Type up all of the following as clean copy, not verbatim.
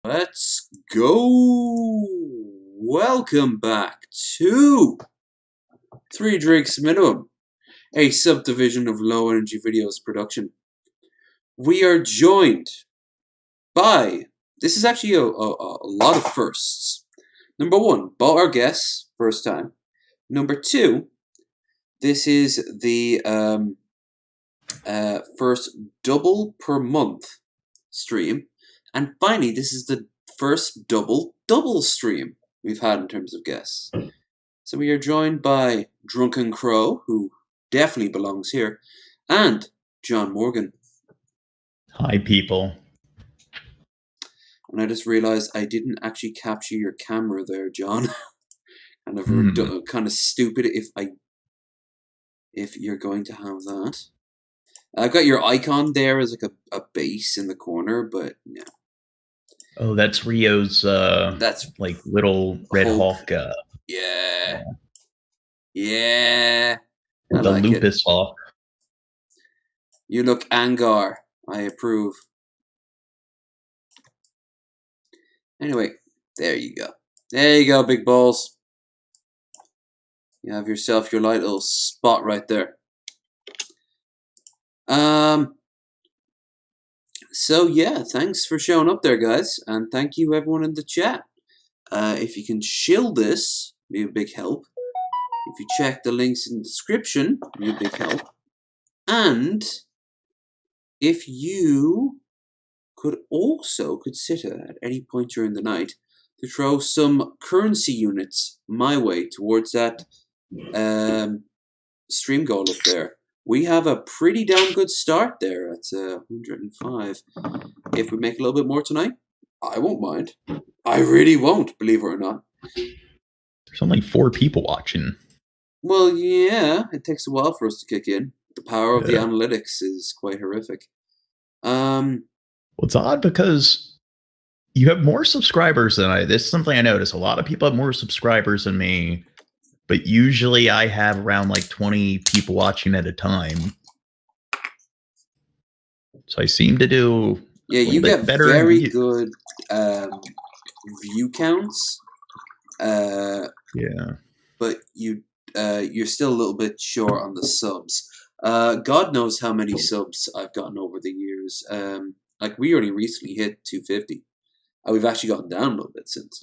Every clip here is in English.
Let's go! Welcome back to 3 Drinks Minimum, a subdivision of Low Energy Videos production. We are joined by, this is actually a lot of firsts. Number 1, both our guests, first time. Number 2, this is the first double per month stream. And finally, this is the first double stream we've had in terms of guests. So we are joined by Drunken Crow, who definitely belongs here, and John Morgan. Hi, people. And I just realized I didn't actually capture your camera there, John. Kind of stupid if you're going to have that. I've got your icon there as like a base in the corner, but no. Oh, that's Rio's that's like little red Hawk. Yeah. The like lupus hawk. You look Angar. I approve. Anyway, there you go. There you go, big balls. You have yourself your light little spot right there. So yeah, thanks for showing up there, guys, and thank you everyone in the chat. If you can shill this, be a big help. If you check the links in the description, be a big help. And if you could also consider at any point during the night to throw some currency units my way towards that stream goal up there. We have a pretty damn good start there at 105. If we make a little bit more tonight, I won't mind. I really won't, believe it or not. There's only 4 people watching. Well, yeah, it takes a while for us to kick in. The power of the analytics is quite horrific. Well, it's odd because you have more subscribers than I. This is something I notice. A lot of people have more subscribers than me. But usually I have around like 20 people watching at a time. So I seem to do you get better very good view counts. Yeah. But you're still a little bit short on the subs. God knows how many subs I've gotten over the years. Like we only recently hit 250. We've actually gotten down a little bit since.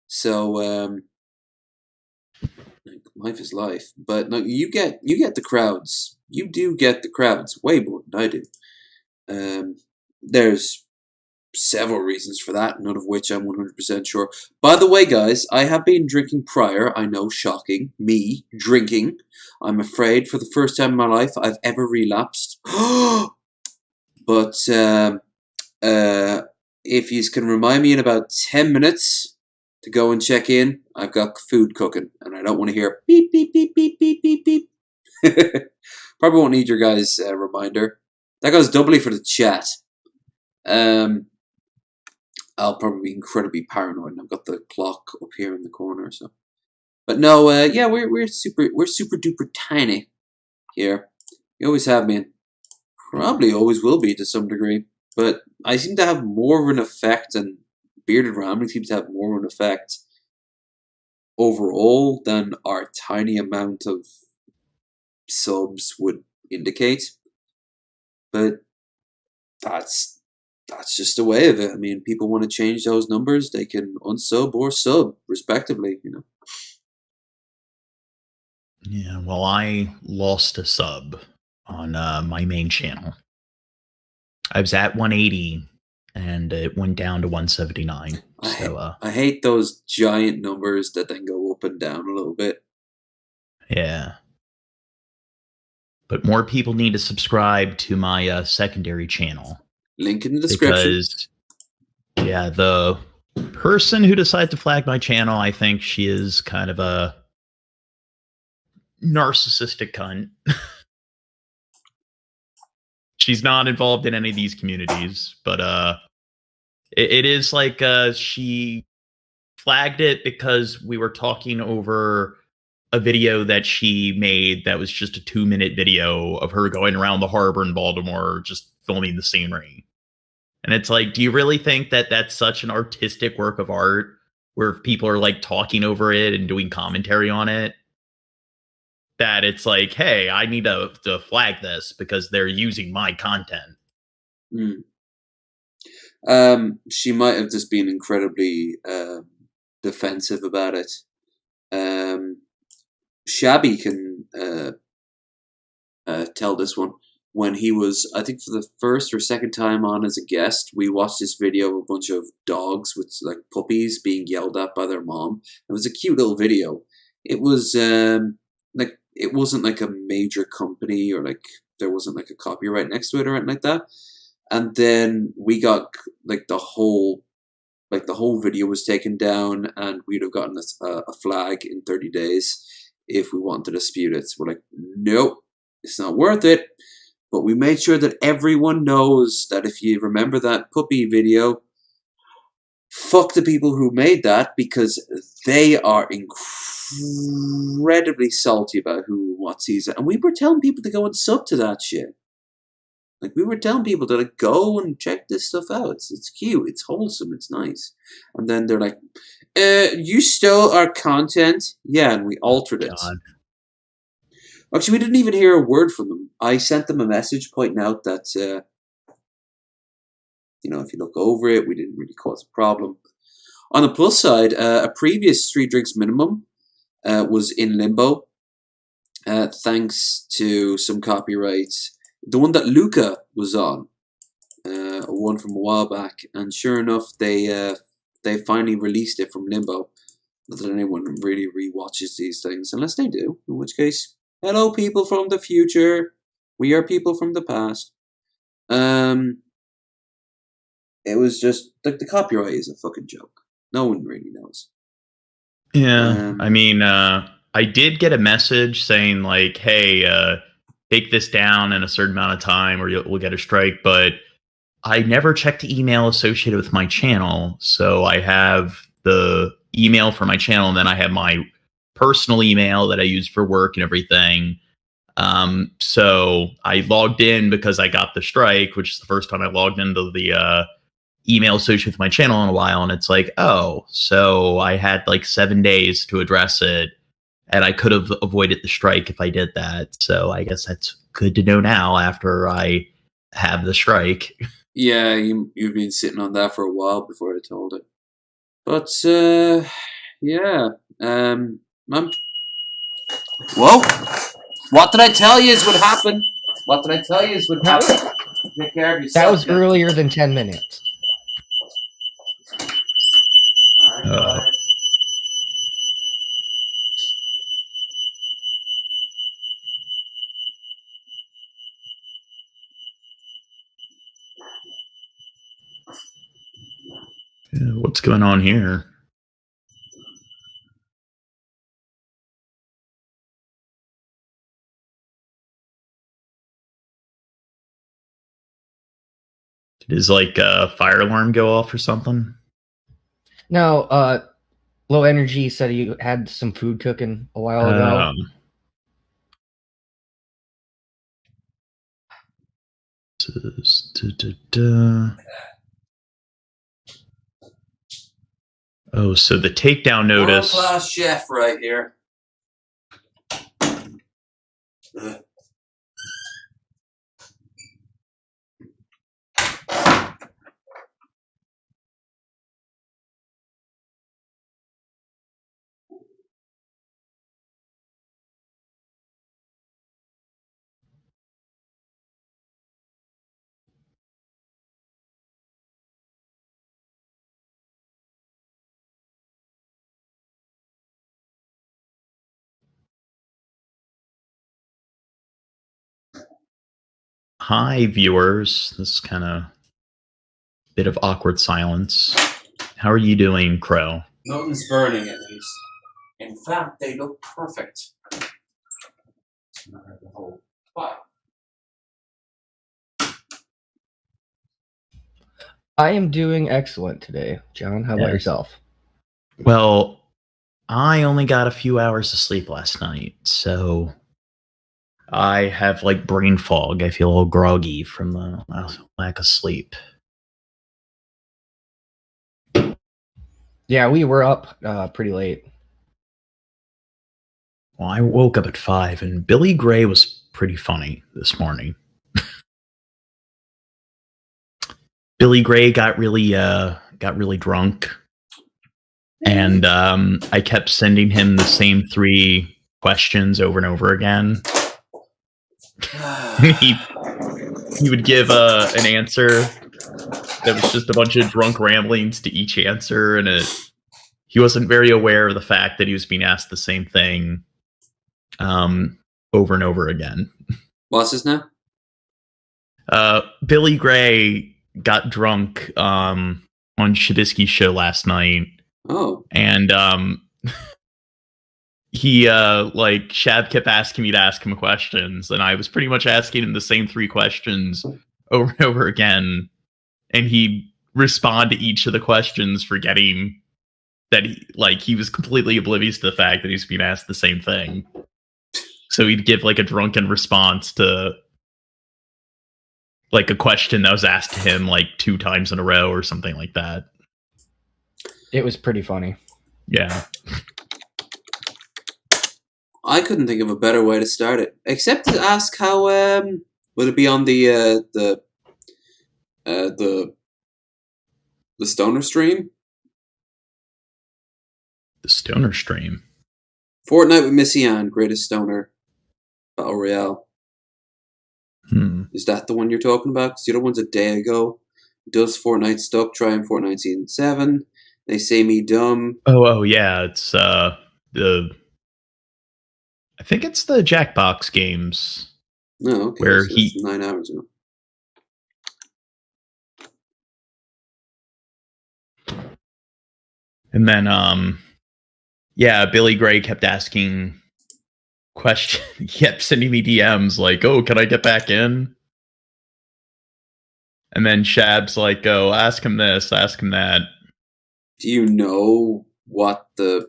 So life is life, but no, you get the crowds. You do get the crowds way more than I do. There's several reasons for that, none of which I'm 100% sure. By the way, guys, I have been drinking prior. I know, shocking. Me drinking. I'm afraid for the first time in my life I've ever relapsed. But if you can remind me in about 10 minutes to go and check in, I've got food cooking, and I don't want to hear beep, beep, beep, beep, beep, beep, beep. Probably won't need your guys' reminder. That goes doubly for the chat. I'll probably be incredibly paranoid, and I've got the clock up here in the corner. So, but no, yeah, we're super duper tiny here. You always have been, probably always will be to some degree. But I seem to have more of an effect, and Bearded Rambling seems to have more of an effect overall than our tiny amount of subs would indicate. But that's just the way of it. I mean, people want to change those numbers, they can unsub or sub, respectively, you know. Yeah, well, I lost a sub on my main channel. I was at 180, and it went down to 179. I hate those giant numbers that then go up and down a little bit. Yeah. But more people need to subscribe to my secondary channel. Link in the description. Because, yeah, the person who decided to flag my channel, I think she is kind of a narcissistic cunt. She's not involved in any of these communities, but it is like she flagged it because we were talking over a video that she made that was just a 2-minute video of her going around the harbor in Baltimore, just filming the scenery. And it's like, do you really think that that's such an artistic work of art where people are like talking over it and doing commentary on it? That it's like, hey, I need to flag this because they're using my content. Mm. She might have just been incredibly defensive about it. Shabby can tell this one. When he was, I think, for the first or second time on as a guest, we watched this video of a bunch of dogs with like puppies being yelled at by their mom. It was a cute little video. It was like it wasn't like a major company or like there wasn't like a copyright next to it or anything like that. And then we got like the whole video was taken down, and we'd have gotten a flag in 30 days if we wanted to dispute it. So we're like, nope, it's not worth it. But we made sure that everyone knows that if you remember that puppy video, fuck the people who made that, because they are incredibly salty about who and what sees it. And we were telling people to go and sub to that shit. Like, we were telling people to like go and check this stuff out. It's cute, it's wholesome, it's nice. And then they're like, you stole our content. Yeah, and we altered it. God. Actually, we didn't even hear a word from them. I sent them a message pointing out that, if you look over it, we didn't really cause a problem. On the plus side, a previous 3 drinks minimum was in limbo, thanks to some copyrights. The one that Luca was on, one from a while back, and sure enough, they finally released it from limbo. Not that anyone really rewatches these things, unless they do, in which case, hello, people from the future. We are people from the past. It was just like the copyright is a fucking joke. No one really knows. Yeah, I mean, I did get a message saying like, "Hey, take this down in a certain amount of time, or we'll get a strike." But I never checked the email associated with my channel, so I have the email for my channel, and then I have my personal email that I use for work and everything. So I logged in because I got the strike, which is the first time I logged into the email associated with my channel in a while, and it's like, oh, so I had like 7 days to address it, and I could have avoided the strike if I did that. So I guess that's good to know now after I have the strike. Yeah, you've been sitting on that for a while before I told it. But yeah, whoa! What did I tell you is what happened? What did I tell you is what happened? Take care of yourself. That was earlier than 10 minutes. Alright, What's going on here? Does like a fire alarm go off or something? No, Low Energy said you had some food cooking a while ago. Oh, so the takedown notice. World-class chef right here. Hi, viewers. This is kind of a bit of awkward silence. How are you doing, Crow? Nothing's burning, at least. In fact, they look perfect. I am doing excellent today. John, how about yourself? Well, I only got a few hours of sleep last night, so I have like brain fog. I feel a little groggy from the lack of sleep. Yeah, we were up pretty late. Well, I woke up at 5, and Billy Gray was pretty funny this morning. Billy Gray got really drunk, and I kept sending him the same 3 questions over and over again. he would give an answer that was just a bunch of drunk ramblings to each answer, and he wasn't very aware of the fact that he was being asked the same thing over and over again. What's his name? Billy Gray got drunk on Shabisky's show last night. Oh. And he Shab kept asking me to ask him questions, and I was pretty much asking him the same 3 questions over and over again, and he'd respond to each of the questions, forgetting that he was completely oblivious to the fact that he's being asked the same thing. So he'd give like a drunken response to like a question that was asked to him like 2 times in a row or something like that. It was pretty funny. Yeah. I couldn't think of a better way to start it, except to ask how would it be on the stoner stream? The stoner stream. Fortnite with Missy Ann, greatest stoner battle royale. Is that the one you're talking about? Because the other one's a day ago. Does Fortnite stuck? Trying Fortnite season 7. They say me dumb. Oh yeah, it's I think it's the Jackbox games. No, okay. Where so he 9 hours ago. And then yeah, Billy Gray kept asking questions. He kept sending me DMs like, "Oh, can I get back in?" And then Shab's like, "Oh, ask him this, ask him that." Do you know what the...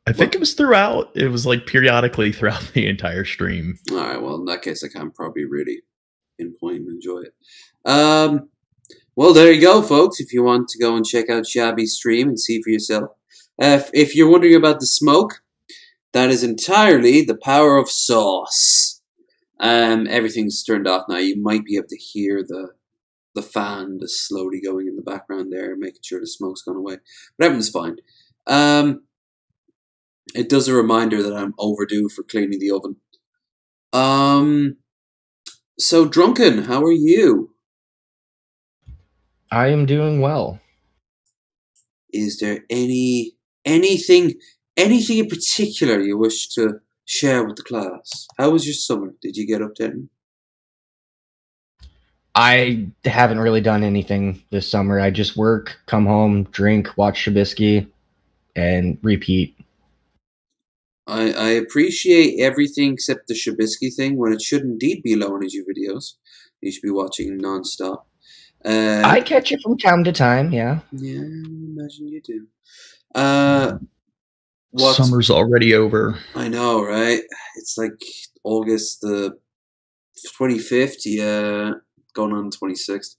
I think it was throughout. It was like periodically throughout the entire stream. Alright, well, in that case, I can't probably really pinpoint and enjoy it. Well, there you go, folks. If you want to go and check out Shabby's stream and see for yourself. If you're wondering about the smoke, that is entirely the power of sauce. Everything's turned off now. You might be able to hear the fan just slowly going in the background there, making sure the smoke's gone away. But everything's fine. It does a reminder that I'm overdue for cleaning the oven. So, Drunken, how are you? I am doing well. Is there anything in particular you wish to share with the class? How was your summer? Did you get up to anything? I haven't really done anything this summer. I just work, come home, drink, watch Shabisky, and repeat. I appreciate everything except the Shabisky thing, when it should indeed be low energy videos. You should be watching non-stop. I catch it from time to time, yeah. Yeah, I imagine you do. Summer's already over. I know, right? It's like August the 25th, yeah, going on the 26th.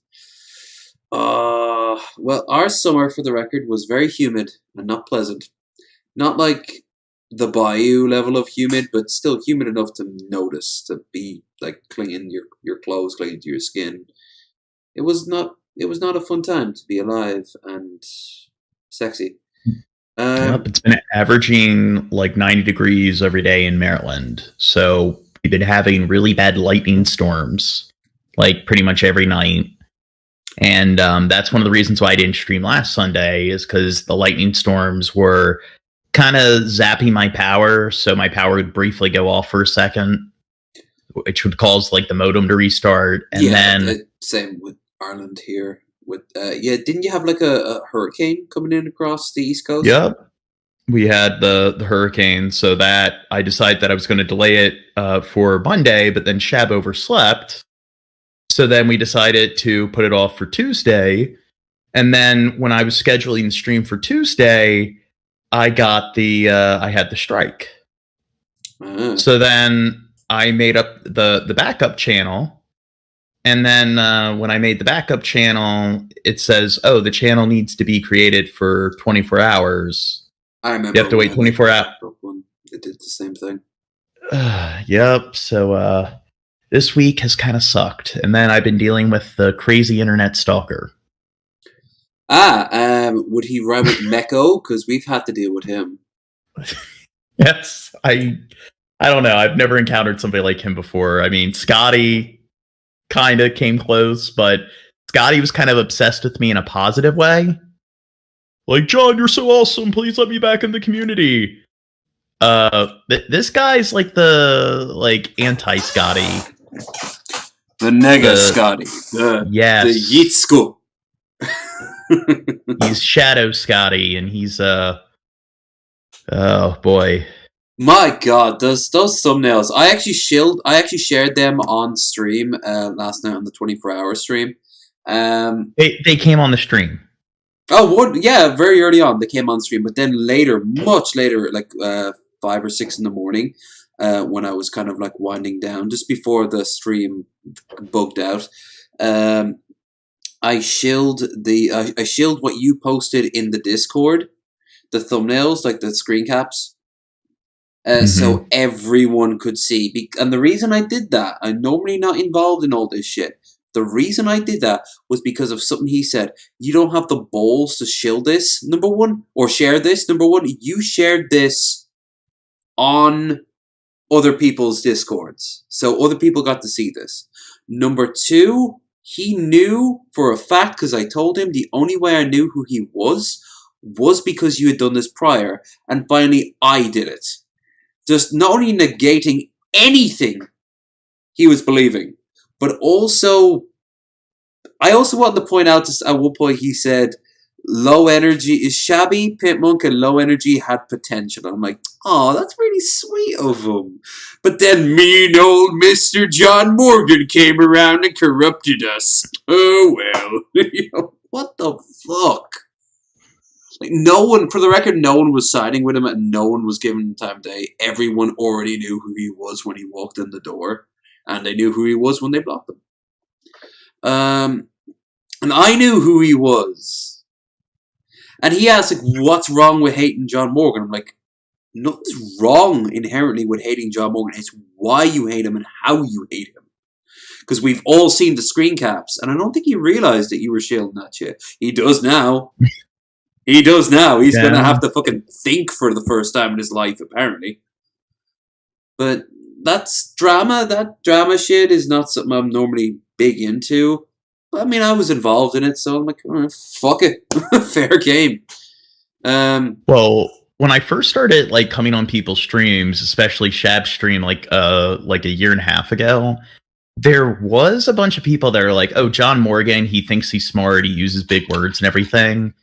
Well, our summer, for the record, was very humid and not pleasant. Not like the bayou level of humid, but still humid enough to notice, to be like clinging your clothes, clinging to your skin. It was not a fun time to be alive and sexy. Yep, it's been averaging like 90 degrees every day in Maryland. So we've been having really bad lightning storms, like pretty much every night. And that's one of the reasons why I didn't stream last Sunday, is because the lightning storms were kind of zapping my power. So my power would briefly go off for a second, which would cause like the modem to restart. And then same with Ireland here. With didn't you have like a hurricane coming in across the East Coast? Yep, we had the hurricane, so that I decided that I was going to delay it for Monday, but then Shab overslept, so then we decided to put it off for Tuesday. And then when I was scheduling the stream for Tuesday, I got I had the strike. So then I made up the backup channel. And then when I made the backup channel, it says, "Oh, the channel needs to be created for 24 hours." I remember You have to wait when I made 24 the hours. backup one. It did the same thing. Yep. So this week has kind of sucked, and then I've been dealing with the crazy internet stalker. Would he rhyme with Meko? Because we've had to deal with him. Yes, I don't know. I've never encountered somebody like him before. I mean, Scotty kind of came close, but Scotty was kind of obsessed with me in a positive way. Like, John, you're so awesome. Please let me back in the community. This guy's like the anti-Scotty. The nega Scotty. The Yitsko. He's Shadow Scotty, and he's oh boy. My God, those thumbnails. I actually shared them on stream last night on the 24-hour stream. They came on the stream. Oh, what? Yeah, very early on they came on stream, but then later, much later, like 5 or 6 in the morning, when I was kind of like winding down, just before the stream bugged out, I shilled what you posted in the Discord, the thumbnails, like the screen caps. So everyone could see. And the reason I did that, I'm normally not involved in all this shit. The reason I did that was because of something he said. You don't have the balls to shill this, number one, or share this, number one. You shared this on other people's Discords. So other people got to see this. Number two, he knew for a fact, because I told him the only way I knew who he was because you had done this prior. And finally, I did it. Just not only negating anything he was believing, but also, I also want to point out, at one point he said, low energy is shabby, Pimp Monk, and low energy had potential. I'm like, oh, that's really sweet of him. But then mean old Mr. John Morgan came around and corrupted us. Oh, well. What the fuck? Like, no one, for the record, no one was siding with him and no one was giving him time of day. Everyone already knew who he was when he walked in the door, and they knew who he was when they blocked him. And I knew who he was. And he asked, like, what's wrong with hating John Morgan? I'm like, nothing's wrong inherently with hating John Morgan. It's why you hate him and how you hate him. Because we've all seen the screen caps, and I don't think he realized that you were shielding that shit. He does now. He does now. He's going to have to fucking think for the first time in his life, apparently. But that's drama. That drama shit is not something I'm normally big into. I mean, I was involved in it, so I'm like, oh, fuck it. Fair game. Well, when I first started like coming on people's streams, especially Shab's stream like a year and a half ago, there was a bunch of people that are like, oh, John Morgan, he thinks he's smart, he uses big words and everything.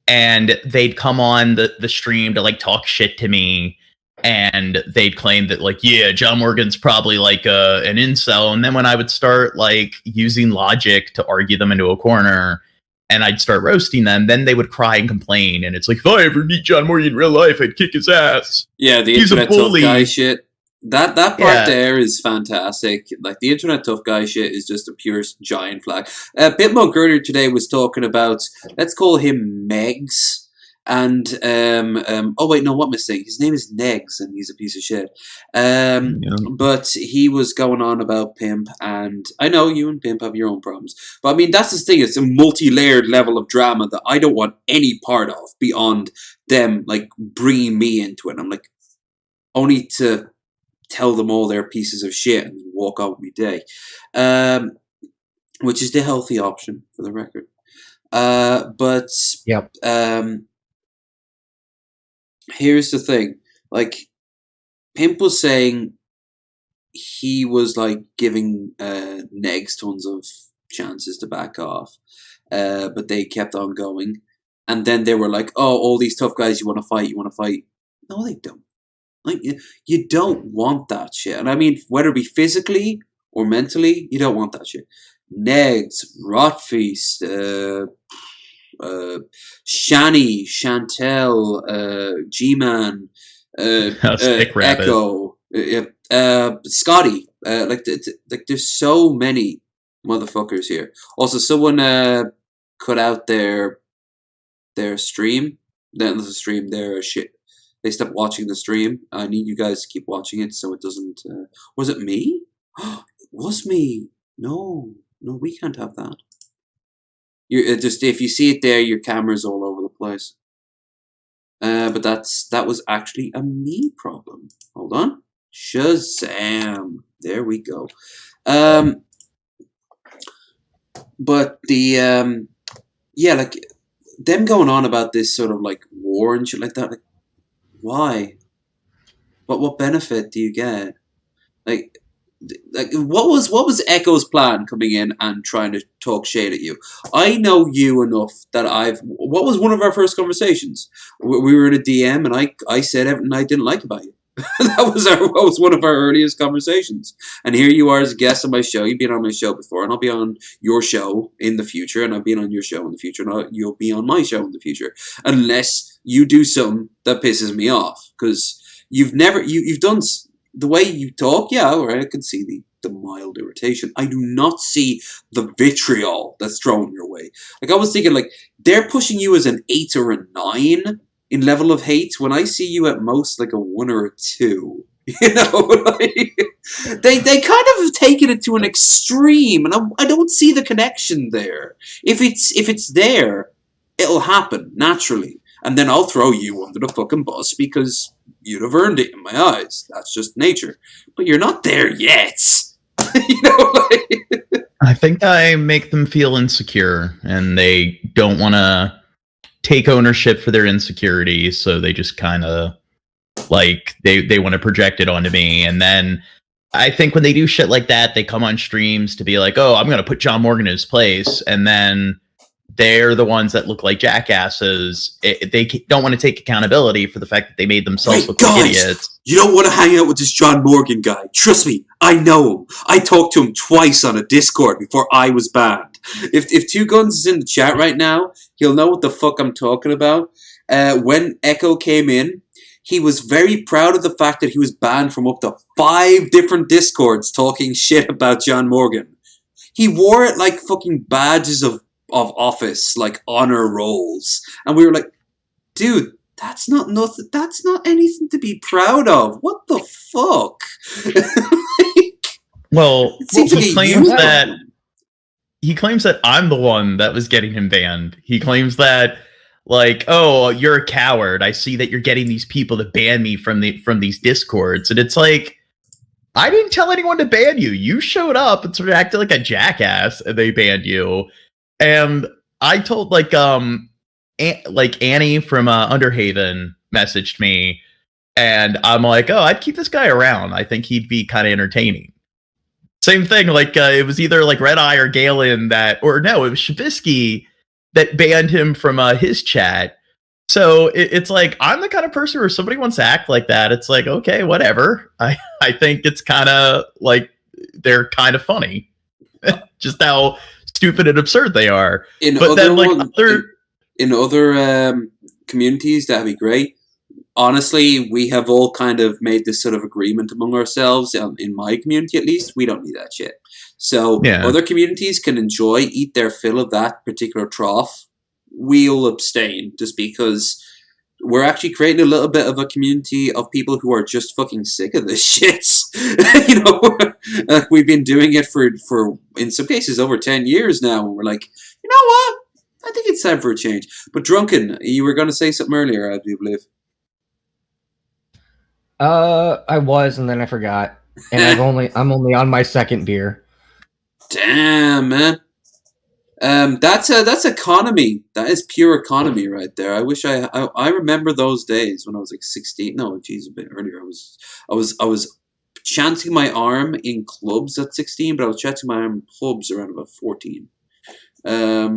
And they'd come on the stream to like talk shit to me, and they'd claim that like, yeah, John Morgan's probably like an incel. And then when I would start like using logic to argue them into a corner, and I'd start roasting them, then they would cry and complain. And it's like, if I ever meet John Morgan in real life, I'd kick his ass. Yeah, the internet tough guy shit. That part there is fantastic. Like, the internet tough guy shit is just a pure giant flag. Bitmo Girder today was talking about, let's call him Megs. And, oh wait, no, what mistake? His name is Negs, and he's a piece of shit. But he was going on about Pimp, and I know you and Pimp have your own problems. But I mean, that's the thing, it's a multi-layered level of drama that I don't want any part of beyond them, like, bringing me into it. I'm like, only to tell them all they're pieces of shit and walk on with my day. Which is the healthy option, for the record. But yep. Here's the thing. Like, Pimp was saying he was, like, giving Negs tons of chances to back off. But they kept on going. And then they were like, oh, all these tough guys, you want to fight. No, they don't. Like, you don't want that shit. And I mean, whether it be physically or mentally, you don't want that shit. Negs, Rotfeast, Shani, Chantel, G-Man, Echo, Scotty. Like, there's so many motherfuckers here. Also, someone cut out their stream. Then the stream, their shit. They stopped watching the stream. I need you guys to keep watching it so it doesn't. Was it me? It was me. No, we can't have that. You just if you see it there, your camera's all over the place. But that was actually a me problem. Hold on. Shazam. There we go. But the yeah, like them going on about this sort of like war and shit like that. Like, why? What benefit do you get? Like what was Echo's plan coming in and trying to talk shade at you? I know you enough that what was one of our first conversations? We were in a DM and I said everything I didn't like about you. That was one of our earliest conversations. And here you are as a guest on my show. You've been on my show before, and I'll be on your show in the future, and I've been on your show in the future, and you'll be on my show in the future, unless you do something that pisses me off. Because you've done the way you talk. Yeah, all right, I can see the mild irritation. I do not see the vitriol that's thrown your way. Like I was thinking, like they're pushing you as an 8 or a 9. In level of hate, when I see you at most like a 1 or a 2, you know, like, they kind of have taken it to an extreme, and I don't see the connection there. If it's there, it'll happen naturally, and then I'll throw you under the fucking bus because you'd have earned it in my eyes. That's just nature. But you're not there yet. You know, like I think I make them feel insecure, and they don't want to take ownership for their insecurities, so they just kind of like they want to project it onto me. And then I think when they do shit like that, they come on streams to be like, oh, I'm gonna put John Morgan in his place, and then they're the ones that look like jackasses. They don't want to take accountability for the fact that they made themselves look like idiots. You don't want to hang out with this John Morgan guy. Trust me, I know him. I talked to him twice on a Discord before I was banned. If Two Guns is in the chat right now, he'll know what the fuck I'm talking about. When Echo came in, he was very proud of the fact that he was banned from up to 5 different Discords talking shit about John Morgan. He wore it like fucking badges of office, like honor rolls. And we were like, dude, that's not nothing. That's not anything to be proud of. What the fuck? Well, he claims that I'm the one that was getting him banned. He claims that, like, oh, you're a coward. I see that you're getting these people to ban me from these Discords. And it's like, I didn't tell anyone to ban you. You showed up and sort of acted like a jackass, and they banned you. And I told, like Annie from Underhaven messaged me, and I'm like, oh, I'd keep this guy around. I think he'd be kind of entertaining. Same thing, like it was either like Red Eye or Galen it was Shabisky that banned him from his chat. So it's like, I'm the kind of person where if somebody wants to act like that, it's like, okay, whatever. I think it's kind of like they're kind of funny. Just how stupid and absurd they are. In other communities, that'd be great. Honestly, we have all kind of made this sort of agreement among ourselves. In my community, at least, we don't need that shit. So other communities can eat their fill of that particular trough. We'll abstain just because we're actually creating a little bit of a community of people who are just fucking sick of this shit. You know, we've been doing it for in some cases over 10 years now, and we're like, you know what? I think it's time for a change. But Drunken, you were going to say something earlier, I do believe. I was, and then I forgot, and I'm only on my second beer. Damn, man. That's economy. That is pure economy right there. I wish I remember those days when I was like 16. No, geez, a bit earlier. I was chancing my arm in clubs at 16, but I was chancing my arm in clubs around about 14. But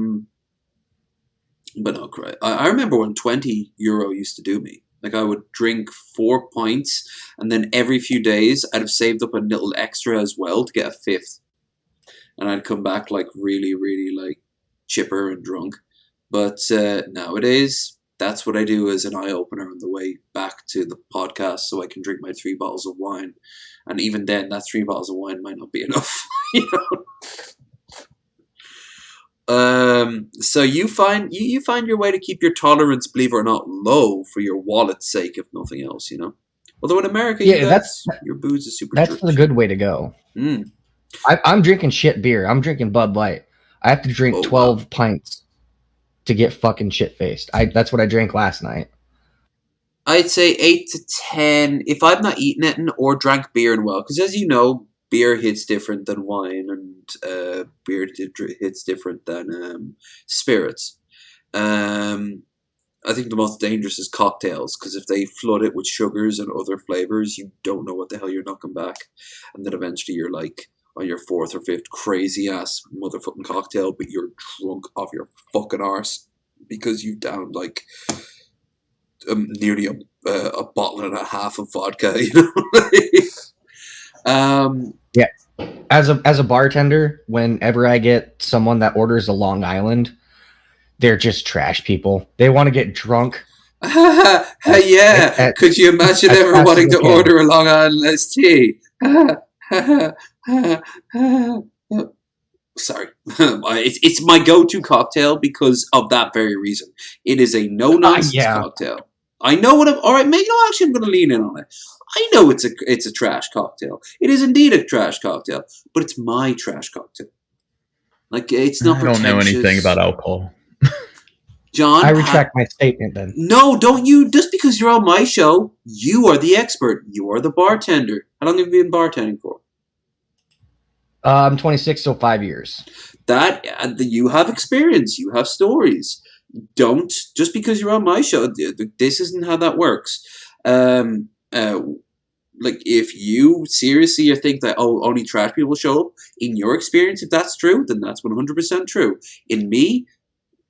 no, I remember when €20 used to do me. Like I would drink 4 pints, and then every few days I'd have saved up a little extra as well to get a 5th. And I'd come back like really, really like chipper and drunk. But nowadays, that's what I do as an eye-opener on the way back to the podcast so I can drink my 3 bottles of wine. And even then, that 3 bottles of wine might not be enough. You know? So you find you find your way to keep your tolerance, believe it or not, low for your wallet's sake, if nothing else. Although in America, you Yeah, that's guys, your booze is super that's cheap. the good way to go. Mm. I'm drinking shit beer. I'm drinking Bud Light. I have to drink Oh, 12 wow. pints to get fucking shit faced. That's what I drank last night. I'd say 8 to 10 if I'm not eating it or drank beer in a while. Because as you know, beer hits different than wine, and beer hits different than spirits. Um, I think the most dangerous is cocktails, because if they flood it with sugars and other flavors, you don't know what the hell you're knocking back. And then eventually you're like on your fourth or fifth crazy ass motherfucking cocktail, but you're drunk off your fucking arse because you downed like nearly a bottle and a half of vodka, Yeah. As a bartender, whenever I get someone that orders a Long Island, they're just trash people. They want to get drunk. Yeah, could you imagine as ever fast wanting as to they can. order a Long Island iced tea? Sorry, it's my go-to cocktail because of that very reason. It is a no-nonsense Yeah. cocktail. I know what I'm. All right, maybe actually I'm going to lean in on it. I know it's a trash cocktail. It is indeed a trash cocktail, but it's my trash cocktail. Like it's not. I don't know anything about alcohol. John, I retract my statement then. No, don't you? Just because you're on my show, you are the expert. You are the bartender. How long have you been bartending for? I'm 26, so 5 years. That you have experience. You have stories. Don't just because you're on my show. This isn't how that works. Like if you seriously think that only trash people show up, in your experience, if that's true, then that's 100% true. In me,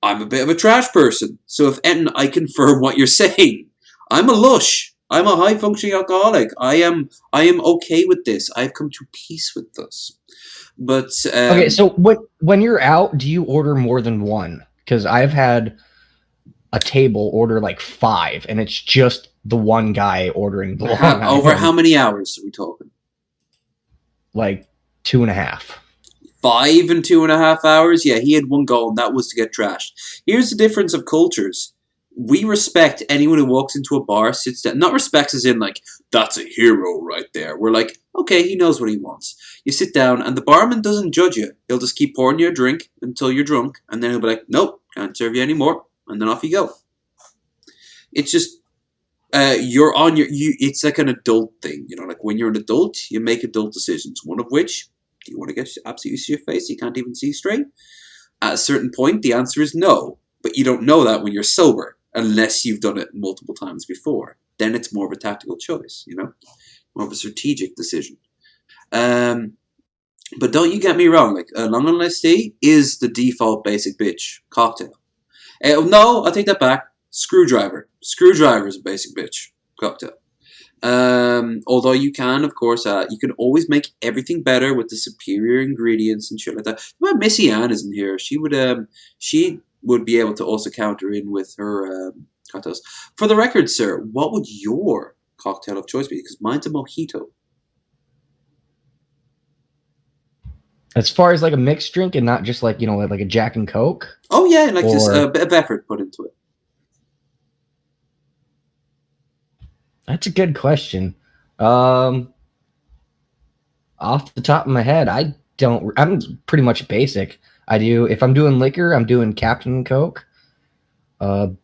I'm a bit of a trash person. So if anything, I confirm what you're saying. I'm a lush. I'm a high functioning alcoholic. I am okay with this. I've come to peace with this. But Okay, so when you're out, do you order more than one? Because I've had a table order like 5, and it's just the one guy ordering the Long Island. Over how many hours are we talking? Like 2.5. 5 and 2.5 hours? Yeah, he had one goal, and that was to get trashed. Here's the difference of cultures. We respect anyone who walks into a bar, sits down. Not respects as in like, that's a hero right there. We're like, okay, he knows what he wants. You sit down, and the barman doesn't judge you. He'll just keep pouring you a drink until you're drunk, and then he'll be like, nope, can't serve you anymore, and then off you go. It's just, you're on it's like an adult thing. Like when you're an adult, you make adult decisions. One of which, do you want to get absolutely to your face? You can't even see straight? At a certain point, the answer is no. But you don't know that when you're sober, unless you've done it multiple times before. Then it's more of a tactical choice, more of a strategic decision. But don't you get me wrong, like Long Island iced tea is the default basic bitch cocktail. No, I'll take that back. Screwdriver. Screwdriver is a basic bitch cocktail. Although you can, of course, you can always make everything better with the superior ingredients and shit like that. But Missy Ann isn't here. She would be able to also counter in with her cocktails. For the record, sir, what would your cocktail of choice be? Because mine's a mojito. As far as like a mixed drink and not just like, like a Jack and Coke? Oh, yeah, like just a bit of effort put into it. That's a good question. Off the top of my head, I'm pretty much basic. If I'm doing liquor, I'm doing Captain Coke. I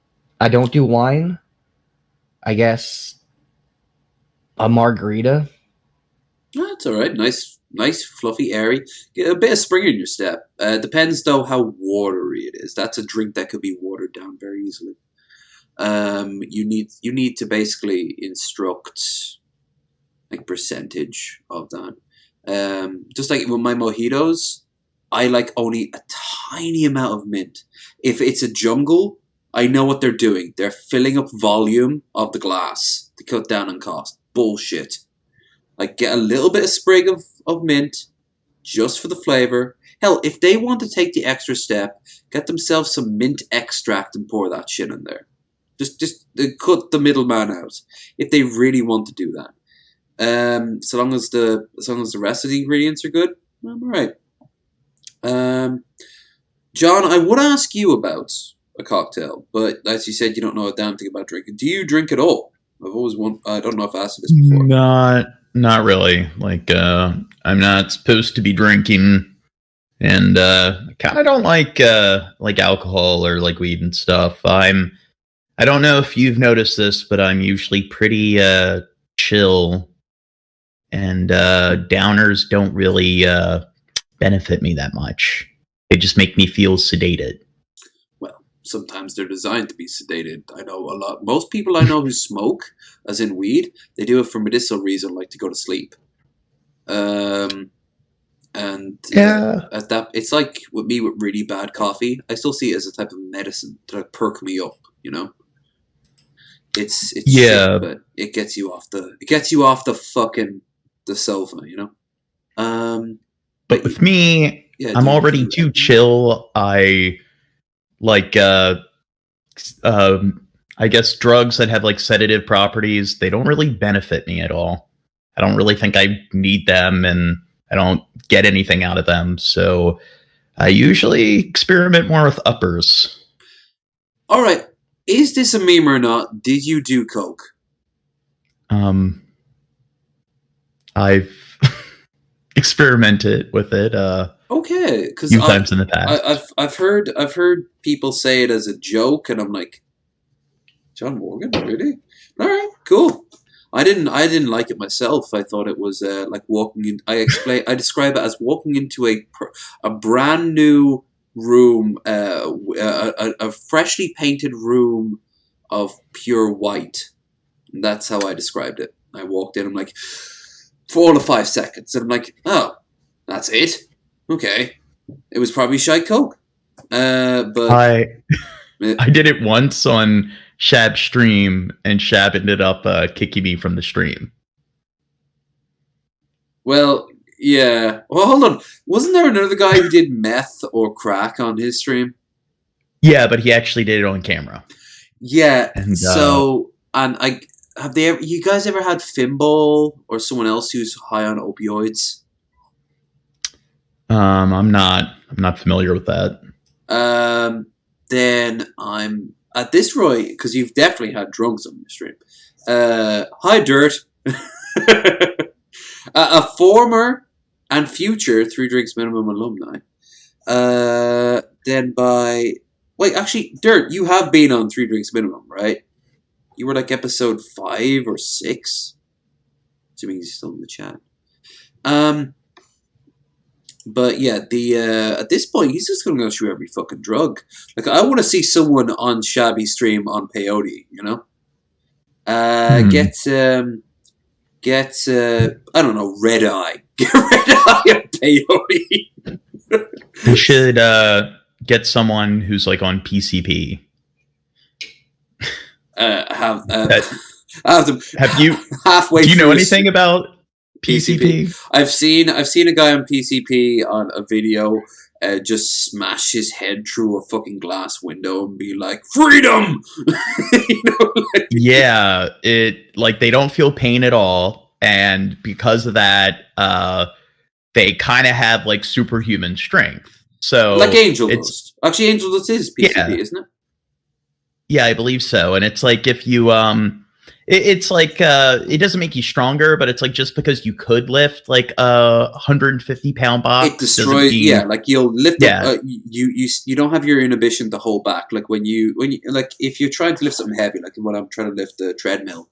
don't do wine. I guess a margarita. That's all right. Nice, fluffy, airy. Get a bit of spring in your step. Depends, though, how watery it is. That's a drink that could be watered down very easily. You need to basically instruct like percentage of that. Just like with my mojitos, I like only a tiny amount of mint. If it's a jungle, I know what they're doing. They're filling up volume of the glass to cut down on cost. Bullshit. Like get a little bit of sprig of mint just for the flavor. Hell, if they want to take the extra step, get themselves some mint extract and pour that shit in there. Just cut the middleman out if they really want to do that. So long as the rest of the ingredients are good, I'm alright. John, I would ask you about a cocktail, but as you said, you don't know a damn thing about drinking. Do you drink at all? I don't know if I asked you this before. Not really. Like, I'm not supposed to be drinking, and I kind of don't like alcohol or like weed and stuff. I don't know if you've noticed this, but I'm usually pretty chill, and downers don't really benefit me that much. They just make me feel sedated. Well, sometimes they're designed to be sedated. I know a lot. Most people I know who smoke, as in weed, they do it for medicinal reason, like to go to sleep. And at that, it's like with me with really bad coffee. I still see it as a type of medicine to like perk me up. You know, it's shit, but it gets you off the fucking the sofa. You know. But with me, yeah, I'm already too chill. I like I guess drugs that have like sedative properties, they don't really benefit me at all. I don't really think I need them, and I don't get anything out of them. So I usually experiment more with uppers. All right. Is this a meme or not? Did you do coke? I've experimented with it okay, because few times in the past. I've heard people say it as a joke, and I'm like, John Morgan, really? All right, cool. I didn't like it myself. I thought it was like walking in. I describe it as walking into a brand new room, a freshly painted room of pure white. And that's how I described it. I walked in. I'm like, for all of 5 seconds, and I'm like, oh, that's it. Okay, it was probably Shy Coke. But I did it once on Shab's stream, and Shab ended up kicking me from the stream. Well, yeah. Well, hold on. Wasn't there another guy who did meth or crack on his stream? Yeah, but he actually did it on camera. Yeah. And you guys ever had Fimball or someone else who's high on opioids? I'm not familiar with that. Then I'm at this, Roy, because you've definitely had drunks on your stream. Hi, Dirt. A former and future 3 Drinks Minimum alumni. Then by... Wait, actually, Dirt, you have been on 3 Drinks Minimum, right? You were like episode 5 or 6. Assuming he's still in the chat. But yeah, at this point, he's just going to go through every fucking drug. Like, I want to see someone on Shabby stream on peyote, you know? Get I don't know, red eye. Get red eye on peyote. We should get someone who's like on PCP. Have you halfway? Do you know anything about PCP? I've seen a guy on PCP on a video just smash his head through a fucking glass window and be like, freedom! You know, like, yeah, it like they don't feel pain at all, and because of that, they kind of have like superhuman strength. So like Angel Dust. Actually, Angel Dust is PCP, isn't it? Yeah, I believe so. And it's like if you it's like it doesn't make you stronger, but it's like just because you could lift like a 150-pound box, it destroys. Yeah, like you'll lift. Yeah, you don't have your inhibition to hold back. Like when you like if you're trying to lift something heavy, like when I'm trying to lift the treadmill,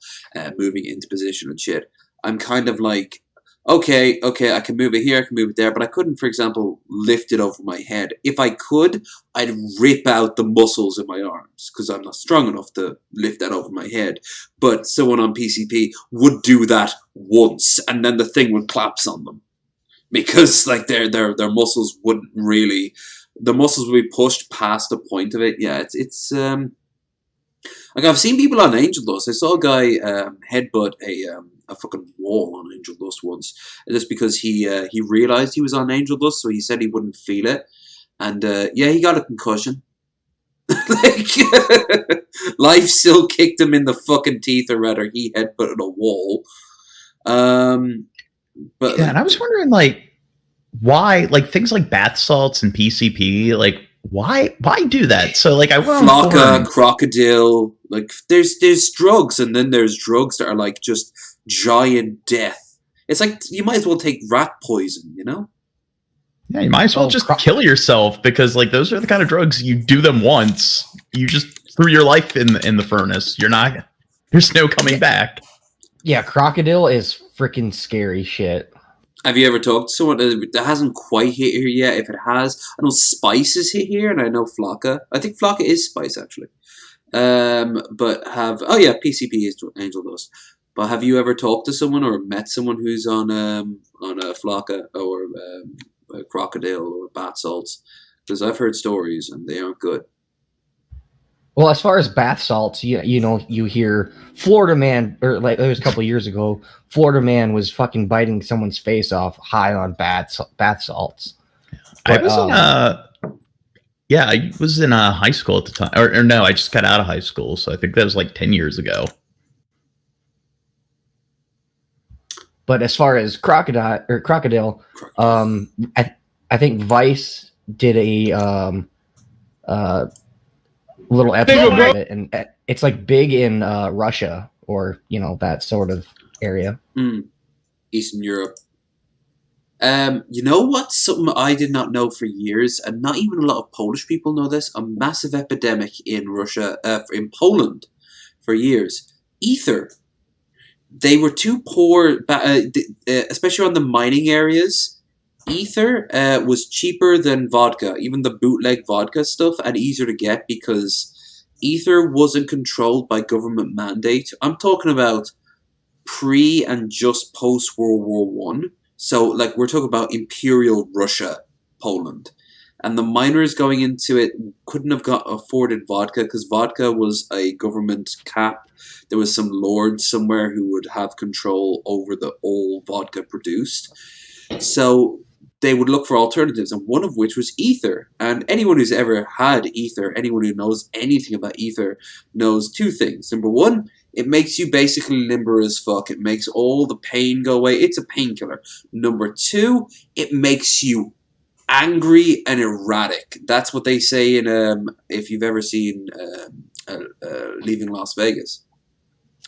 moving into position and shit, I'm kind of like, okay, I can move it here, I can move it there, but I couldn't, for example, lift it over my head. If I could, I'd rip out the muscles in my arms because I'm not strong enough to lift that over my head. But someone on PCP would do that once, and then the thing would collapse on them because like their muscles wouldn't really, the muscles would be pushed past the point of it. Yeah, it's like I've seen people on Angel Dust. I saw a guy headbutt a fucking wall on Angel Dust once, just because he realized he was on Angel Dust, so he said he wouldn't feel it, and yeah, he got a concussion. Like life still kicked him in the fucking teeth, or rather, he headbutted a wall. But yeah, and I was wondering like why, like things like bath salts and PCP, like why do that? So like I went on Flocka, forums. crocodile, like there's drugs, and then there's drugs that are like just giant death. It's like you might as well take rat poison, you know? Yeah, you might as well just kill yourself, because like those are the kind of drugs you do them once, you just threw your life in the furnace. There's no coming back. Yeah, crocodile is freaking scary shit. Have you ever talked to someone that hasn't quite hit here yet? If it has, I know Spice is hit here, and I know Flocka. I think Flocka is Spice actually. But PCP is Angel Dust. But have you ever talked to someone or met someone who's on a Flocka or a crocodile or bath salts? Because I've heard stories and they aren't good. Well, as far as bath salts, you hear Florida man, or like it was a couple of years ago, Florida man was fucking biting someone's face off high on bath salts. But, I was in high school at the time, or no, I just got out of high school, so I think that was like 10 years ago. But as far as crocodile, I think Vice did a little episode of it, and it's like big in Russia, or that sort of area. Eastern Europe. You know what? Something I did not know for years, and not even a lot of Polish people know this. A massive epidemic in Russia, in Poland, for years. Ether. They were too poor, especially on the mining areas. Ether was cheaper than vodka, even the bootleg vodka stuff, and easier to get because ether wasn't controlled by government mandate. I'm talking about pre and just post World War One. So, like, we're talking about Imperial Russia, Poland. And the miners going into it couldn't have afforded vodka because vodka was a government cap. There was some lord somewhere who would have control over the all vodka produced. So they would look for alternatives, and one of which was ether. And anyone who's ever had ether, anyone who knows anything about ether, knows two things. Number one, it makes you basically limber as fuck. It makes all the pain go away. It's a painkiller. Number two, it makes you angry and erratic. That's what they say in if you've ever seen Leaving Las Vegas.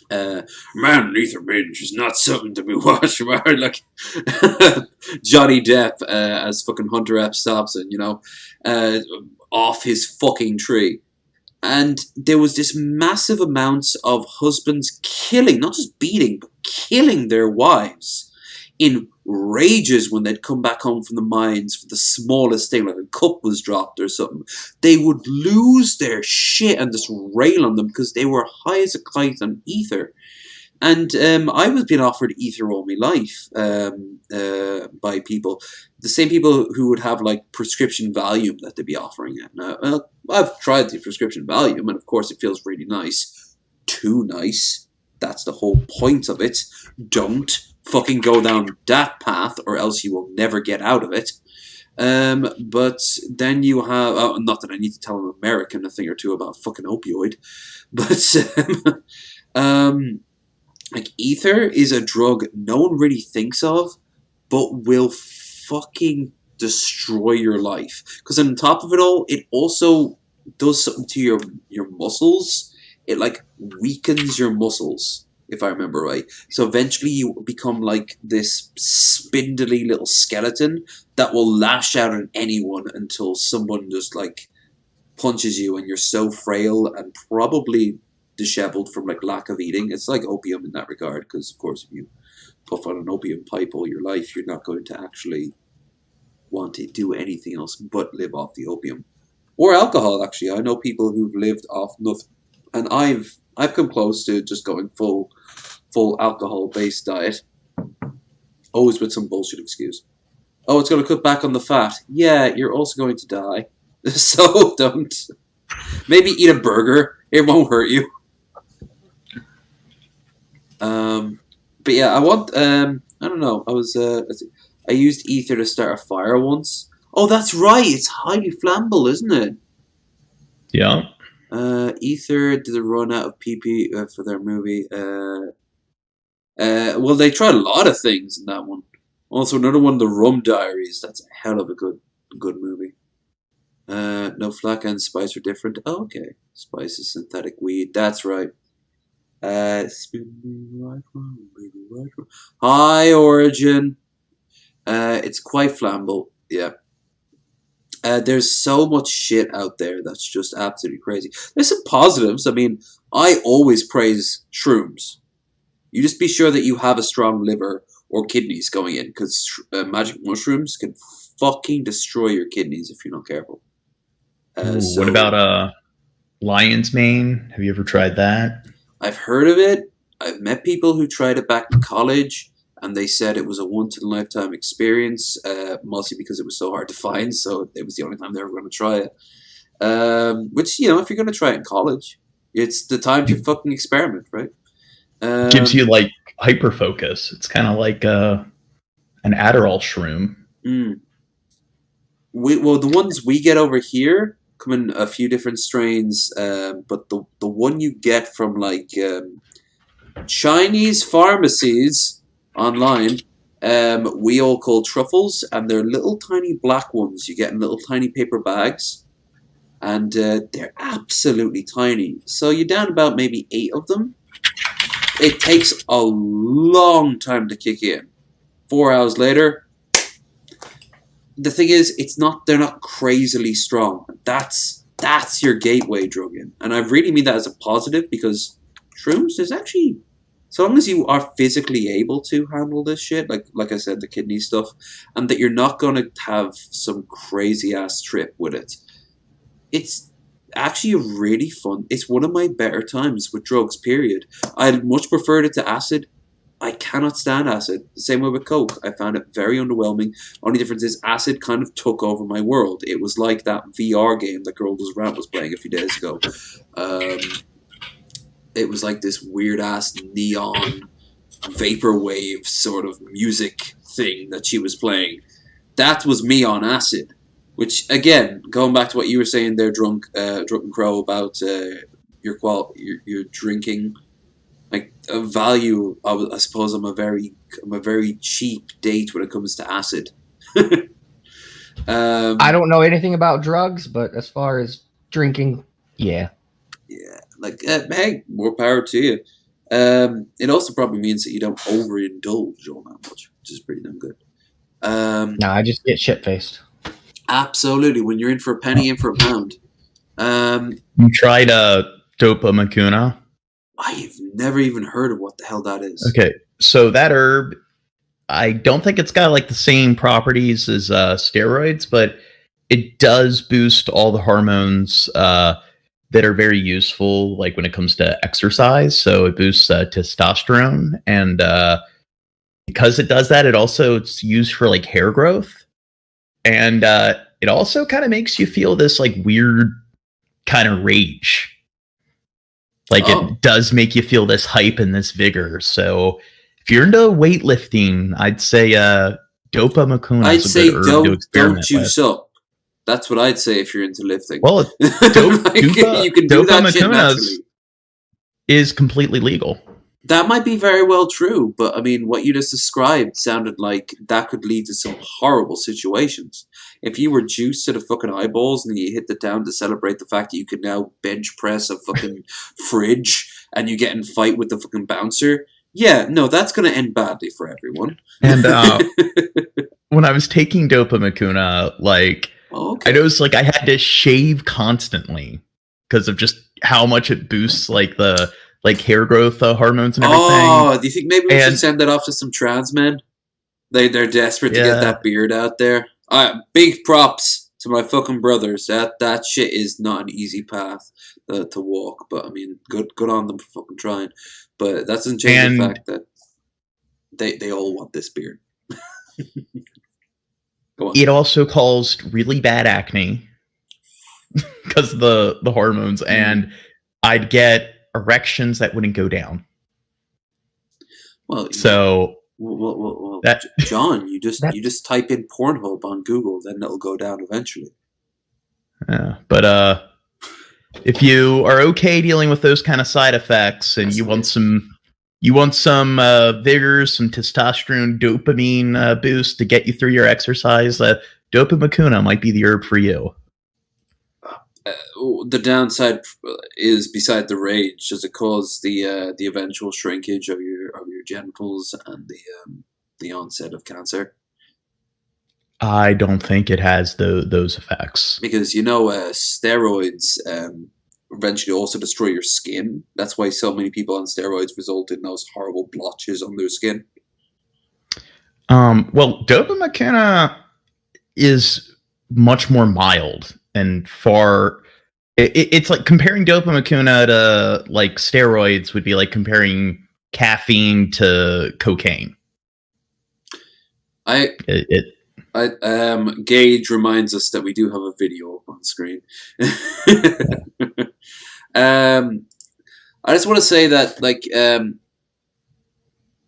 Man, ether binge is not something to be watched. Like Johnny Depp as fucking Hunter Epps Thompson, off his fucking tree. And there was this massive amounts of husbands killing, not just beating, but killing their wives in rages when they'd come back home from the mines for the smallest thing, like a cup was dropped or something. They would lose their shit and just rail on them because they were high as a kite on ether. And I was being offered ether all my life by people. The same people who would have like prescription Valium that they'd be offering it. Now, I've tried the prescription Valium, and of course it feels really nice. Too nice. That's the whole point of it. Don't fucking go down that path, or else you will never get out of it. But then you have, not that I need to tell an American a thing or two about fucking opioid, but like ether is a drug no one really thinks of, but will fucking destroy your life. Because on top of it all, it also does something to your muscles. It like weakens your muscles, if I remember right. So eventually you become like this spindly little skeleton that will lash out at anyone until someone just like punches you and you're so frail and probably disheveled from like lack of eating. It's like opium in that regard, because of course if you puff on an opium pipe all your life, you're not going to actually want to do anything else but live off the opium. Or alcohol, actually. I know people who've lived off nothing. And I've come close to just going full alcohol-based diet. Always with some bullshit excuse. Oh, it's going to cut back on the fat. Yeah, you're also going to die. So don't. Maybe eat a burger. It won't hurt you. But yeah, I want. I don't know. I used ether to start a fire once. Oh, that's right. It's highly flammable, isn't it? Yeah. Ether did a run out of PP for their movie. Well, they tried a lot of things in that one. Also, another one, The Rum Diaries. That's a hell of a good movie. No, flak and spice are different. Oh, okay. Spice is synthetic weed. That's right. High origin. It's quite flammable. Yeah. There's so much shit out there that's just absolutely crazy. There's some positives. I mean, I always praise shrooms. You just be sure that you have a strong liver or kidneys going in, because magic mushrooms can fucking destroy your kidneys if you're not careful. Ooh, what about lion's mane? Have you ever tried that? I've heard of it. I've met people who tried it back in college, and they said it was a once in a lifetime experience, mostly because it was so hard to find, so it was the only time they were going to try it. Which, you know, if you're going to try it in college, it's the time to fucking experiment, right? Gives you like hyper focus. It's kind of like an Adderall shroom. Well, the ones we get over here come in a few different strains, but the one you get from like Chinese pharmacies online, we all call truffles, and they're little tiny black ones you get in little tiny paper bags, and they're absolutely tiny. So you're down about maybe 8 of them. It takes a long time to kick in. 4 hours later. The thing is, they're not crazily strong. That's your gateway drug in. And I really mean that as a positive, because shrooms is actually, so long as you are physically able to handle this shit, like I said, the kidney stuff, and that you're not going to have some crazy ass trip with it, it's actually a really fun, it's one of my better times with drugs, period. I much preferred it to acid. I cannot stand acid. The same way with Coke. I found it very underwhelming. Only difference is acid kind of took over my world. It was like that VR game that Girl Does Rant was playing a few days ago. It was like this weird-ass neon vaporwave sort of music thing that she was playing. That was me on acid. Which, again, going back to what you were saying there, Drunken Crow, about your drinking, like a value. I suppose I'm a very cheap date when it comes to acid. I don't know anything about drugs, but as far as drinking, yeah. Yeah, like hey, more power to you. It also probably means that you don't overindulge all that much, which is pretty damn good. No, I just get shit faced. Absolutely, when you're in for a penny, in for a pound. You tried Dopa Macuna? I've never even heard of what the hell that is. Okay, so that herb, I don't think it's got like the same properties as steroids, but it does boost all the hormones that are very useful, like when it comes to exercise. So it boosts testosterone, and because it does that, it's used for like hair growth. And it also kind of makes you feel this like weird kind of rage. Like it does make you feel this hype and this vigor. So if you're into weightlifting, I'd say Dopa Macuna is a good herb to experiment with. Don't juice up. That's what I'd say if you're into lifting. Well, you can do that shit naturally. Is completely legal. That might be very well true, but I mean, what you just described sounded like that could lead to some horrible situations. If you were juiced to the fucking eyeballs and you hit the town to celebrate the fact that you could now bench press a fucking fridge and you get in a fight with the fucking bouncer, yeah, no, that's going to end badly for everyone. And when I was taking Dopa Macuna, I noticed like I had to shave constantly because of just how much it boosts like the hair growth hormones and everything. Oh, do you think maybe we should send that off to some trans men? They're desperate to get that beard out there. Big props to my fucking brothers. That shit is not an easy path to walk. But I mean, good on them for fucking trying. But that doesn't change the fact that they all want this beard. Go on. It also caused really bad acne because of the hormones, and I'd get erections that wouldn't go down. Well, that John, you just type in Pornhub on Google, then it'll go down eventually. Yeah, but if you are okay dealing with those kind of side effects, and you want some vigor, some testosterone, dopamine boost to get you through your exercise, Dopa Macuna might be the herb for you. the downside is beside the rage. Does it cause the eventual shrinkage of your genitals and the onset of cancer? I don't think it has those effects. Because steroids eventually also destroy your skin. That's why so many people on steroids result in those horrible blotches on their skin. Well, dopamine is much more mild and far. It's like comparing dopamine to like steroids would be like comparing caffeine to cocaine. Gage reminds us that we do have a video on screen. I just want to say that, like,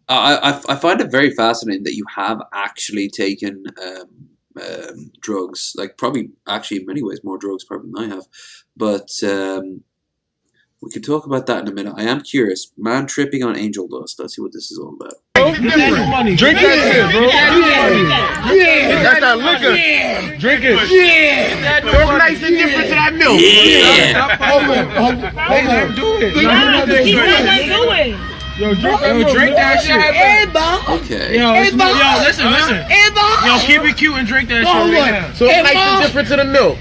I find it very fascinating that you have actually taken drugs, like probably actually in many ways more drugs probably than I have, but we can talk about that in a minute. I am curious. Man tripping on angel dust. Let's see what this is all about. Drink that shit, bro. Yeah, that's that liquor. Yeah. Drink it. Yeah. Throw nice and different to that milk. Yeah. Hold on. Do it. Yo, drink that shit. Okay. Yo, listen. Yo, keep it cute and drink that shit. So nice and different to the milk.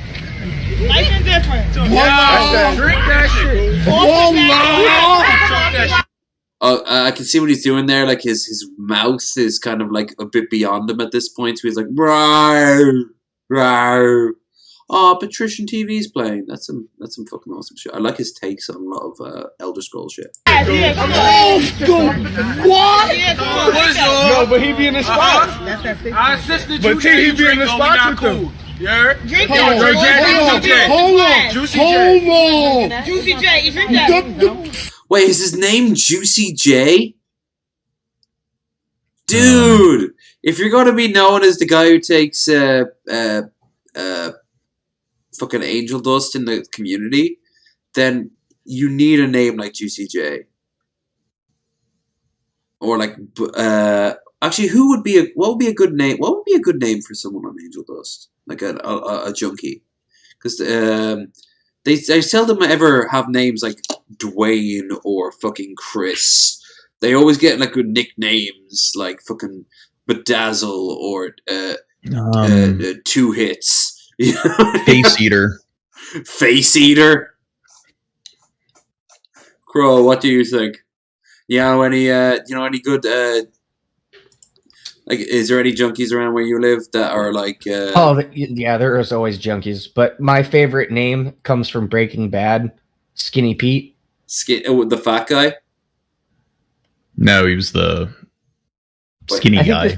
Nice and different. Drink that shit. I can see what he's doing there. Like his mouth is kind of like a bit beyond him at this point. So he's like, rawr, rawr. Oh, Patrician TV's playing. That's some fucking awesome shit. I like his takes on a lot of Elder Scrolls shit. What? No, but he be in the spot. I assisted you. But he be in the spot with them. Drink that. Hold on. Juicy J, you drink that. Wait, is his name Juicy J? Dude, if you're going to be known as the guy who takes fucking angel dust in the community, then you need a name like Juicy J. Or like, actually, what would be a good name? What would be a good name for someone on angel dust? Like a junkie, because they seldom ever have names like Dwayne or fucking Chris. They always get like good nicknames like fucking Bedazzle or Two Hits. Face Eater. Face Eater. Crow, what do you think? You know any good like, is there any junkies around where you live that are like yeah, there is always junkies, but my favorite name comes from Breaking Bad, Skinny Pete. The fat guy? No, he was the skinny guy.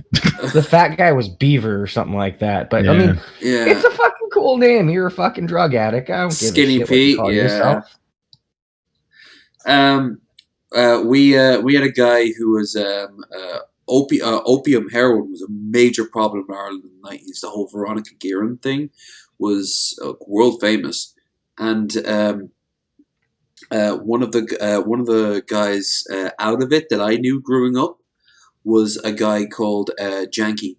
The fat guy was Beaver or something like that. But yeah. I mean, yeah, it's a fucking cool name. You're a fucking drug addict. I don't give Skinny a shit Pete, what you call yourself. we had a guy who was opium heroin was a major problem in Ireland in the 90s. The whole Veronica Guerin thing was world famous, and one of the guys out of it that I knew growing up was a guy called Janky,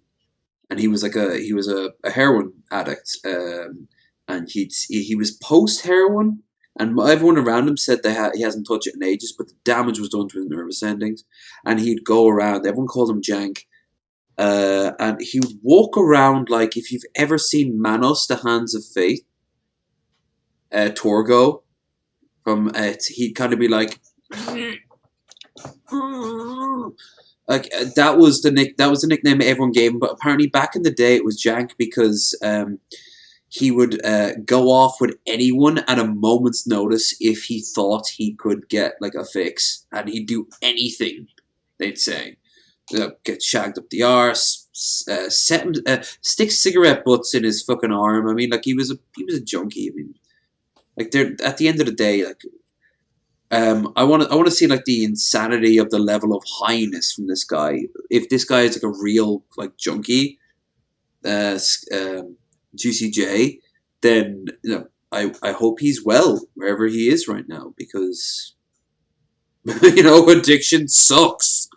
and he was a heroin addict, and he was post heroin. And everyone around him said he hasn't touched it in ages, but the damage was done to his nervous endings. And he'd go around. Everyone called him Jank. And he would walk around like, if you've ever seen Manos, the Hands of Fate, Torgo, from it, he'd kind of be like that was the nickname everyone gave him. But apparently back in the day it was Jank because he would go off with anyone at a moment's notice if he thought he could get like a fix, and he'd do anything. They'd say, get shagged up the arse, stick cigarette butts in his fucking arm. I mean, like he was a junkie. I mean, like at the end of the day, like I want to see like the insanity of the level of highness from this guy. If this guy is like a real like junkie, Juicy J, then I hope he's well wherever he is right now, because addiction sucks.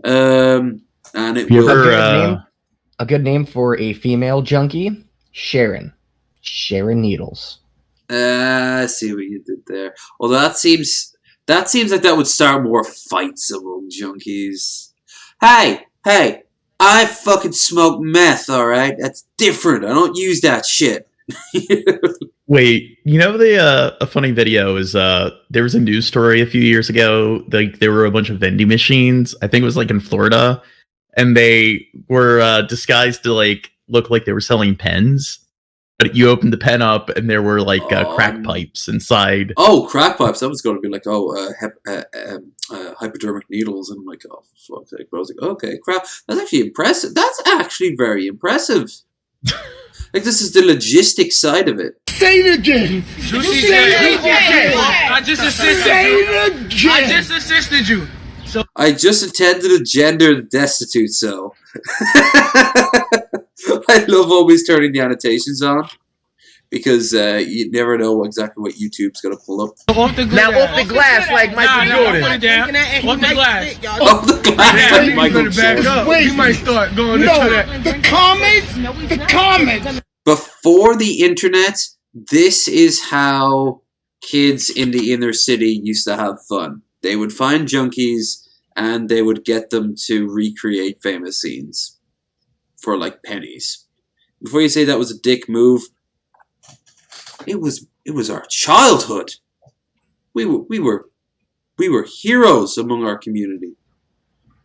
And it will a good name for a female junkie, Sharon Needles. I see what you did there. Well, that seems like that would start more fights among junkies. Hey, I fucking smoke meth, alright? That's different. I don't use that shit. Wait, a funny video is there was a news story a few years ago. Like there were a bunch of vending machines. I think it was like in Florida, and they were disguised to like look like they were selling pens. But you opened the pen up, and there were like crack pipes inside. Oh, crack pipes! That was going to be like, hypodermic needles, and I'm like, oh, fuck's sake. But I was like, okay, crap. That's actually impressive. That's actually very impressive. Like, this is the logistic side of it. Say it again. I just assisted you. So I just attended a gender destitute cell. I love always turning the annotations on because you never know exactly what YouTube's going to pull up. Off the glass like Michael Jordan. Off the glass. Off the glass like Michael Jordan. Wait, you might start going into that. The comments. Before the internet, this is how kids in the inner city used to have fun. They would find junkies and they would get them to recreate famous scenes for like pennies. Before you say that was a dick move, it was our childhood. We were heroes among our community.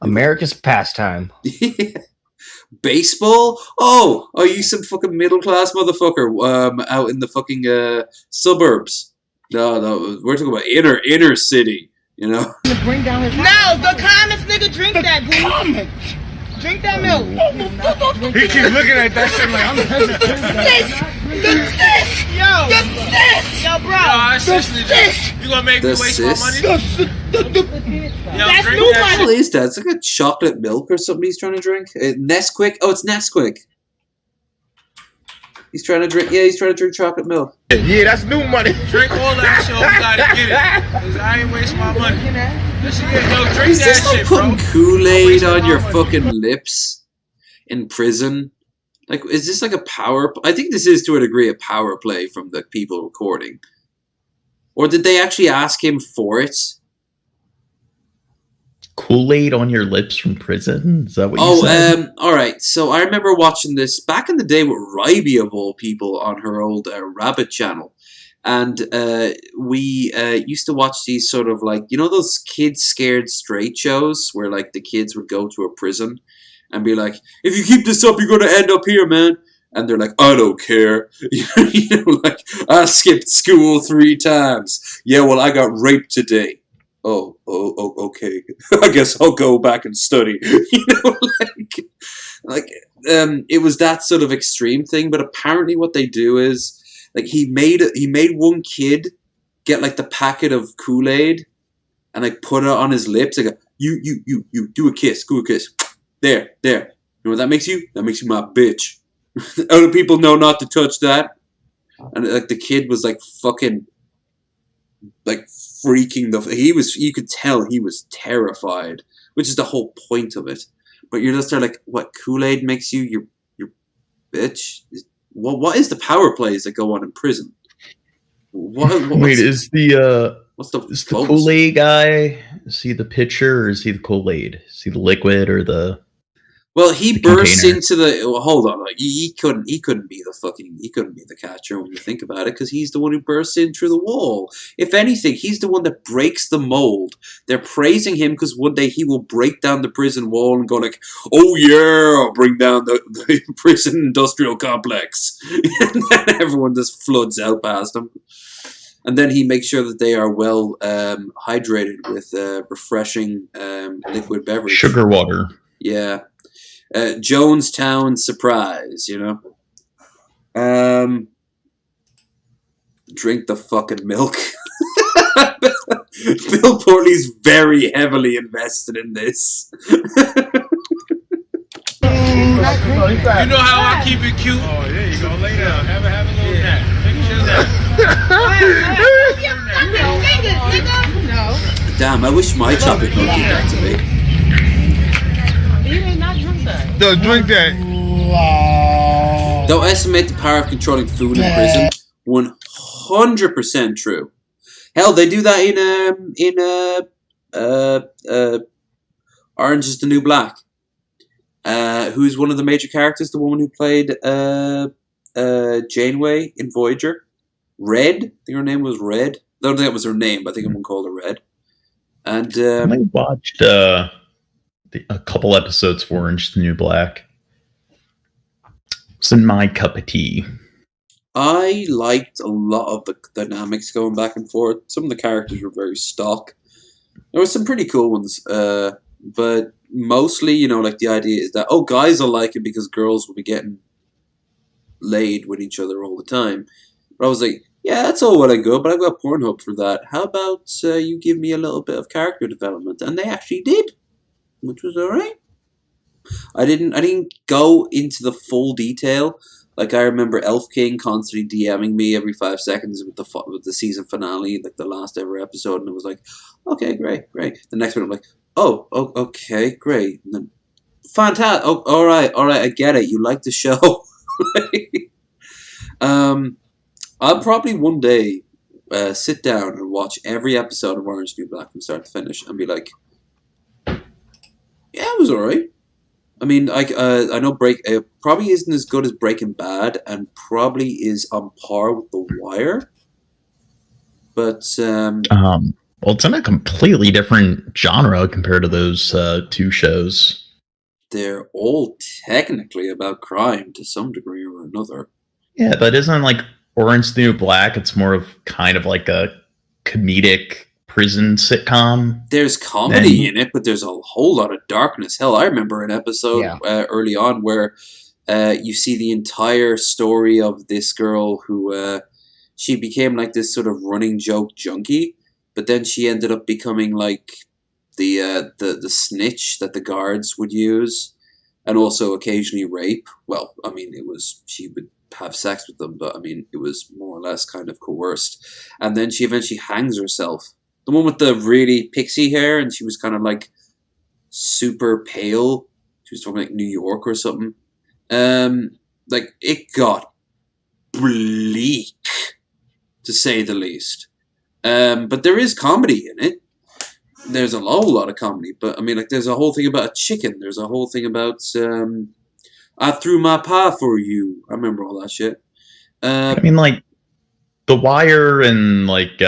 America's pastime. Baseball? Oh, you some fucking middle class motherfucker out in the fucking suburbs. No, we're talking about inner city, you know? No, the comments, nigga, drink that, dude. Drink that milk. He keeps looking at that shit like I'm Yo, bro. You gonna make me waste my money? That's new What the money. hell is that? It's like a chocolate milk or something he's trying to drink. Nesquik? Oh, it's Nesquik. He's trying to drink chocolate milk. Yeah, that's new money. Drink all that shit, you gotta get it. Cause I ain't waste my money. That shit, drink Is this that like shit, putting bro. Kool-Aid on your fucking lips in prison? Like, is this like a power... I think this is, to a degree, a power play from the people recording. Or did they actually ask him for it? Kool-Aid on your lips from prison? Is that what you said? Alright. So I remember watching this back in the day with Ryby, of all people, on her old Rabbit channel. And we used to watch these sort of like, you know those kids scared straight shows where like the kids would go to a prison and be like, if you keep this up, you're going to end up here, man. And they're like, I don't care. You know, like, I skipped school 3 times. Yeah, well, I got raped today. Oh, okay. I guess I'll go back and study. You know, like, it was that sort of extreme thing. But apparently, what they do is, like, he made one kid get like the packet of Kool-Aid and like put it on his lips. Like, you, do a kiss, there. You know what that makes you? That makes you my bitch. Other people know not to touch that. And like the kid was like fucking like freaking you could tell he was terrified, which is the whole point of it. But you're just there like, what, Kool-Aid makes you your bitch? What is the power plays that go on in prison? Wait, is the Kool-Aid guy? Is he the pitcher or is he the Kool-Aid? Is he the liquid or the? Well, he bursts container? into the. Well, hold on, like, he couldn't be the catcher when you think about it, because he's the one who bursts in through the wall. If anything, he's the one that breaks the mold. They're praising him because one day he will break down the prison wall and go like, "Oh yeah, I'll bring down the prison industrial complex," and then everyone just floods out past him. And then he makes sure that they are well hydrated with refreshing liquid beverage, Sugar water. Yeah. Jonestown surprise, you know? Drink the fucking milk. Bill Portley's very heavily invested in this. You know how I keep it cute? Oh, there you go. Lay down. Have a little nap. Damn, I wish my chocolate milk did that to me. No, drink that. Don't estimate the power of controlling food in prison. 100% 100% true. Hell, they do that in Orange is the New Black. Who's one of the major characters? The woman who played Janeway in Voyager. Red. I think her name was Red. I don't think that was her name, but I think everyone called her Red. And I watched a couple episodes for Orange is the New Black. It's in my cup of tea. I liked a lot of the dynamics going back and forth. Some of the characters were very stock. There were some pretty cool ones, but mostly, like the idea is that, guys will like it because girls will be getting laid with each other all the time. But I was like, yeah, that's all well and good, but I've got Pornhub for that. How about you give me a little bit of character development? And they actually did, which was all right. I didn't go into the full detail. Like, I remember Elf King constantly DMing me every 5 seconds with the season finale, like the last ever episode, and it was like, okay, great. The next one, I'm like, okay, great. And then, fantastic. Oh, all right, I get it. You like the show. I'll probably one day sit down and watch every episode of Orange is the New Black from start to finish and be like, yeah, it was all right. I mean, I know probably isn't as good as Breaking Bad, and probably is on par with The Wire. But well, it's in a completely different genre compared to those two shows. They're all technically about crime to some degree or another. Yeah, but isn't like Orange is the New Black? It's more of kind of like a comedic prison sitcom. There's comedy in it, but there's a whole lot of darkness. Hell, I remember an episode early on where you see the entire story of this girl who she became like this sort of running joke junkie, but then she ended up becoming like the snitch that the guards would use, and also occasionally rape. Well, I mean, she would have sex with them, but I mean, it was more or less kind of coerced. And then she eventually hangs herself. The one with the really pixie hair, and she was kind of like super pale. She was from like New York or something. Like, it got bleak, to say the least. But there is comedy in it. There's a whole lot of comedy, but I mean, like, there's a whole thing about a chicken. There's a whole thing about I threw my pie for you. I remember all that shit. I mean, like, The Wire and like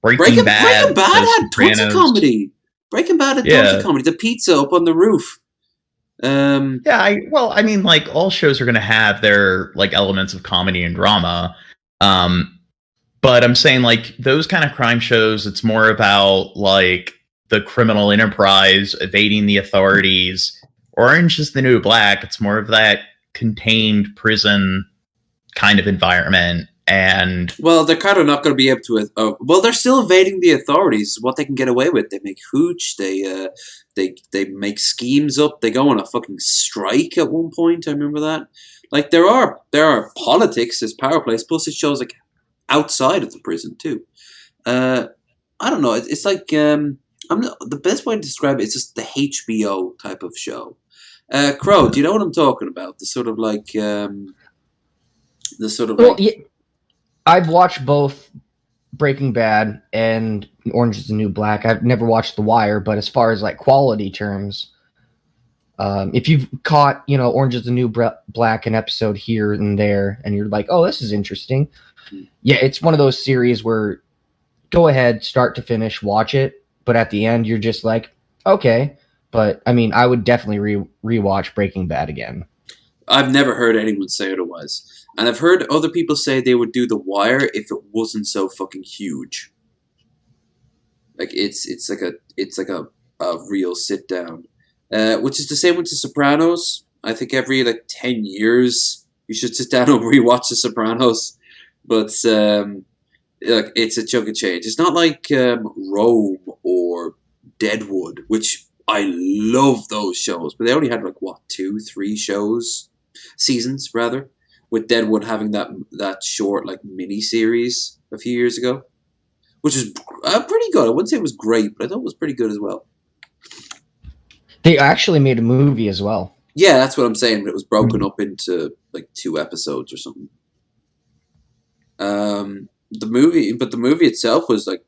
Breaking Bad had tons of comedy. Breaking Bad had tons of comedy. The pizza up on the roof. I mean, like, all shows are going to have their like elements of comedy and drama. But I'm saying, like, those kind of crime shows, it's more about like the criminal enterprise evading the authorities. Orange is the New Black. It's more of that contained prison kind of environment. And well, they're kind of not going to be able to. Well, they're still evading the authorities. What they can get away with, they make hooch. They make schemes up. They go on a fucking strike at one point. I remember that. Like, there are politics as power plays. Plus, it shows like outside of the prison too. I don't know. It's like the best way to describe it is just the HBO type of show. Crow, do you know what I'm talking about? The sort of like I've watched both Breaking Bad and Orange is the New Black. I've never watched The Wire, but as far as like quality terms, if you've caught, Orange is the New Black, an episode here and there, and you're like, oh, this is interesting. Yeah, it's one of those series where go ahead, start to finish, watch it, but at the end, you're just like, okay. But, I mean, I would definitely rewatch Breaking Bad again. I've never heard anyone say otherwise. And I've heard other people say they would do The Wire if it wasn't so fucking huge. Like, it's like a real sit down. Which is the same with The Sopranos. I think every 10 years you should sit down and rewatch The Sopranos. But it's a chunk of change. It's not like Rome or Deadwood, which I love those shows, but they only had 2-3 seasons rather. With Deadwood having that short mini series a few years ago, which is pretty good. I wouldn't say it was great, but I thought it was pretty good as well. They actually made a movie as well. Yeah, that's what I'm saying. But it was broken up into 2 episodes or something. The movie itself was like,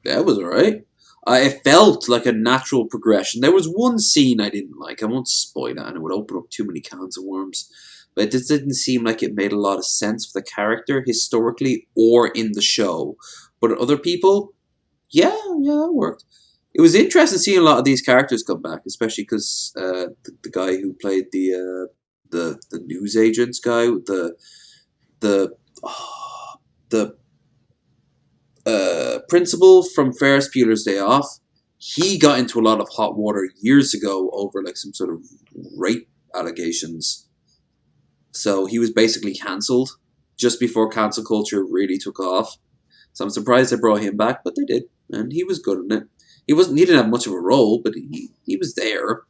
yeah, it was alright. It felt like a natural progression. There was one scene I didn't like. I won't spoil it, and it would open up too many cans of worms. But it just didn't seem like it made a lot of sense for the character historically or in the show. But other people, yeah, it worked. It was interesting seeing a lot of these characters come back, especially because the guy who played the news agents guy, the principal from Ferris Bueller's Day Off, he got into a lot of hot water years ago over like some sort of rape allegations. So he was basically cancelled just before cancel culture really took off. So I'm surprised they brought him back, but they did, and he was good in it. He didn't have much of a role, but he was there.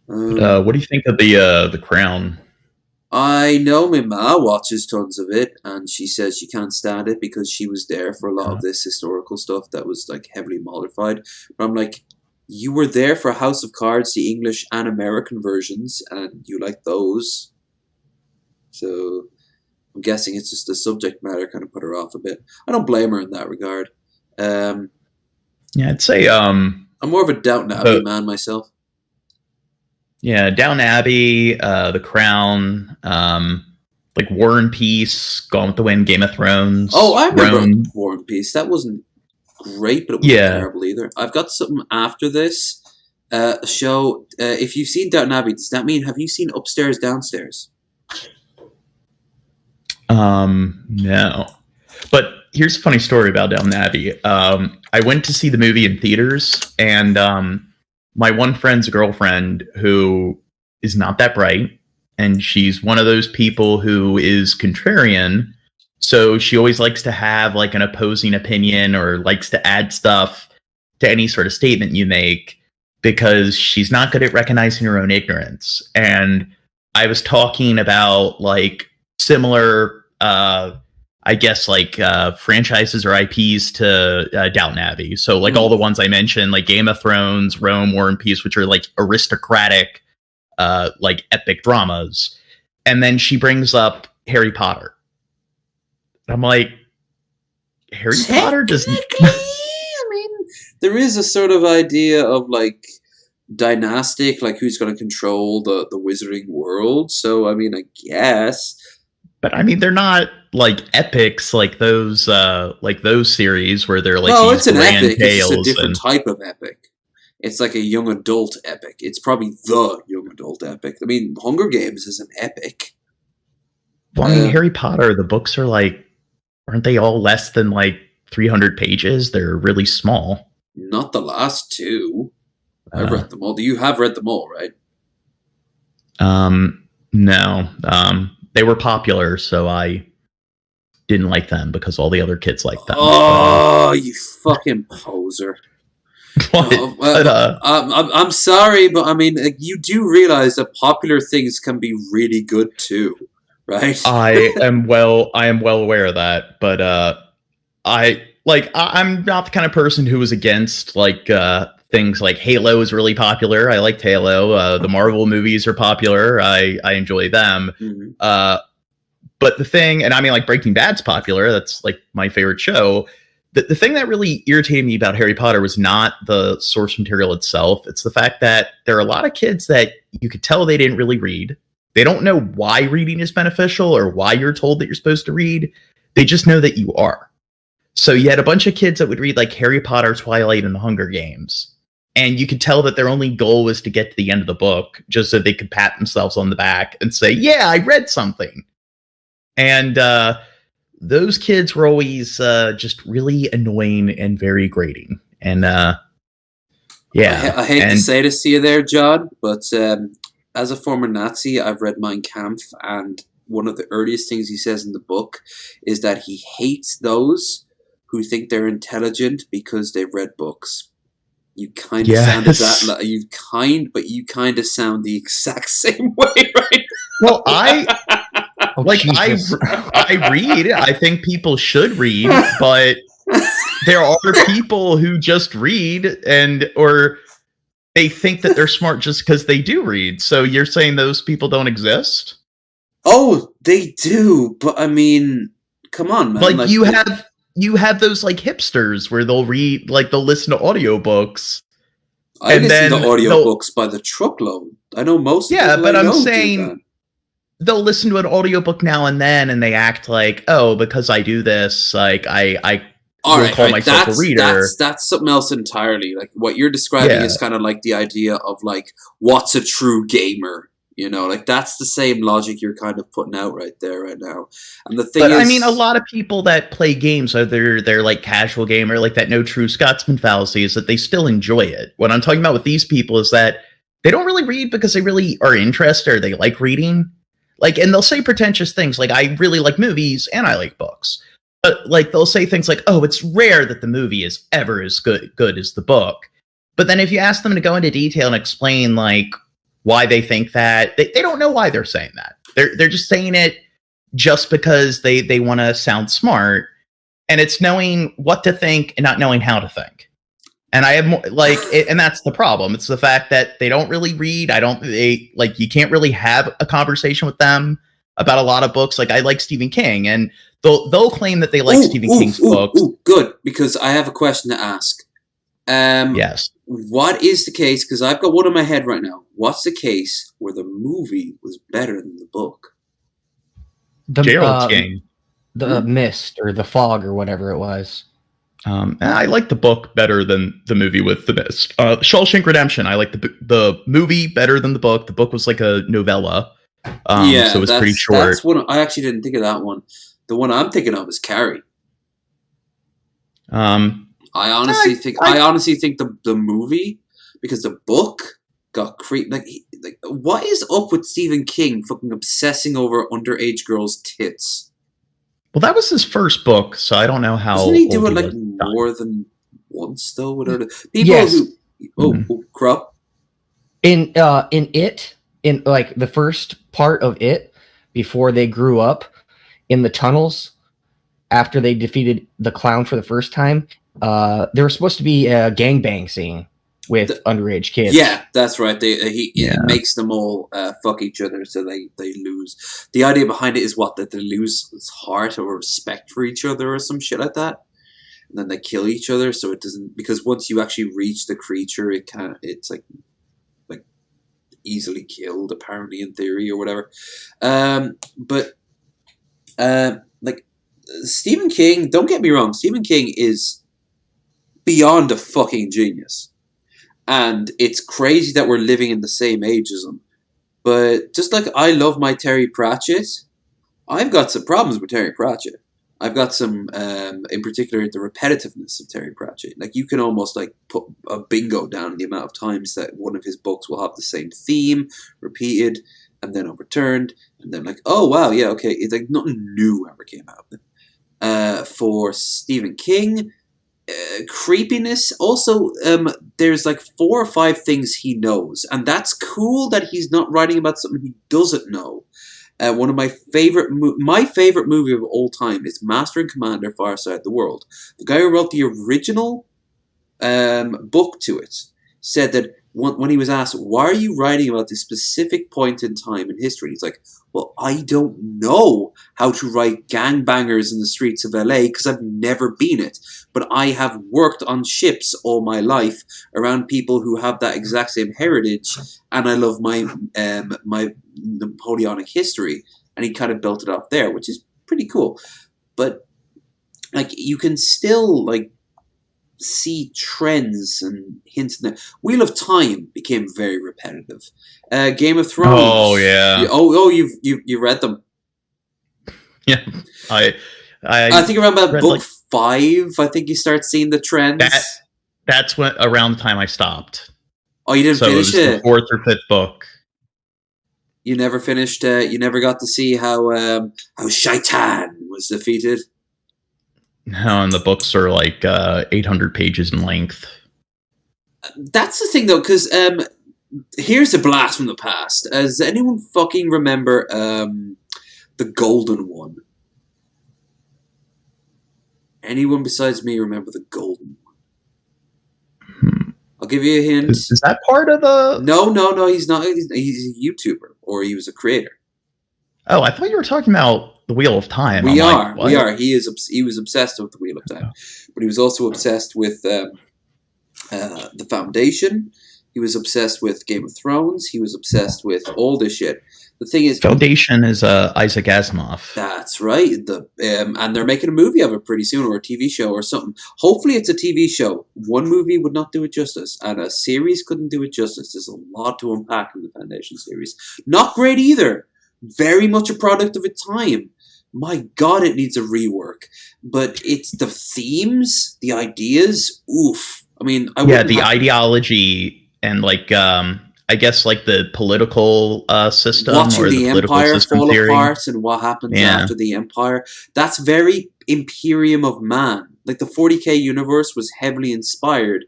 What do you think of the Crown? I know my ma watches tons of it, and she says she can't stand it because she was there for a lot of this historical stuff that was like heavily modified. But I'm like, you were there for House of Cards, the English and American versions, and you like those. So I'm guessing it's just the subject matter kind of put her off a bit. I don't blame her in that regard. Yeah, I'd say I'm more of a Downton Abbey man myself. Yeah, Downton Abbey, The Crown, like War and Peace, Gone with the Wind, Game of Thrones. Oh, I remember Rome. War and Peace. That wasn't great, but it wasn't terrible either. I've got something after this show. If you've seen Downton Abbey, does that mean, have you seen Upstairs, Downstairs? No. But here's a funny story about Downton Abbey. I went to see the movie in theaters, and my one friend's girlfriend, who is not that bright, and she's one of those people who is contrarian, so she always likes to have like an opposing opinion or likes to add stuff to any sort of statement you make because she's not good at recognizing her own ignorance. And I was talking about like similar I guess like franchises or IPs to Downton Abbey. So like all the ones I mentioned, like Game of Thrones, Rome, War and Peace, which are like aristocratic, like epic dramas. And then she brings up Harry Potter. I'm like, Harry Potter does. I mean, there is a sort of idea of like dynastic, like who's going to control the wizarding world. So I mean, I guess. But I mean, they're not like epics like those series where they're like no, these it's an grand epic. tales. It's a different type of epic. It's like a young adult epic. It's probably the young adult epic. I mean, Hunger Games is an epic. Well, I mean, Harry Potter, the books are like, aren't they all less than like 300 pages? They're really small. Not the last two. I've read them all. You have read them all, right? No. They were popular, so I didn't like them because all the other kids liked them. Oh, you fucking poser. I'm sorry, but I mean, you do realize that popular things can be really good too, right? I am well aware of that, but I'm not the kind of person who was against like things like Halo is really popular. I liked Halo. The Marvel movies are popular. I enjoy them. Mm-hmm. But the thing, and I mean, like Breaking Bad's popular. That's like my favorite show. The thing that really irritated me about Harry Potter was not the source material itself. It's the fact that there are a lot of kids that you could tell they didn't really read. They don't know why reading is beneficial or why you're told that you're supposed to read. They just know that you are. So you had a bunch of kids that would read like Harry Potter, Twilight, and the Hunger Games. And you could tell that their only goal was to get to the end of the book just so they could pat themselves on the back and say, yeah, I read something. And those kids were always just really annoying and very grating. And yeah. I hate to say this to you there, John, but as a former Nazi, I've read Mein Kampf, and one of the earliest things he says in the book is that he hates those who think they're intelligent because they've read books. You kind of sounded that. You kind of sound the exact same way, right? Well, I read. I think people should read, but there are people who just read or they think that they're smart just because they do read. So you're saying those people don't exist? Oh, They do, but I mean, come on, man. Like you have those like hipsters where they'll listen to audiobooks. I and listen then to audiobooks by the truckload. I know most Yeah, people but I I'm know do that. saying they'll listen to an audiobook now and then and they act like, oh, because I do this, like I will call myself a reader. That's something else entirely. Like what you're describing is kind of like the idea of like what's a true gamer. You know, like that's the same logic you're kind of putting out right there right now. And the thing is, I mean, a lot of people that play games, whether they're like casual gamer, like that no true Scotsman fallacy, is that they still enjoy it. What I'm talking about with these people is that they don't really read because they really are interested or they like reading. Like, and they'll say pretentious things like, I really like movies and I like books. But like, they'll say things like, oh, it's rare that the movie is ever as good as the book. But then if you ask them to go into detail and explain like why they think that, they don't know why they're saying that. They're just saying it just because they want to sound smart. And it's knowing what to think and not knowing how to think. And I have more and that's the problem. It's the fact that they don't really read. You can't really have a conversation with them about a lot of books. Like I like Stephen King, and they'll claim that they like Stephen King's books. Good, because I have a question to ask. Yes. What is the case? Because I've got one in my head right now. What's the case where the movie was better than the book? Gerald's Game. The Mist or the Fog or whatever it was. I like the book better than the movie with the Mist. Shawshank Redemption. I like the movie better than the book. The book was like a novella, so it was pretty short. That's one. I actually didn't think of that one. The one I'm thinking of is Carrie. I honestly think the movie, because the book got creepy. Like what is up with Stephen King fucking obsessing over underage girls' tits? Well, that was his first book, so I don't know how. Doesn't he do it like more than once though? What are the people who Crop? In it, in like the first part of it, before they grew up in the tunnels, after they defeated the clown for the first time, there was supposed to be a gangbang scene with underage kids. Yeah, that's right. He makes them all fuck each other, so they lose. The idea behind it is that they lose heart or respect for each other or some shit like that, and then they kill each other. So it doesn't, because once you actually reach the creature, it's like easily killed, apparently, in theory or whatever. But Stephen King, don't get me wrong, Stephen King is beyond a fucking genius. And it's crazy that we're living in the same age as him. But just like I love my Terry Pratchett, I've got some problems with Terry Pratchett. I've got some, in particular, the repetitiveness of Terry Pratchett. Like, you can almost like put a bingo down the amount of times that one of his books will have the same theme, repeated, and then overturned, and then like, oh wow, yeah, okay, it's like nothing new ever came out of it. For Stephen King, creepiness. Also, there's like 4 or 5 things he knows, and that's cool that he's not writing about something he doesn't know. One of my favorite movie of all time is Master and Commander: Far Side the World. The guy who wrote the original book to it said that when he was asked, why are you writing about this specific point in time in history? He's like, well, I don't know how to write gangbangers in the streets of LA because I've never been it. But I have worked on ships all my life around people who have that exact same heritage, and I love my Napoleonic history. And he kind of built it off there, which is pretty cool. But like, you can still like see trends and hints in there. Wheel of Time became very repetitive. Game of Thrones. Oh yeah. You read them. Yeah, I think around about book like, 5. I think you start seeing the trends. That's when around the time I stopped. Oh, you didn't finish it? Was the 4th or 5th book. You never finished. You never got to see how Shaitan was defeated. No, and the books are like 800 pages in length. That's the thing, though, because here's a blast from the past. Does anyone fucking remember the Golden One? Anyone besides me remember the Golden One? I'll give you a hint. Is that part of the... No, he's not. He's a YouTuber, or he was a creator. Oh, I thought you were talking about the Wheel of Time. We I'm are. like, We what? are. He was obsessed with the Wheel of Time, but he was also obsessed with the Foundation. He was obsessed with Game of Thrones. He was obsessed with all this shit. The thing is, Foundation is Isaac Asimov. that's right. And they're making a movie of it pretty soon, or a TV show, or something. Hopefully, it's a TV show. One movie would not do it justice, and a series couldn't do it justice. There's a lot to unpack in the Foundation series. Not great either. Very much a product of its time. My God, it needs a rework. But it's the themes, the ideas. Oof. I mean, The ideology and like I guess like the political system watching or the political empire system fall theory. apart and what happens Yeah. after the empire. That's very Imperium of Man. Like the 40K universe was heavily inspired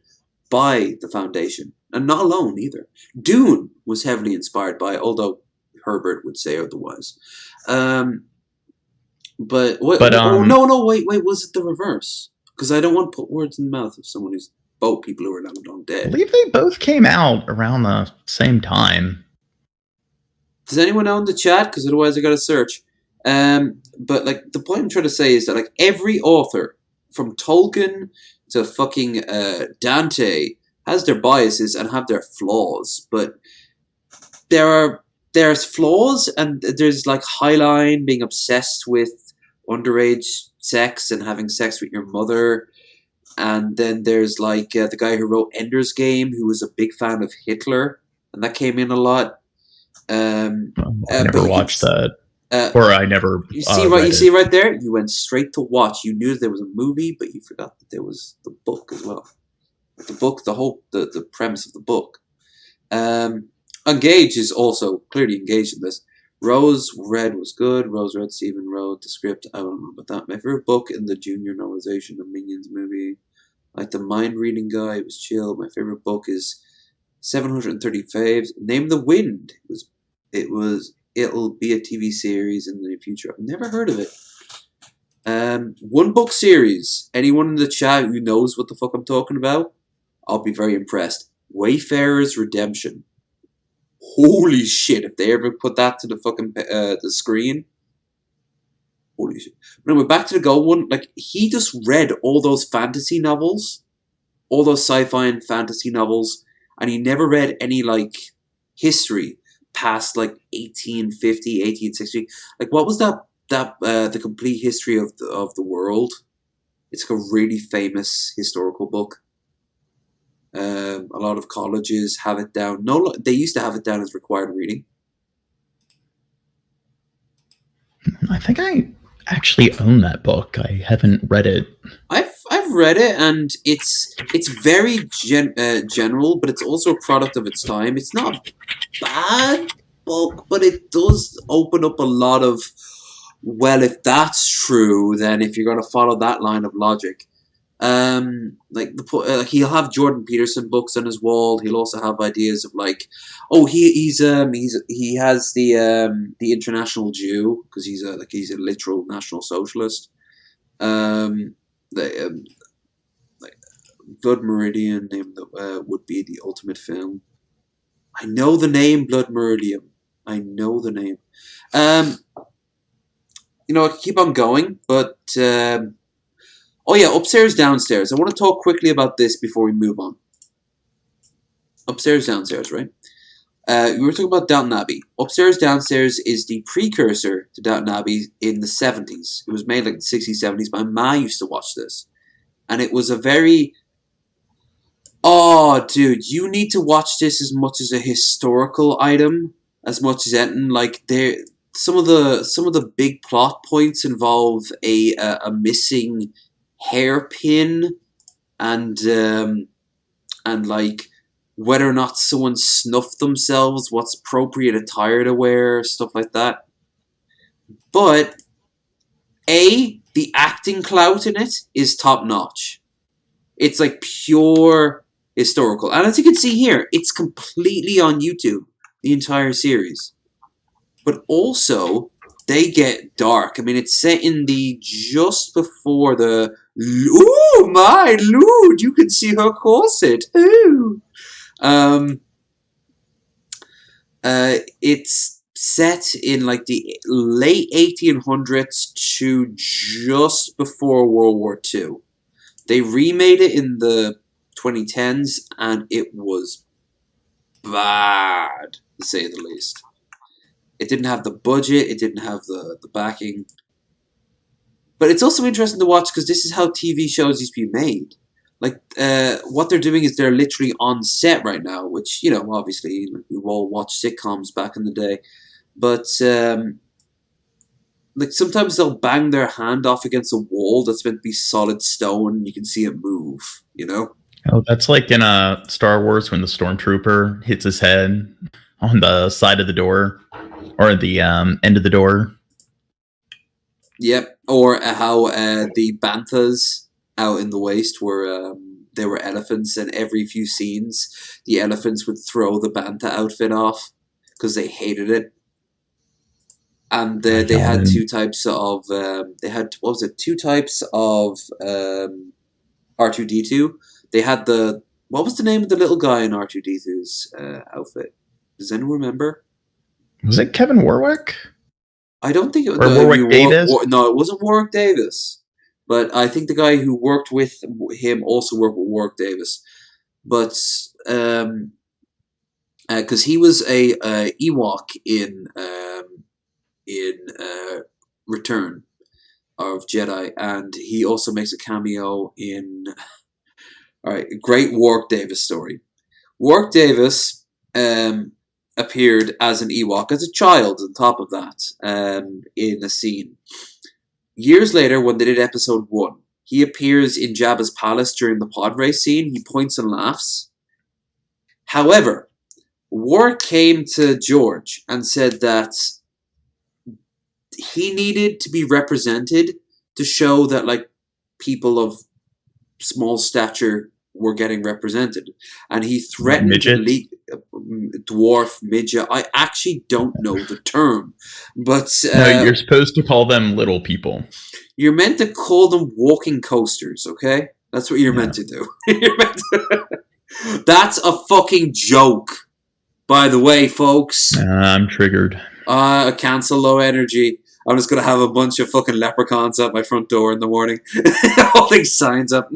by the Foundation, and not alone either. Dune was heavily inspired by, although Herbert would say otherwise. But wait, wait, was it the reverse? Because I don't want to put words in the mouth of someone who's both people who are long I dead. believe they both came out around the same time. Does anyone know in the chat? Because otherwise I got to search. But like the point I'm trying to say is that like every author, from Tolkien to fucking Dante, has their biases and have their flaws. But there's flaws, and there's like Highline being obsessed with underage sex and having sex with your mother. And then there's like the guy who wrote Ender's Game, who was a big fan of Hitler, and that came in a lot. I never watched that, or I never. You see you see right there. You went straight to watch. You knew there was a movie, but you forgot that there was the book as well. The book, the premise of the book. Engage is also clearly engaged in this. Rose Red was good. Rose Red, Stephen wrote the script. I don't know about that. My favorite book in the junior novelization of Minions movie. Like the mind reading guy, it was chill. My favorite book is 735. Name the Wind. It'll be a TV series in the future. I've never heard of it. One book series. Anyone in the chat who knows what the fuck I'm talking about? I'll be very impressed. Wayfarer's Redemption. Holy shit! If they ever put that to the fucking the screen. Holy shit. But anyway, back to the gold one. Like, he just read all those fantasy novels, all those sci-fi and fantasy novels, and he never read any, like, history past, like, 1850, 1860. Like, what was that the complete history of the world? It's like a really famous historical book. A lot of colleges have it down. No, they used to have it down as required reading. I think I actually own that book. I haven't read it. I've read it, and it's very general, but it's also a product of its time. It's not a bad book, but it does open up a lot of, well, if that's true, then if you're going to follow that line of logic, he'll have Jordan Peterson books on his wall. He'll also have ideas of like, oh, he has the International Jew because he's a literal National Socialist. Blood Meridian would be the ultimate film. I know the name Blood Meridian. I know the name. I can keep on going, but. Oh yeah, Upstairs, Downstairs. I want to talk quickly about this before we move on. Upstairs, Downstairs, right? We were talking about Downton Abbey. Upstairs, Downstairs is the precursor to Downton Abbey in the 70s. It was made like the 60s, 70s. My ma used to watch this. And it was a very... Oh, dude, you need to watch this as much as a historical item, as much as anything. Like, some of the big plot points involve a missing hairpin and like whether or not someone snuffed themselves, what's appropriate attire to wear, stuff like that. But the acting clout in it is top notch. It's like pure historical, and as you can see here, it's completely on YouTube, the entire series. But also, they get dark. I mean, it's set in just before the... Ooh, my lord, you can see her corset. Ooh. It's set in like the late 1800s to just before World War II. They remade it in the 2010s, and it was bad, to say the least. It didn't have the budget, it didn't have the backing. But it's also interesting to watch because this is how TV shows used to be made. Like, what they're doing is they're literally on set right now, which, you know, obviously, we've all watched sitcoms back in the day. But, like, sometimes they'll bang their hand off against a wall that's meant to be solid stone, and you can see it move, you know? Oh, that's like in Star Wars when the stormtrooper hits his head on the side of the door or the end of the door. Yep. Or how the banthas out in the waste were they were elephants, and every few scenes the elephants would throw the bantha outfit off because they hated it. And they had two types of two types of R2-D2. They had what was the name of the little guy in R2-D2's outfit? Does anyone remember? Was it Kevin Warwick? I don't think it was Warwick Davis. No, it wasn't Warwick Davis. But I think the guy who worked with him also worked with Warwick Davis. But because he was a Ewok in Return of Jedi, and he also makes a cameo in. All right, great Warwick Davis story. Warwick Davis appeared as an Ewok as a child. On top of that, in a scene. Years later, when they did episode 1, he appears in Jabba's palace during the pod race scene. He points and laughs. However, Warwick came to George and said that he needed to be represented to show that, like, people of small stature were getting represented, and he threatened dwarf, midget. I actually don't know the term, but no, you're supposed to call them little people. You're meant to call them walking coasters, okay? That's what you're meant to do. That's a fucking joke, by the way, folks. I'm triggered. Cancel low energy. I'm just going to have a bunch of fucking leprechauns at my front door in the morning holding signs up.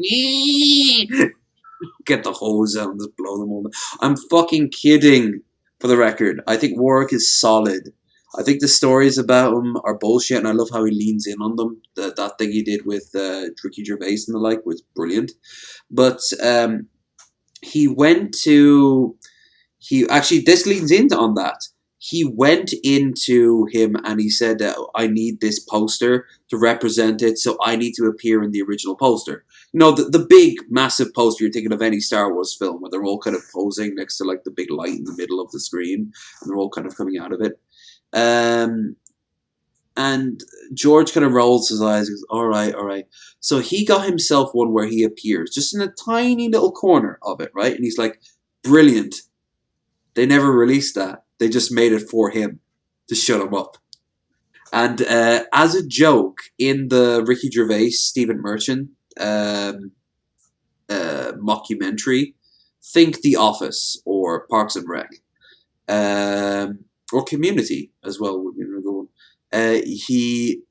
Get the hose out and just blow them all. I'm fucking kidding, for the record. I think Warwick is solid. I think the stories about him are bullshit, and I love how he leans in on them. That thing he did with Ricky Gervais and the like was brilliant. But this leans into on that. He went into him and he said, I need this poster to represent it, so I need to appear in the original poster. You know, the big, massive poster you're thinking of any Star Wars film, where they're all kind of posing next to, like, the big light in the middle of the screen, and they're all kind of coming out of it. And George kind of rolls his eyes and goes, all right. So he got himself one where he appears, just in a tiny little corner of it, right? And he's like, brilliant. They never released that. They just made it for him to shut him up. And as a joke, in the Ricky Gervais, Stephen Merchant mockumentary, think The Office or Parks and Rec, or Community as well would be another one. He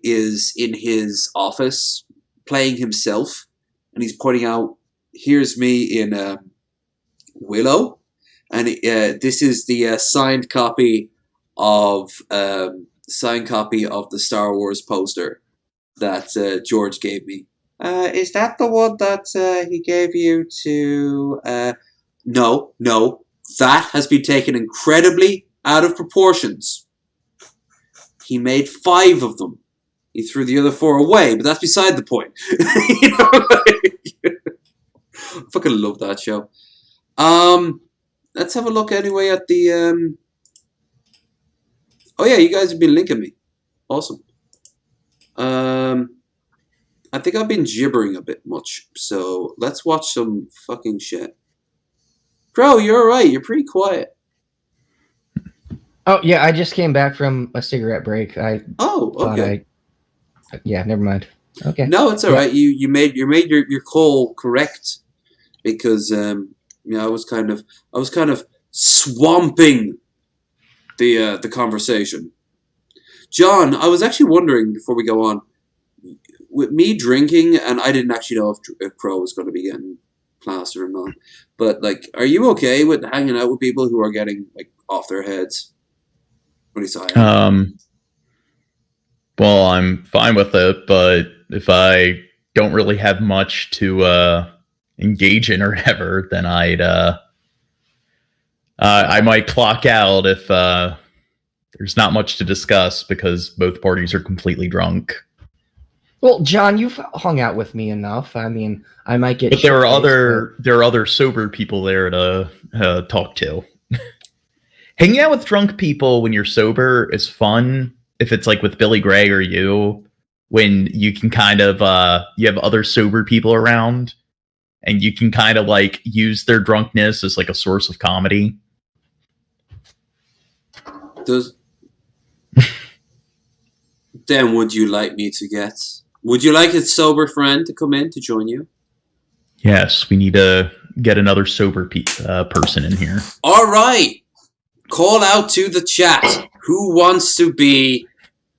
is in his office playing himself, and he's pointing out, "Here's me in Willow." And this is the signed copy of the Star Wars poster that George gave me. Is that the one that he gave you to? No. That has been taken incredibly out of proportions. He made 5 of them. He threw the other 4 away, but that's beside the point. You know, I fucking love that show. Let's have a look anyway at the... Oh yeah, you guys have been linking me. Awesome. I think I've been gibbering a bit much, so let's watch some fucking shit. Crow, you're alright. You're pretty quiet. Oh yeah, I just came back from a cigarette break. Okay. Yeah, never mind. Okay. No, it's alright. You made your call correct, because I was kind of swamping the conversation. John, I was actually wondering before we go on, with me drinking, and I didn't actually know if Crow was going to be getting plastered or not. But like, are you okay with hanging out with people who are getting like off their heads? What do you say? Well, I'm fine with it, but if I don't really have much to engage in or whatever, then I might clock out if there's not much to discuss because both parties are completely drunk. Well, John, you've hung out with me enough. I mean, I might get. But there are other sober people there to talk to. Hanging out with drunk people when you're sober is fun. If it's like with Billy Gray or you, when you can kind of you have other sober people around, and you can kind of like use their drunkenness as like a source of comedy. Then would you like a sober friend to come in to join you? Yes, we need to get another sober person in here. All right. Call out to the chat. Who wants to be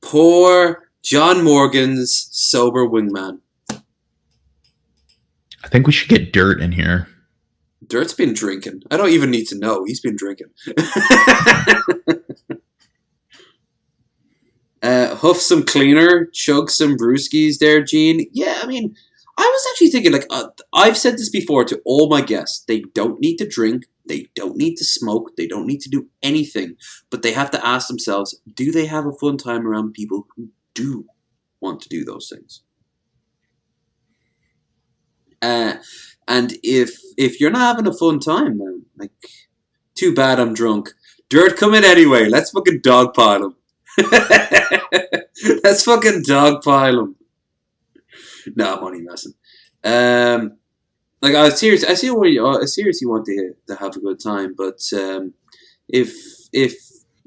poor John Morgan's sober wingman? I think we should get Dirt in here. Dirt's been drinking. I don't even need to know. He's been drinking. Huff some cleaner, chug some brewskis there, Gene. Yeah, I mean, I was actually thinking, like, I've said this before to all my guests. They don't need to drink. They don't need to smoke. They don't need to do anything. But they have to ask themselves, do they have a fun time around people who do want to do those things? And if you're not having a fun time, then, like, too bad I'm drunk. Dirt, come in anyway. Let's fucking dogpile him. Let's fucking dogpile him. No, I'm only messing. Like, I seriously want to have a good time, but if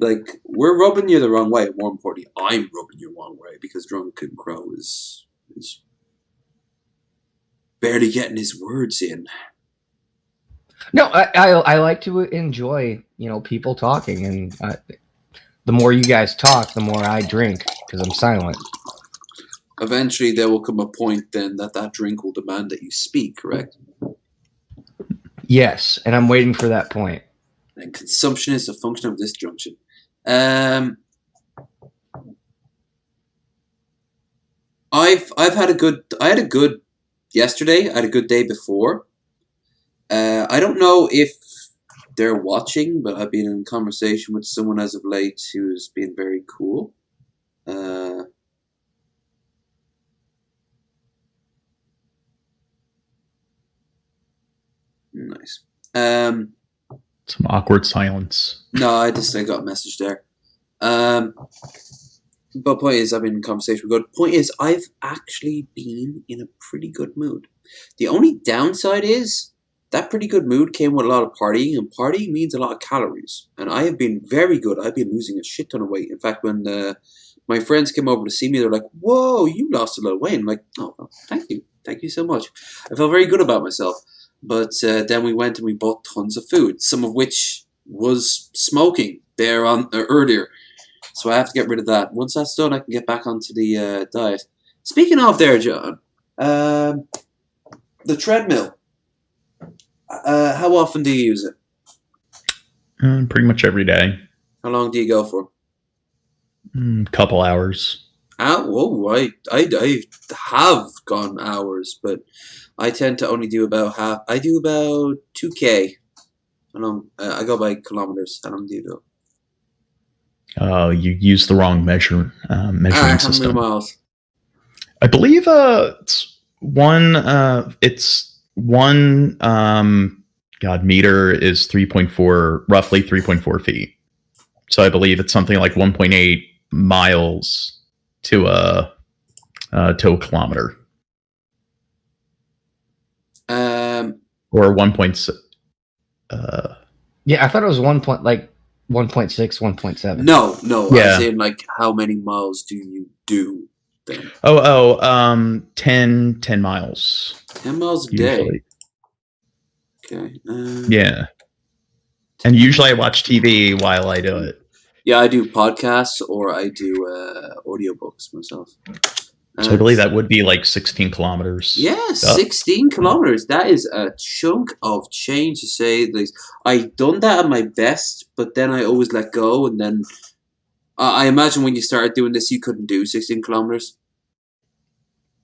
like we're rubbing you the wrong way, more importantly, I'm rubbing you the wrong way because Drunken Crow is barely getting his words in. No, I like to enjoy, people talking, and the more you guys talk, the more I drink because I'm silent. Eventually, there will come a point then that drink will demand that you speak, correct? Yes, and I'm waiting for that point. And consumption is a function of disjunction. I had a good yesterday. I had a good day before. I don't know if they're watching, but I've been in conversation with someone as of late who's been very cool. Nice. Some awkward silence. No, I got a message there. But point is, I've been in conversation with God. Point is, I've actually been in a pretty good mood. The only downside is that pretty good mood came with a lot of partying, and partying means a lot of calories. And I have been very good. I've been losing a shit ton of weight. In fact, when my friends came over to see me, they're like, "Whoa, you lost a lot of weight." I'm like, "Oh, well, thank you so much." I felt very good about myself. But then we went and we bought tons of food, some of which was smoking there on earlier. So I have to get rid of that. Once that's done, I can get back onto the diet. Speaking of there, John, the treadmill. How often do you use it? Pretty much every day. How long do you go for? Couple hours. I have gone hours, but I tend to only do about half. I do about 2K. I go by kilometers. How long do you do? You used the wrong measuring system. How many miles? I believe it's one. Meter is 3.4, roughly 3.4 feet. So I believe it's something like 1.8 miles to a kilometer. Or 1.6. Yeah, I thought it was 1.6, 1.7. No. Yeah. I was saying, like, how many miles do you do then? 10 miles. 10 miles a Usually. Day. Okay. Yeah. And usually I watch TV while I do it. Yeah, I do podcasts or I do audiobooks myself. So I believe that would be like 16 kilometers. Yeah, 16 kilometers. That is a chunk of change, to say the least. I've done that at my best, but then I always let go. And then I imagine when you started doing this, you couldn't do 16 kilometers.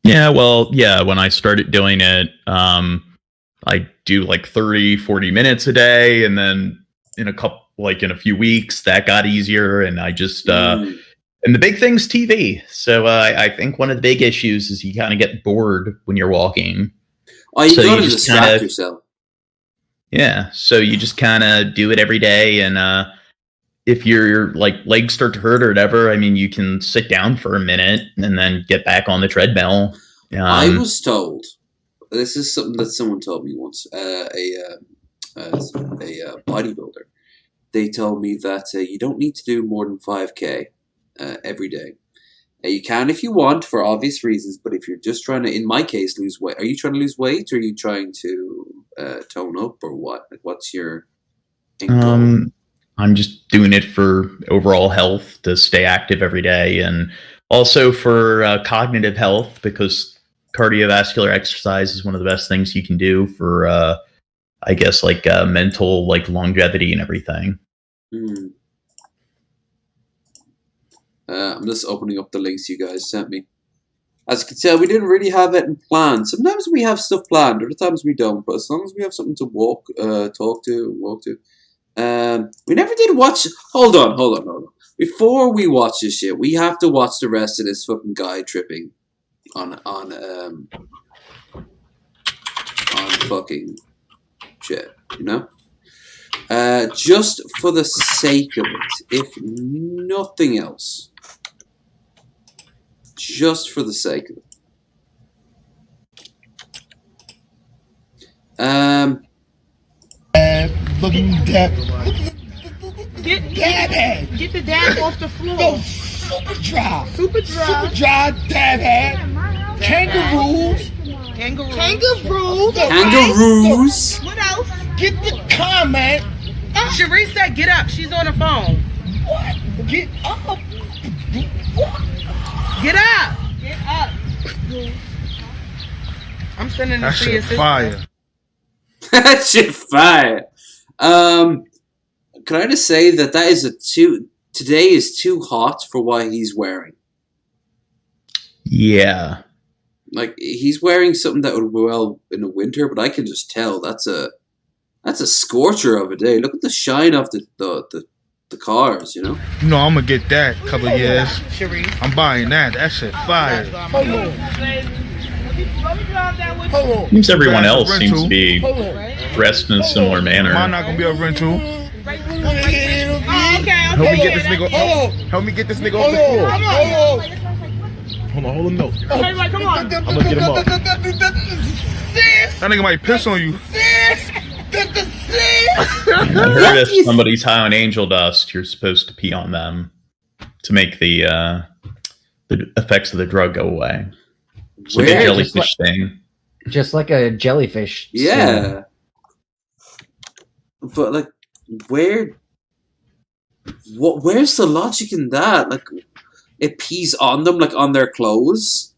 Yeah, well, yeah, when I started doing it, I do like 30, 40 minutes a day. And then in a few weeks, that got easier. And I just... And the big thing's TV. So I think one of the big issues is you kind of get bored when you're walking. Oh, you gotta distract yourself. Yeah, so you just kind of do it every day. And if your like legs start to hurt or whatever, I mean, you can sit down for a minute and then get back on the treadmill. I was told, this is something that someone told me once, a bodybuilder. They told me that you don't need to do more than 5K. Every day. You can if you want, for obvious reasons, but if you're just trying to, in my case, lose weight, are you trying to lose weight or are you trying to tone up or what? Like, what's your I'm just doing it for overall health, to stay active every day, and also for cognitive health, because cardiovascular exercise is one of the best things you can do for, I guess, like mental, like longevity and everything. I'm just opening up the links you guys sent me. As you can tell, we didn't really have it in plan. Sometimes we have stuff planned, other times we don't. But as long as we have something to walk to. We never did watch... Hold on. Before we watch this shit, we have to watch the rest of this fucking guy tripping on fucking shit, you know? Just for the sake of it, if nothing else. Just for the sake of it. Looking dab. Get the dab off the floor. Go super dry. Super dry. Super dry dab hat. Kangaroos. Kangaroos. What else? Get the comment. Cherie said get up. She's on the phone. What? Get up. What? Get up. Get up. I'm sending this to your sister. Fire. That shit fire. Can I just say that is today is too hot for what he's wearing. Yeah. Like, he's wearing something that would go well in the winter, but I can just tell that's a scorcher of a day. Look at the shine off the cars, you know? You know, I'm gonna get that couple of years. I'm buying that. That shit fire. Seems everyone else seems to be dressed in a similar manner. Mine not gonna be a rental. Help me get this nigga. Help me get this nigga off the floor. Hold on, hold him up. Come on. I'm gonna get him up. That nigga might piss on you. I heard if somebody's high on angel dust, you're supposed to pee on them to make the effects of the drug go away. It's like a jellyfish thing. Just like a jellyfish. Yeah. But, like, where's the logic in that? Like, it pees on them, like, on their clothes?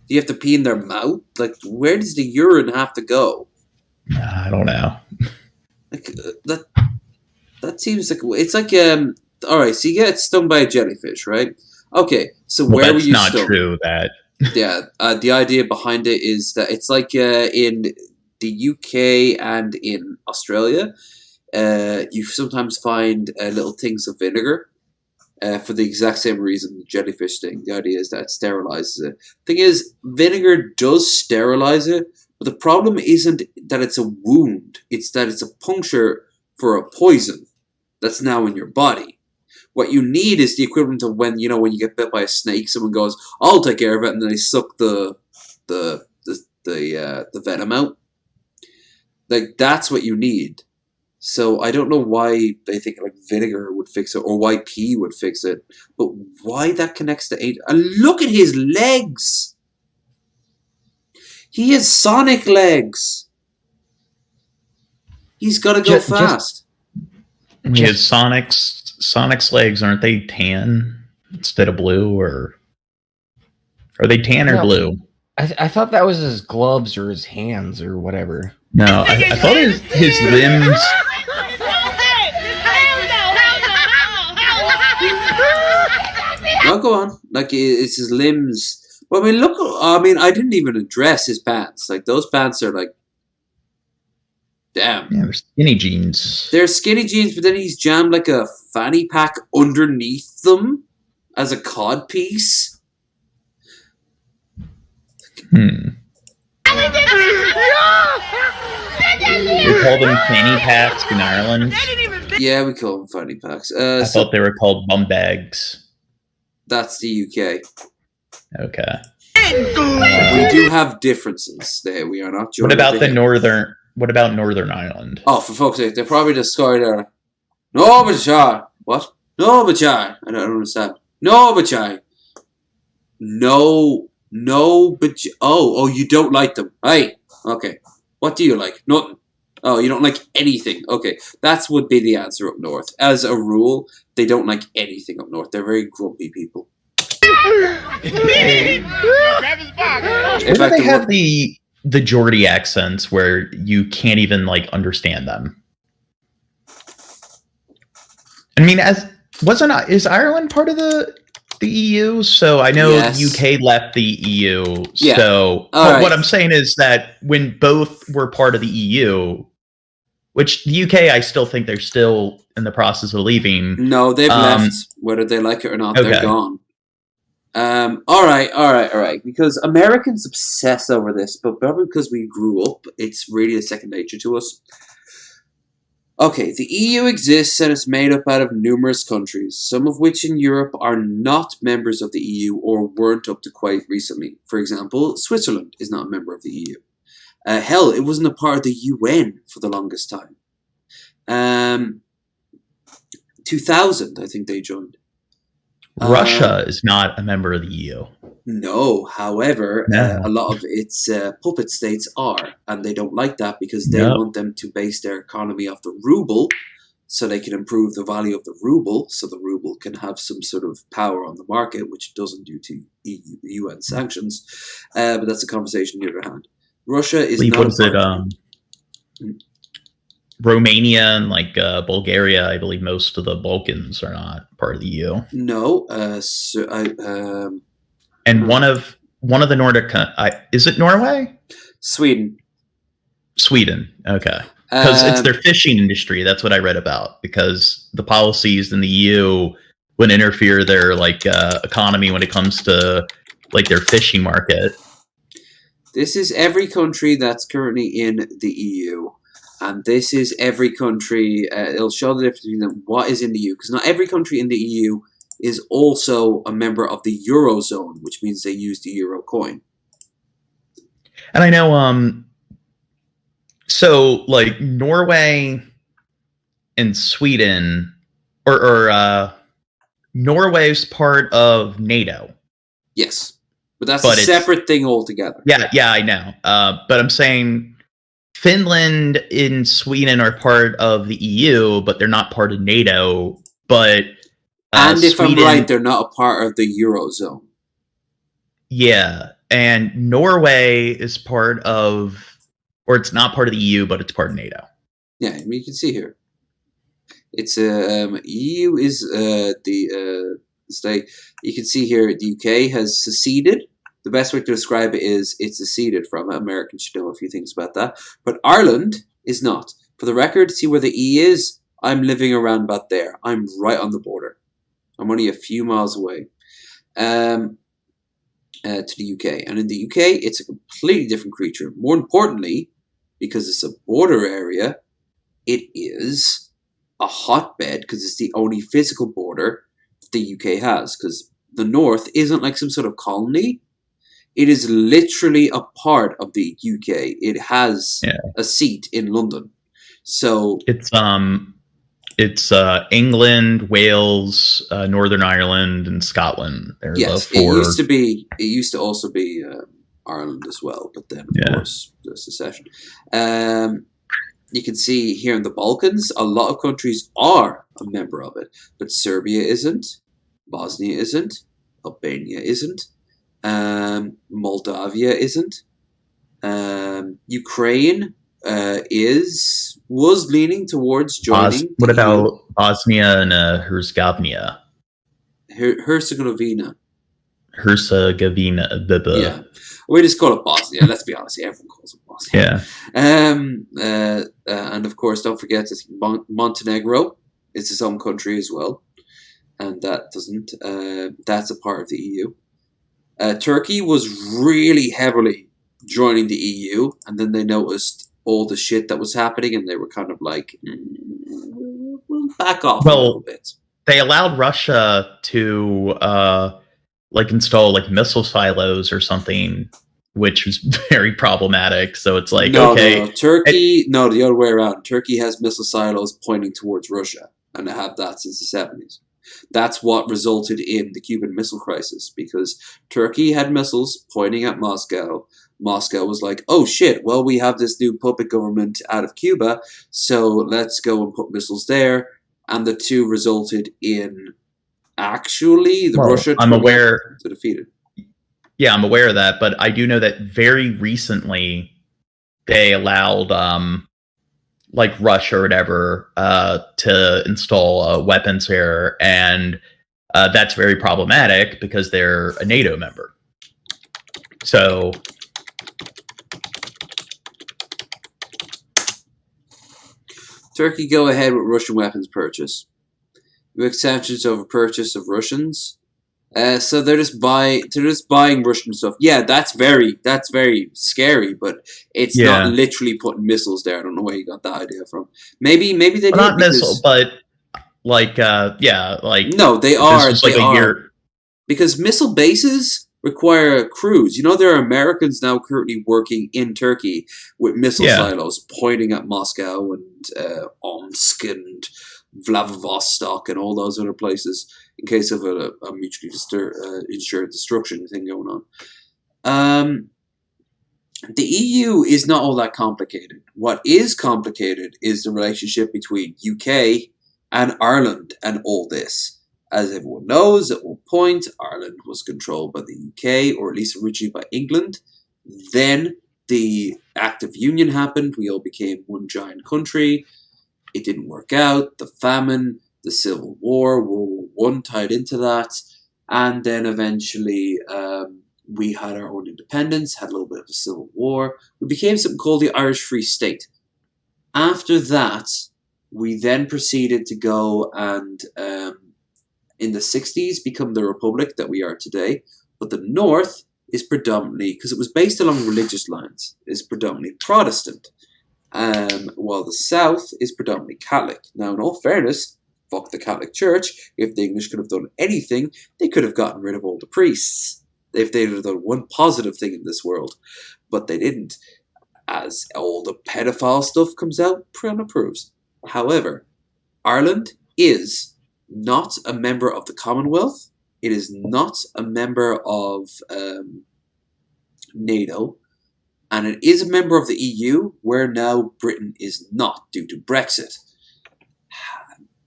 Do you have to pee in their mouth? Like, where does the urine have to go? I don't know. Like, that seems like... It's like, alright, so you get stung by a jellyfish, right? Okay, so where were you stung? That's not true, that... Yeah, the idea behind it is that it's like in the UK and in Australia, you sometimes find little things of vinegar for the exact same reason the jellyfish thing. The idea is that it sterilizes it. Thing is, vinegar does sterilize it, but the problem isn't that it's a wound. It's that it's a puncture for a poison that's now in your body. What you need is the equivalent of when you get bit by a snake, someone goes, "I'll take care of it," and then they suck the venom out. Like, that's what you need. So I don't know why they think like vinegar would fix it or why pee would fix it, but why that connects to angel. And look at his legs. He has Sonic legs. He's got to go fast. He has Sonic's Sonic's legs, aren't they tan instead of blue, or are they tan or No. blue? I thought that was his gloves or his hands or whatever. No, I thought his limbs. No, go on. Like, it's his limbs. Well, I mean, look. I mean, I didn't even address his pants. Like, those pants are like, damn. Yeah, they're skinny jeans. They're skinny jeans, but then he's jammed like a fanny pack underneath them as a cod piece. We call them fanny packs in Ireland. Yeah, we call them fanny packs. I thought they were called bum bags. That's the UK. Okay. We do have differences there. We are not. What about Northern Ireland? Oh, for fuck's sake! They're probably just going there. No, but what? No, but I don't understand. No, but no, but oh, you don't like them. Hey, okay. What do you like? Nothing. Oh, you don't like anything. Okay, that would be the answer up north. As a rule, they don't like anything up north. They're very grumpy people. Or they have the Geordie accents where you can't even like understand them. I mean, is Ireland part of the EU? So I know Yes. the UK left the EU. Yeah. So what I'm saying is that when both were part of the EU, which the UK, I still think they're still in the process of leaving. No, they've left. Whether they like it or not, Okay. they're gone. All right. Because Americans obsess over this, but probably because we grew up, it's really a second nature to us. Okay, the EU exists and it's made up out of numerous countries, some of which in Europe are not members of the EU or weren't up to quite recently. For example, Switzerland is not a member of the EU. Hell, it wasn't a part of the UN for the longest time. 2000, I think they joined. Russia is not a member of the EU. No, however, No. a lot of its puppet states are, and they don't like that because they No. want them to base their economy off the ruble so they can improve the value of the ruble so the ruble can have some sort of power on the market, which it doesn't due to UN sanctions. But that's a conversation on the other hand. Russia is not What is it? Romania and like Bulgaria, I believe most of the Balkans are not part of the EU. No, And one of the Nordic, is it Norway? Sweden. Sweden. Okay, because it's their fishing industry. That's what I read about. Because the policies in the EU would interfere their like economy when it comes to like their fishing market. This is every country that's currently in the EU. And this is every country, it'll show the difference between them, what is in the EU. Because not every country in the EU is also a member of the Eurozone, which means they use the Euro coin. And I know, so like Norway and Sweden, or Norway's part of NATO. Yes. But that's a separate thing altogether. Yeah, I know. But I'm saying Finland and Sweden are part of the EU, but they're not part of NATO. But and if Sweden, I'm right, they're not a part of the Eurozone. Yeah, and Norway is part of, or it's not part of the EU, but it's part of NATO. Yeah, I mean, you can see here. It's EU is the state. You can see here the UK has seceded. The best way to describe it is it's seceded from it. Americans should know a few things about that. But Ireland is not. For the record, see where the E is? I'm living around about there. I'm right on the border. I'm only a few miles away to the UK. And in the UK, it's a completely different creature. More importantly, because it's a border area, it is a hotbed because it's the only physical border the UK has. Because the North isn't like some sort of colony. It is literally a part of the UK. It has a seat in London. So it's England, Wales, Northern Ireland, and Scotland. They're yes, the four. It used to also be Ireland as well, but then of course the secession. you can see here in the Balkans, a lot of countries are a member of it, but Serbia isn't, Bosnia isn't, Albania isn't, Moldavia isn't, Ukraine was leaning towards joining. What about Bosnia and Herzegovina? Herzegovina. Herzegovina. We just call it Bosnia. Let's be honest. Everyone calls it Bosnia. Yeah. And of course, don't forget that Montenegro is its own country as well, and that doesn't. That's a part of the EU. Turkey was really heavily joining the EU, and then they noticed all the shit that was happening, and they were kind of like, we'll back off a little bit. They allowed Russia to install like missile silos or something, which was very problematic. So it's like, okay. No. Turkey, the other way around. Turkey has missile silos pointing towards Russia, and they have that since the 70s. That's what resulted in the Cuban Missile Crisis, because Turkey had missiles pointing at Moscow. Moscow was like, oh shit, well, we have this new puppet government out of Cuba, so let's go and put missiles there. And the two resulted in actually Russia to defeat it. Yeah, I'm aware of that, but I do know that very recently they allowed like Russia or whatever to install weapons here, and that's very problematic because they're a NATO member. So Turkey go ahead with Russian weapons purchase. With sanctions over purchase of Russians. So they're just buying Russian stuff. Yeah, that's very scary, but it's not literally putting missiles there. I don't know where you got that idea from. Maybe they did not missiles, but no, they are. Because missile bases require crews. You know, there are Americans now currently working in Turkey with missile silos pointing at Moscow and Omsk and Vladivostok and all those other places in case of a mutually insured destruction thing going on. The EU is not all that complicated. What is complicated is the relationship between UK and Ireland and all this. As everyone knows, at one point, Ireland was controlled by the UK, or at least originally by England. Then the Act of Union happened. We all became one giant country. It didn't work out. The famine, the Civil War, World War I tied into that. And then eventually we had our own independence, had a little bit of a civil war. We became something called the Irish Free State. After that, we then proceeded to go and in the 60s become the republic that we are today. But the North is predominantly, because it was based along religious lines, is predominantly Protestant. While the South is predominantly Catholic. Now, in all fairness, fuck the Catholic Church. If the English could have done anything, they could have gotten rid of all the priests. If they had done one positive thing in this world. But they didn't. As all the pedophile stuff comes out, proves. However, Ireland is not a member of the Commonwealth. It is not a member of NATO. And it is a member of the EU, where now Britain is not due to Brexit.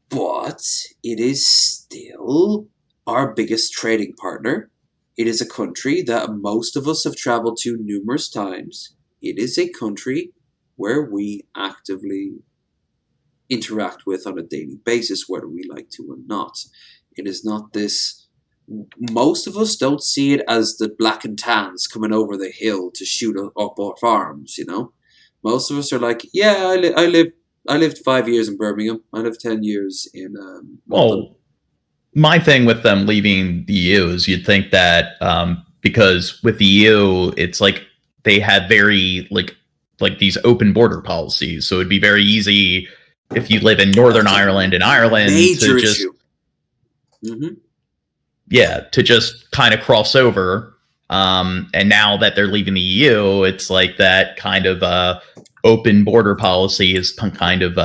But it is still our biggest trading partner. It is a country that most of us have traveled to numerous times. It is a country where we actively interact with on a daily basis, whether we like to or not. It is not this... Most of us don't see it as the black and tans coming over the hill to shoot up our farms, you know? Most of us are like, yeah, I lived 5 years in Birmingham. I lived 10 years in Well, my thing with them leaving the EU is you'd think that because with the EU, it's like they have very like these open border policies. So it'd be very easy if you live in Northern Ireland and Ireland major to just issue. Mm-hmm. Yeah, to just kind of cross over. And now that they're leaving the EU, it's like that kind of open border policy is kind of,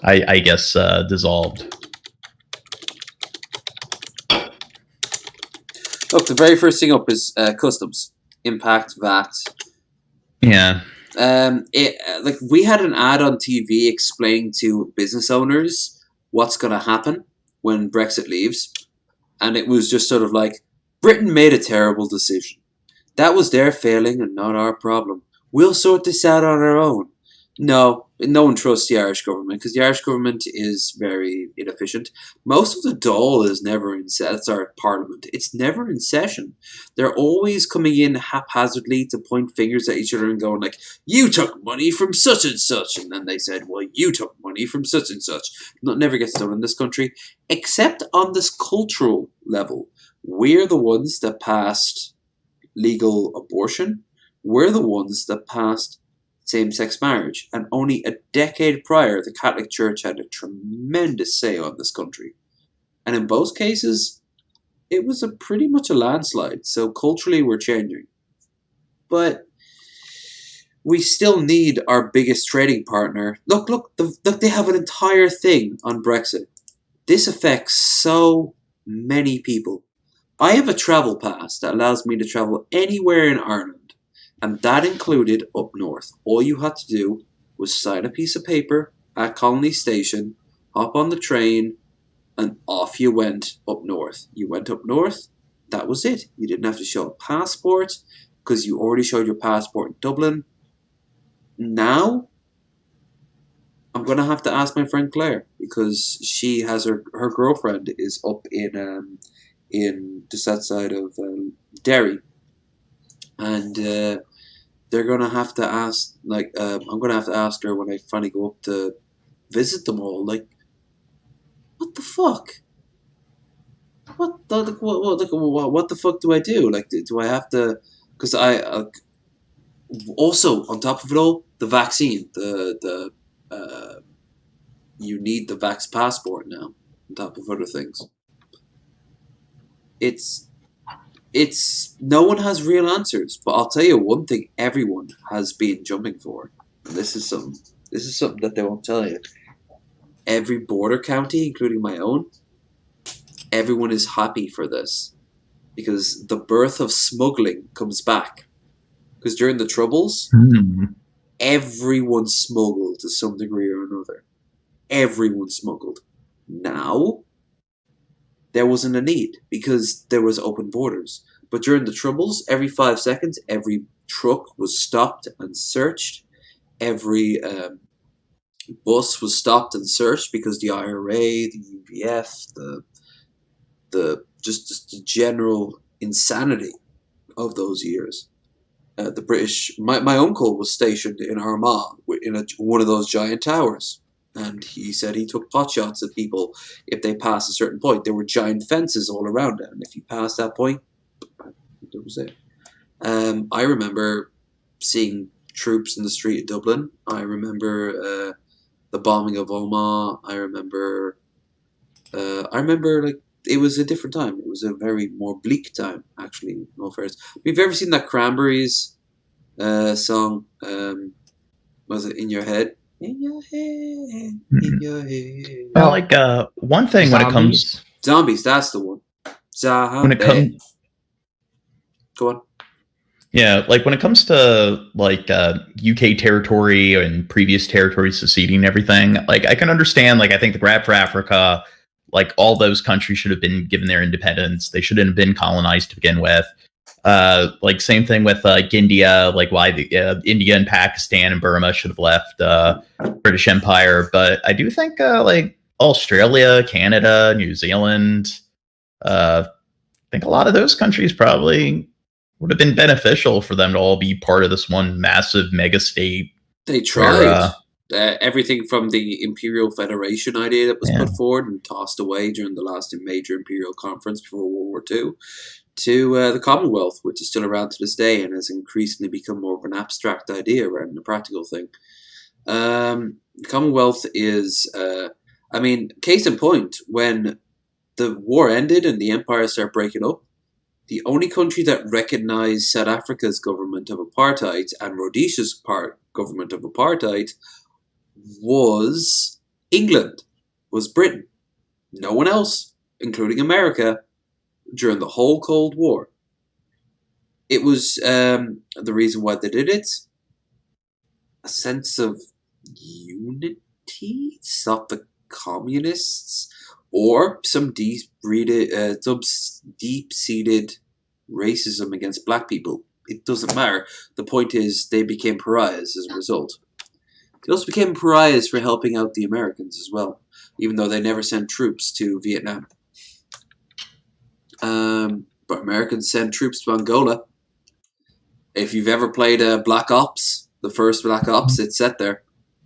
I guess, dissolved. Look, the very first thing up is customs, impact, VAT, Yeah. Like we had an ad on TV explaining to business owners what's going to happen when Brexit leaves, and it was just sort of like Britain made a terrible decision. That was their failing and not our problem. We'll sort this out on our own. No one trusts the Irish government because the Irish government is very inefficient. Most of the Dáil is never in session. That's our parliament. It's never in session. They're always coming in haphazardly to point fingers at each other and going like, "You took money from such and such," and then they said, "Well, you took money from such and such." Never gets done in this country, except on this cultural level. We're the ones that passed legal abortion. We're the ones that passed same-sex marriage, and only a decade prior, the Catholic Church had a tremendous say on this country. And in both cases, it was pretty much a landslide. So culturally, we're changing, but we still need our biggest trading partner. Look! They have an entire thing on Brexit. This affects so many people. I have a travel pass that allows me to travel anywhere in Ireland. And that included up north. All you had to do was sign a piece of paper at Colony Station, hop on the train, and off you went up north. You went up north, that was it. You didn't have to show a passport because you already showed your passport in Dublin. Now, I'm going to have to ask my friend Claire because she has her girlfriend is up in just outside of Derry. And they're gonna have to ask. I'm gonna have to ask her when I finally go up to visit them all. Like, what the fuck? What the fuck do I do? Like, do I have to? Because I also on top of it all, the vaccine. You need the vax passport now. On top of other things, it's no one has real answers, but I'll tell you one thing everyone has been jumping for. And this is something that they won't tell you. Every border county, including my own, everyone is happy for this. Because the birth of smuggling comes back. Because during the Troubles, everyone smuggled to some degree or another. Everyone smuggled. Now, there wasn't a need because there was open borders. But during the Troubles, every 5 seconds, every truck was stopped and searched. Every bus was stopped and searched because the IRA, the UVF, the general insanity of those years. The British. My uncle was stationed in Armagh in one of those giant towers. And he said he took pot shots at people if they passed a certain point. There were giant fences all around it. And if you passed that point, that was it. I remember seeing troops in the street of Dublin. I remember the bombing of Omagh. I remember like it was a different time. It was a very more bleak time, actually, in all fairness. Have you ever seen that Cranberries song? Was it In Your Head? In your head, in your head. Well, like one thing when it comes Zombies, that's the one. when it comes, go on. Yeah, like when it comes to like UK territory and previous territories seceding and everything, like I can understand. Like I think the Grab for Africa, like all those countries should have been given their independence. They shouldn't have been colonized to begin with. Like same thing with India, like why India and Pakistan and Burma should have left British Empire. But I do think like Australia, Canada, New Zealand, I think a lot of those countries probably would have been beneficial for them to all be part of this one massive mega state. They tried. Everything from the Imperial Federation idea that was put forward and tossed away during the last major Imperial Conference before World War II. To the Commonwealth, which is still around to this day and has increasingly become more of an abstract idea rather than a practical thing. The Commonwealth is, case in point, when the war ended and the empire started breaking up, the only country that recognized South Africa's government of apartheid and Rhodesia's government of apartheid was England, was Britain. No one else, including America, during the whole Cold War. It was the reason why they did it a sense of unity, stop the communists, or some deep-seated racism against black people. It doesn't matter. The point is, they became pariahs as a result. They also became pariahs for helping out the Americans as well, even though they never sent troops to Vietnam. But Americans sent troops to Angola. If you've ever played Black Ops, the first Black Ops, it's set there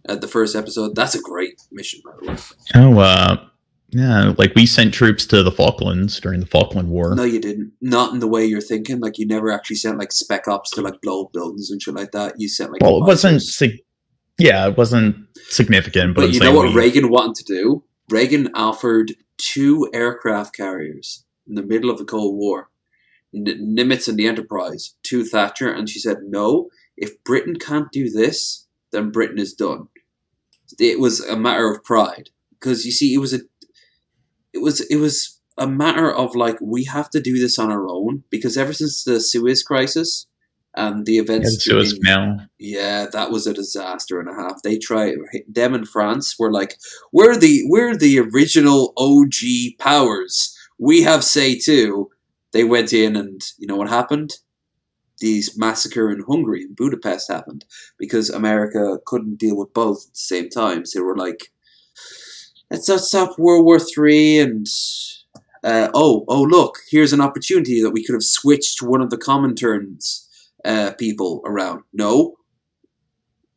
at the first episode. That's a great mission, by the way. Oh, yeah, like we sent troops to the Falklands during the Falkland War. No, you didn't. Not in the way you're thinking. Like, you never actually sent, like, spec ops to, like, blow up buildings and shit like that. You sent, like... Well, it wasn't... it wasn't significant, but you know what Reagan wanted to do? Reagan offered 2 aircraft carriers in the middle of the Cold War. Nimitz and the Enterprise to Thatcher, and she said, no, if Britain can't do this, then Britain is done. It was a matter of pride. Because, you see, it was a matter of, like, we have to do this on our own, because ever since the Suez Crisis and the events... Suez Canal. Yeah, that was a disaster and a half. They tried... Them and France were like, we're the original OG powers. We have say too. They went in and, you know what happened? These massacre in Hungary, in Budapest happened, because America couldn't deal with both at the same time. So they were like, let's not stop World War III, and look, here's an opportunity that we could have switched one of the Comintern's people around. No.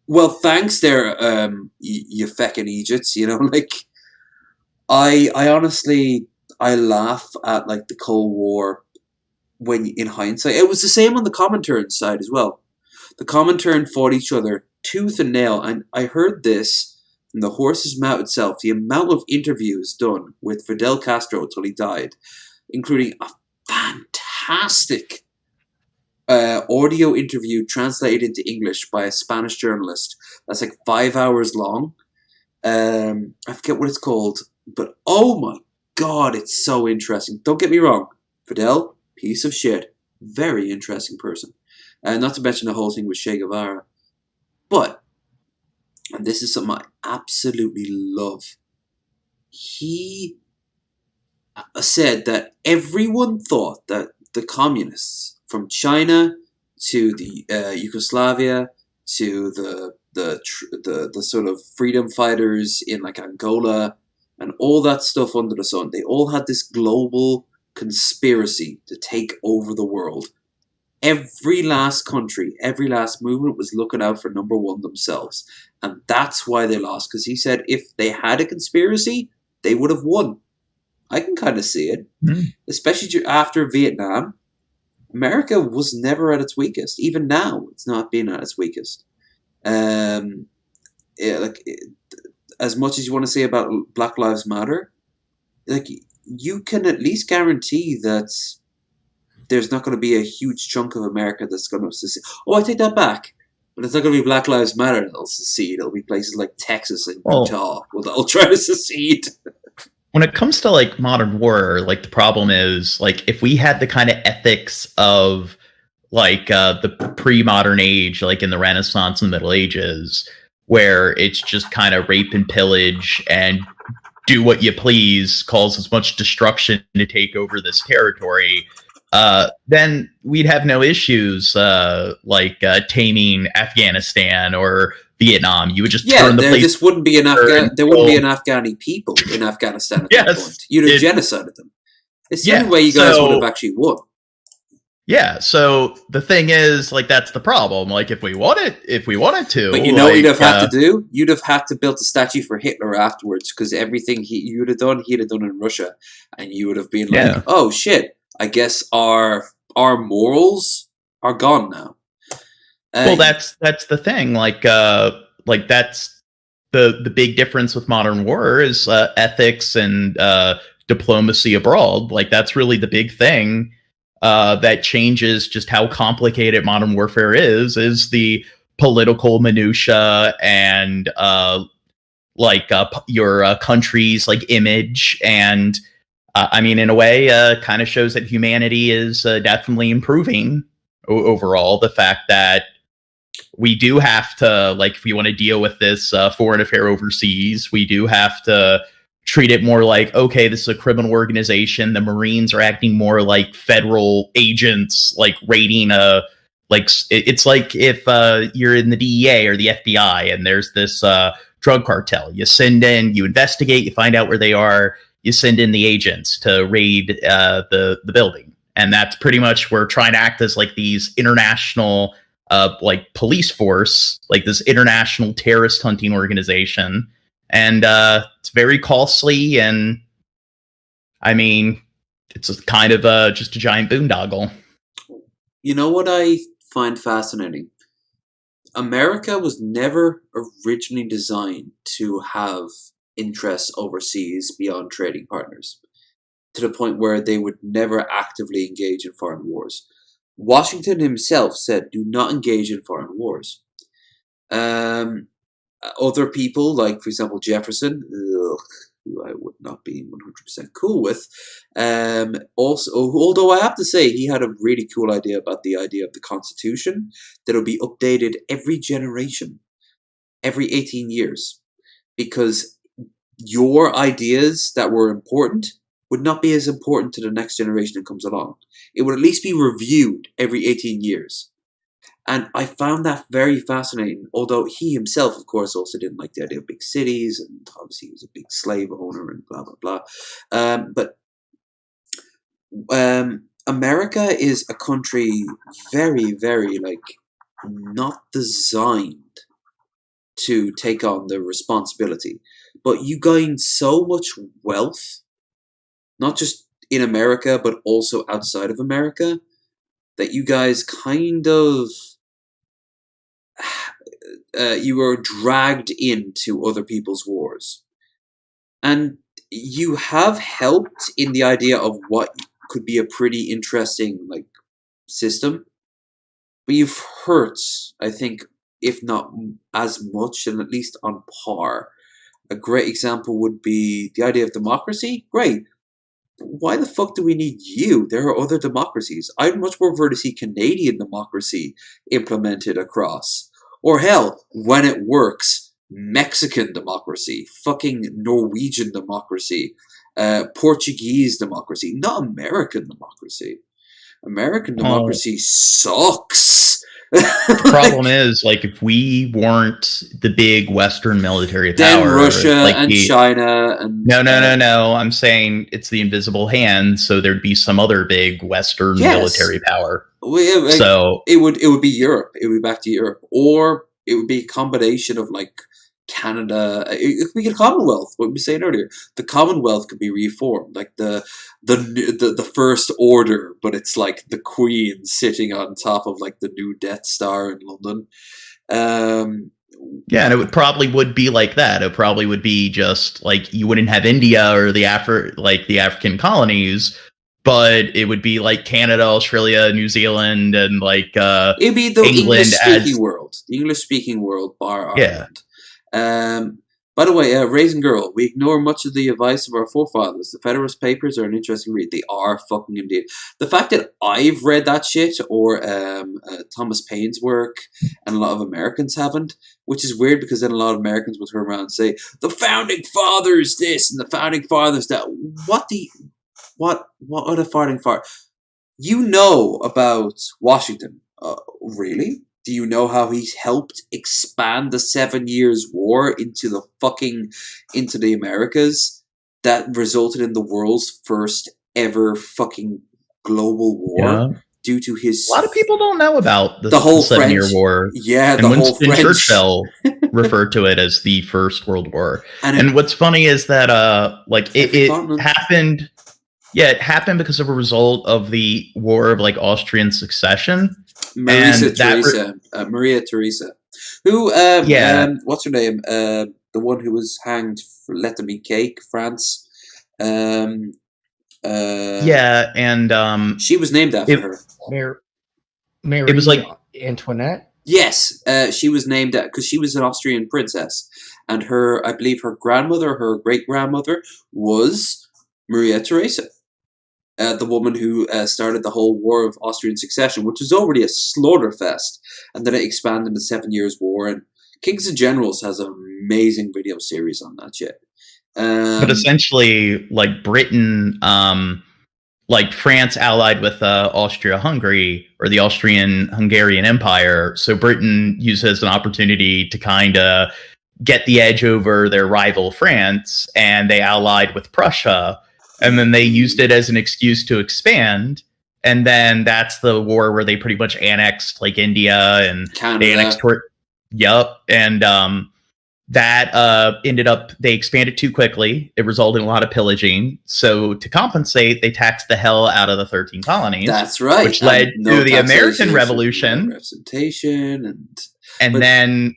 Well, thanks there, you feckin' Egypts, you know, like, I honestly, I laugh at, like, the Cold War when, in hindsight. It was the same on the Comintern side as well. The Comintern fought each other tooth and nail, and I heard this from the horse's mouth itself, the amount of interviews done with Fidel Castro until he died, including a fantastic audio interview translated into English by a Spanish journalist that's like 5 hours long. I forget what it's called, but oh my God, it's so interesting. Don't get me wrong, Fidel, piece of shit, very interesting person. Not to mention the whole thing with Che Guevara. But, and this is something I absolutely love, he said that everyone thought that the communists, from China to the Yugoslavia to the sort of freedom fighters in like Angola and all that stuff under the sun, they all had this global conspiracy to take over the world. Every last country, every last movement was looking out for number one themselves. And that's why they lost. Because he said if they had a conspiracy, they would have won. I can kind of see it. Especially after Vietnam. America was never at its weakest. Even now, it's not been at its weakest. As much as you want to say about Black Lives Matter, like, you can at least guarantee that there's not going to be a huge chunk of America that's going to secede. Oh, I take that back. But it's not going to be Black Lives Matter that'll secede. It'll be places like Texas and Utah that'll try to secede. When it comes to like modern war, like the problem is like if we had the kind of ethics of like the pre-modern age, like in the Renaissance and Middle Ages, where it's just kind of rape and pillage and do what you please, cause as much destruction to take over this territory, then we'd have no issues taming Afghanistan or Vietnam. You would just turn the place. There wouldn't be an Afghani people in Afghanistan at that point. You'd have genocided them. It's the only way you guys would have actually won. Yeah, so the thing is, like, that's the problem. Like, if we wanted to, but you know what you'd have had to do? You'd have had to build a statue for Hitler afterwards, because everything you'd have done, he'd have done in Russia, and you would have been like, "Oh shit! I guess our morals are gone now." Well, that's the thing. Like that's the big difference with modern war is ethics and diplomacy abroad. Like, that's really the big thing. That changes just how complicated modern warfare is the political minutia and your country's like image. And I mean, in a way, kind of shows that humanity is definitely improving overall. The fact that we do have to, like, if we want to deal with this foreign affair overseas, we do have to treat it more like, okay, this is a criminal organization. The Marines are acting more like federal agents, like raiding a, like, it's like if you're in the DEA or the FBI and there's this drug cartel. You send in, you investigate, you find out where they are, you send in the agents to raid the building. And that's pretty much, we're trying to act as like these international like police force, like this international terrorist hunting organization. And it's very costly, and I mean, it's a kind of just a giant boondoggle. You know what I find fascinating? America was never originally designed to have interests overseas beyond trading partners, to the point where they would never actively engage in foreign wars. Washington himself said, do not engage in foreign wars. Other people, like, for example, Jefferson, who I would not be 100% cool with, also, although I have to say, he had a really cool idea about the idea of the Constitution, that will be updated every generation, every 18 years, because your ideas that were important would not be as important to the next generation that comes along. It would at least be reviewed every 18 years. And I found that very fascinating, although he himself, of course, also didn't like the idea of big cities, and obviously he was a big slave owner and blah, blah, blah. But America is a country very, very, like, not designed to take on the responsibility. But you gain so much wealth, not just in America, but also outside of America, that you guys kind of, you were dragged into other people's wars. And you have helped in the idea of what could be a pretty interesting, like, system. But you've hurt, I think, if not as much, and at least on par. A great example would be the idea of democracy. Great. Why the fuck do we need you? There are other democracies. I'd much more prefer to see Canadian democracy implemented across. Or hell, when it works, Mexican democracy, fucking Norwegian democracy, Portuguese democracy, not American democracy. American democracy sucks. The problem is, like, if we weren't the big Western military then power, Russia like and China and no. I'm saying it's the invisible hand, so there'd be some other big Western military power. So it would be Europe. It would be back to Europe, or it would be a combination of, like, Canada. It could be a Commonwealth. What we were saying earlier, the Commonwealth could be reformed, like the First Order, but it's like the Queen sitting on top of, like, the new Death Star in London. Yeah, and it probably would be like that. It probably would be just like, you wouldn't have India or the African colonies, but it would be like Canada, Australia, New Zealand, and like it'd be the England English-speaking world. The English-speaking world, bar Ireland. Yeah. By the way, Raisin Girl, we ignore much of the advice of our forefathers. The Federalist Papers are an interesting read. They are fucking indeed. The fact that I've read that shit, or Thomas Paine's work, and a lot of Americans haven't, which is weird, because then a lot of Americans will turn around and say, the Founding Fathers this, and the Founding Fathers that. What are the Founding Fathers? You know about Washington. Really? Do you know how he's helped expand the 7 Years' War into the Americas that resulted in the world's first ever fucking global war due to his... A lot of people don't know about the whole 7 Year War. Yeah, and the Winston whole French. Churchill referred to it as the First World War. And what's funny is that it happened... Yeah, it happened because of a result of the War of, like, Austrian Succession. Maria Theresa. Who, what's her name? The one who was hanged for Let Them Eat Cake, France. And she was named after her. Marie it was like Antoinette? Yes, she was named because she was an Austrian princess. And I believe her grandmother, her great-grandmother, was Maria Theresa. the woman who started the whole War of Austrian Succession, which was already a slaughterfest, and then it expanded into 7 Years' War. And Kings and Generals has an amazing video series on that shit. But essentially, like Britain, like France allied with Austria-Hungary, or the Austrian-Hungarian Empire. So Britain used it as an opportunity to kind of get the edge over their rival France, and they allied with Prussia. And then they used it as an excuse to expand. And then that's the war where they pretty much annexed like India and Canada. they annexed. And that ended up, they expanded too quickly. It resulted in a lot of pillaging. So to compensate, they taxed the hell out of the 13 colonies. That's right. Which led to the American Revolution. Representation. And then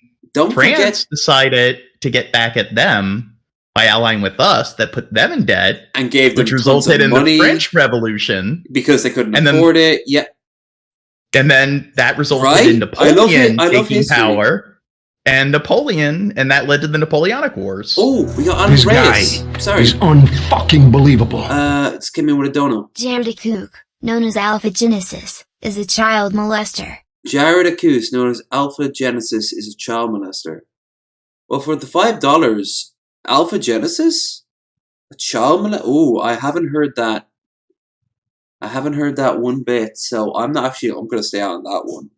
France decided to get back at them by allying with us, that put them in debt, and gave them which resulted in the French Revolution because they couldn't afford it. Yeah, and then that resulted in Napoleon taking power, and Napoleon, and that led to the Napoleonic Wars. Oh, we got This Andreas. guy Sorry, is unfucking believable. Let's give me with a dono. Jared Cook, known as Alpha Genesis, is a child molester. Jared Acus, known as Alpha Genesis, is a child molester. Well, for the $5. Alpha Genesis? A child molester? Oh, I haven't heard that. I haven't heard that one bit, so I'm going to stay out on that one.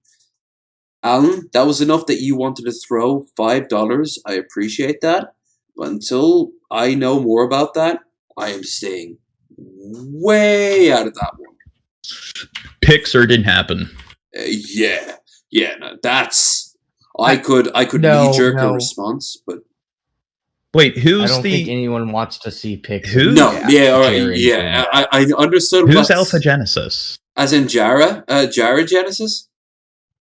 Alan, that was enough that you wanted to throw $5. I appreciate that. But until I know more about that, I am staying way out of that one. Pixar didn't happen. Yeah. No, that's... I could knee-jerk a response, but... Wait, I don't think anyone wants to see Pixar. Who? No, yeah, all right, yeah. I understood. Who's Alpha Genesis? As in Jared Genesis?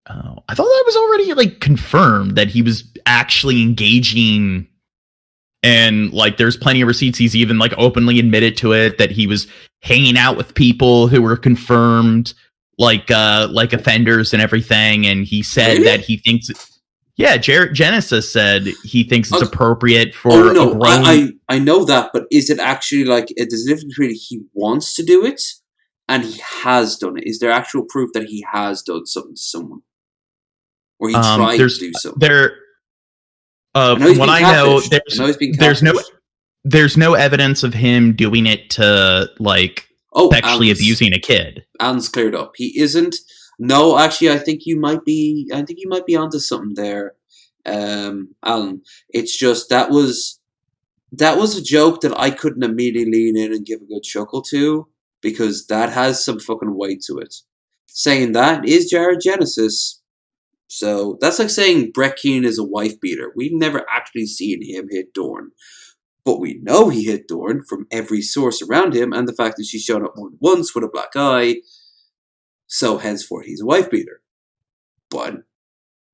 Oh, I thought that was already like confirmed that he was actually engaging, and like there's plenty of receipts. He's even like openly admitted to it, that he was hanging out with people who were confirmed like offenders and everything. And he said that he thinks. Yeah, Jared Genesis said he thinks it's appropriate for a grown... I know that, but is it actually like... There's a difference between he wants to do it and he has done it. Is there actual proof that he has done something to someone? Or he tried to do something? From what I know, there's no evidence of him doing it to, like, sexually abusing a kid. Alan's cleared up. He isn't... No, actually, I think you might be onto something there, Alan. It's just that was a joke that I couldn't immediately lean in and give a good chuckle to, because that has some fucking weight to it. Saying that is Jared Genesis, so that's like saying Brett Keane is a wife beater. We've never actually seen him hit Dorn, but we know he hit Dorn from every source around him, and the fact that she's shown up more than once with a black eye. So henceforth, he's a wife beater. But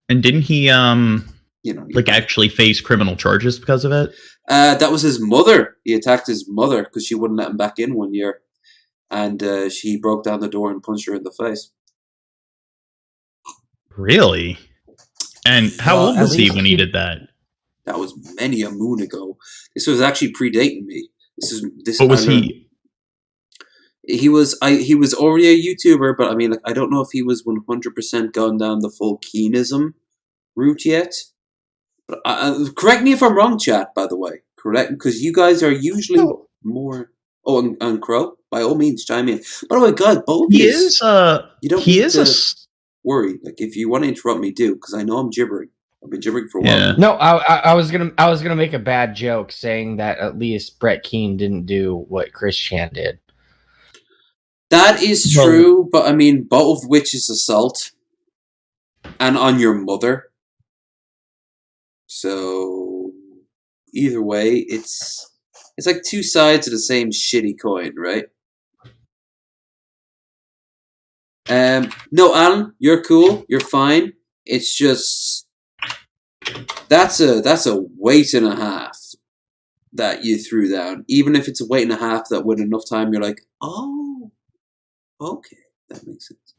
didn't he, actually face criminal charges because of it? That was his mother. He attacked his mother because she wouldn't let him back in one year, and she broke down the door and punched her in the face. Really? And how old was he when he did that? That was many a moon ago. This was actually predating me. What was he? He was already a YouTuber, but I mean, like, I don't know if he was 100% gone down the full Keenism route yet. But correct me if I'm wrong, chat. By the way, correct, because you guys are usually more. Oh, and Crow, by all means, chime in. By the way, guys, both he is. You don't. He is a worry. Like, if you want to interrupt me, do, because I know I'm gibbering. I've been gibbering for a while. Yeah. No, I was gonna make a bad joke saying that at least Brett Keane didn't do what Chris Chan did. That is true, but I mean, both of which is assault, and on your mother. So either way, it's like two sides of the same shitty coin, right? No, Alan, you're cool. You're fine. It's just that's a weight and a half that you threw down. Even if it's a weight and a half that with enough time, you're like, oh. Okay, that makes sense.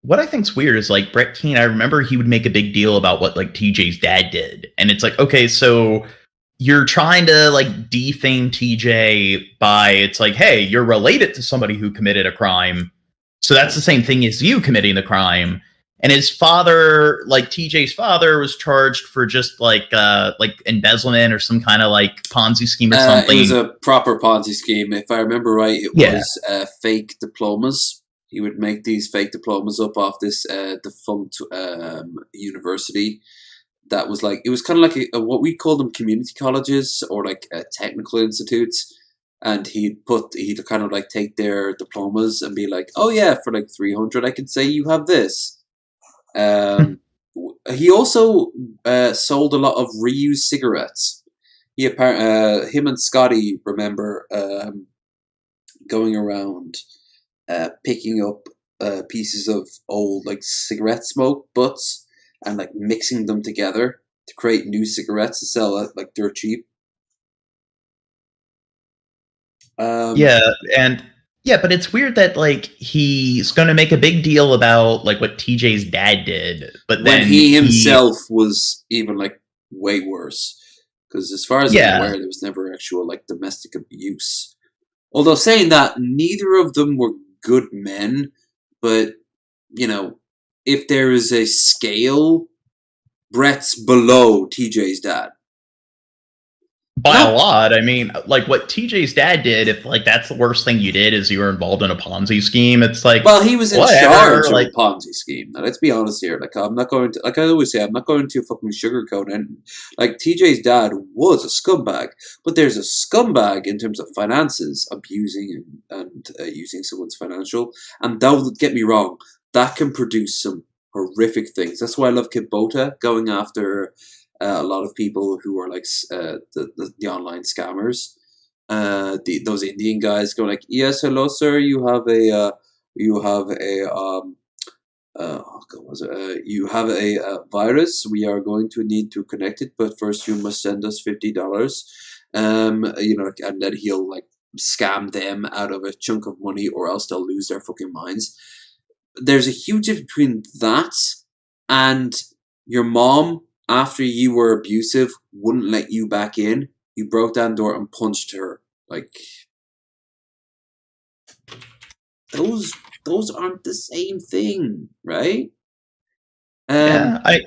What I think's weird is like Brett Keane. I remember he would make a big deal about what like TJ's dad did, and it's like, okay, so you're trying to like defame TJ by it's like, hey, you're related to somebody who committed a crime, so that's the same thing as you committing the crime. And his father, like TJ's father, was charged for just like embezzlement or some kind of like Ponzi scheme or something. It was a proper Ponzi scheme, if I remember right. It was fake diplomas. He would make these fake diplomas up off this defunct university. That was like, it was kind of like what we call them community colleges or like technical institutes. And he'd kind of like take their diplomas and be like, oh yeah, for like 300, I could say you have this. He also sold a lot of reused cigarettes. Him and Scotty remember going around picking up pieces of old like cigarette smoke butts and like mixing them together to create new cigarettes to sell at like dirt cheap. But it's weird that like he's going to make a big deal about like what TJ's dad did, but then when he himself was even like way worse. Because as far as I'm aware, there was never actual like domestic abuse. Although saying that, neither of them were good men, but you know, if there is a scale, Brett's below TJ's dad. By a lot. I mean, like what TJ's dad did, if like that's the worst thing you did is you were involved in a Ponzi scheme, it's like, well, he was in charge of a Ponzi scheme. Now, let's be honest here. Like, I'm not going to, like I always say, I'm not going to fucking sugarcoat it. Like, TJ's dad was a scumbag, but there's a scumbag in terms of finances, abusing and using someone's financial. And don't get me wrong, that can produce some horrific things. That's why I love Kubota going after a lot of people who are like the online scammers, those Indian guys go like, yes, hello, sir, you have a virus. We are going to need to connect it, but first you must send us $50. And then he'll like scam them out of a chunk of money, or else they'll lose their fucking minds. There's a huge difference between that and your mom, after you were abusive, wouldn't let you back in. You broke down the door and punched her. Like, those aren't the same thing, right? I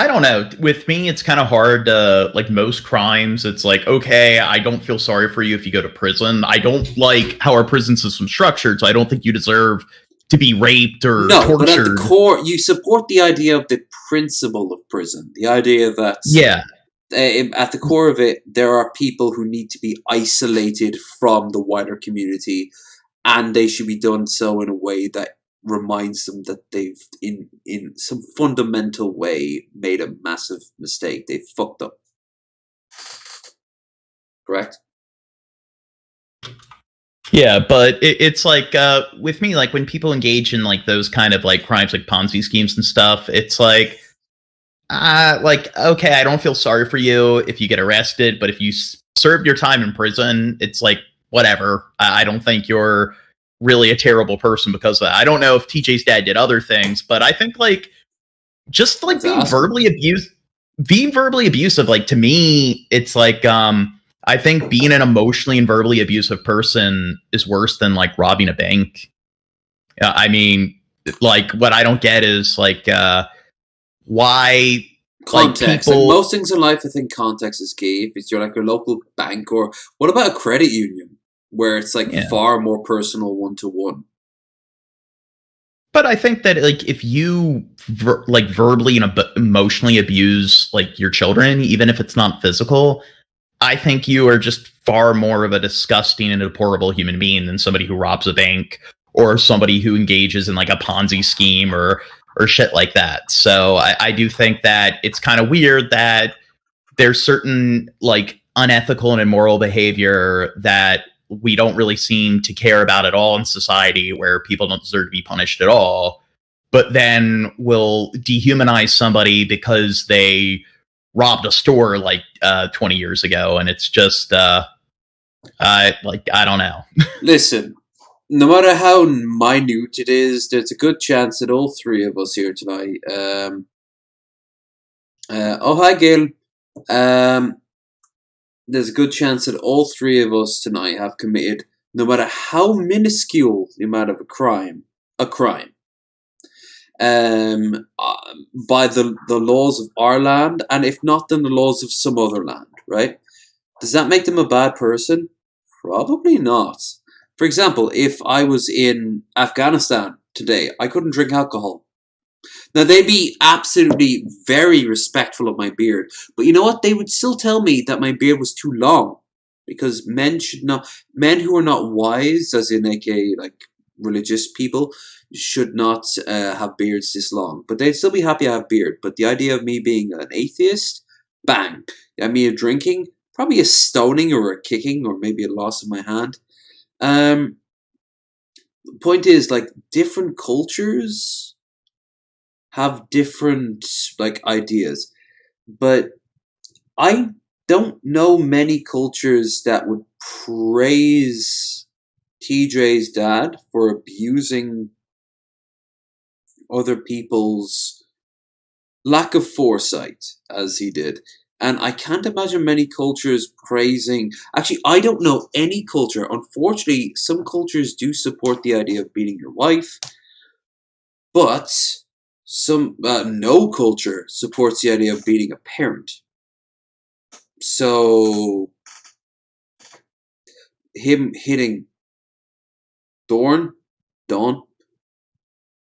don't know. With me, it's kind of hard to, like most crimes, it's like, okay, I don't feel sorry for you if you go to prison. I don't like how our prison system's structured, so I don't think you deserve to be raped or tortured. But at the core, you support the idea of the principle of prison. The idea that at the core of it, there are people who need to be isolated from the wider community, and they should be done so in a way that reminds them that they've, in some fundamental way, made a massive mistake. They fucked up. Correct? Yeah, but it's like with me, like when people engage in like those kind of like crimes, like Ponzi schemes and stuff, it's like okay, I don't feel sorry for you if you get arrested, but if you served your time in prison, it's like whatever. I don't think you're really a terrible person because of that. I don't know if TJ's dad did other things, but I think like just like being verbally abusive, like to me, it's like I think being an emotionally and verbally abusive person is worse than like robbing a bank. I mean, like what I don't get is like why context. Like most things in life, I think context is key. If you're like your local bank, or what about a credit union where it's like far more personal one-to-one? But I think that like if you verbally and emotionally abuse like your children, even if it's not physical, I think you are just far more of a disgusting and deplorable human being than somebody who robs a bank or somebody who engages in like a Ponzi scheme or shit like that. So I do think that it's kind of weird that there's certain like unethical and immoral behavior that we don't really seem to care about at all in society, where people don't deserve to be punished at all, but then will dehumanize somebody because they robbed a store like 20 years ago. And it's just I don't know. Listen, no matter how minute it is, there's a good chance that all three of us here tonight Oh, hi, Gail. Um, there's a good chance that all three of us tonight have committed, no matter how minuscule the amount of a crime. By the laws of our land, and if not, then the laws of some other land, right? Does that make them a bad person? Probably not. For example, if I was in Afghanistan today, I couldn't drink alcohol. Now, they'd be absolutely very respectful of my beard, but you know what? They would still tell me that my beard was too long, because men who are not wise, as in aka like religious people, should not have beards this long. But they'd still be happy I have beard. But the idea of me being an atheist, bang. Me drinking, probably a stoning or a kicking or maybe a loss of my hand. Point is, like, different cultures have different like ideas, but I don't know many cultures that would praise TJ's dad for abusing other people's lack of foresight as he did. And I can't imagine many cultures praising. Actually, I don't know any culture. Unfortunately, some cultures do support the idea of beating your wife, but no culture supports the idea of beating a parent. So him hitting Dawn,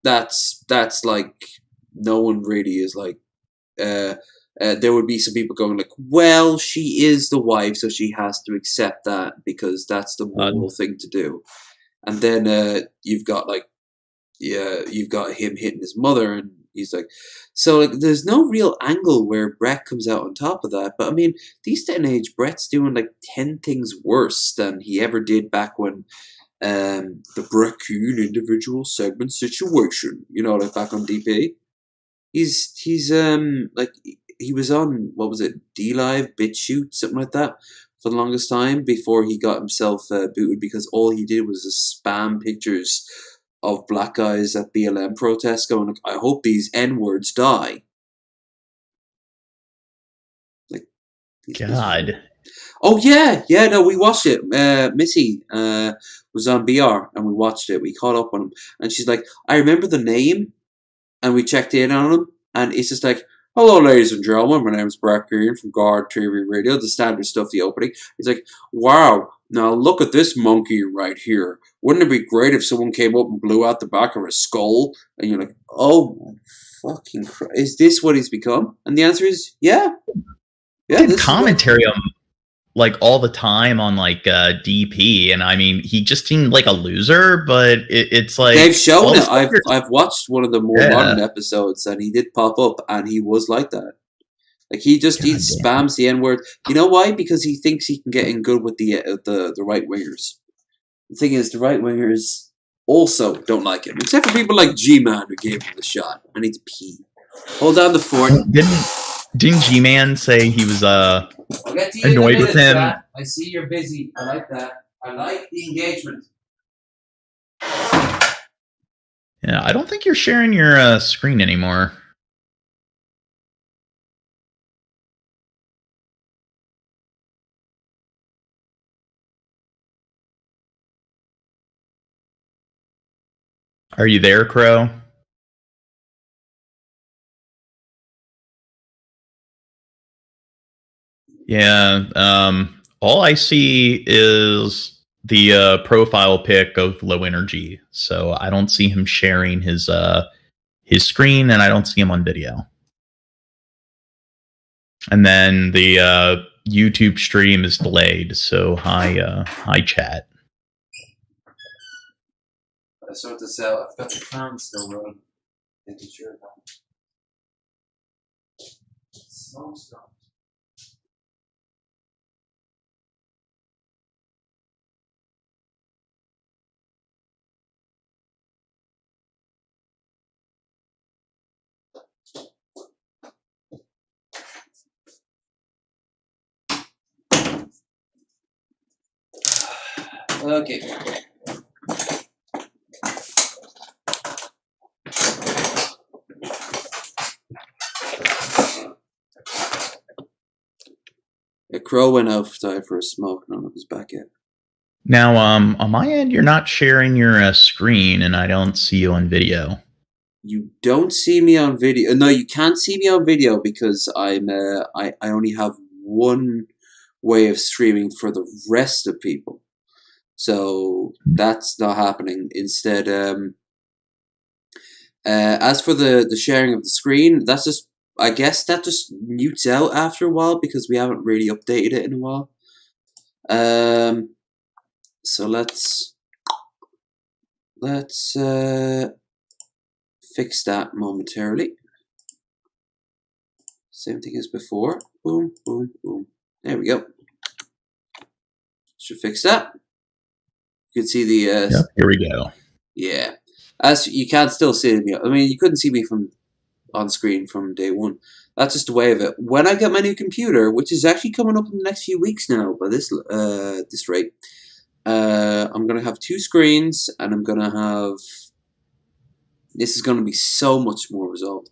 that's like, no one really is like. There would be some people going like, well, she is the wife, so she has to accept that because that's the moral thing to do. And then you've got him hitting his mother, and he's like, so like, there's no real angle where Brett comes out on top of that. But I mean, these day and age, Brett's doing like 10 things worse than he ever did back when the Brett Kuhn individual segment situation, like back on DP. He's like, he was on, what was it, D-Live, BitChute, something like that, for the longest time before he got himself booted, because all he did was just spam pictures of black guys at BLM protests going like, I hope these N-words die. Like, God. Oh yeah, no, we watched it. Missy was on BR and we watched it. We caught up on him, and she's like, I remember the name, and we checked in on him, and it's just like, hello, ladies and gentlemen, my name is Brett Green from Guard TV Radio, the standard stuff, the opening. He's like, wow, now look at this monkey right here. Wouldn't it be great if someone came up and blew out the back of his skull? And you're like, oh my fucking Christ, is this what he's become? And the answer is, yeah. Yeah, this commentary on like all the time on like DP, and I mean, he just seemed like a loser, but it's like they've shown it. I've watched one of the more modern episodes, and he did pop up, and he was like that. Like, he spams the N-word. You know why? Because he thinks he can get in good with the right wingers. The thing is, the right wingers also don't like him, except for people like G-Man who gave him the shot. I need to pee. Hold down the fort. Didn't G-Man say he was annoyed with him? Chat. I see you're busy. I like that. I like the engagement. Yeah, I don't think you're sharing your screen anymore. Are you there, Crow? Yeah, all I see is the profile pic of Low Energy, so I don't see him sharing his screen, and I don't see him on video. And then the YouTube stream is delayed, so hi chat. I sort this out. I've got the fan still running. Making sure of that. So strong. Okay. A crow went outside for a smoke, and I don't know if he's back yet. Now, on my end, you're not sharing your screen, and I don't see you on video. You don't see me on video. No, you can't see me on video because I only have one way of streaming for the rest of people. So that's not happening. Instead, as for the sharing of the screen, that's just, I guess that just mutes out after a while because we haven't really updated it in a while. So let's fix that momentarily. Same thing as before. Boom, boom, boom. There we go. Should fix that. You can see the. Yep, here we go. Yeah, as you can still see me. I mean, you couldn't see me from on screen from day one. That's just the way of it. When I get my new computer, which is actually coming up in the next few weeks now, by this rate, I'm gonna have 2 screens, and I'm gonna have. This is gonna be so much more resolved.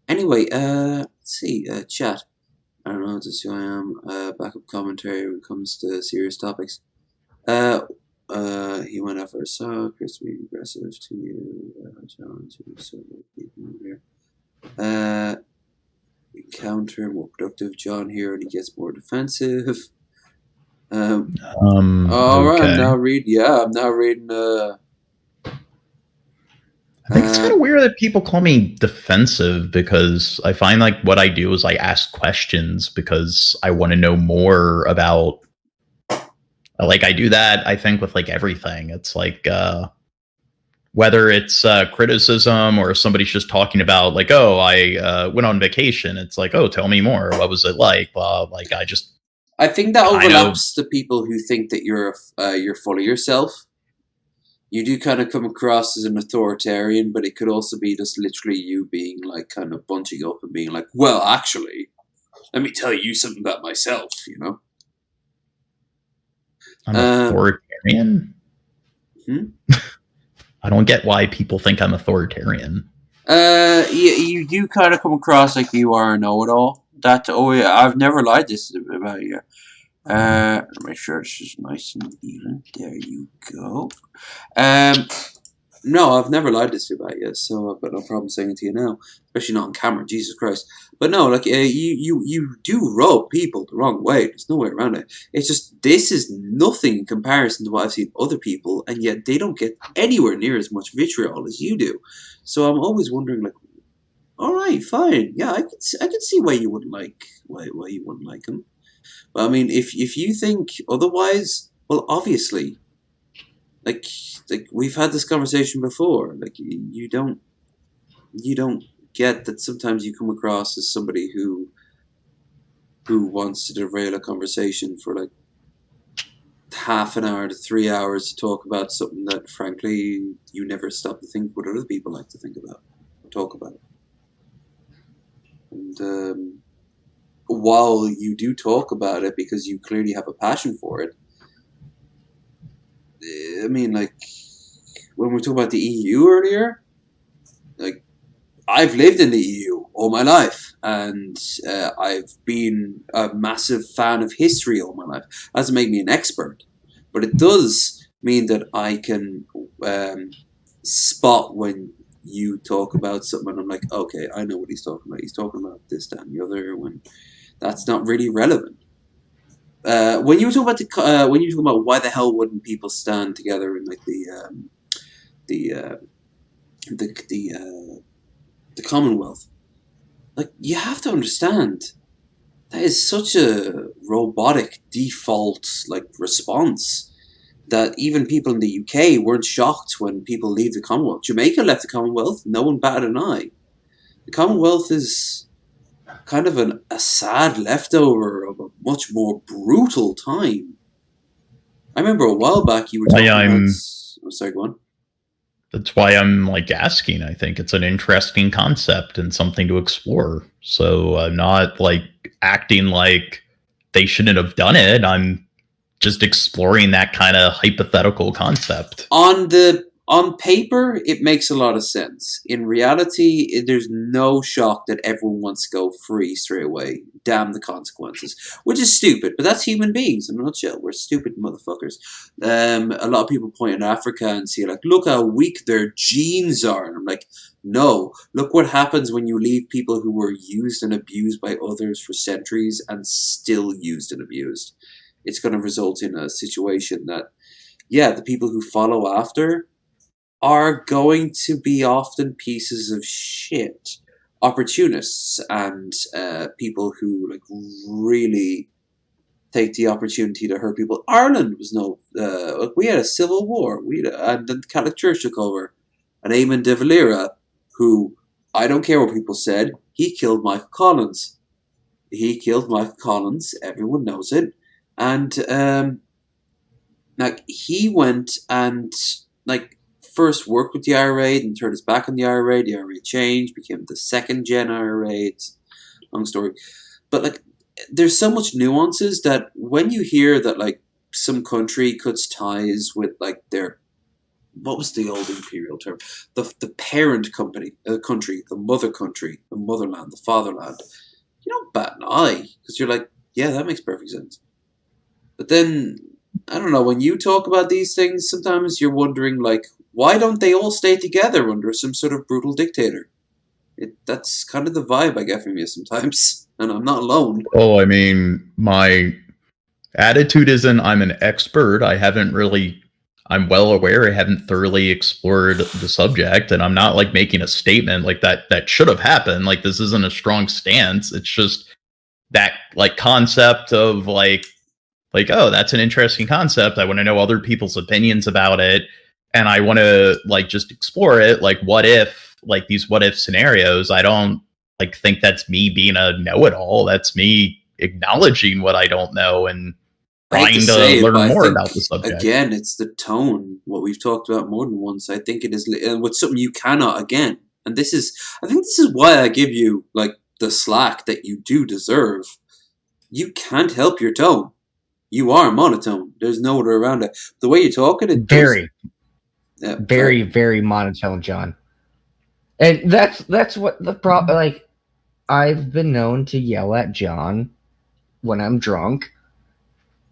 Anyway, let's see. Chat. I don't know just who I am. Backup commentary when it comes to serious topics. He went out for a saw. Chris being aggressive to you. Challenge you. So here. Counter more productive. John here, and he gets more defensive. All right. Okay. I'm now reading. I'm now reading. I think it's kind of weird that people call me defensive because I find like what I do is I ask questions because I want to know more about. Like I do that, I think, with like everything. It's like whether it's criticism or somebody's just talking about like, oh, I went on vacation. It's like, oh, tell me more. What was it like? Like I think that overlaps the people who think that you're full of yourself. You do kind of come across as an authoritarian, but it could also be just literally you being like kind of bunching up and being like, well, actually, let me tell you something about myself, you know? I'm authoritarian? I don't get why people think I'm authoritarian. You do kind of come across like you are a know-it-all. I've never lied this about you. Make sure it's just nice and even. There you go. No, I've never lied this about you, so I've got no problem saying it to you now, especially not on camera. Jesus Christ! But no, like you do rub people the wrong way. There's no way around it. It's just this is nothing in comparison to what I've seen other people, and yet they don't get anywhere near as much vitriol as you do. So I'm always wondering, like, all right, fine, yeah, I could see why you wouldn't like why you wouldn't like them. But I mean, if you think otherwise, well, obviously, like we've had this conversation before. Like you don't get that sometimes you come across as somebody who wants to derail a conversation for like half an hour to 3 hours to talk about something that, frankly, you never stop to think what other people like to think about or talk about. And while you do talk about it because you clearly have a passion for it, I mean, like, when we were talking about the EU earlier, like, I've lived in the EU all my life, and I've been a massive fan of history all my life. That doesn't make me an expert, but it does mean that I can spot when you talk about something and I'm like, okay, I know what he's talking about. He's talking about this, that, and the other, when that's not really relevant. When you were talking about why the hell wouldn't people stand together in like the Commonwealth, like, you have to understand that is such a robotic default like response that even people in the UK weren't shocked when people leave the Commonwealth. Jamaica left the Commonwealth, no one batted an eye. The Commonwealth is kind of a sad leftover of a much more brutal time. I remember a while back you were talking about... Oh, sorry, go on. That's why I'm like asking. I think it's an interesting concept and something to explore. So I'm not like acting like they shouldn't have done it. I'm just exploring that kind of hypothetical concept. On the On paper, it makes a lot of sense. In reality, there's no shock that everyone wants to go free straight away. Damn the consequences. Which is stupid, but that's human beings in a nutshell. We're stupid motherfuckers. A lot of people point at Africa and see, like, look how weak their genes are. And I'm like, no. Look what happens when you leave people who were used and abused by others for centuries and still used and abused. It's going to result in a situation that, yeah, the people who follow after are going to be often pieces of shit, opportunists, and people who like really take the opportunity to hurt people. Ireland was we had a civil war, and then the Catholic Church took over, and Eamon de Valera, who I don't care what people said, he killed Michael Collins. Everyone knows it, and like he went and like. First worked with the IRA, then turned his back on the IRA. The IRA changed, became the second gen IRA. It's a long story. But like there's so much nuances that when you hear that like some country cuts ties with like their, what was the old imperial term? The parent country, the mother country, the motherland, the fatherland. You don't bat an eye because you're like, yeah, that makes perfect sense. But then I don't know, when you talk about these things, sometimes you're wondering like, why don't they all stay together under some sort of brutal dictator? That's kind of the vibe I get from you sometimes, and I'm not alone. Oh, I mean, my attitude isn't I'm an expert. I'm well aware. I haven't thoroughly explored the subject, and I'm not like making a statement like that should have happened. Like this isn't a strong stance. It's just that like concept of like, oh, that's an interesting concept. I want to know other people's opinions about it. And I want to like just explore it. Like, what if, like these what if scenarios? I don't like think that's me being a know-it-all. That's me acknowledging what I don't know and trying to learn more about the subject. Again, it's the tone. What we've talked about more than once. I think it is with something you cannot again. And I think this is why I give you like the slack that you do deserve. You can't help your tone. You are monotone. There's no other around it. The way you talk it very monotone, John. And that's what the problem. Like, I've been known to yell at John when I'm drunk,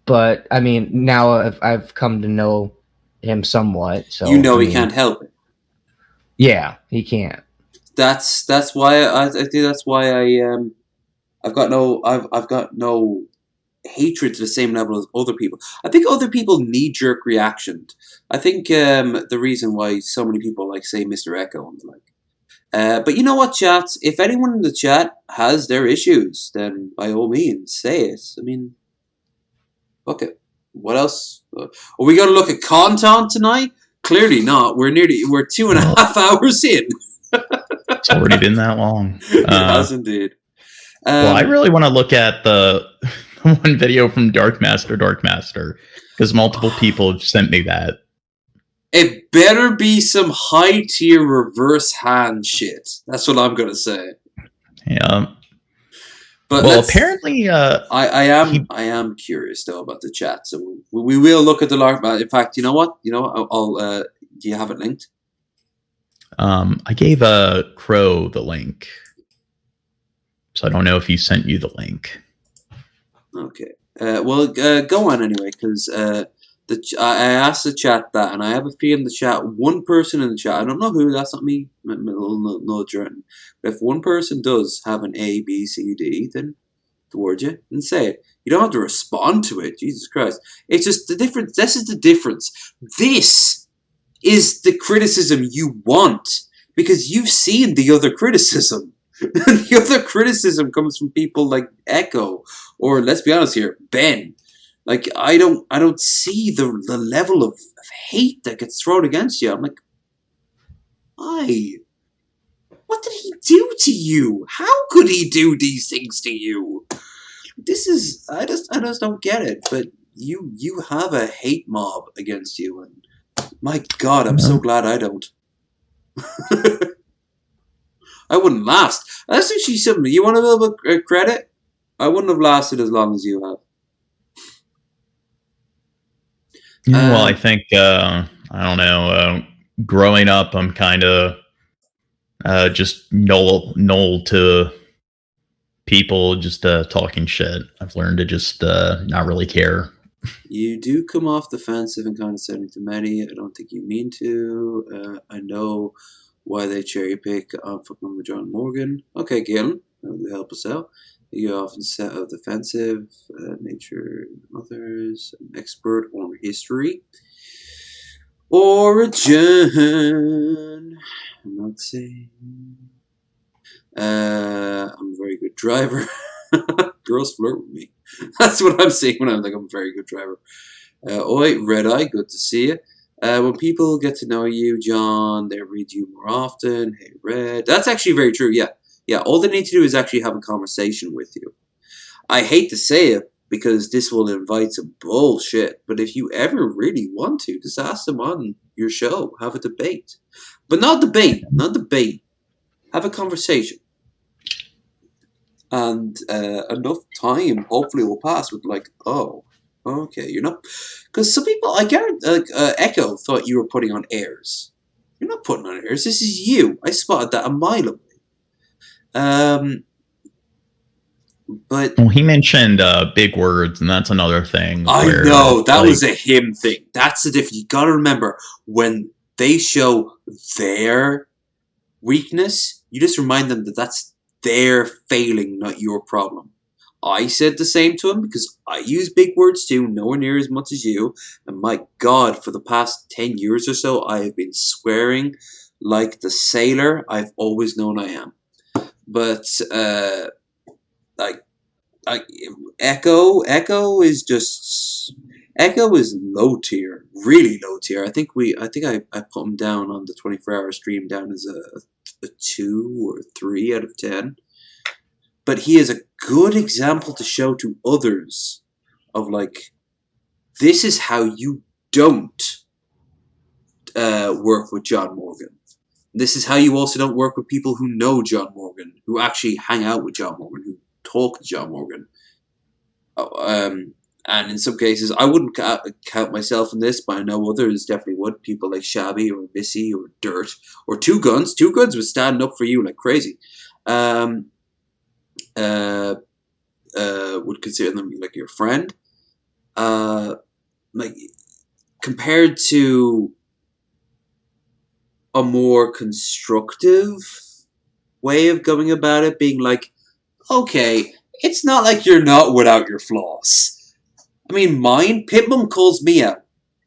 but I mean, now I've come to know him somewhat. So he can't help it. Yeah, he can't. That's why I think that's why I've got no hatred to the same level as other people. I think other people knee-jerk reaction. I think the reason why so many people like say Mr. Echo and the like. But you know what, chat? If anyone in the chat has their issues, then by all means say it. I mean, fuck it. What else? Are we going to look at content tonight? Clearly not. We're 2.5 hours in. It's already been that long. It has indeed. Well, I really want to look at the one video from Dark Master, because multiple people have sent me that. It better be some high tier reverse hand shit. That's what I'm gonna say. Yeah. But well, apparently, I am curious though about the chat, so we will look at the lark. In fact, you know what? I'll do you have it linked? I gave Crow the link, so I don't know if he sent you the link. Okay. Well, go on anyway, because I asked the chat that, and I have a feeling the chat, one person in the chat, I don't know who, that's not me, no Jordan, but if one person does have an A, B, C, D, then towards you, and say it. You don't have to respond to it, Jesus Christ. It's just the difference, this is the difference. This is the criticism you want, because you've seen the other criticism. The other criticism comes from people like Echo, or let's be honest here, Ben. Like I don't see the level of hate that gets thrown against you. I'm like, why? What did he do to you? How could he do these things to you? I just don't get it. But you have a hate mob against you, and my God, I'm so glad I don't. I wouldn't last. That's actually something. You want a little bit of credit? I wouldn't have lasted as long as you have. Well, I think, I don't know, growing up, I'm kind of just null to people just talking shit. I've learned to just not really care. You do come off defensive and condescending to many. I don't think you mean to. I know why they cherry pick on fucking with John Morgan. Okay, Galen, help us out. You often set of defensive nature others, an expert on history. Origin. I'm not saying. I'm a very good driver. Girls flirt with me. That's what I'm saying when I'm like, I'm a very good driver. Oi, Red Eye, good to see you. When people get to know you, John, they read you more often. Hey, Red. That's actually very true, yeah. Yeah, all they need to do is actually have a conversation with you. I hate to say it, because this will invite some bullshit, but if you ever really want to, just ask them on your show. Have a debate. But not debate. Have a conversation. And enough time hopefully will pass with like, oh, okay, you're not... Because some people, I guarantee, Echo thought you were putting on airs. You're not putting on airs. This is you. I spotted that a mile away. But well, he mentioned big words, and that's another thing. I know that was a him thing. That's the difference. You gotta remember when they show their weakness, you just remind them that that's their failing, not your problem. I said the same to him because I use big words too, nowhere near as much as you. And my God, for the past 10 years or so, I have been swearing like the sailor I've always known I am. But Echo is just low tier, really low tier. I think I put him down on the 24-hour stream down as a 2 or 3 out of 10. But he is a good example to show to others of like, this is how you don't work with John Morgan. This is how you also don't work with people who know John Morgan, who actually hang out with John Morgan, who talk to John Morgan. And in some cases, I wouldn't count myself in this, but I know others definitely would. People like Shabby or Missy or Dirt or Two Guns. Two Guns would stand up for you like crazy. Would consider them like your friend. Like compared to a more constructive way of going about it, being like, okay, it's not like you're not without your flaws. I mean, mine, Pitmum calls me out.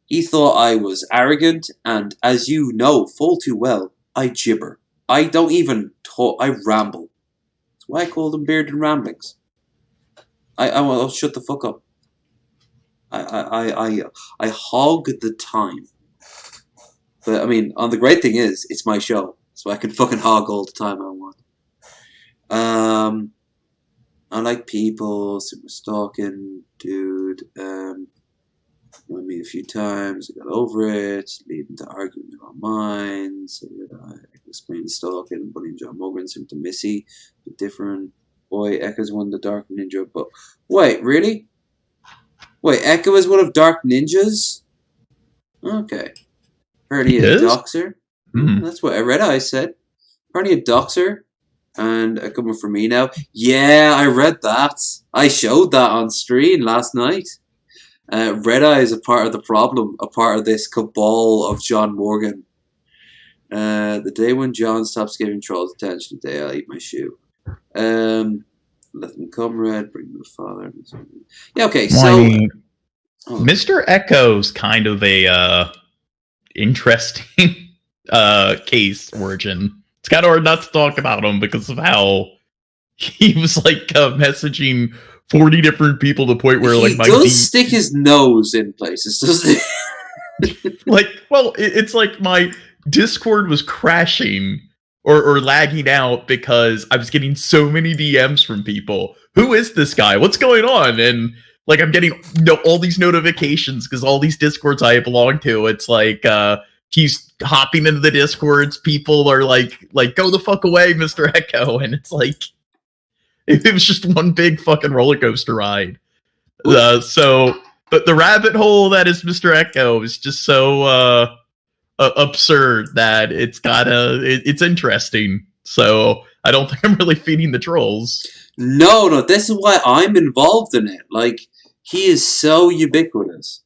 He thought I was arrogant, and as you know full too well, I gibber. I don't even talk, I ramble. That's why I call them bearded ramblings. I'll shut the fuck up. I hog the time. But, I mean, the great thing is, it's my show, so I can fucking hog all the time I want. I like people, super stalking, dude. Met me a few times, I got over it, leading to arguing in our minds. So I explained stalking, bullying John Morgan, similar to Missy, but different. Boy, Echo's one of the Dark Ninja, but wait, really? Wait, Echo is one of Dark Ninjas? Okay. Heard he a doxer? That's what Red Eye said. Heard he a doxer? And coming from me now. Yeah, I read that. I showed that on stream last night. Red Eye is a part of the problem, a part of this cabal of John Morgan. The day when John stops giving trolls attention, the day I'll eat my shoe. Let them come, Red. Bring the father. Yeah, okay. So, Mr. Echo's kind of a interesting case origin. It's kind of hard not to talk about him because of how he was like messaging 40 different people to the point where like he does stick his nose in places, doesn't he? Like, well, it's like my Discord was crashing or lagging out because I was getting so many DMs from people. Who is this guy? What's going on? And like I'm getting all these notifications because all these Discords I belong to, it's like he's hopping into the Discords. People are like, go the fuck away, Mr. Echo. And it's like, it was just one big fucking roller coaster ride. So, but the rabbit hole that is Mr. Echo is just so absurd that it's interesting. So I don't think I'm really feeding the trolls. No, this is why I'm involved in it. Like, he is so ubiquitous.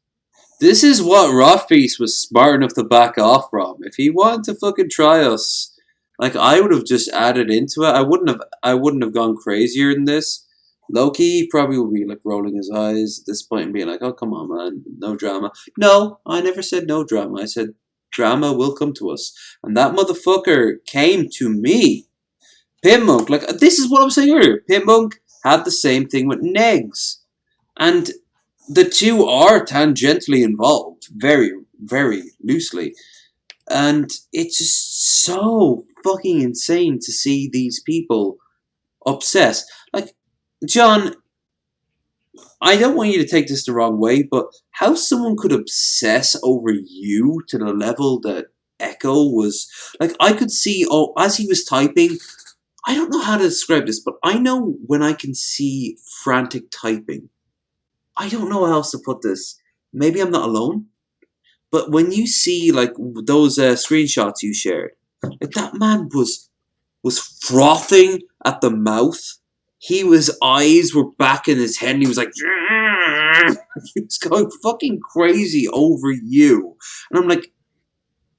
This is what Rothfeast was smart enough to back off from. If he wanted to fucking try us, like, I would have just added into it. I wouldn't have gone crazier than this. Loki probably would be like rolling his eyes at this point and being like, "Oh, come on, man, no drama." No, I never said no drama. I said drama will come to us, and that motherfucker came to me. Pitmonk, like, this is what I was saying earlier. Pitmonk had the same thing with Negs, and the two are tangentially involved, very, very loosely. And it's just so fucking insane to see these people obsessed. Like, John, I don't want you to take this the wrong way, but how someone could obsess over you to the level that Echo was... Like, I could see, as he was typing... I don't know how to describe this, but I know when I can see frantic typing. I don't know how else to put this. Maybe I'm not alone. But when you see, like, those screenshots you shared, like, that man was frothing at the mouth. His eyes were back in his head, and he was like, he was going fucking crazy over you. And I'm like,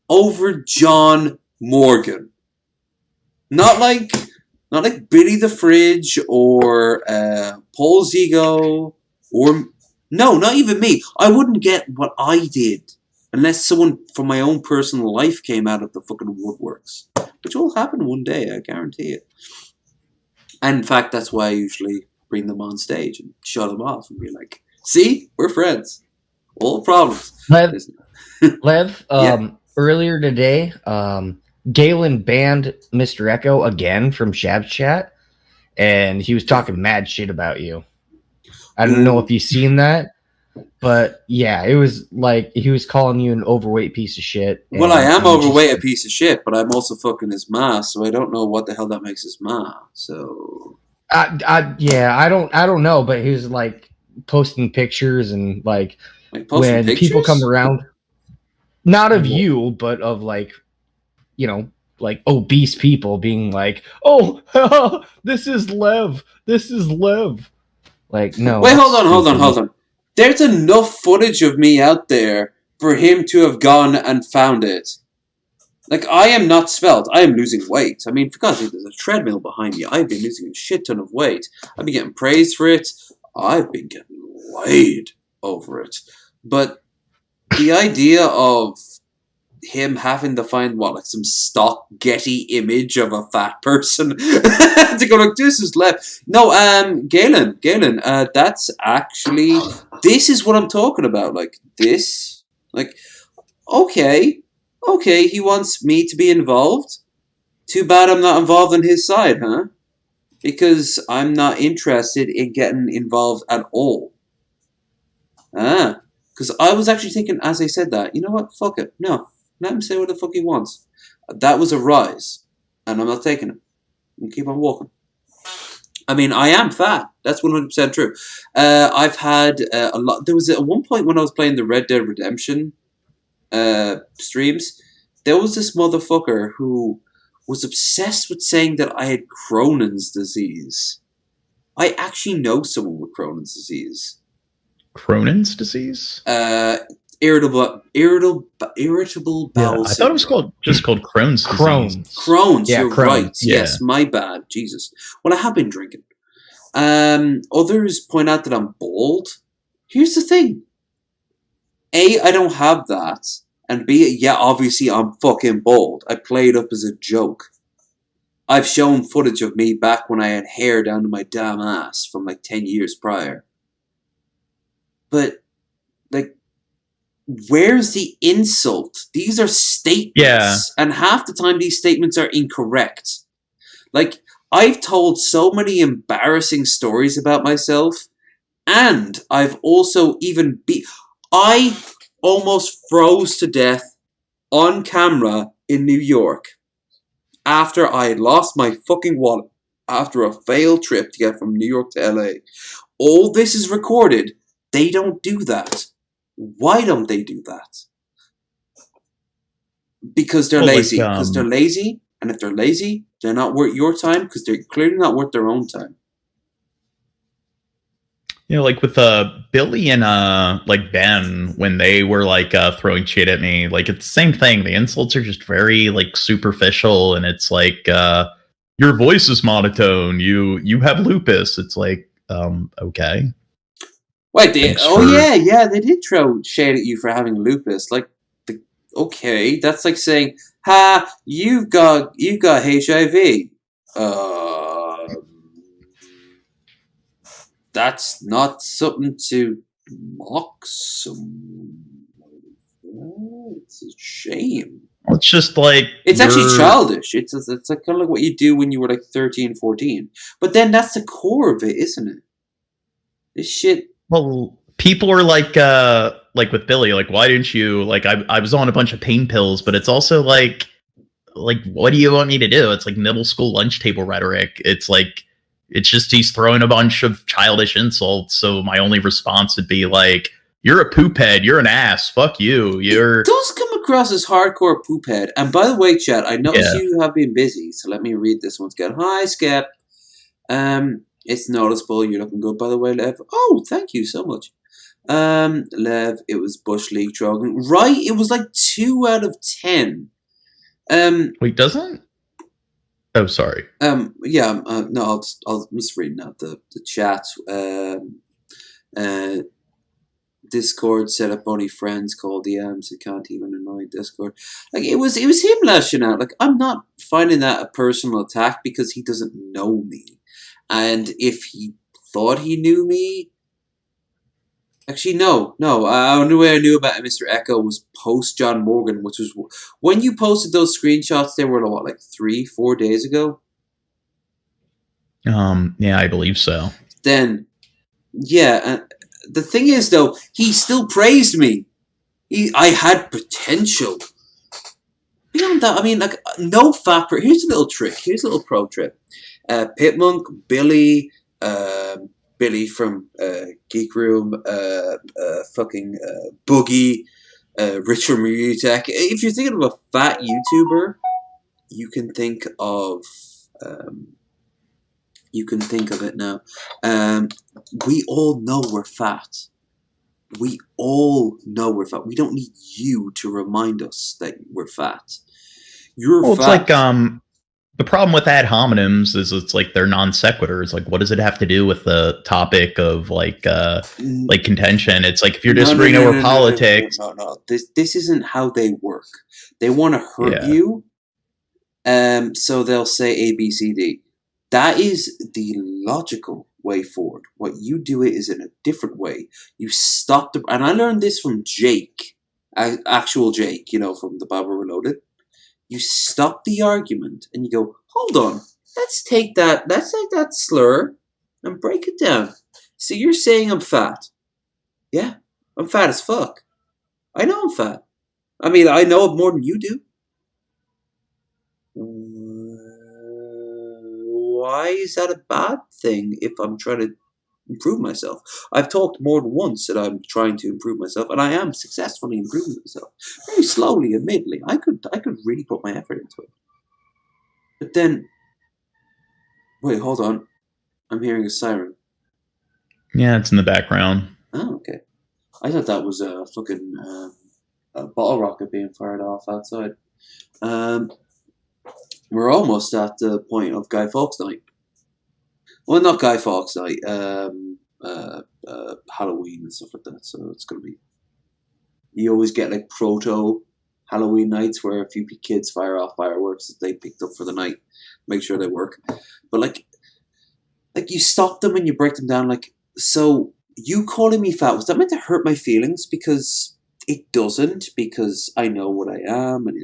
over John Morgan. Not like Billy the Fridge or Paul Zigo or... No, not even me. I wouldn't get what I did unless someone from my own personal life came out of the fucking woodworks. Which will happen one day, I guarantee it. And in fact, that's why I usually bring them on stage and shut them off and be like, "See, we're friends. All problems." Lev, Yeah. Earlier today, Galen banned Mr. Echo again from Shab's chat, and he was talking mad shit about you. I don't know if you've seen that, but yeah, it was like he was calling you an overweight piece of shit. Well, I am overweight, a piece of shit, but I'm also fucking his ma, so I don't know what the hell that makes his ma. So I don't know, but he was like posting pictures and like when pictures? people come around, not of you, but of like, you know, like obese people being like, "Oh, this is Lev. This is Lev." Like, no. Wait, hold on. There's enough footage of me out there for him to have gone and found it. Like, I am not svelte. I am losing weight. I mean, for God's sake, there's a treadmill behind me. I've been losing a shit ton of weight. I've been getting praised for it. I've been getting laid over it. But the idea of him having to find, what, like some stock Getty image of a fat person to go like, "This is left." No, Galen, that's actually, this is what I'm talking about. Like, this, like, okay, he wants me to be involved. Too bad I'm not involved on his side, huh? Because I'm not interested in getting involved at all. Because I was actually thinking, as I said that, you know what, fuck it, no. Let him say what the fuck he wants. That was a rise. And I'm not taking it. And keep on walking. I mean, I am fat. That's 100% true. I've had a lot... There was at one point when I was playing the Red Dead Redemption streams, there was this motherfucker who was obsessed with saying that I had Crohn's disease. I actually know someone with Crohn's disease. Cronin's disease? Irritable bowel syndrome. I thought it was called Crohn's disease. Crohn's, yeah, you're Crohn's. right. Yeah. Yes, my bad. Jesus. Well, I have been drinking. Others point out that I'm bald. Here's the thing. A, I don't have that. And B, yeah, obviously I'm fucking bald. I play it up as a joke. I've shown footage of me back when I had hair down to my damn ass from like 10 years prior. But, like, where's the insult? These are statements. Yeah. And half the time these statements are incorrect. Like, I've told so many embarrassing stories about myself. And I've also even I almost froze to death on camera in New York after I had lost my fucking wallet after a failed trip to get from New York to LA. All this is recorded. They don't do that. Why don't they do that? Because they're Well, like, lazy. Because they're lazy, and if they're lazy, they're not worth your time because they're clearly not worth their own time. You know, like with Billy and like Ben, when they were like throwing shit at me, like it's the same thing. The insults are just very like superficial, and it's like your voice is monotone. You have lupus. It's like okay. Wait, Thanks yeah, they did throw shade at you for having lupus. Like, okay, that's like saying, "Ha, you've got HIV." That's not something to mock someone. It's a shame. It's just like It's actually childish. It's like kind of like what you do when you were like 13, 14. But then that's the core of it, isn't it? This shit. Well, people are like with Billy, like, why didn't you like? I was on a bunch of pain pills, but it's also like what do you want me to do? It's like middle school lunch table rhetoric. It's like it's just he's throwing a bunch of childish insults. So my only response would be like, "You're a poop head. You're an ass. Fuck you. You're." It does come across as hardcore poop head. And by the way, chat, I notice you have been busy, so let me read this once again. Hi, Skep. It's noticeable. You're looking good, by the way, Lev. Oh, thank you so much. Lev, it was Bush League Drunken. Right, it was like 2 out of 10. Wait, doesn't? Oh, sorry. Yeah. No, I'm just reading out the chat. Discord set up only friends called DMs. You can't even annoy Discord. Like it was him lashing out. Like I'm not finding that a personal attack because he doesn't know me, and if he thought he knew me. Actually, no. The only way I knew about Mr. Echo was post John Morgan, which was when you posted those screenshots. They were what, like 3-4 days ago. Yeah, I believe so. Then, yeah. The thing is, though, he still praised me. I had potential. Beyond that, I mean, like no fat. Here's a little trick. Here's a little pro trip. Pitmonk, Billy. Billy from Geek Room, fucking Boogie, Richard Mutek. If you're thinking of a fat YouTuber, you can think of it now. We all know we're fat. We all know we're fat. We don't need you to remind us that we're fat. You're fat. It's like the problem with ad hominems is it's like they're non sequiturs. Like, what does it have to do with the topic of like contention? It's like if you're disagreeing over politics. No. This isn't how they work. They want to hurt you. So they'll say A, B, C, D. That is the logical way forward. What you do it is in a different way. You stop and I learned this from Jake, actual Jake, from the Bible Reloaded. You stop the argument and you go, hold on, let's take that slur and break it down. So you're saying I'm fat. Yeah, I'm fat as fuck. I know I'm fat. I mean, I know it more than you do. Why is that a bad thing if I'm trying to improve myself? I've talked more than once that I'm trying to improve myself, and I am successfully improving myself. Very slowly, admittedly. I could really put my effort into it. But then, wait, hold on. I'm hearing a siren. Yeah, it's in the background. Oh, okay. I thought that was a fucking a bottle rocket being fired off outside. We're almost at the point of Guy Fawkes night. Well, not Guy Fawkes night. Halloween and stuff like that. So it's gonna be. You always get like proto Halloween nights where a few kids fire off fireworks that they picked up for the night, make sure they work. But like you stop them and you break them down. Like, so you calling me fat, was that meant to hurt my feelings? Because it doesn't, because I know what I am, and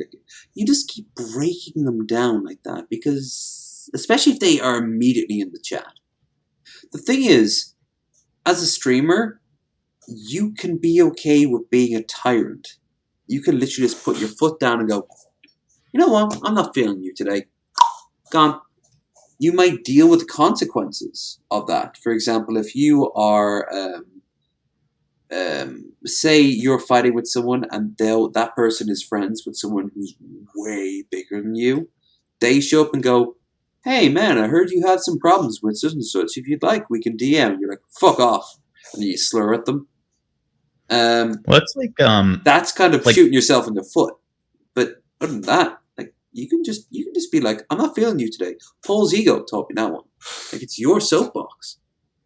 you just keep breaking them down like that. Because especially if they are immediately in the chat. The thing is, as a streamer, you can be okay with being a tyrant. You can literally just put your foot down and go, you know what, I'm not feeling you today. Gone. You might deal with the consequences of that. For example, if you are say you're fighting with someone and that person is friends with someone who's way bigger than you, they show up and go, "Hey man, I heard you had some problems with such and such. If you'd like, we can DM." You're like, "Fuck off," and you slur at them. Well, it's like That's kind of like- shooting yourself in the foot. But other than that, like you can just be like, "I'm not feeling you today." Paul's ego taught me that one. Like, it's your soapbox.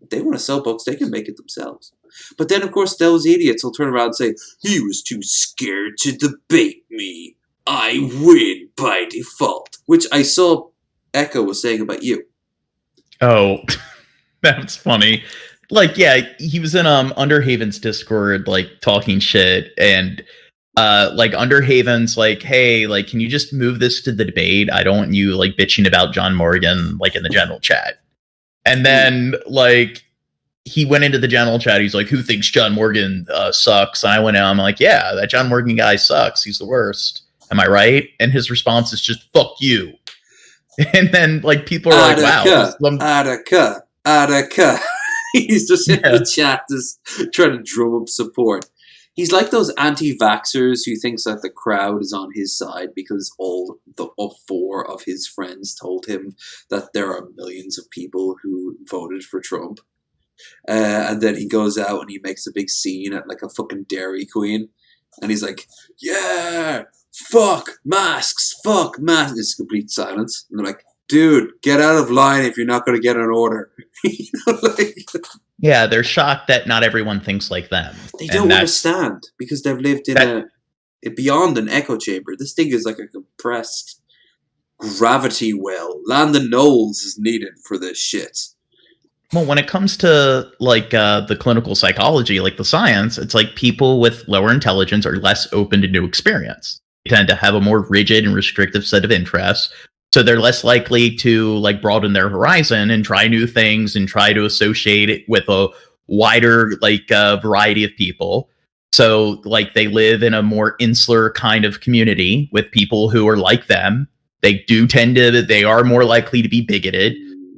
If they want a soapbox, they can make it themselves. But then, of course, those idiots will turn around and say, "He was too scared to debate me. I win by default." Which I saw Echo was saying about you. Oh, that's funny. Like, yeah, he was in Underhaven's Discord, like, talking shit, and like Underhaven's like, "Hey, like, can you just move this to the debate? I don't want you like bitching about John Morgan like in the general chat." And then like he went into the general chat. He's like, "Who thinks John Morgan sucks?" And I went out. I'm like, "Yeah, that John Morgan guy sucks. He's the worst. Am I right?" And his response is just, "Fuck you." And then like people are like, "Wow, Attica." He's just in the chat, just trying to drum up support. He's like those anti-vaxxers who thinks that the crowd is on his side because all four of his friends told him that there are millions of people who voted for Trump. And then he goes out and he makes a big scene at like a fucking Dairy Queen. And he's like, "Yeah, fuck masks. It's complete silence. And they're like, "Dude, get out of line if you're not going to get an order." You know, like, yeah, they're shocked that not everyone thinks like them. they don't understand because they've lived in beyond an echo chamber. This thing is like a compressed gravity well. Landon Knowles is needed for this shit. Well, when it comes to like the clinical psychology, like the science, it's like people with lower intelligence are less open to new experience. They tend to have a more rigid and restrictive set of interests. So they're less likely to like broaden their horizon and try new things and try to associate it with a wider like variety of people. So like they live in a more insular kind of community with people who are like them. They are more likely to be bigoted.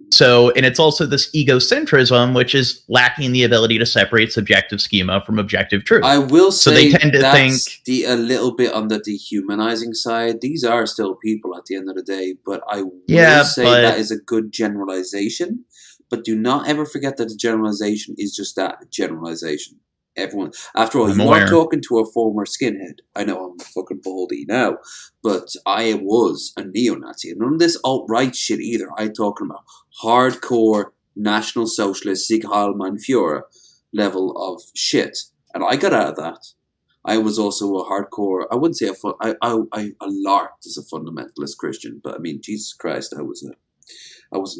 So, and it's also this egocentrism, which is lacking the ability to separate subjective schema from objective truth. I will say they tend to that's a little bit on the dehumanizing side. These are still people at the end of the day, but I will say that is a good generalization. But do not ever forget that the generalization is just that, a generalization. Everyone, after all, you are talking to a former skinhead. I know I'm fucking baldy now, but I was a neo-Nazi. And none of this alt-right shit either. I'm talking about hardcore National Socialist Sieg Heil Mein Führer level of shit. And I got out of that. I was also a hardcore, I wouldn't say I larked as a fundamentalist Christian, but I mean, Jesus Christ, I wasn't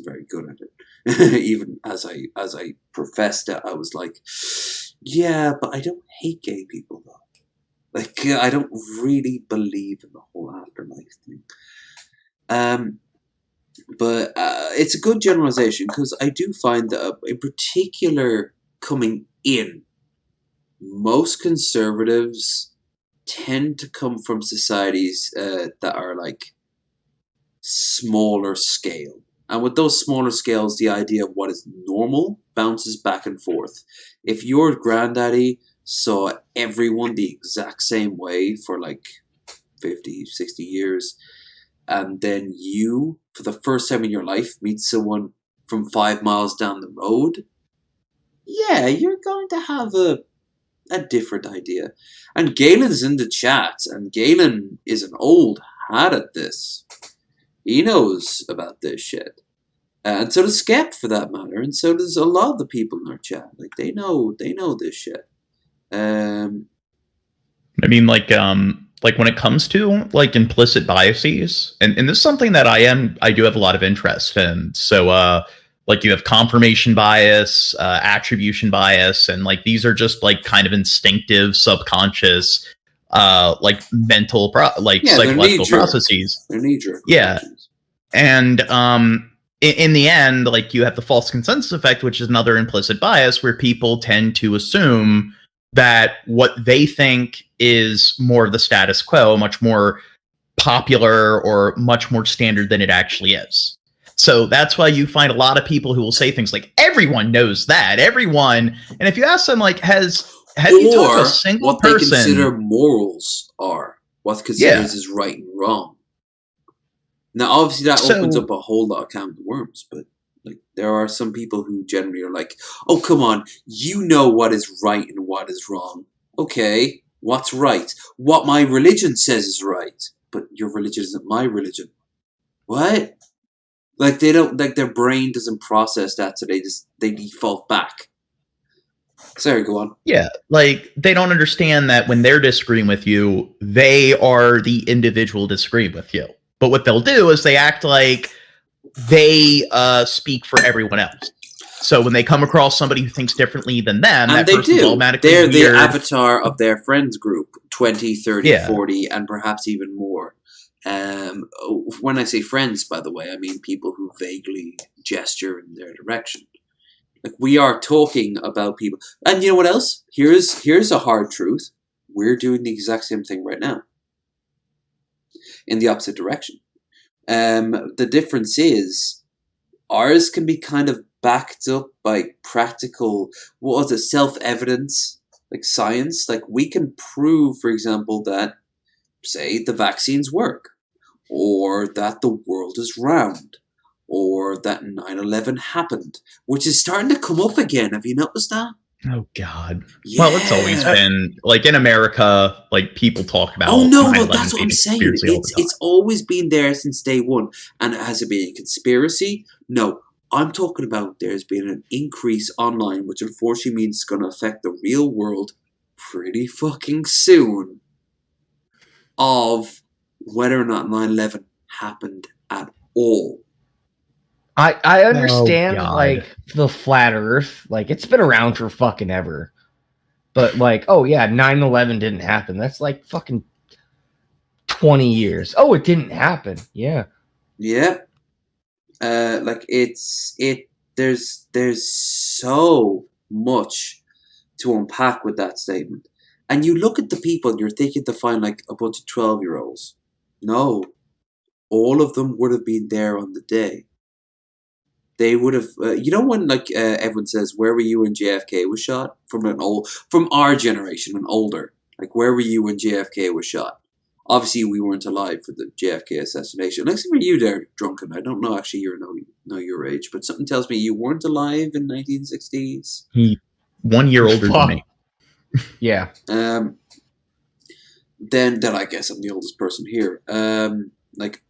very good at it. Even as I professed it, I was like, "Yeah, but I don't hate gay people though. Like, I don't really believe in the whole afterlife thing." But it's a good generalization because I do find that, in particular, coming in, most conservatives tend to come from societies that are like smaller scale. And with those smaller scales, the idea of what is normal bounces back and forth. If your granddaddy saw everyone the exact same way for like 50, 60 years, and then you, for the first time in your life, meet someone from 5 miles down the road, yeah, you're going to have a different idea. And Galen's in the chat, and Galen is an old hat at this. He knows about this shit. And so does Skep, for that matter, and so does a lot of the people in our chat. Like, they know this shit. I mean, like when it comes to like implicit biases, and this is something that I do have a lot of interest in. So like you have confirmation bias, attribution bias, and like these are just like kind of instinctive, subconscious, like mental, psychological processes. They're knee-jerk. Yeah, and in the end, like you have the false consensus effect, which is another implicit bias where people tend to assume that what they think is more of the status quo, much more popular or much more standard than it actually is. So that's why you find a lot of people who will say things like, "Everyone knows that, everyone." And if you ask them, like, has have you talked to or a single what they person? consider morals are, what considers is right and wrong. Now, obviously, that opens up a whole lot of can of worms, but like there are some people who generally are like, "Oh, come on, you know what is right and what is wrong. Okay, what's right? What my religion says is right, but your religion isn't my religion. What? Like they don't, like their brain doesn't process that, so they default back. Sorry, go on. Yeah, like they don't understand that when they're disagreeing with you, they are the individual disagreeing with you. But what they'll do is they act like they speak for everyone else. So when they come across somebody who thinks differently than them, And that they person's do. automatically They're weird. the avatar of their friends group, 20, 30, Yeah. 40, and perhaps even more. When I say friends, by the way, I mean people who vaguely gesture in their direction. Like we are talking about people. And you know what else? Here's a hard truth. We're doing the exact same thing right now. In the opposite direction. The difference is ours can be kind of backed up by practical, self-evidence, like science. Like we can prove, for example, that, say, the vaccines work, or that the world is round, or that 9/11 happened, which is starting to come up again. Have you noticed that? Oh God! Yeah. Well, it's always been like in America. Like people talk about. Oh no, 9/11 that's what I'm being a saying. conspiracy all the time. It's always been there since day one. And has it been a conspiracy? No. I'm talking about there's been an increase online, which unfortunately means it's going to affect the real world pretty fucking soon, of whether or not 9/11 happened at all. I understand, God. like, the flat earth. Like, it's been around for fucking ever. But, like, oh, yeah, 9/11 didn't happen. That's, like, fucking 20 years. Oh, it didn't happen. Yeah. Yeah. There's so much to unpack with that statement. And you look at the people, you're thinking to find, like, a bunch of 12-year-olds. No. All of them would have been there on the day. They would have, when everyone says, "Where were you when JFK was shot?" From our generation and older, like, where were you when JFK was shot? Obviously, we weren't alive for the JFK assassination. Except for you, there, Drunken. I don't know actually know your age, but something tells me you weren't alive in 1960s. 1 year older than me. Yeah. Then I guess I'm the oldest person here.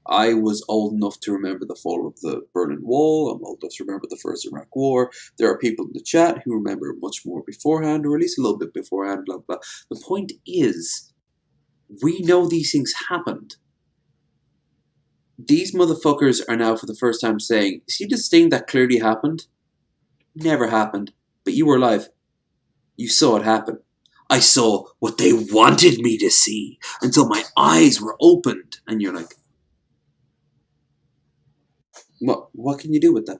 I was old enough to remember the fall of the Berlin Wall. I'm old enough to remember the First Iraq War. There are people in the chat who remember much more beforehand, or at least a little bit beforehand, blah, blah. The point is, we know these things happened. These motherfuckers are now for the first time saying, see this thing that clearly happened? Never happened. But you were alive. You saw it happen. I saw what they wanted me to see until my eyes were opened. And you're like, what can you do with that?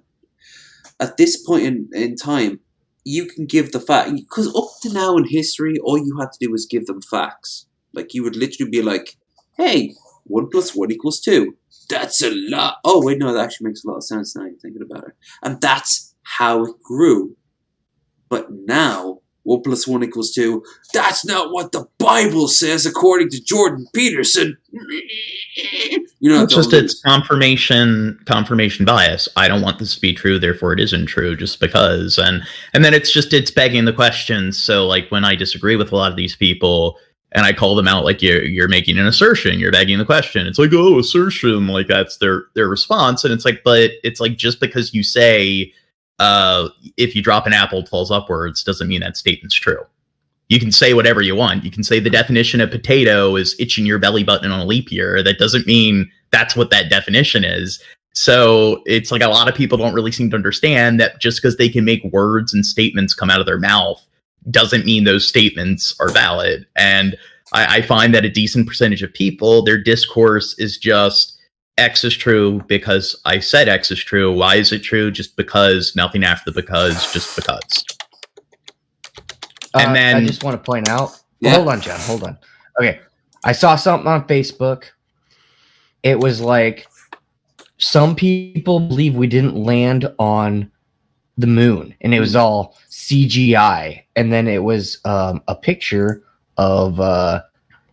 At this point in time, you can give the fact, because up to now in history, all you had to do was give them facts. Like, you would literally be like, hey, 1 + 1 = 2. That's a lot. Oh, wait, no, that actually makes a lot of sense now you're thinking about it. And that's how it grew. But now, 1 + 1 = 2. That's not what the Bible says, according to Jordan Peterson. It's just it's confirmation bias. I don't want this to be true, therefore it isn't true, just because. And then it's begging the questions. So, like, when I disagree with a lot of these people and I call them out, like, you're making an assertion, you're begging the question. It's like, oh, assertion, like that's their response. And it's like, but it's like, just because you say, if you drop an apple, it falls upwards, doesn't mean that statement's true. You can say whatever you want. You can say the definition of potato is itching your belly button on a leap year. That doesn't mean that's what that definition is. So it's like a lot of people don't really seem to understand that just because they can make words and statements come out of their mouth doesn't mean those statements are valid. And I find that a decent percentage of people, their discourse is just X is true because I said X is true. Why is it true? Just because, nothing after the because, just because. And then I just want to point out. Well, hold on, John. Hold on. Okay, I saw something on Facebook. It was like some people believe we didn't land on the moon, and it was all CGI. And then it was a picture of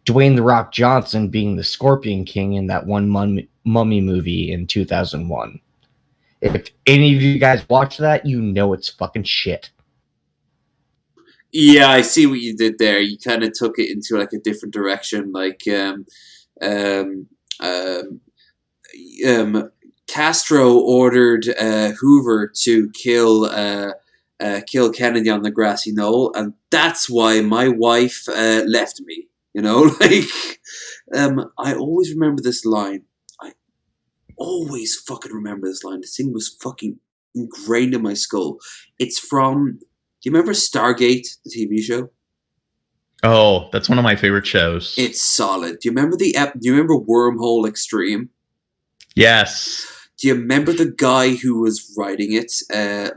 Dwayne the Rock Johnson being the Scorpion King in that one mummy movie in 2001. If any of you guys watch that, you know it's fucking shit. Yeah, I see what you did there. You kind of took it into like a different direction, like um, Castro ordered Hoover to kill Kennedy on the grassy knoll, and that's why my wife left me. You know, like I always remember this line. I always fucking remember this line. This thing was fucking ingrained in my skull. It's from. Do you remember Stargate, the TV show? Oh, that's one of my favorite shows. It's solid. Do you remember Do you remember Wormhole Extreme? Yes. Do you remember the guy who was writing it?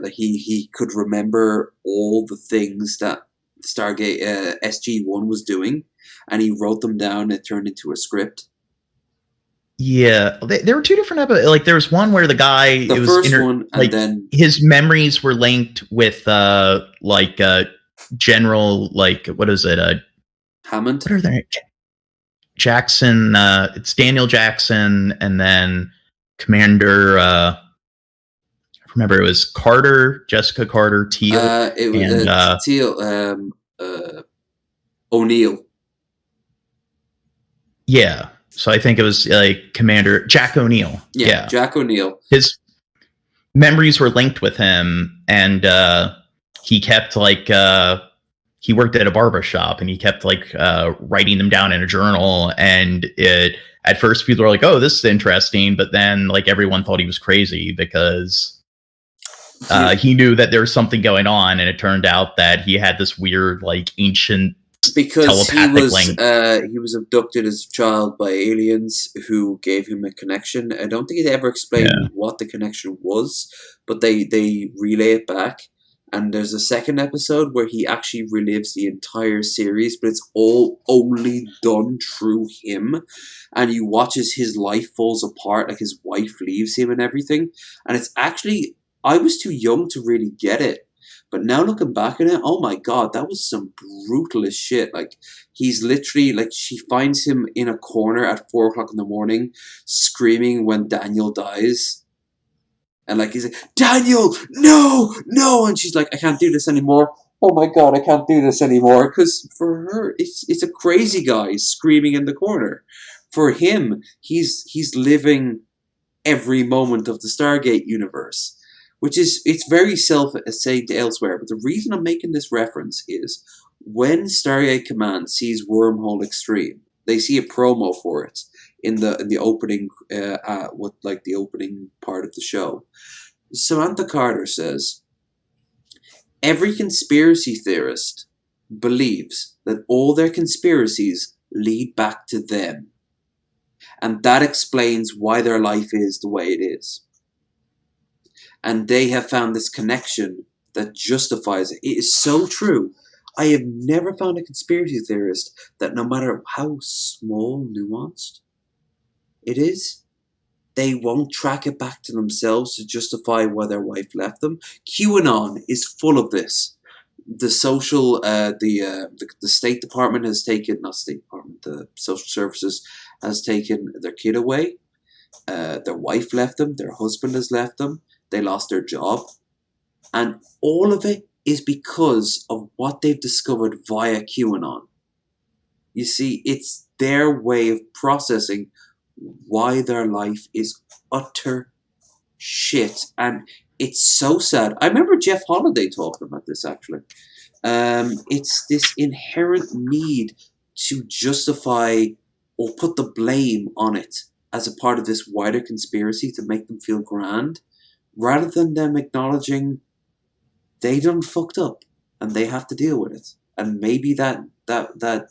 Like he could remember all the things that Stargate SG-1 was doing, and he wrote them down and it turned into a script. Yeah, there were two different episodes. Like there was one where the guy, The it was first one, and like then his memories were linked with general, like, what is it? Hammond. What are they? Jackson. It's Daniel Jackson, and then Commander. I remember it was Carter, Jessica Carter, Teal. It was and, Teal. O'Neill. Yeah. So I think it was like Commander Jack O'Neill. Yeah, Jack O'Neill. His memories were linked with him, and he kept like he worked at a barber shop, and he kept like writing them down in a journal. And at first people were like, "Oh, this is interesting," but then like everyone thought he was crazy because he knew that there was something going on, and it turned out that he had this weird like ancient. Because he was abducted as a child by aliens who gave him a connection. I don't think they ever explained what the connection was, but they relay it back. And there's a second episode where he actually relives the entire series, but it's all only done through him. And you watch as his life falls apart, like his wife leaves him and everything. And it's actually, I was too young to really get it. But now looking back at it, oh my god, that was some brutal as shit. Like, he's literally, like, she finds him in a corner at 4 o'clock in the morning, screaming when Daniel dies. And, like, he's like, Daniel, no, no! And she's like, I can't do this anymore. Oh my god, I can't do this anymore. Because for her, it's a crazy guy screaming in the corner. For him, he's living every moment of the Stargate universe. Which is, it's very self-essayed elsewhere, but the reason I'm making this reference is when Stargate Command sees Wormhole Extreme, they see a promo for it in the opening, with like the opening part of the show. Samantha Carter says, every conspiracy theorist believes that all their conspiracies lead back to them, and that explains why their life is the way it is. And they have found this connection that justifies it. It is so true. I have never found a conspiracy theorist that no matter how small, nuanced it is, they won't track it back to themselves to justify why their wife left them. QAnon is full of this. The social, the State Department has taken, not State Department, the Social Services has taken their kid away. Their wife left them. Their husband has left them. They lost their job. And all of it is because of what they've discovered via QAnon. You see, it's their way of processing why their life is utter shit. And it's so sad. I remember Jeff Holiday talking about this, actually. It's this inherent need to justify or put the blame on it as a part of this wider conspiracy to make them feel grand, rather than them acknowledging they done fucked up and they have to deal with it. And maybe that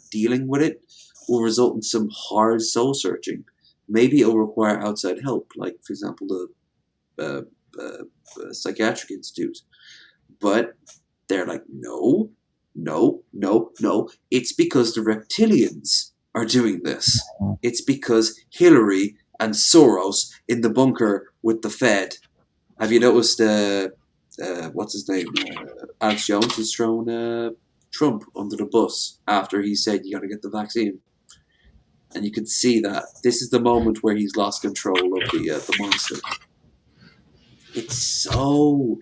dealing with it will result in some hard soul searching. Maybe it'll require outside help, like, for example, the Psychiatric Institute. But they're like, no. It's because the reptilians are doing this. It's because Hillary and Soros in the bunker with the Fed. Have you noticed what's his name? Alex Jones has thrown Trump under the bus after he said you got to get the vaccine, and you can see that this is the moment where he's lost control of the monster. It's so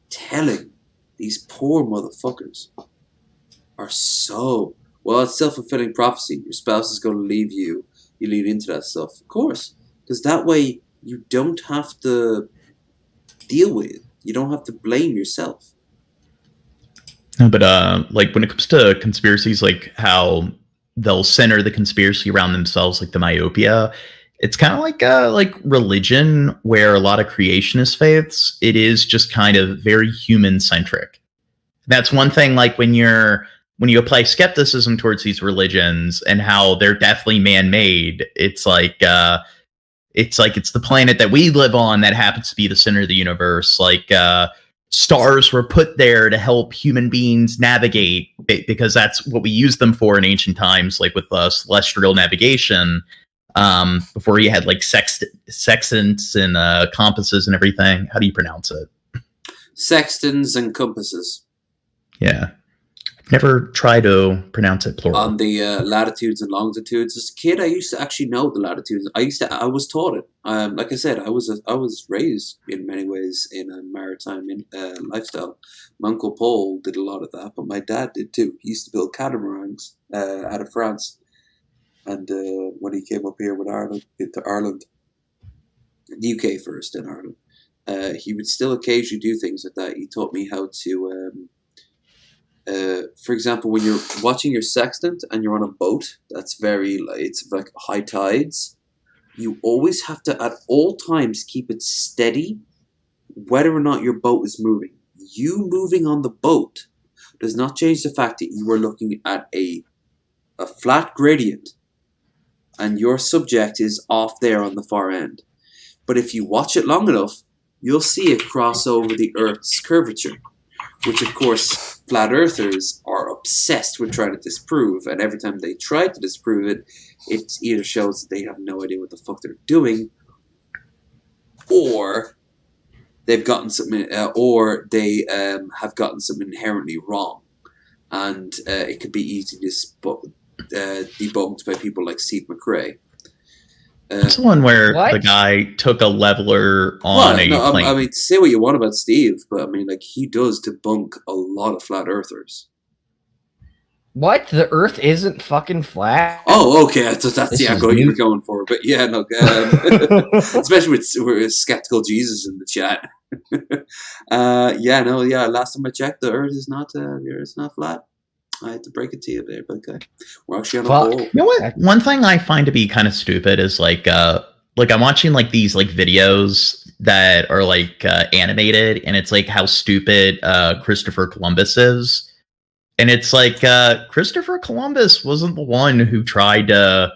telling. These poor motherfuckers are so well. It's self-fulfilling prophecy. Your spouse is going to leave you. You lead into that stuff, of course, because that way you don't have to deal with it. You don't have to blame yourself. No, but like when it comes to conspiracies, like how they'll center the conspiracy around themselves, like the myopia. It's kind of like religion, where a lot of creationist faiths, it is just kind of very human centric. That's one thing. Like when you apply skepticism towards these religions and how they're definitely man made, it's like it's the planet that we live on that happens to be the center of the universe. Like stars were put there to help human beings navigate because that's what we used them for in ancient times, like with celestial navigation. Before you had like sextants and compasses and everything. How do you pronounce it? Sextants and compasses. Yeah. I've never tried to pronounce it plural. On the latitudes and longitudes. As a kid, I used to actually know the latitudes. I was taught it. Like I said, I was raised in many ways in a maritime lifestyle. My Uncle Paul did a lot of that, but my dad did too. He used to build catamarans out of France. And when he came up here with Ireland, into Ireland, the UK first, then Ireland, he would still occasionally do things like that. He taught me how to, for example, when you're watching your sextant and you're on a boat, it's like high tides. You always have to, at all times, keep it steady, whether or not your boat is moving. You moving on the boat does not change the fact that you are looking at a flat gradient. And your subject is off there on the far end. But if you watch it long enough, you'll see it cross over the Earth's curvature, which of course flat earthers are obsessed with trying to disprove, and every time they try to disprove it, it either shows that they have no idea what the fuck they're doing, or they've gotten something, or they have gotten something inherently wrong. And it could be easily debunked by people like Steve McRae. That's the one where the guy took a leveler on a plane. I mean, say what you want about Steve, but I mean, like, he does debunk a lot of flat earthers. What? The Earth isn't fucking flat? Oh, okay. That's the angle you were going for. But yeah, no, especially with skeptical Jesus in the chat. Last time I checked, the Earth is not flat. I had to break it to you there, but okay. We're actually on a wall. You know what? One thing I find to be kind of stupid is like I'm watching like these like videos that are like animated, and it's like how stupid Christopher Columbus is. And it's like Christopher Columbus wasn't the one who tried to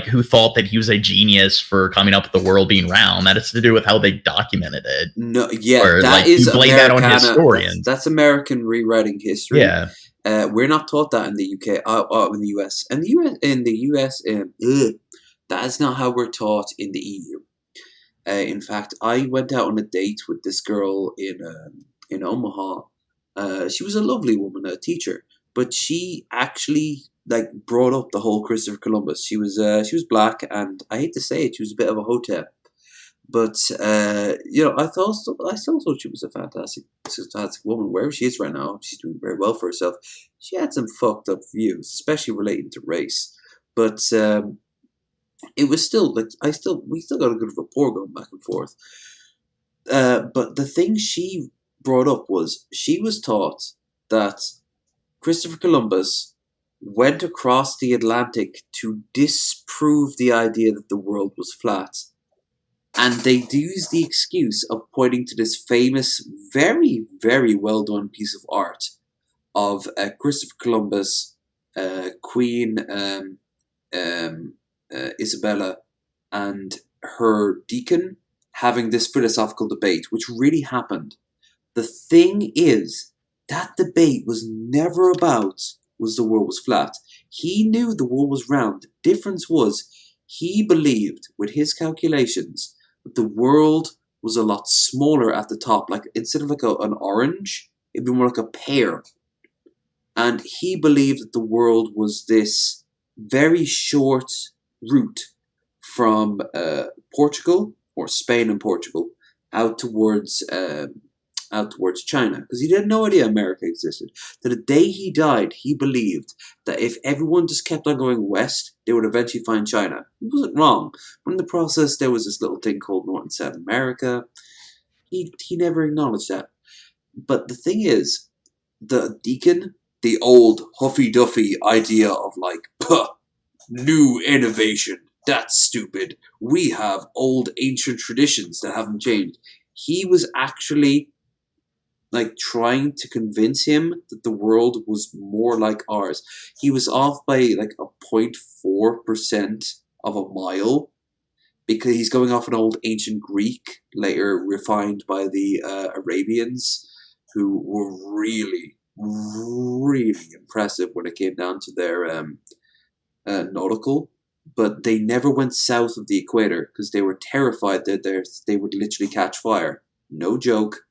who thought that he was a genius for coming up with the world being round. That has to do with how they documented it. No, yeah, or, that is you blame that on historians. That's American rewriting history. Yeah. We're not taught that in the UK, in the US. And in the US, that is not how we're taught in the EU. In fact, I went out on a date with this girl in Omaha. She was a lovely woman, a teacher, but she actually brought up the whole Christopher Columbus. She was black, and I hate to say it, she was a bit of a hotep. But I still thought she was a fantastic woman. Wherever she is right now, she's doing very well for herself. She had some fucked up views, especially relating to race. But it was still we still got a good rapport going back and forth. But the thing she brought up was she was taught that Christopher Columbus went across the Atlantic to disprove the idea that the world was flat. And they used the excuse of pointing to this famous, very, very well done piece of art of Christopher Columbus, Queen Isabella, and her deacon having this philosophical debate, which really happened. The thing is, that debate was never about was the world was flat. He knew the world was round. The difference was he believed, with his calculations, that the world was a lot smaller at the top. Like, instead of like an orange, it'd be more like a pear. And he believed that the world was this very short route from Portugal, or Spain and Portugal, out towards China, because he had no idea America existed. To the day he died, he believed that if everyone just kept on going west, they would eventually find China. He wasn't wrong. But in the process, there was this little thing called North and South America. He never acknowledged that. But the thing is, the deacon, the old Huffy-Duffy idea of like, puh, new innovation, that's stupid. We have old ancient traditions that haven't changed. He was actually like trying to convince him that the world was more like ours. He was off by like a 0.4% of a mile, because he's going off an old ancient Greek, later refined by the Arabians, who were really, really impressive when it came down to their nautical. But they never went south of the equator because they were terrified that they would literally catch fire. No joke.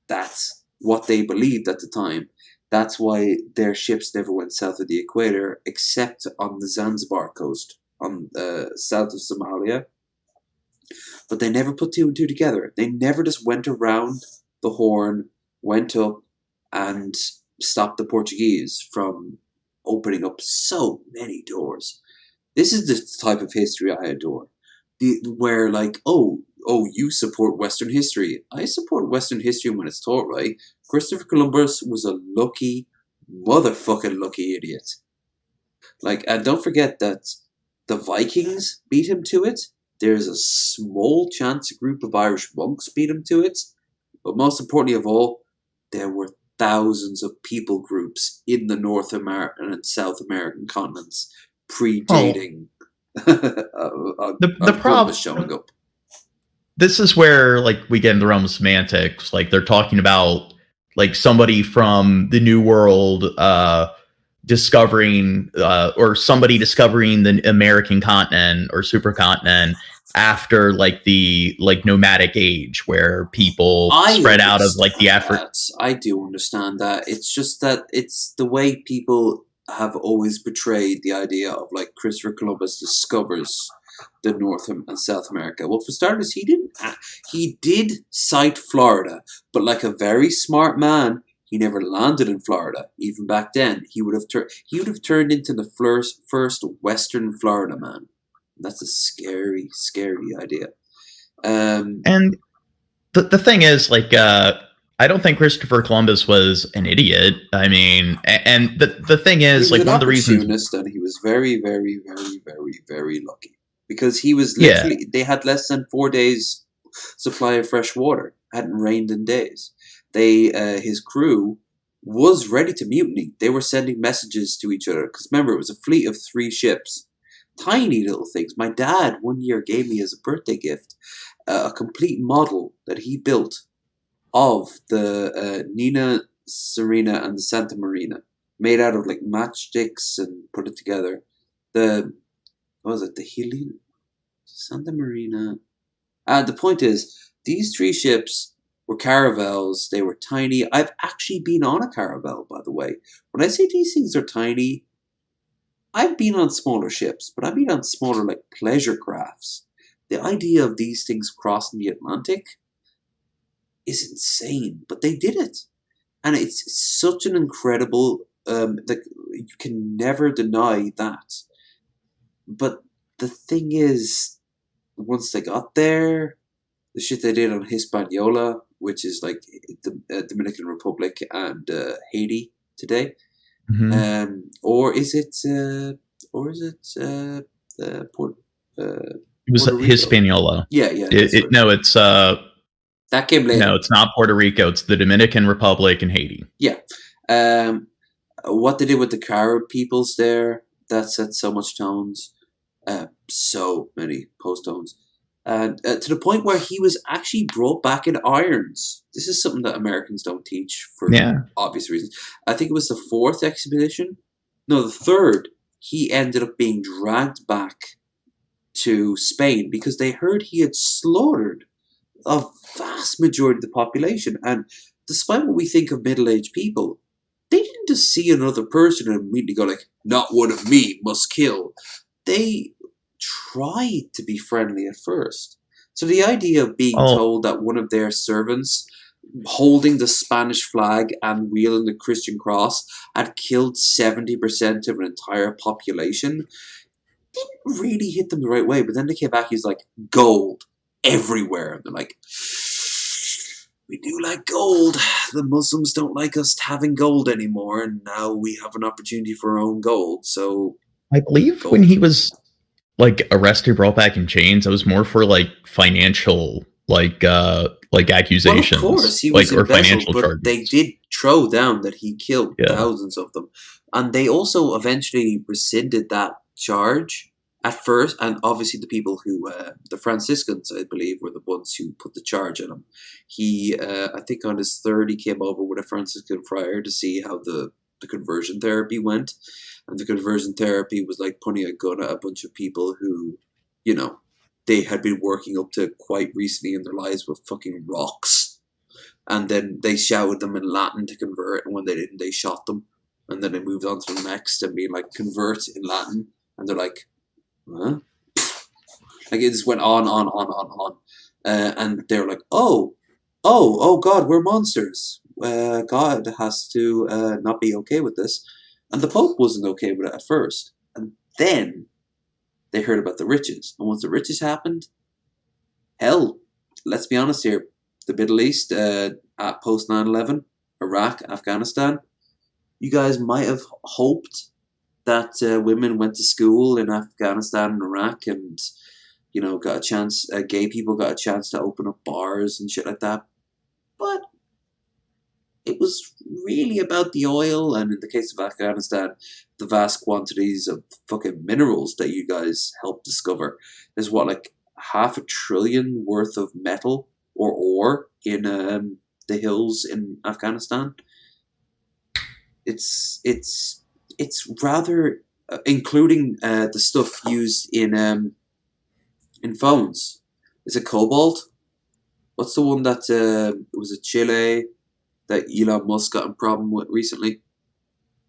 That's what they believed at the time. That's why their ships never went south of the equator, except on the Zanzibar coast, on south of Somalia. But they never put two and two together. They never just went around the Horn, went up, and stopped the Portuguese from opening up so many doors. This is the type of history I adore. Where like, oh, you support Western history. I support Western history when it's taught right. Christopher Columbus was a motherfucking lucky idiot. Like, and don't forget that the Vikings beat him to it. There's a small chance a group of Irish monks beat him to it. But most importantly of all, there were thousands of people groups in the North American and South American continents predating the problem showing up. This is where like we get into the realm of semantics. Like they're talking about like somebody from the New World discovering or somebody discovering the American continent or supercontinent after like the like nomadic age where people spread out of like the Africa. I do understand that. It's just that it's the way people have always portrayed the idea of like Christopher Columbus discovers the North and South America. Well, for starters, he did sight Florida, but like a very smart man, he never landed in Florida. Even back then, he would have turned into the first Western Florida man. That's a scary, scary idea. And the thing is, like, I don't think Christopher Columbus was an idiot. I mean, and the thing is, like, one of the reasons, and he was very, very, very, very, very lucky. Because he was literally, they had less than 4 days supply of fresh water. Hadn't rained in days. His crew was ready to mutiny. They were sending messages to each other. Because remember, it was a fleet of 3 ships. Tiny little things. My dad one year gave me as a birthday gift a complete model that he built of the Nina Serena and the Santa Marina. Made out of like matchsticks and put it together. What was it? The Helene? Santa Marina. The point is, these 3 ships were caravels. They were tiny. I've actually been on a caravel, by the way. When I say these things are tiny, I've been on smaller ships, but I've been on smaller, like, pleasure crafts. The idea of these things crossing the Atlantic is insane, but they did it. And it's such an incredible, you can never deny that. But the thing is, once they got there, the shit they did on Hispaniola, which is like the Dominican Republic and Haiti today, or is it Puerto it was Rico? Hispaniola. Yeah. No, it's that came later. No, it's not Puerto Rico. It's the Dominican Republic and Haiti. Yeah. What they did with the Carib peoples there, that set so much tones. So many post-tones. And to the point where he was actually brought back in irons. This is something that Americans don't teach for obvious reasons. I think it was the 4th expedition. No, the 3rd. He ended up being dragged back to Spain because they heard he had slaughtered a vast majority of the population. And despite what we think of middle-aged people, they didn't just see another person and immediately go like, not one of me, must kill. They tried to be friendly at first. So the idea of being told that one of their servants holding the Spanish flag and wielding the Christian cross had killed 70% of an entire population didn't really hit them the right way. But then they came back, he's like, gold everywhere. And they're like, we do like gold. The Muslims don't like us having gold anymore, and now we have an opportunity for our own gold. So I believe when he was like arrested, brought back in chains, it was more for like financial accusations. Well, of course, he was like, or embezzled, financial but charges. they did throw down that he killed thousands of them. And they also eventually rescinded that charge at first, and obviously the people who, the Franciscans, I believe, were the ones who put the charge on him. He, I think on his third, he came over with a Franciscan friar to see how the conversion therapy went. And the conversion therapy was like putting a gun at a bunch of people who, you know, they had been working up to quite recently in their lives with fucking rocks. And then they shouted them in Latin to convert, and when they didn't, they shot them. And then they moved on to the next and being like, convert in Latin. And they're like, huh? Like it just went on. And they're like, oh God, we're monsters. God has to not be okay with this. And the Pope wasn't okay with it at first. And then they heard about the riches. And once the riches happened, hell, let's be honest here, the Middle East, at post 9/11, Iraq, Afghanistan, you guys might have hoped that women went to school in Afghanistan and Iraq and, you know, got a chance, gay people got a chance to open up bars and shit like that. But it was really about the oil, and in the case of Afghanistan, the vast quantities of fucking minerals that you guys helped discover. There's what, like $500 billion worth of metal or ore in the hills in Afghanistan. It's rather, including the stuff used in phones. Is it cobalt? What's the one that was it Chile that Elon Musk got in problem with recently?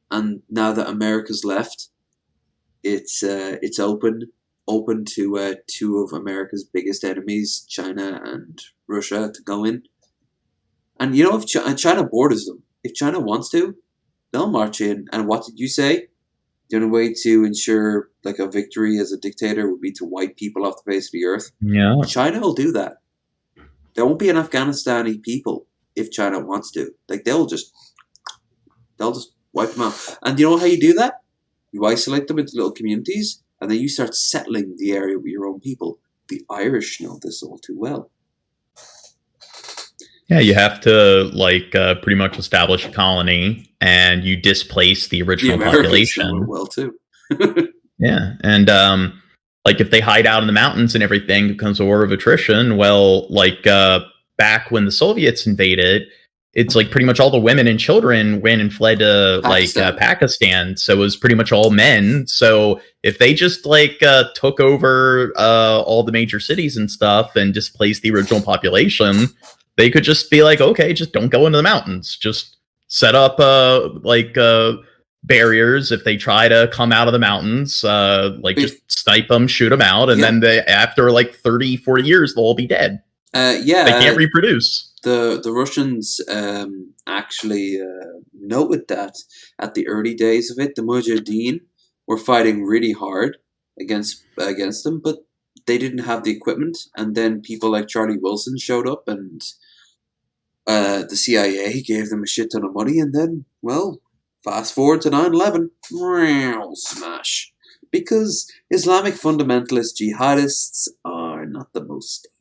And now that America's left, it's open to two of America's biggest enemies, China and Russia, to go in. And you know, if China borders them, if China wants to, they'll march in. And what did you say? The only way to ensure like a victory as a dictator would be to wipe people off the face of the earth. Yeah, China will do that. There won't be an Afghanistani people if China wants to. Like they'll just wipe them out. And you know how you do that? You isolate them into little communities, and then you start settling the area with your own people. The Irish know this all too well. Yeah, you have to pretty much establish a colony, and you displace the original population. Know it well too. Yeah, and if they hide out in the mountains and everything, it becomes a war of attrition. Well, back when the Soviets invaded, it's like pretty much all the women and children went and fled to Pakistan. So it was pretty much all men. So if they just took over all the major cities and stuff and displaced the original population, they could just be like, okay, just don't go into the mountains. Just set up barriers if they try to come out of the mountains. Just snipe them, shoot them out, and then after 30, 40 years, they'll all be dead. They can't reproduce. The Russians actually noted that at the early days of it, the Mujahideen were fighting really hard against them, but they didn't have the equipment. And then people like Charlie Wilson showed up, and the CIA gave them a shit ton of money. And then, well, fast forward to 9/11, smash. Because Islamic fundamentalist jihadists are not the most stable.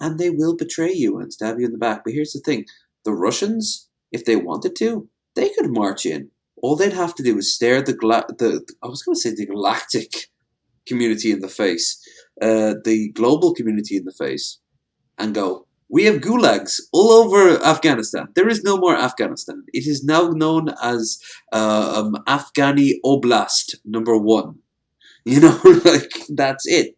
And they will betray you and stab you in the back. But here's the thing. The Russians, if they wanted to, they could march in. All they'd have to do is stare the galactic community in the face, the global community in the face, and go, we have gulags all over Afghanistan. There is no more Afghanistan. It is now known as Afghani Oblast #1. You know, that's it.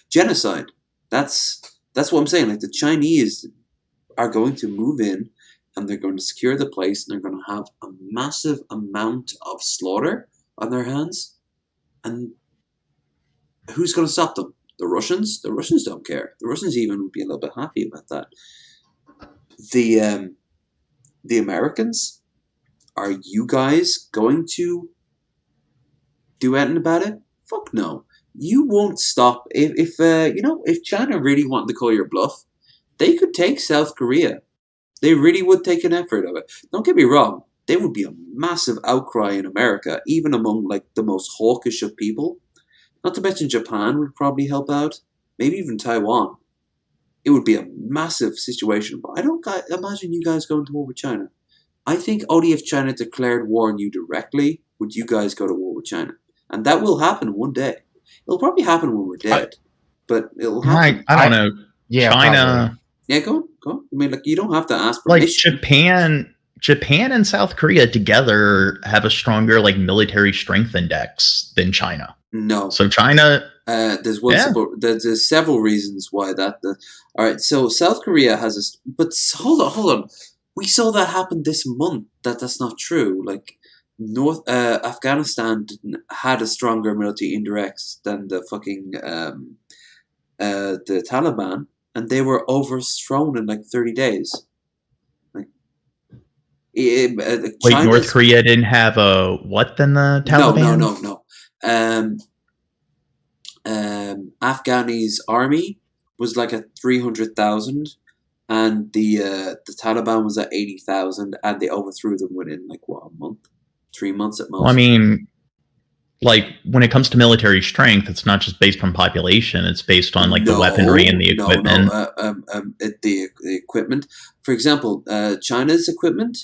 Genocide. That's That's what I'm saying. Like the Chinese are going to move in, and they're going to secure the place, and they're going to have a massive amount of slaughter on their hands. And who's going to stop them? The Russians? The Russians don't care. The Russians even would be a little bit happy about that. The Americans? Are you guys going to do anything about it? Fuck no. You won't stop. If China really wanted to call your bluff, they could take South Korea. They really would take an effort of it. Don't get me wrong. There would be a massive outcry in America, even among like the most hawkish of people. Not to mention Japan would probably help out. Maybe even Taiwan. It would be a massive situation. But I don't imagine you guys going to war with China. I think only if China declared war on you directly would you guys go to war with China. And that will happen one day. It'll probably happen when we're dead. But it'll happen. I don't know. Yeah, China. probably. Yeah, go on. I mean, like, you don't have to ask permission. Like Japan and South Korea together have a stronger like military strength index than China. No. So China. There's there's several reasons why that. All right, so South Korea has a. But hold on. We saw that happen this month. That's not true. Like Afghanistan had a stronger military index than the fucking the Taliban, and they were overthrown in like 30 days. Like, Wait, North Korea didn't have a what than the Taliban? No. Afghani's army was like at 300,000, and the Taliban was at 80,000, and they overthrew them within like a month, 3 months at most. Well, I mean, like when it comes to military strength, it's not just based on population; it's based on like the weaponry and the equipment. The equipment. For example, China's equipment.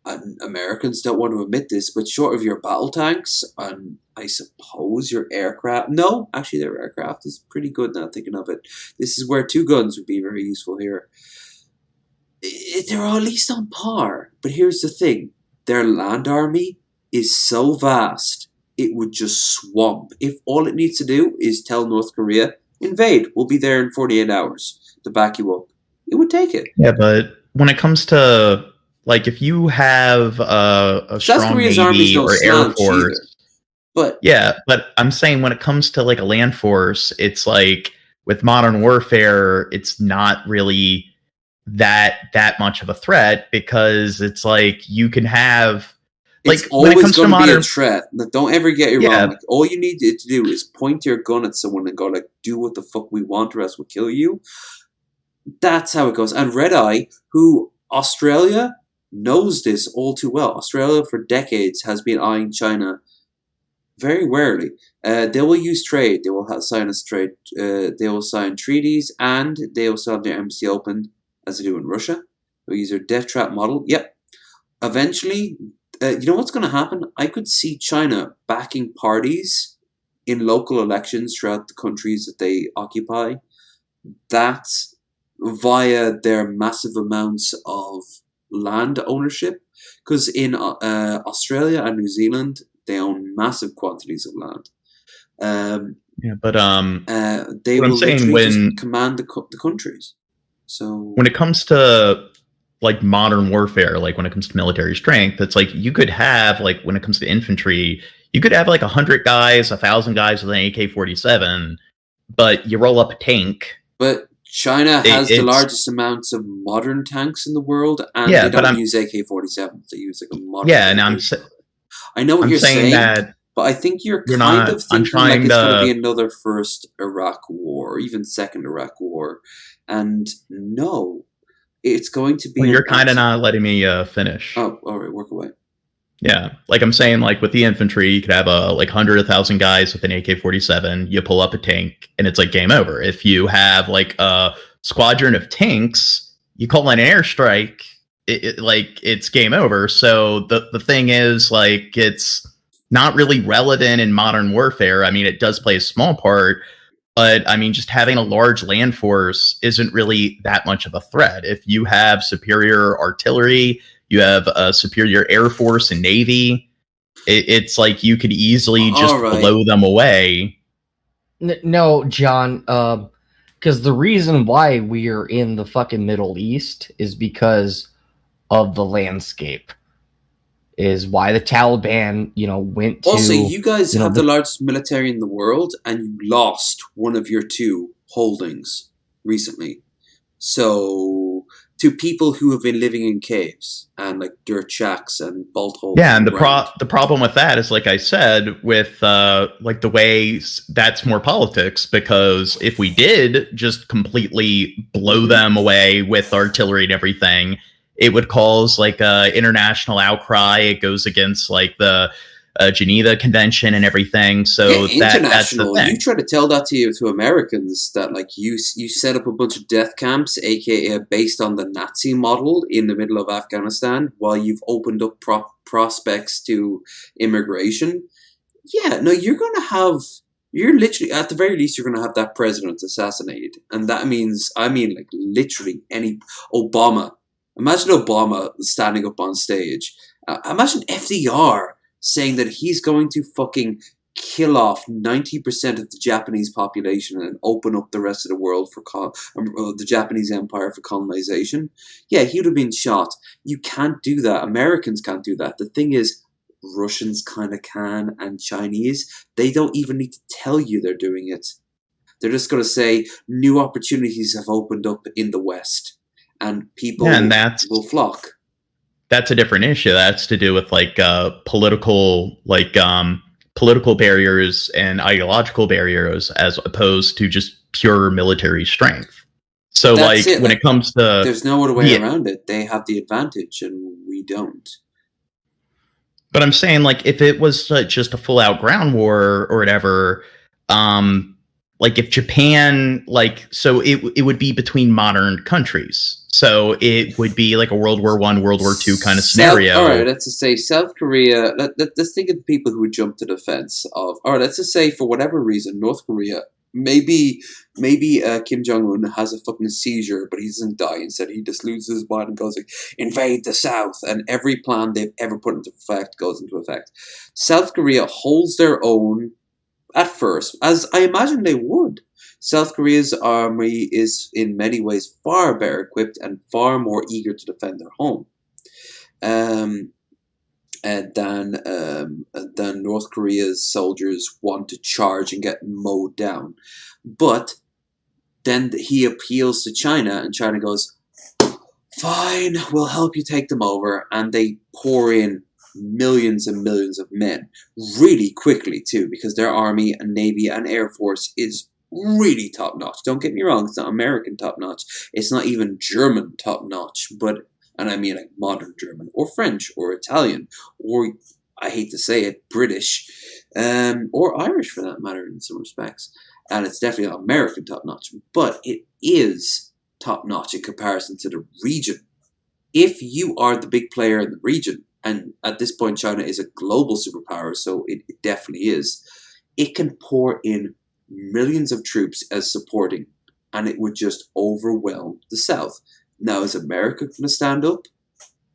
And Americans don't want to admit this, but short of your battle tanks and I suppose your aircraft. No, actually, their aircraft is pretty good now thinking of it. This is where two guns would be very useful here. They're at least on par. But here's the thing. Their land army is so vast, it would just swamp. If all it needs to do is tell North Korea, invade, we'll be there in 48 hours to back you up. It would take it. Yeah, but when it comes to... Like, if you have a strong Navy or Air Force... But I'm saying when it comes to, like, a land force, it's like, with modern warfare, it's not really that much of a threat, because it's like, you can have... Like, it's always going to be a threat. Like, don't ever get it wrong. Like, all you need to do is point your gun at someone and go, like, do what the fuck we want or else we'll kill you. That's how it goes. And Red Eye, who Australia... knows this all too well. Australia for decades has been eyeing China very warily. They will use trade. They will sign trade. They will sign treaties, and they also have their embassy open, as they do in Russia. They'll use their death trap model. Yep. Eventually, you know what's going to happen? I could see China backing parties in local elections throughout the countries that they occupy. That's via their massive amounts of land ownership, because in Australia and New Zealand they own massive quantities of land. They will literally command the countries. So when it comes to like modern warfare, like when it comes to military strength, it's like you could have, like when it comes to infantry, you could have like 100 guys, 1,000 guys with an AK-47, but you roll up a tank. But China has the largest amounts of modern tanks in the world, and they don't use AK-47s. They use like a modern. Yeah, and I know what you're saying, but I think you're kind of thinking like it's going to be another first Iraq war, or even second Iraq war, and no, it's going to be. Well, you're kind of not letting me finish. Oh, all right, work away. Yeah, like I'm saying, like with the infantry, you could have 100, 1,000 guys with an AK-47. You pull up a tank, and it's like game over. If you have like a squadron of tanks, you call in an airstrike, it's game over. So the thing is, like, it's not really relevant in modern warfare. I mean, it does play a small part, but I mean, just having a large land force isn't really that much of a threat. If you have superior artillery, you have a superior Air Force and Navy, it's like you could easily just blow them away. No, John. Because the reason why we are in the fucking Middle East is because of the landscape. Is why the Taliban, went to... Also, you guys have the the largest military in the world, and you lost one of your 2 holdings recently. So, to people who have been living in caves and like dirt shacks and bolt holes. Yeah, and the ground. the problem with that is, like I said, with like the way that's more politics, because if we did just completely blow them away with artillery and everything, it would cause like a international outcry. It goes against like the Geneva Convention and everything. So Yeah, that's the international. thing. You try to tell that to Americans that like you set up a bunch of death camps, aka based on the Nazi model, in the middle of Afghanistan, while you've opened up prospects to immigration. Yeah, no, you're literally, at the very least, you're gonna have that president assassinated, and that means, like literally any Obama. Imagine Obama standing up on stage. Imagine FDR saying that he's going to fucking kill off 90% of the Japanese population and open up the rest of the world for the Japanese Empire for colonization. Yeah, he would have been shot. You can't do that. Americans can't do that. The thing is, Russians kind of can, and Chinese, they don't even need to tell you they're doing it. They're just going to say new opportunities have opened up in the West, and people will flock. That's a different issue. That's to do with like political barriers and ideological barriers, as opposed to just pure military strength. So when it comes to, there's no other way around it. They have the advantage and we don't. But I'm saying, like, if it was just a full out ground war or whatever, like if Japan, so it would be between modern countries. So it would be like a World War I, World War II kind of scenario. All right, let's just say South Korea. Let's think of the people who would jump to the defense of. All right, let's just say for whatever reason, North Korea. Maybe Kim Jong-un has a fucking seizure, but he doesn't die. Instead, he just loses his mind and goes like, invade the South, and every plan they've ever put into effect goes into effect. South Korea holds their own at first, as I imagine they would. South Korea's army is in many ways far better equipped and far more eager to defend their home than North Korea's soldiers want to charge and get mowed down. But then he appeals to China, and China goes, fine, we'll help you take them over, and they pour in millions and millions of men really quickly too, because their army and navy and air force is really top notch. Don't get me wrong, it's not American top notch, it's not even German top notch, and I mean like modern German or French or Italian or, I hate to say it, British or Irish for that matter in some respects. And it's definitely not American top notch, but it is top notch in comparison to the region. If you are the big player in the region, and at this point China is a global superpower, so it definitely is, it can pour in millions of troops as supporting, and it would just overwhelm the South. Now, is America going to stand up?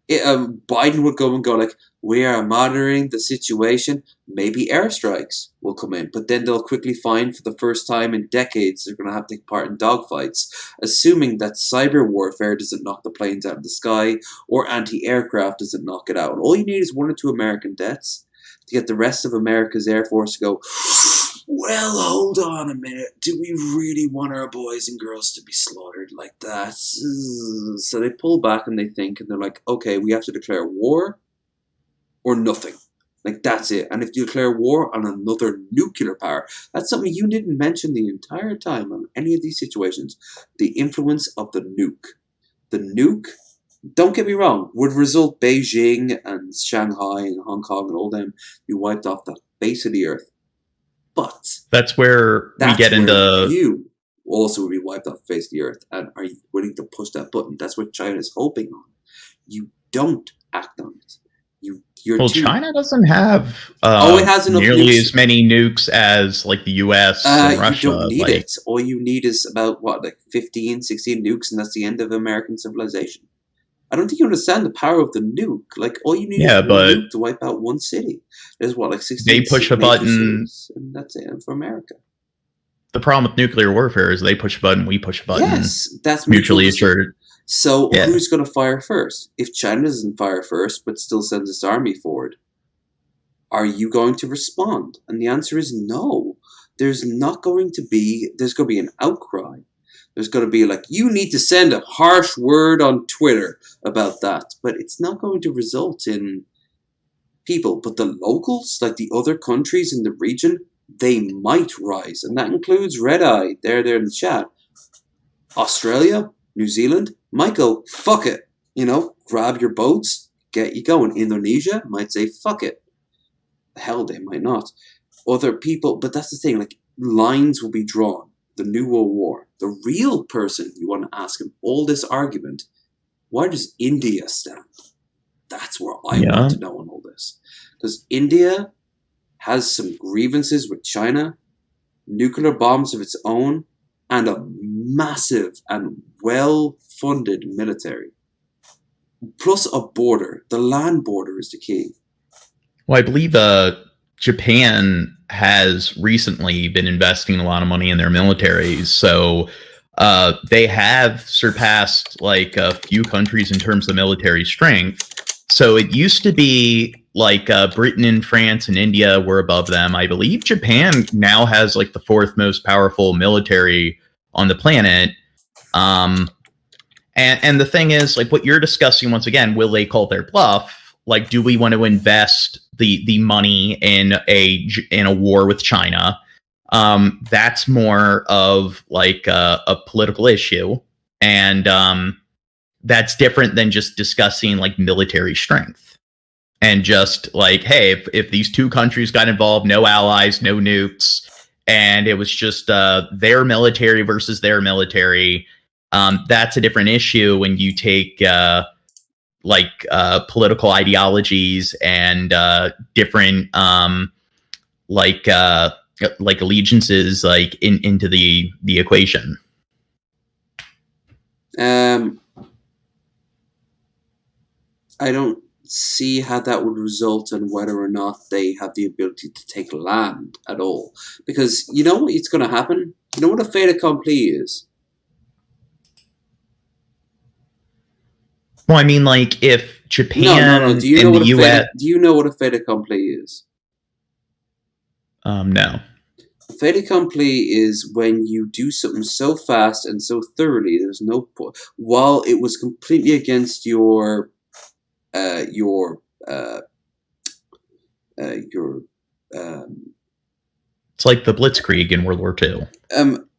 Biden would go and go like, we are monitoring the situation. Maybe airstrikes will come in, but then they'll quickly find for the first time in decades they're going to have to take part in dogfights, assuming that cyber warfare doesn't knock the planes out of the sky or anti-aircraft doesn't knock it out. And all you need is 1 or 2 American deaths to get the rest of America's Air Force to go, well, hold on a minute. Do we really want our boys and girls to be slaughtered like that? So they pull back and they think, and they're like, okay, we have to declare war or nothing. Like, that's it. And if you declare war on another nuclear power, that's something you didn't mention the entire time on any of these situations. The influence of the nuke. The nuke, don't get me wrong, would result Beijing and Shanghai and Hong Kong and all them be wiped off the face of the earth. But that's where we get into... You also would be wiped off the face of the earth. And are you willing to push that button? That's what China's hoping on. You don't act on it. China doesn't have it has enough nearly nukes. as many nukes as like the US and Russia. You don't need it. All you need is about 15, 16 nukes, and that's the end of American civilization. I don't think you understand the power of the nuke. Like, all you need is one nuke to wipe out one city. There's 16 they push a button cities, and that's it for America. the problem with nuclear warfare is they push a button, we push a button. Yes, that's mutually mutual assured. So Yeah. who's going to fire first? If China doesn't fire first, but still sends its army forward, are you going to respond? And the answer is no. There's going to be an outcry. There's going to be like, you need to send a harsh word on Twitter about that. But it's not going to result in people. But the locals, like the other countries in the region, they might rise. And that includes Red Eye, there in the chat. Australia, New Zealand might go, fuck it. Grab your boats, get you going. Indonesia might say, fuck it. Hell, they might not. Other people, but that's the thing, like, lines will be drawn. The New World War. The real person you want to ask him all this argument, where does India stand? That's where I want to know on all this. Because India has some grievances with China, nuclear bombs of its own, and a massive and well-funded military. Plus a border. The land border is the key. Well, I believe Japan has recently been investing a lot of money in their militaries, so they have surpassed like a few countries in terms of military strength. So it used to be like Britain and France and India were above them. I believe Japan now has like the fourth most powerful military on the planet. And the thing is, like what you're discussing once again, will they call their bluff? Like, do we want to invest the money in a war with China? That's more of like a political issue, and that's different than just discussing like military strength and just like, hey, if these two countries got involved, no allies, no nukes, and it was just their military versus their military, that's a different issue when you take political ideologies and different allegiances like into the equation. I don't see how that would result in whether or not they have the ability to take land at all. Because you know what's going to happen? You know what a fait accompli is? Well, I mean, like, if Japan no. and the US... Do you know what a fait accompli is? No. Fait accompli is when you do something so fast and so thoroughly, there's no point. While it was completely against your it's like the Blitzkrieg in World War II.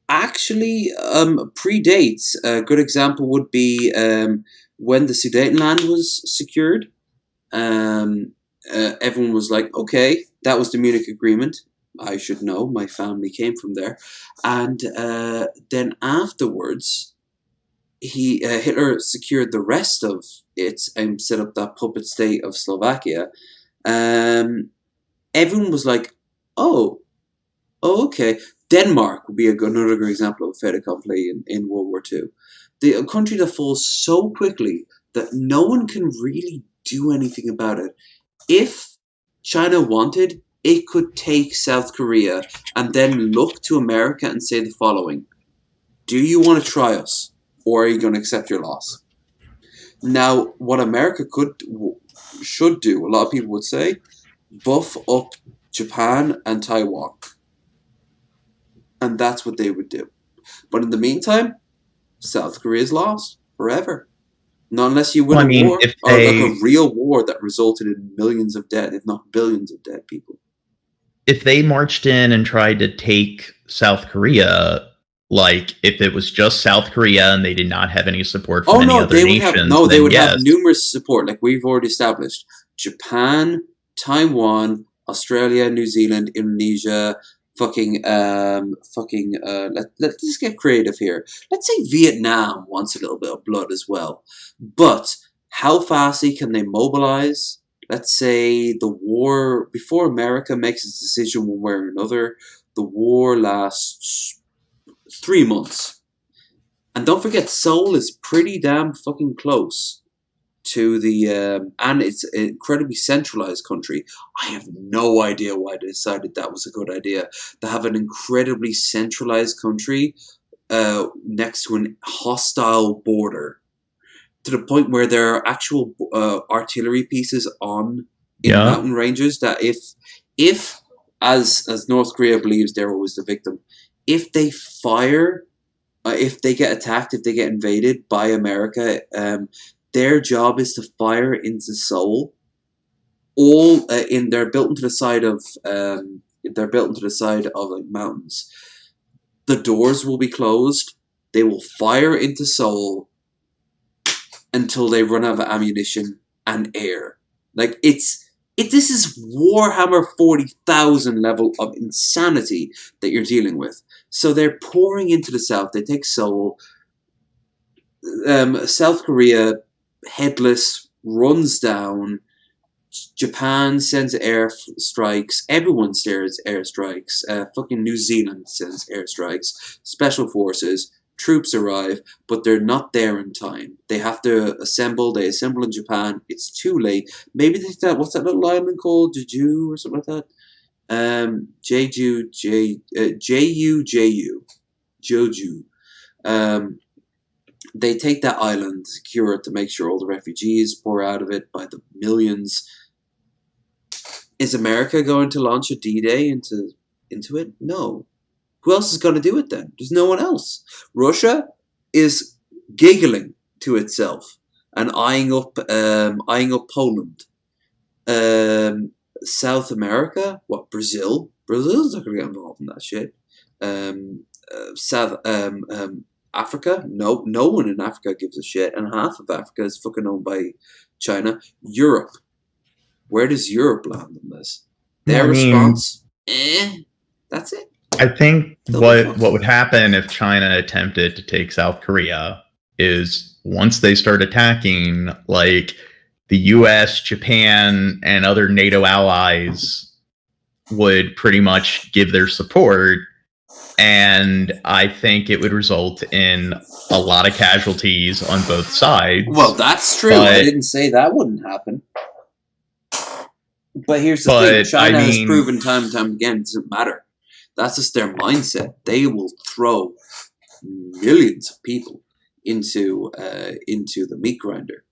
Actually, predates. A good example would be when the Sudetenland was secured. Everyone was like, okay, that was the Munich Agreement. I should know. My family came from there. And then afterwards, Hitler secured the rest of it and set up that puppet state of Slovakia. Everyone was like, oh, okay. Denmark would be another good example of fait accompli in World War II. A country that falls so quickly that no one can really do anything about it. If China wanted, it could take South Korea and then look to America and say the following: do you want to try us, or are you going to accept your loss? Now, what America should do, a lot of people would say, buff up Japan and Taiwan. And that's what they would do. But in the meantime, South Korea's lost forever. Not unless you win a war, or like a real war that resulted in millions of dead, if not billions of dead people. If they marched in and tried to take South Korea, like if it was just South Korea and they did not have any support from any other nations, they would have numerous support, like we've already established. Japan, Taiwan, Australia, New Zealand, Indonesia. Let's just get creative here. Let's say Vietnam wants a little bit of blood as well. But how fastly can they mobilize? Let's say the war, before America makes its decision one way or another, the war lasts 3 months. And don't forget, Seoul is pretty damn fucking close. to the and it's an incredibly centralized country. I have no idea why they decided that was a good idea to have an incredibly centralized country next to an hostile border, to the point where there are actual artillery pieces in mountain ranges that if as North Korea believes they're always the victim, if they fire, if they get attacked, if they get invaded by America, their job is to fire into Seoul. All they're built into the side of like mountains. The doors will be closed. They will fire into Seoul until they run out of ammunition and air. Like this is Warhammer 40,000 level of insanity that you're dealing with. So they're pouring into the south. They take Seoul. South Korea, headless, runs down. Japan sends air strikes. Everyone sends air strikes. Fucking New Zealand sends air strikes. Special forces. Troops arrive, but they're not there in time. They have to assemble. They assemble in Japan. It's too late. Maybe they that. What's that little island called? Jeju or something like that. Joju. They take that island, secure it to make sure all the refugees pour out of it by the millions. Is America going to launch a D-Day into it? No. Who else is going to do it then? There's no one else. Russia is giggling to itself and eyeing up Poland. South America, what, Brazil? Brazil's not going to get involved in that shit. Africa, no one in Africa gives a shit, and half of Africa is fucking owned by China. Europe, where does Europe land in this? Their response, that's it. I think what would happen if China attempted to take South Korea is once they start attacking, like the US, Japan, and other NATO allies would pretty much give their support. And I think it would result in a lot of casualties on both sides. Well, that's true. I didn't say that wouldn't happen. But here's the thing. China has proven time and time again, it doesn't matter. That's just their mindset. They will throw millions of people into the meat grinder.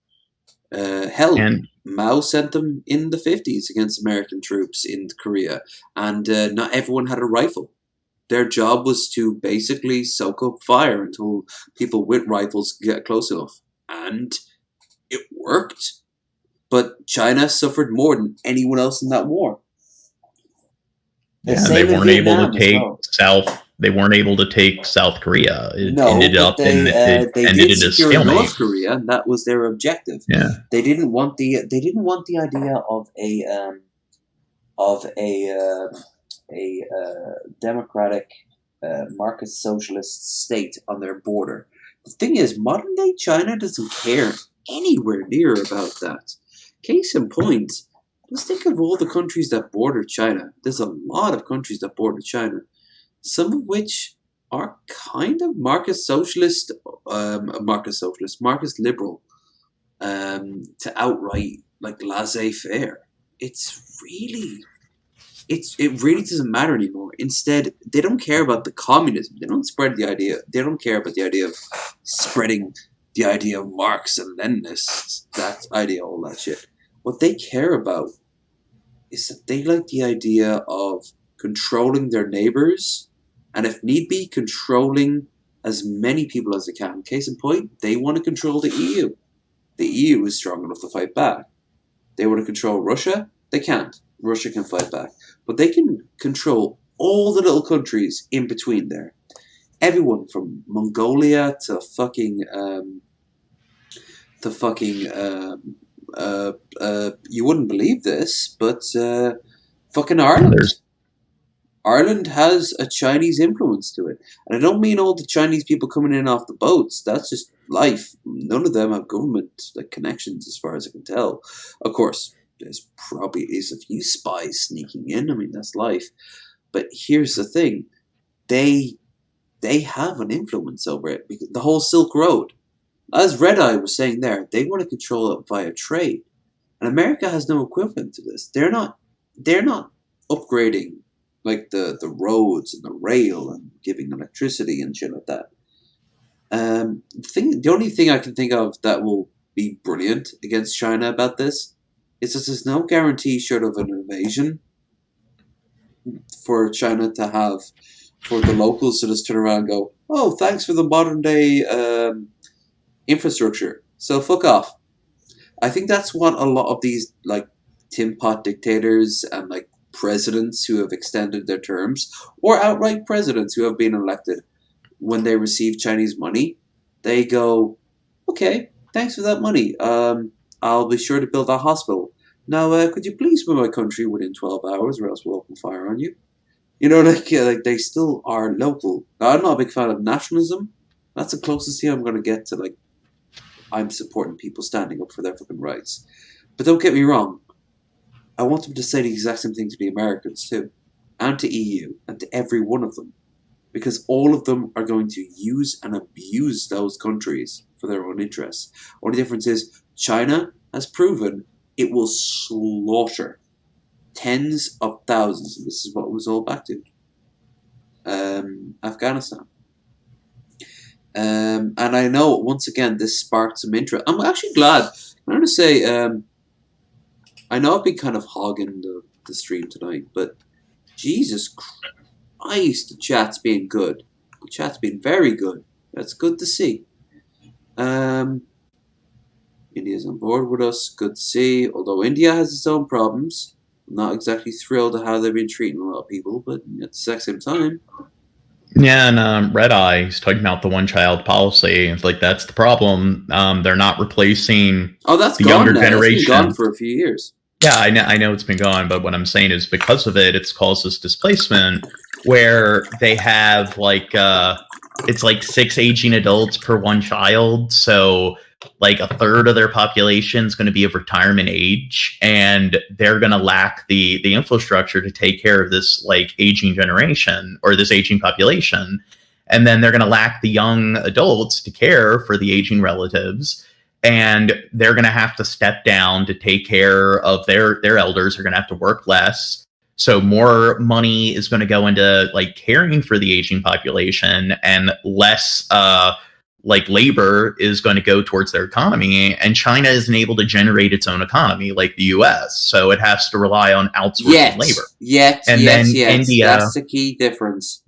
Mao sent them in the 50s against American troops in Korea, and not everyone had a rifle. Their job was to basically soak up fire until people with rifles get close enough. And it worked. But China suffered more than anyone else in that war. They weren't able to take They weren't able to take South Korea. It ended in a stalemate. North Korea, and that was their objective. Yeah. They didn't want the idea of a democratic Marxist socialist state on their border. The thing is, modern day China doesn't care anywhere near about that. Case in point, just think of all the countries that border China. There's a lot of countries that border China, some of which are kind of Marxist liberal, to outright like laissez-faire. It really doesn't matter anymore. Instead, they don't care about the communism. They don't spread the idea. They don't care about the idea of spreading the idea of Marx and Leninists. That idea, all that shit. What they care about is that they like the idea of controlling their neighbors, and if need be, controlling as many people as they can. Case in point, they want to control the EU. The EU is strong enough to fight back. They want to control Russia. They can't. Russia can fight back. But they can control all the little countries in between there. Everyone from Mongolia to fucking you wouldn't believe this, but fucking Ireland. Ireland has a Chinese influence to it. And I don't mean all the Chinese people coming in off the boats. That's just life. None of them have government connections as far as I can tell. Of course, there's probably is a few spies sneaking in. I mean, that's life. But here's the thing. They have an influence over it. Because the whole Silk Road. As Red Eye was saying there, they want to control it via trade. And America has no equivalent to this. They're not upgrading like the roads and the rail and giving electricity and shit like that. The only thing I can think of that will be brilliant against China about this is that there's no guarantee short of an invasion for China to have, for the locals to just turn around and go, oh, thanks for the modern day infrastructure, so fuck off. I think that's what a lot of these like tin pot dictators and like presidents who have extended their terms, or outright presidents who have been elected, when they receive Chinese money, they go, okay, thanks for that money. I'll be sure to build a hospital. Now, could you please move my country within 12 hours, or else we'll open fire on you? You know, like they still are local. Now, I'm not a big fan of nationalism. That's the closest thing I'm going to get to, like, I'm supporting people standing up for their fucking rights. But don't get me wrong. I want them to say the exact same thing to the Americans, too. And to EU, and to every one of them. Because all of them are going to use and abuse those countries for their own interests. Only difference is, China has proven it will slaughter tens of thousands, and this is what it was all back to, Afghanistan. And I know, once again, this sparked some interest. I'm actually glad. I'm going to say, I know I've been kind of hogging the stream tonight, but Jesus Christ, the chat's been good. The chat's been very good. That's good to see. India's on board with us. Good to see. Although India has its own problems. I'm not exactly thrilled at how they've been treating a lot of people, but at the same time. Yeah, and Red Eye is talking about the one-child policy. It's like, that's the problem. They're not replacing that's the gone younger now. generation. It's been gone for a few years. Yeah, I know it's been gone, but what I'm saying is because of it, it's caused this displacement where they have like it's like 6 aging adults per one child, so like a third of their population is going to be of retirement age, and they're going to lack the infrastructure to take care of this like aging generation or this aging population, and then they're going to lack the young adults to care for the aging relatives. And they're going to have to step down to take care of their elders. Are going to have to work less. So more money is going to go into like caring for the aging population, and less like labor is going to go towards their economy. And China isn't able to generate its own economy like the U.S., so it has to rely on outsourcing labor. India. That's the key difference.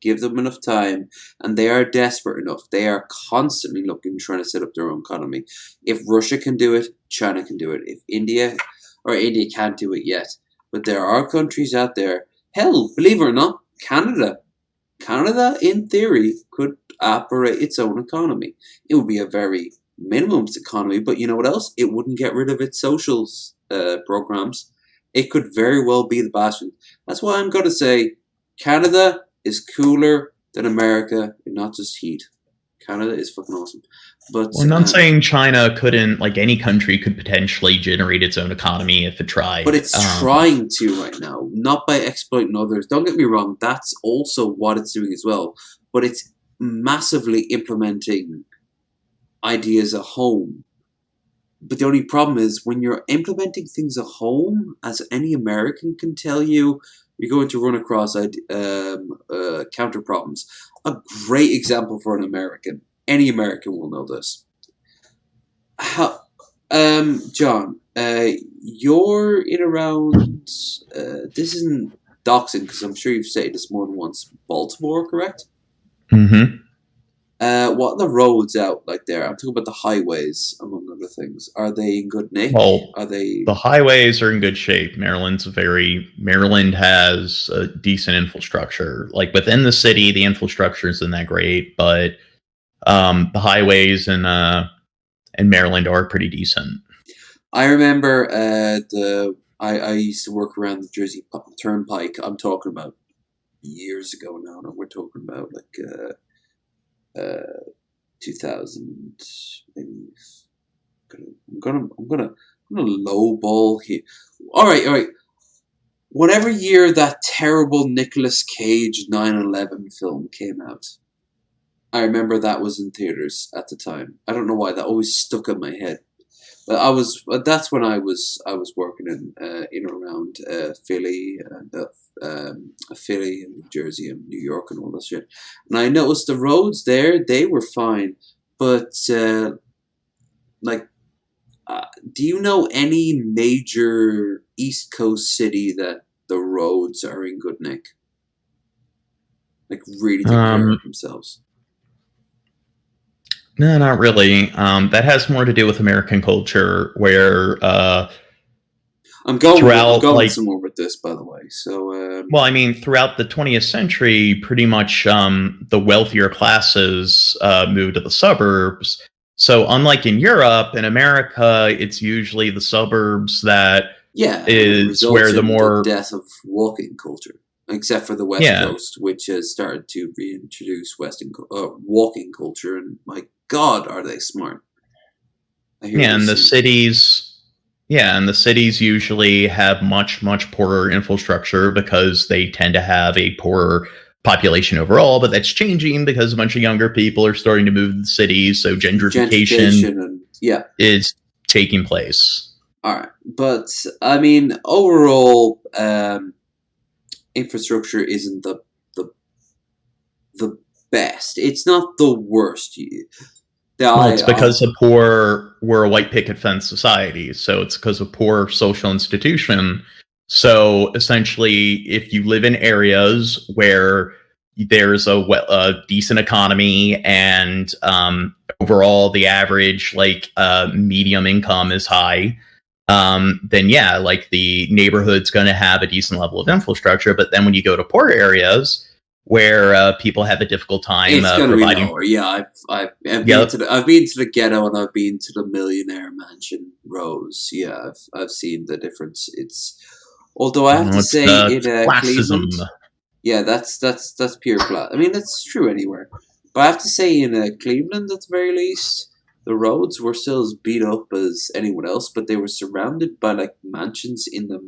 Give them enough time, and they are desperate enough. They are constantly trying to set up their own economy. If Russia can do it, China can do it. If India can't do it yet, but there are countries out there. Hell, believe it or not, Canada, in theory, could operate its own economy. It would be a very minimum economy, but you know what else? It wouldn't get rid of its social programs. It could very well be the bastion. That's why I'm going to say Canada is cooler than America, and not just heat. Canada is fucking awesome. But I'm not saying China couldn't, like any country could potentially generate its own economy if it tried. But it's trying to right now, not by exploiting others. Don't get me wrong, that's also what it's doing as well. But it's massively implementing ideas at home. But the only problem is, when you're implementing things at home, as any American can tell you, you're going to run across counter problems. A great example for an American. Any American will know this. John, you're in around, this isn't doxing, because I'm sure you've said this more than once, Baltimore, correct? Mm-hmm. What are the roads out like there? I'm talking about the highways, among other things. Are they in good nick? Well, are they? The highways are in good shape. Maryland has a decent infrastructure. Like within the city, the infrastructure isn't that great, but the highways in Maryland are pretty decent. I remember I used to work around the Jersey Turnpike. I'm talking about years ago now. And we're talking about like 2000. Maybe. I'm gonna lowball here. All right. Whatever year that terrible Nicolas Cage 9/11 film came out, I remember that was in theaters at the time. I don't know why that always stuck in my head. But that's when I was working in around Philly and Philly and New Jersey and New York and all that shit. And I noticed the roads there, they were fine, but like, do you know any major East Coast city that the roads are in good nick? Like, really take care of themselves. No, not really. That has more to do with American culture, where I'm going like, somewhere with this, by the way. So, well, I mean, throughout the 20th century, pretty much the wealthier classes moved to the suburbs. So, unlike in Europe, in America, it's usually the suburbs that is where the more death of walking culture, except for the West Coast, which has started to reintroduce walking culture. And my God, are they smart? And the cities. Yeah, and the cities usually have much, much poorer infrastructure because they tend to have a poorer population overall, but that's changing because a bunch of younger people are starting to move to the cities, so gentrification is taking place. All right, but I mean, overall, infrastructure isn't the best. It's not the worst. It's because we're a white picket fence society, so it's because of poor social institution. So essentially, if you live in areas where there's a decent economy and overall the average medium income is high, then yeah, like the neighborhood's going to have a decent level of infrastructure. But then when you go to poor areas where people have a difficult time providing. Yeah, I've been to the ghetto and I've been to the millionaire mansion rows. Yeah, I've seen the difference. Although I have to say in Cleveland, yeah, that's pure class. I mean, that's true anywhere, but I have to say in Cleveland, at the very least, the roads were still as beat up as anyone else, but they were surrounded by like mansions in the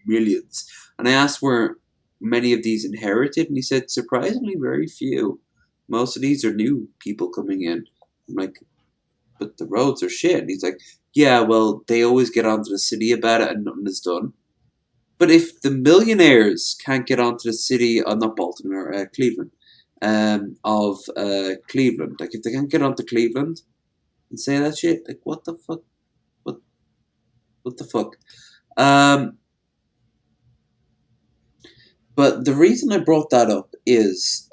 millions. And I asked where many of these inherited, and he said surprisingly very few. Most of these are new people coming in. I'm like, but the roads are shit. And he's like, yeah, well, they always get onto the city about it and nothing is done. But if the millionaires can't get onto the city, not Baltimore, Cleveland, of Cleveland, like if they can't get onto Cleveland and say that shit, like what the fuck? What the fuck? But the reason I brought that up is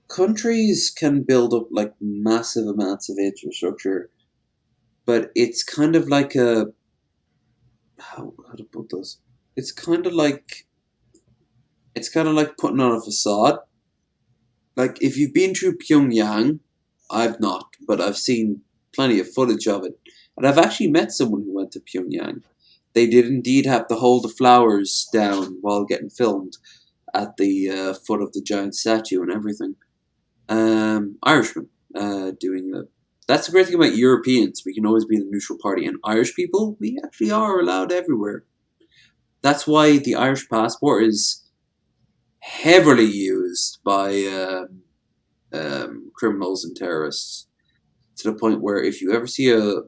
countries can build up like massive amounts of infrastructure, but it's kind of like how to put this? It's kind of like putting on a facade. Like if you've been through Pyongyang, I've not, but I've seen plenty of footage of it, and I've actually met someone who went to Pyongyang. They did indeed have to hold the flowers down while getting filmed at the foot of the giant statue and everything. Irishman doing that. That's the great thing about Europeans. We can always be the neutral party. And Irish people, we actually are allowed everywhere. That's why the Irish passport is heavily used by criminals and terrorists. To the point where if you ever see an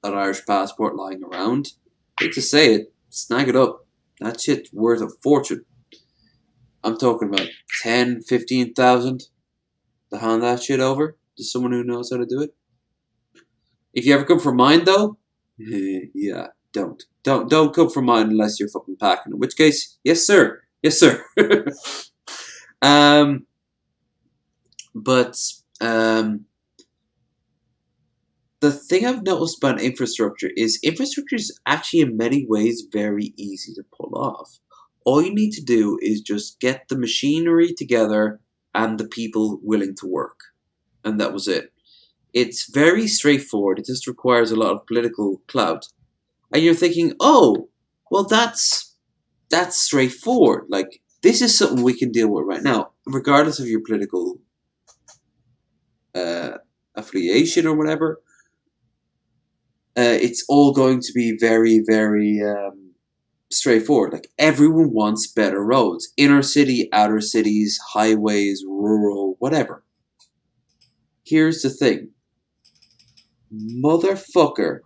Irish passport lying around, hate to say it, snag it up. That shit's worth a fortune. I'm talking about 10, 15,000 to hand that shit over to someone who knows how to do it. If you ever come for mine, though, yeah, don't come for mine unless you're fucking packing. In which case, yes, sir. The thing I've noticed about infrastructure is actually in many ways very easy to pull off. All you need to do is just get the machinery together and the people willing to work. And that was it. It's very straightforward. It just requires a lot of political clout. And you're thinking, oh, well, that's straightforward. Like, this is something we can deal with right now, regardless of your political affiliation or whatever. It's all going to be very, very straightforward. Like, everyone wants better roads. Inner city, outer cities, highways, rural, whatever. Here's the thing. Motherfucker,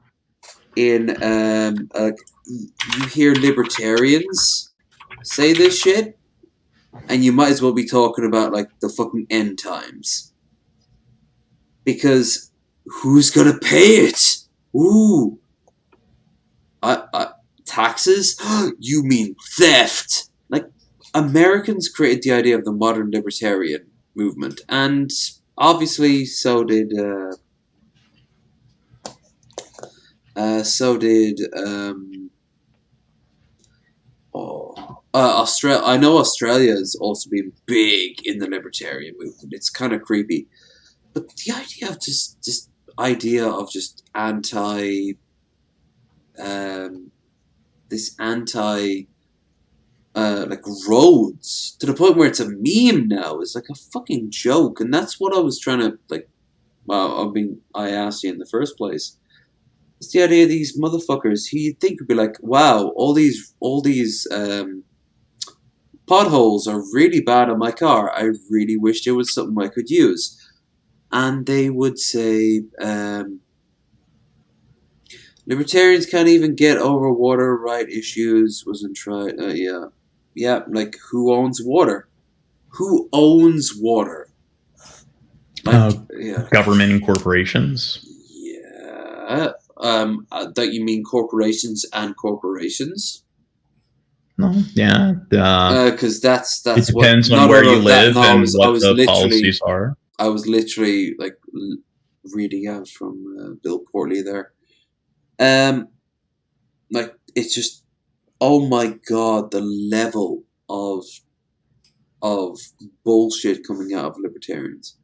you hear libertarians say this shit, and you might as well be talking about, like, the fucking end times. Because who's gonna pay it? Ooh. Taxes? You mean theft? Like, Americans created the idea of the modern libertarian movement, and obviously so did Australia. I know Australia has also been big in the libertarian movement. It's kind of creepy, but the idea of just like roads to the point where it's a meme now is like a fucking joke, and that's what I was trying to like. I asked you in the first place. It's the idea of these motherfuckers who you'd think would be like, wow, all these potholes are really bad on my car. I really wish there was something I could use. And they would say, libertarians can't even get over water right issues. Wasn't tried. Yeah. Like, who owns water? Who owns water? Like, government and corporations. Yeah. That you mean corporations and corporations? No, yeah. Because that's it depends on where you live and what the policies are. I was literally like reading out from Bill Portley there. Like, it's just, oh my god, the level of bullshit coming out of libertarians.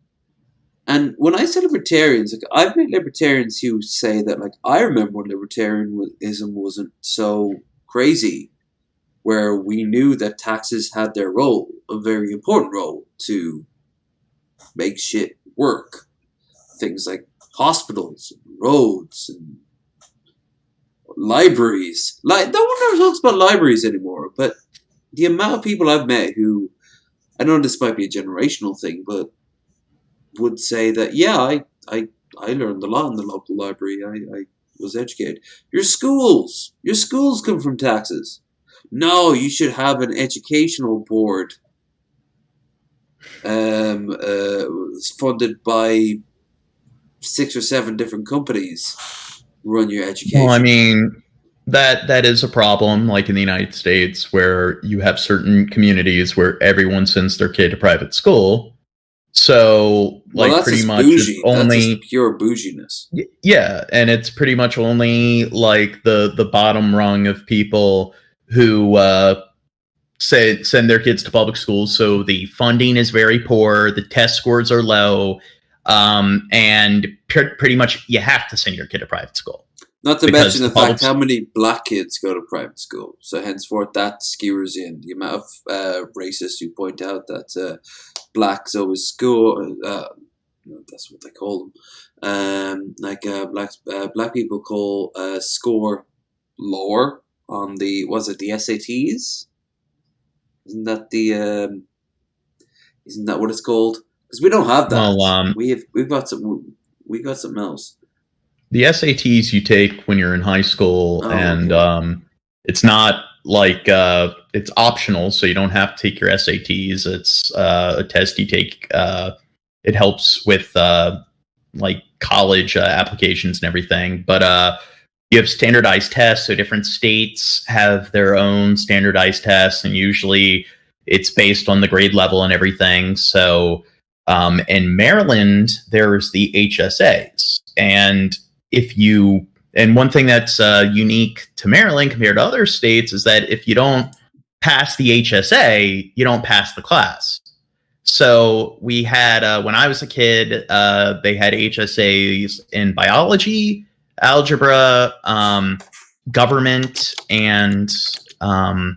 And when I say libertarians, like, I've met libertarians who say that, like, I remember when libertarianism wasn't so crazy, where we knew that taxes had their role, a very important role, to make shit work. Things like hospitals, and roads, and libraries. Like, no one ever talks about libraries anymore, but the amount of people I've met who, I know this might be a generational thing, but would say that, yeah, I learned a lot in the local library. I was educated. Your schools come from taxes. No, you should have an educational board funded by 6 or 7 different companies run your education. Well, I mean, that is a problem, like in the United States, where you have certain communities where everyone sends their kid to private school. So, like, pretty much only that's pure bouginess. Yeah, and it's pretty much only like the bottom rung of people who send their kids to public schools. So the funding is very poor, the test scores are low, and pretty much you have to send your kid to private school. Not to mention the fact how many black kids go to private school. So henceforth, that skewers in the amount of racists who point out that blacks always score. That's what they call them. Black people call score lower on the the SATs? Isn't that what it's called? Because we don't have that. Well, we've got something else. The SATs you take when you're in high school, and it's not like it's optional, so you don't have to take your SATs. It's a test you take. It helps with like college applications and everything. But you have standardized tests, so different states have their own standardized tests, and usually it's based on the grade level and everything. So in Maryland, there's the HSAs, and one thing that's unique to Maryland compared to other states is that if you don't pass the HSA, you don't pass the class. So we had, when I was a kid, they had HSAs in biology, algebra, government, and what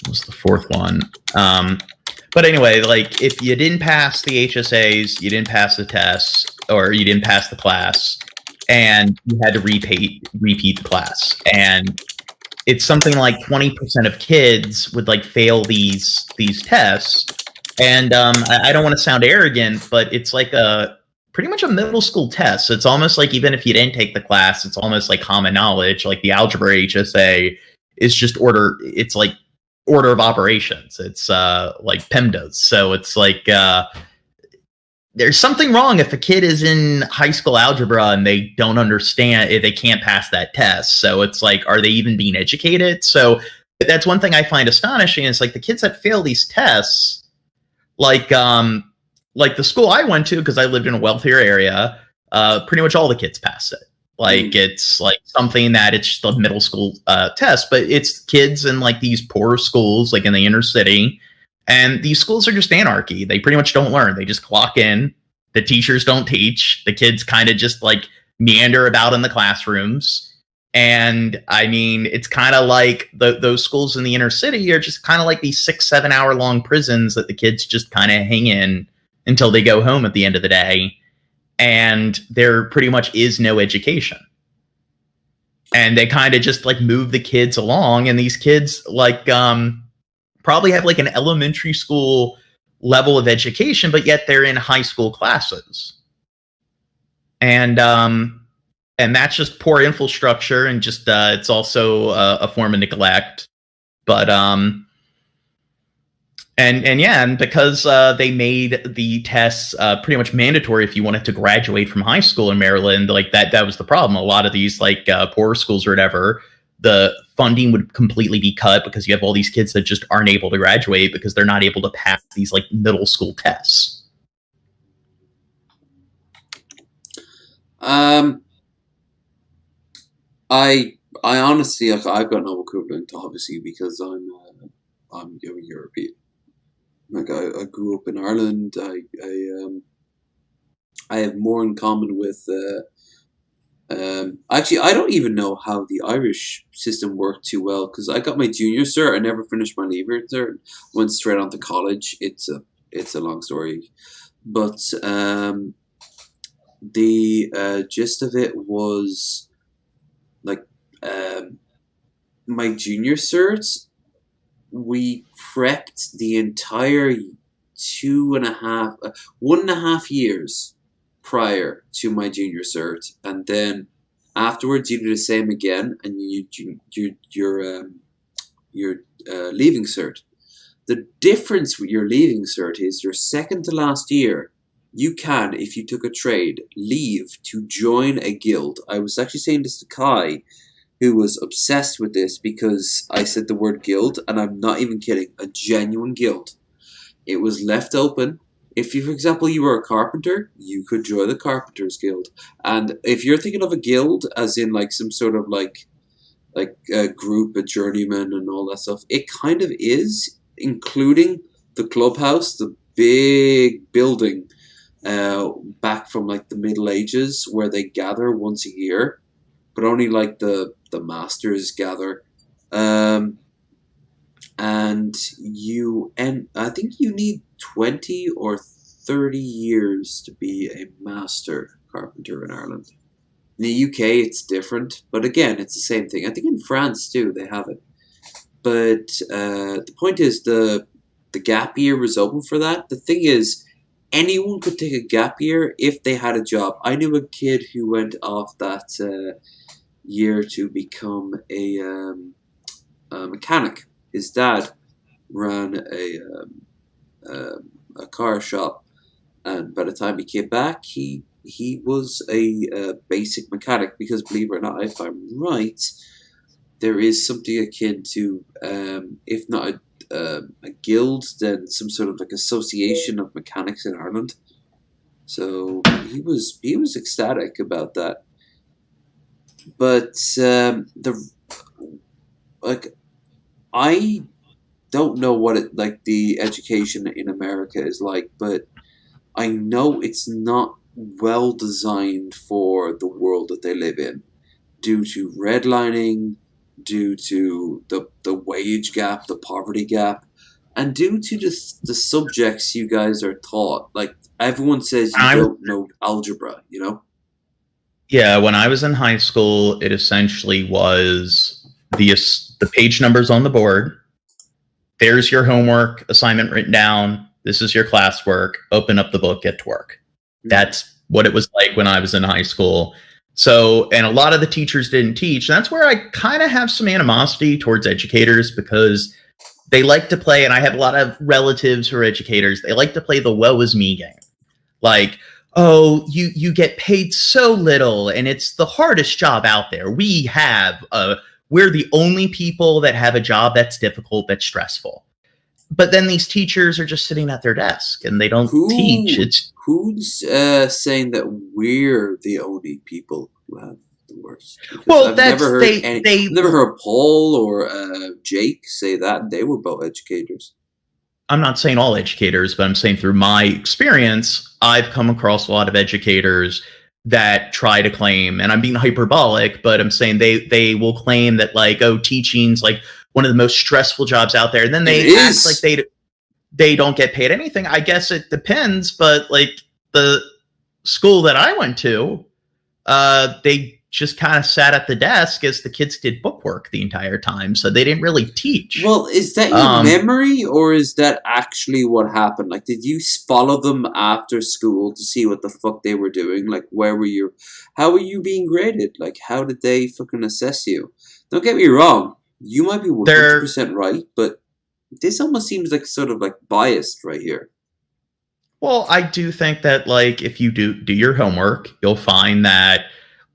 was the fourth one? But anyway, like, if you didn't pass the HSAs, you didn't pass the tests, or you didn't pass the class, and you had to repeat the class. And it's something like 20% of kids would like fail these tests. And I don't want to sound arrogant, but it's like pretty much a middle school test. So it's almost like even if you didn't take the class, it's almost like common knowledge. Like the algebra HSA is just order. It's like order of operations. It's like PEMDAS. So it's like there's something wrong if a kid is in high school algebra and they don't understand, if they can't pass that test. So it's like, are they even being educated? So that's one thing I find astonishing is like the kids that fail these tests, like the school I went to, because I lived in a wealthier area, pretty much all the kids passed it. Like it's like something that it's just a middle school test, but it's kids in like these poor schools, like in the inner city. And these schools are just anarchy. They pretty much don't learn. They just clock in. The teachers don't teach. The kids kind of just like meander about in the classrooms. And I mean, it's kind of like those schools in the inner city are just kind of like these 6-7 hour long prisons that the kids just kind of hang in until they go home at the end of the day. And there pretty much is no education. And they kind of just like move the kids along. And these kids like probably have like an elementary school level of education, but yet they're in high school classes. And that's just poor infrastructure, and just it's also a form of neglect. But and because they made the tests pretty much mandatory if you wanted to graduate from high school in Maryland, like that was the problem. A lot of these like poorer schools or whatever, the funding would completely be cut because you have all these kids that just aren't able to graduate because they're not able to pass these like middle school tests. I honestly, like, I've got no equivalent, obviously, because I'm European. Like I grew up in Ireland. I have more in common with. Actually, I don't even know how the Irish system worked too well, because I got my junior cert. I never finished my leaver cert. Went straight on to college. It's a long story, but the gist of it was like my junior cert. We prepped the entire 1.5 years prior to my junior cert, and then afterwards you do the same again, and your leaving cert. The difference with your leaving cert is your second to last year, you can, if you took a trade, leave to join a guild. I was actually saying this to Kai, who was obsessed with this because I said the word guild, and I'm not even kidding, a genuine guild. It was left open. If you, for example, you were a carpenter, you could join the Carpenters Guild. And if you're thinking of a guild as in like some sort of like a group, a journeyman and all that stuff, it kind of is, including the clubhouse, the big building back from like the Middle Ages where they gather once a year, but only like the masters gather. And I think you need 20 or 30 years to be a master carpenter in Ireland. In the UK, it's different, but again, it's the same thing. I think in France too, they have it. But the point is, the gap year was open for that. The thing is, anyone could take a gap year if they had a job. I knew a kid who went off that year to become a mechanic. His dad ran a car shop, and by the time he came back, he was a basic mechanic, because believe it or not, if I'm right, there is something akin to, if not a guild, then some sort of like association of mechanics in Ireland. So he was ecstatic about that. But I don't know what it like the education in America is like, but I know it's not well designed for the world that they live in, due to redlining, due to the wage gap, the poverty gap, and due to the subjects you guys are taught. Like, everyone says you don't know algebra, you know? Yeah, when I was in high school, it essentially was the page numbers on the board. There's your homework assignment written down. This is your classwork. Open up the book, get to work. That's what it was like when I was in high school. So, and a lot of the teachers didn't teach. That's where I kind of have some animosity towards educators, because they like to play, and I have a lot of relatives who are educators, they like to play the woe is me game. Like, oh, you get paid so little, and it's the hardest job out there. We're the only people that have a job that's difficult, that's stressful. But then these teachers are just sitting at their desk and they don't teach. Who's saying that we're the only people who have the worst? Well, I've never heard Paul or Jake say that. They were both educators. I'm not saying all educators, but I'm saying through my experience, I've come across a lot of educators that try to claim, and I'm being hyperbolic, but I'm saying they will claim that, like, oh, teaching's like one of the most stressful jobs out there, and then they act like they don't get paid anything. I guess it depends, but like the school that I went to, they just kind of sat at the desk as the kids did bookwork the entire time, so they didn't really teach. Well, is that your memory, or is that actually what happened? Like, did you follow them after school to see what the fuck they were doing? Like, how were you being graded? Like, how did they fucking assess you? Don't get me wrong, you might be 100% right, but this almost seems like sort of like biased right here. Well, I do think that, like, if you do your homework, you'll find that,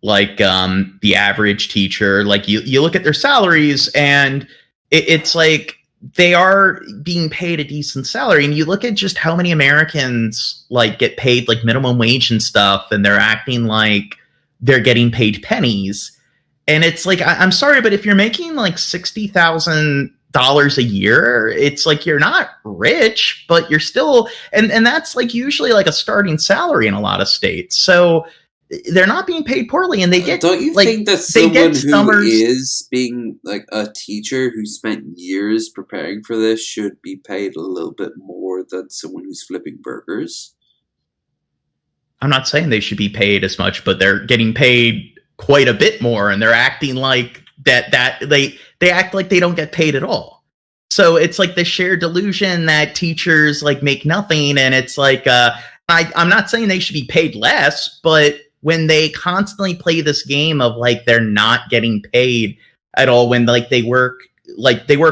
like, the average teacher, like, you look at their salaries, and it's like they are being paid a decent salary, and you look at just how many Americans, like, get paid like minimum wage and stuff, and they're acting like they're getting paid pennies. And it's like, I'm sorry, but if you're making like $60,000 a year, it's like you're not rich, but you're still, and that's like usually like a starting salary in a lot of states. So they're not being paid poorly, and they get. Don't you think that someone who is being like a teacher who spent years preparing for this should be paid a little bit more than someone who's flipping burgers? I'm not saying they should be paid as much, but they're getting paid quite a bit more, and they're acting like that they act like they don't get paid at all. So it's like the shared delusion that teachers like make nothing, and it's like I'm not saying they should be paid less, but when they constantly play this game of like they're not getting paid at all, when like they work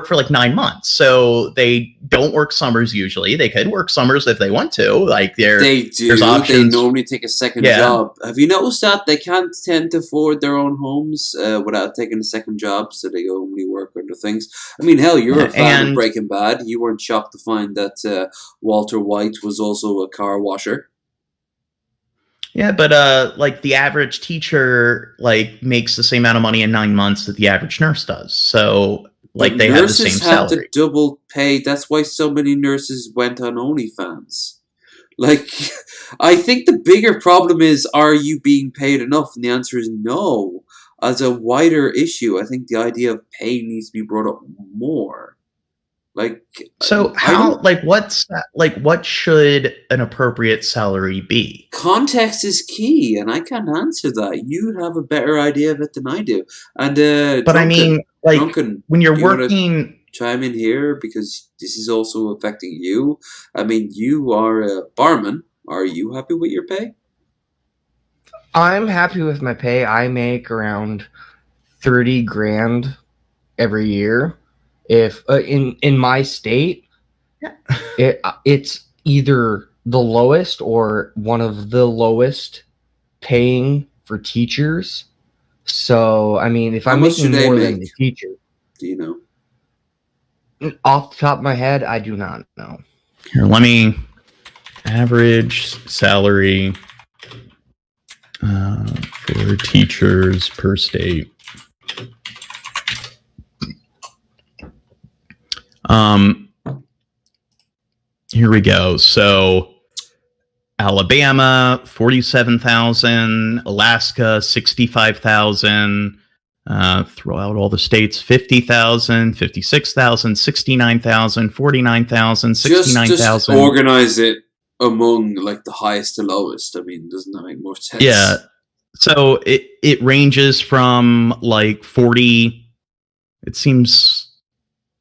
for like 9 months, so they don't work summers. Usually they could work summers if they want to, like they do. There's options. They normally take a second job. Have you noticed that they can't tend to afford their own homes without taking a second job, so they only work under things? I mean, hell, you're a fan of Breaking Bad. You weren't shocked to find that Walter White was also a car washer. Yeah, but like the average teacher like makes the same amount of money in 9 months that the average nurse does. So like they have the same salary. Nurses have to double pay. That's why so many nurses went on OnlyFans. Like, I think the bigger problem is, are you being paid enough? And the answer is no. As a wider issue, I think the idea of pay needs to be brought up more. Like, so what should an appropriate salary be? Context is key, and I can't answer that. You have a better idea of it than I do. And but Drunken, I mean, like, Drunken, when you're working, chime in here, because this is also affecting you. I mean, you are a barman. Are you happy with your pay? I'm happy with my pay. I make around $30,000 every year. If in my state, it's either the lowest or one of the lowest paying for teachers. So, I mean, if I'm making more than the teacher. Do you know? Off the top of my head, I do not know. Here, let me average salary for teachers per state. Here we go. So Alabama, 47,000, Alaska, 65,000, throw out all the states, 50,000, 56,000, 69,000, 49,000, 69,000. Just organize it among like the highest to lowest. I mean, doesn't that make more sense? Yeah. So it ranges from like 40 It seems,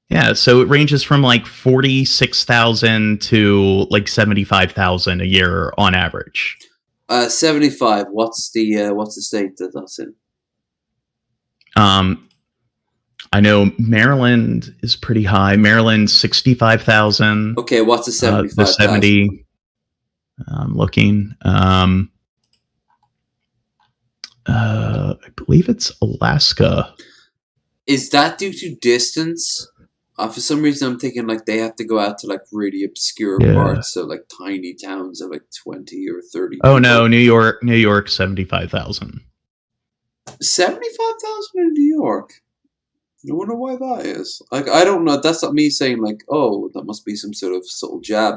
yeah. So it ranges from like 46,000 to like 75,000 a year on average. 75. What's the state that's in? I know Maryland is pretty high. Maryland's 65,000. Okay, what's the 75,000? The 70. I'm looking. I believe it's Alaska. Is that due to distance? For some reason, I'm thinking like they have to go out to like really obscure parts, so like tiny towns of like 20 or 30. Oh people. No, New York, 75,000. 75,000 in New York. I wonder why that is. Like, I don't know. That's not me saying like, oh, that must be some sort of subtle jab.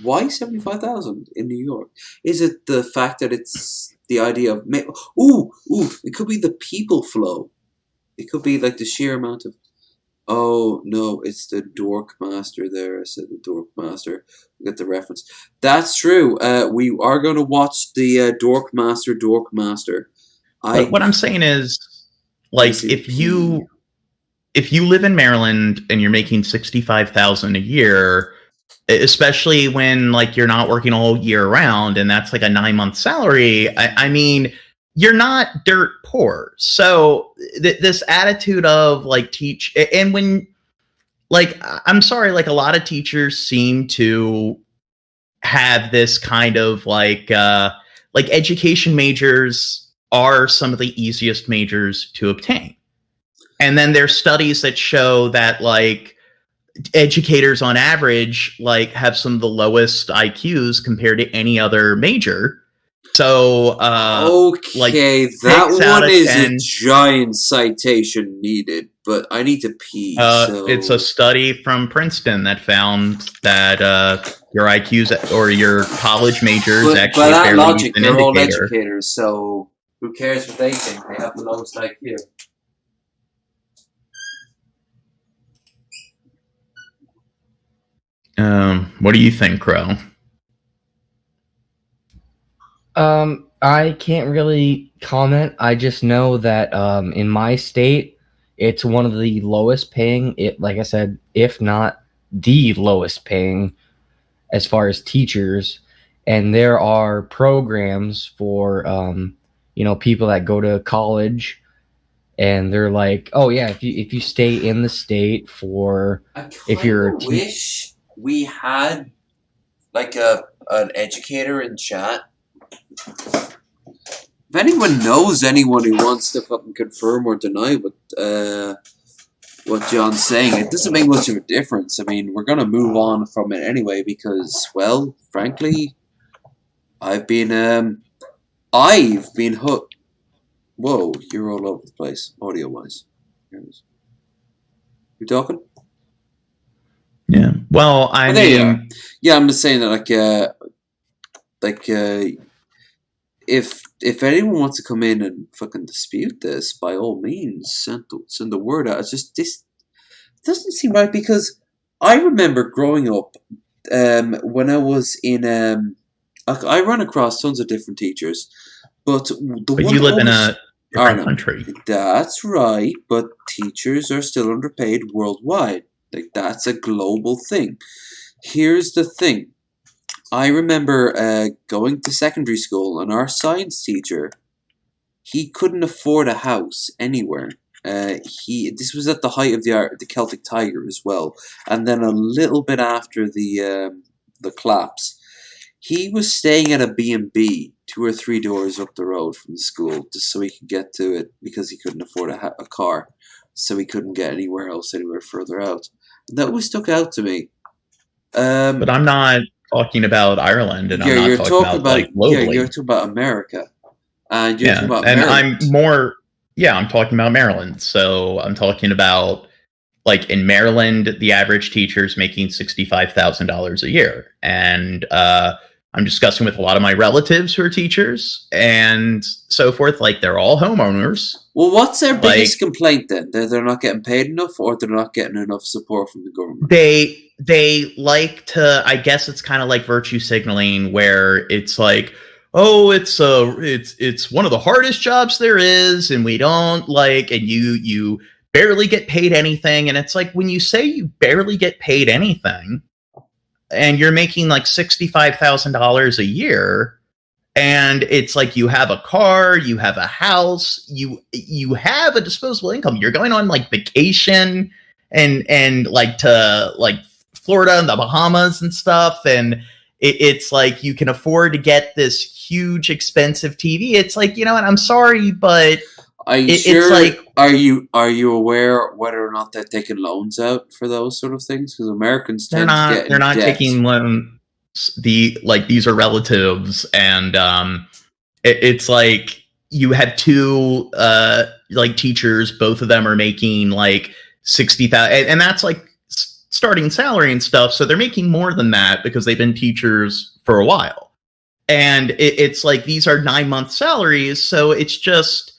Why 75,000 in New York? Is it the fact that it's the idea of it could be the people flow. It could be like the sheer amount of. Oh no, it's the Dork Master there. I said the Dork Master. Get the reference. That's true. We are going to watch the Dork Master. But what I'm saying is, like, if you live in Maryland and you're making 65,000 a year, especially when like you're not working all year round, and that's like a 9-month salary. I mean, you're not dirt poor. So this attitude of like teach, and when like, I'm sorry, like a lot of teachers seem to have this kind of like education majors are some of the easiest majors to obtain. And then there's studies that show that like educators on average like have some of the lowest IQs compared to any other major. So okay, that one is a giant citation needed, but I need to pee. So. It's a study from Princeton that found that your IQs or your college majors actually by that fairly logic, an they're indicator. all educators, so who cares what they think? They have the lowest IQ. What do you think, Crow? I can't really comment. I just know that in my state, it's one of the lowest paying. Like I said, if not the lowest paying, as far as teachers. And there are programs for people that go to college, and they're like, oh yeah, if you stay in the state for if you're a wish we had like an educator in chat. If anyone knows anyone who wants to fucking confirm or deny what John's saying, it doesn't make much of a difference. I mean, we're gonna move on from it anyway because, well, frankly, I've been hooked. Whoa, you're all over the place, audio wise. You talking? Yeah. Well, I mean, yeah, I'm just saying that if anyone wants to come in and fucking dispute this, by all means, send the word out. It's just this doesn't seem right because I remember growing up when I was in I ran across tons of different teachers, but you live in a different country. That's right, but teachers are still underpaid worldwide. Like, that's a global thing. Here's the thing. I remember going to secondary school, and our science teacher, he couldn't afford a house anywhere. This was at the height of the Celtic Tiger as well, and then a little bit after the collapse. He was staying at a B&B 2 or 3 doors up the road from the school just so he could get to it because he couldn't afford a car, so he couldn't get anywhere further out. And that always stuck out to me. But I'm not talking about Ireland, and I'm not talking about like globally. Yeah, you're talking about America, and you're talking about and Maryland. I'm talking about Maryland. So I'm talking about like in Maryland, the average teacher is making $65,000 a year, and I'm discussing with a lot of my relatives who are teachers and so forth. Like, they're all homeowners. Well, what's their biggest complaint then? They're not getting paid enough, or they're not getting enough support from the government? They like to, I guess it's kind of like virtue signaling, where it's like, oh, it's one of the hardest jobs there is, and we don't like, and you barely get paid anything. And it's like, when you say you barely get paid anything and you're making like $65,000 a year, and it's like you have a car, you have a house, you have a disposable income, you're going on like vacation and like to like Florida and the Bahamas and stuff, and it's like you can afford to get this huge expensive TV. It's like, you know what, I'm sorry, but it's like, are you aware whether or not they're taking loans out for those sort of things? Because Americans tend to get in they're not debt. taking loans. These are relatives, and it's like you have two like teachers, both of them are making like 60,000, and that's like starting salary and stuff, so they're making more than that because they've been teachers for a while, and it's like these are 9-month salaries, so it's just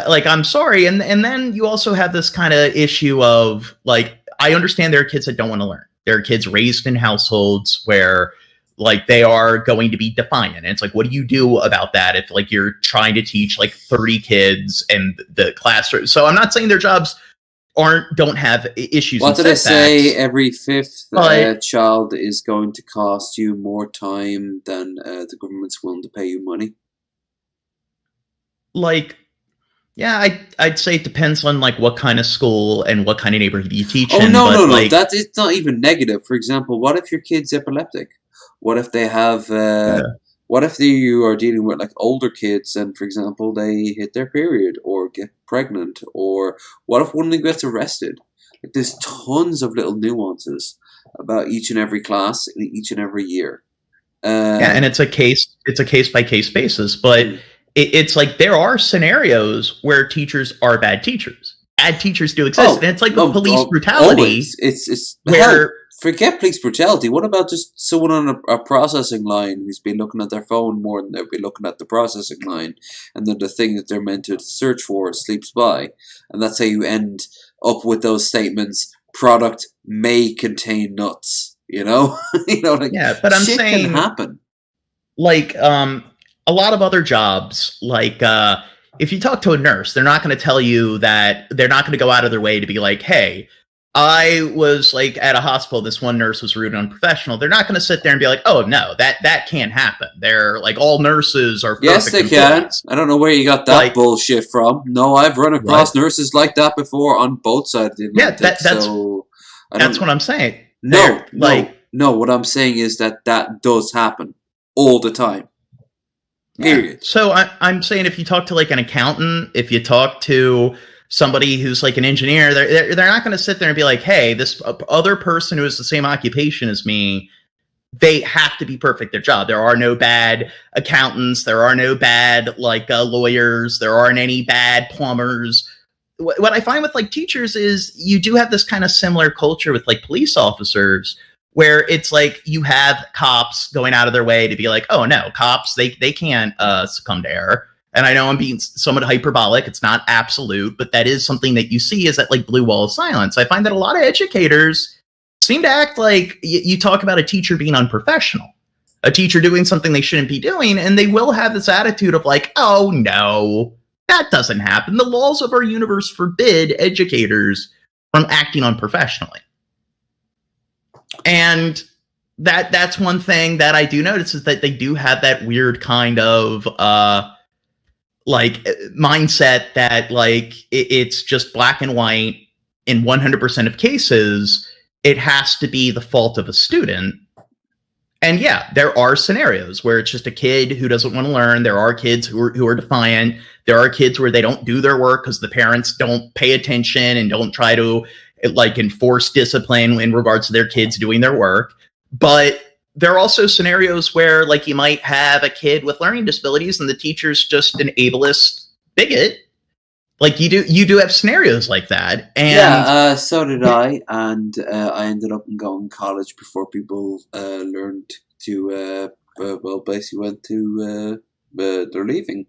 like, I'm sorry. And then you also have this kind of issue of like, I understand there are kids that don't want to learn. There are kids raised in households where like they are going to be defiant. And it's like, what do you do about that if like you're trying to teach like 30 kids and the classroom? So I'm not saying their jobs don't have issues. What and did I setbacks, say? Every fifth child is going to cost you more time than the government's willing to pay you money. Like, yeah, I'd say it depends on like what kind of school and what kind of neighborhood you teach in. No. That is not even negative. For example, what if your kid's epileptic? What if they have? What if you are dealing with like older kids and, for example, they hit their period or get pregnant? Or what if one of them gets arrested? Like, there's tons of little nuances about each and every class in each and every year. And it's a case by case basis, but. It's like there are scenarios where teachers are bad teachers. Bad teachers do exist, and it's like with police brutality. Always. It's where forget police brutality. What about just someone on a processing line who's been looking at their phone more than they've been looking at the processing line, and then the thing that they're meant to search for sleeps by, and that's how you end up with those statements. Product may contain nuts. You know, like, yeah. But I'm shit saying can happen. Like a lot of other jobs, like if you talk to a nurse, they're not going to tell you that, they're not going to go out of their way to be like, hey, I was like at a hospital, this one nurse was rude and unprofessional. They're not going to sit there and be like, oh no, that can't happen. They're like, all nurses are perfect. Yes, they employees. Can. I don't know where you got that bullshit from. No, I've run across nurses like that before on both sides of the Atlantic. Yeah, that's what I'm saying. No, what I'm saying is that does happen all the time. Period. Yeah. So I'm saying, if you talk to like an accountant, if you talk to somebody who's like an engineer, they're not going to sit there and be like, hey, this other person who has the same occupation as me, they have to be perfect their job. There are no bad accountants. There are no bad like lawyers. There aren't any bad plumbers. What I find with like teachers is you do have this kind of similar culture with like police officers, where it's like you have cops going out of their way to be like, oh no, cops, they can't succumb to error. And I know I'm being somewhat hyperbolic. It's not absolute, but that is something that you see, is that like blue wall of silence. I find that a lot of educators seem to act like you talk about a teacher being unprofessional, a teacher doing something they shouldn't be doing, and they will have this attitude of like, oh no, that doesn't happen. The laws of our universe forbid educators from acting unprofessionally. And that's one thing that I do notice, is that they do have that weird kind of like mindset that like it's just black and white. In 100% of cases, it has to be the fault of a student. And yeah, there are scenarios where it's just a kid who doesn't want to learn. There are kids who are defiant. There are kids where they don't do their work because the parents don't pay attention and don't try to like enforce discipline in regards to their kids doing their work. But there are also scenarios where like you might have a kid with learning disabilities and the teacher's just an ableist bigot. Like you do have scenarios like that. And yeah, so did I. And I ended up going to college before people learned to, basically went to, they're leaving.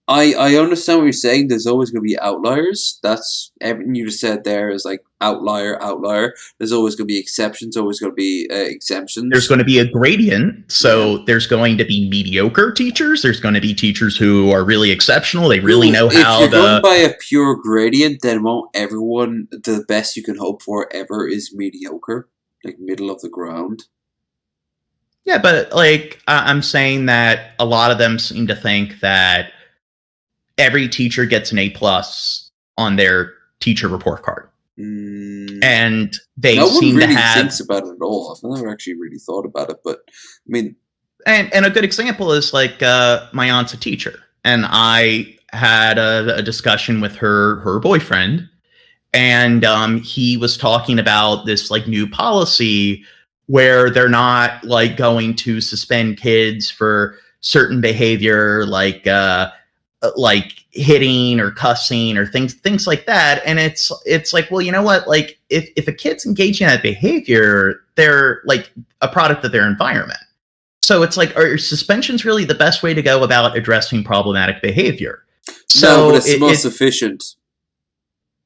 I understand what you're saying. There's always going to be outliers. That's everything you just said there is like outlier, outlier. There's always going to be exceptions. Always going to be exemptions. There's going to be a gradient. So there's going to be mediocre teachers. There's going to be teachers who are really exceptional. They really know how If you're going by a pure gradient, then won't everyone, the best you can hope for ever is mediocre, like middle of the ground. Yeah, but like I'm saying that a lot of them seem to think that every teacher gets an A+ on their teacher report card. And they no one seem really to have thinks about it at all. I've never actually really thought about it, but I mean, and a good example is like my aunt's a teacher, and I had a discussion with her boyfriend, and he was talking about this like new policy where they're not like going to suspend kids for certain behavior like hitting or cussing or things like that. And it's like, well, you know what? Like if a kid's engaging in that behavior, they're like a product of their environment. So it's like, are suspensions really the best way to go about addressing problematic behavior? So no, but it's most efficient.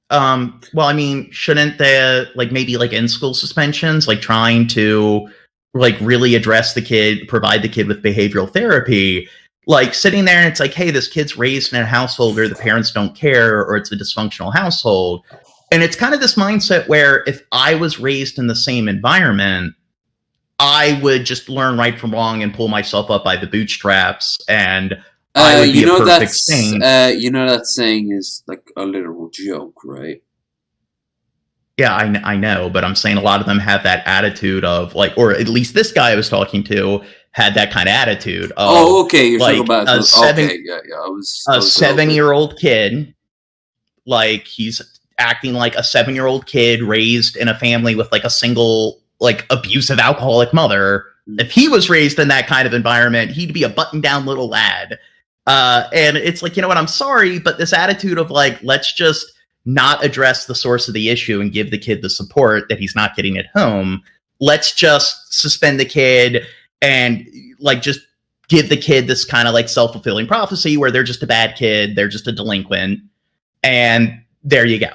Well, I mean, shouldn't they like maybe like in school suspensions, like trying to like really address the kid, provide the kid with behavioral therapy? Like sitting there and it's like, hey, this kid's raised in a household where the parents don't care, or it's a dysfunctional household. And it's kind of this mindset where if I was raised in the same environment, I would just learn right from wrong and pull myself up by the bootstraps, and I would be a perfect saint. You know that saying is like a literal joke, right? Yeah, I know, but I'm saying a lot of them have that attitude of like, or at least this guy I was talking to had that kind of attitude. Of, okay, you're like talking about a a 7-year-old kid, like he's acting like a 7-year-old kid raised in a family with like a single like abusive alcoholic mother. If he was raised in that kind of environment, he'd be a button-down little lad. And it's like, you know what? I'm sorry, but this attitude of like, let's just not address the source of the issue and give the kid the support that he's not getting at home. Let's just suspend the kid and like just give the kid this kind of like self-fulfilling prophecy where they're just a bad kid, they're just a delinquent, and there you go.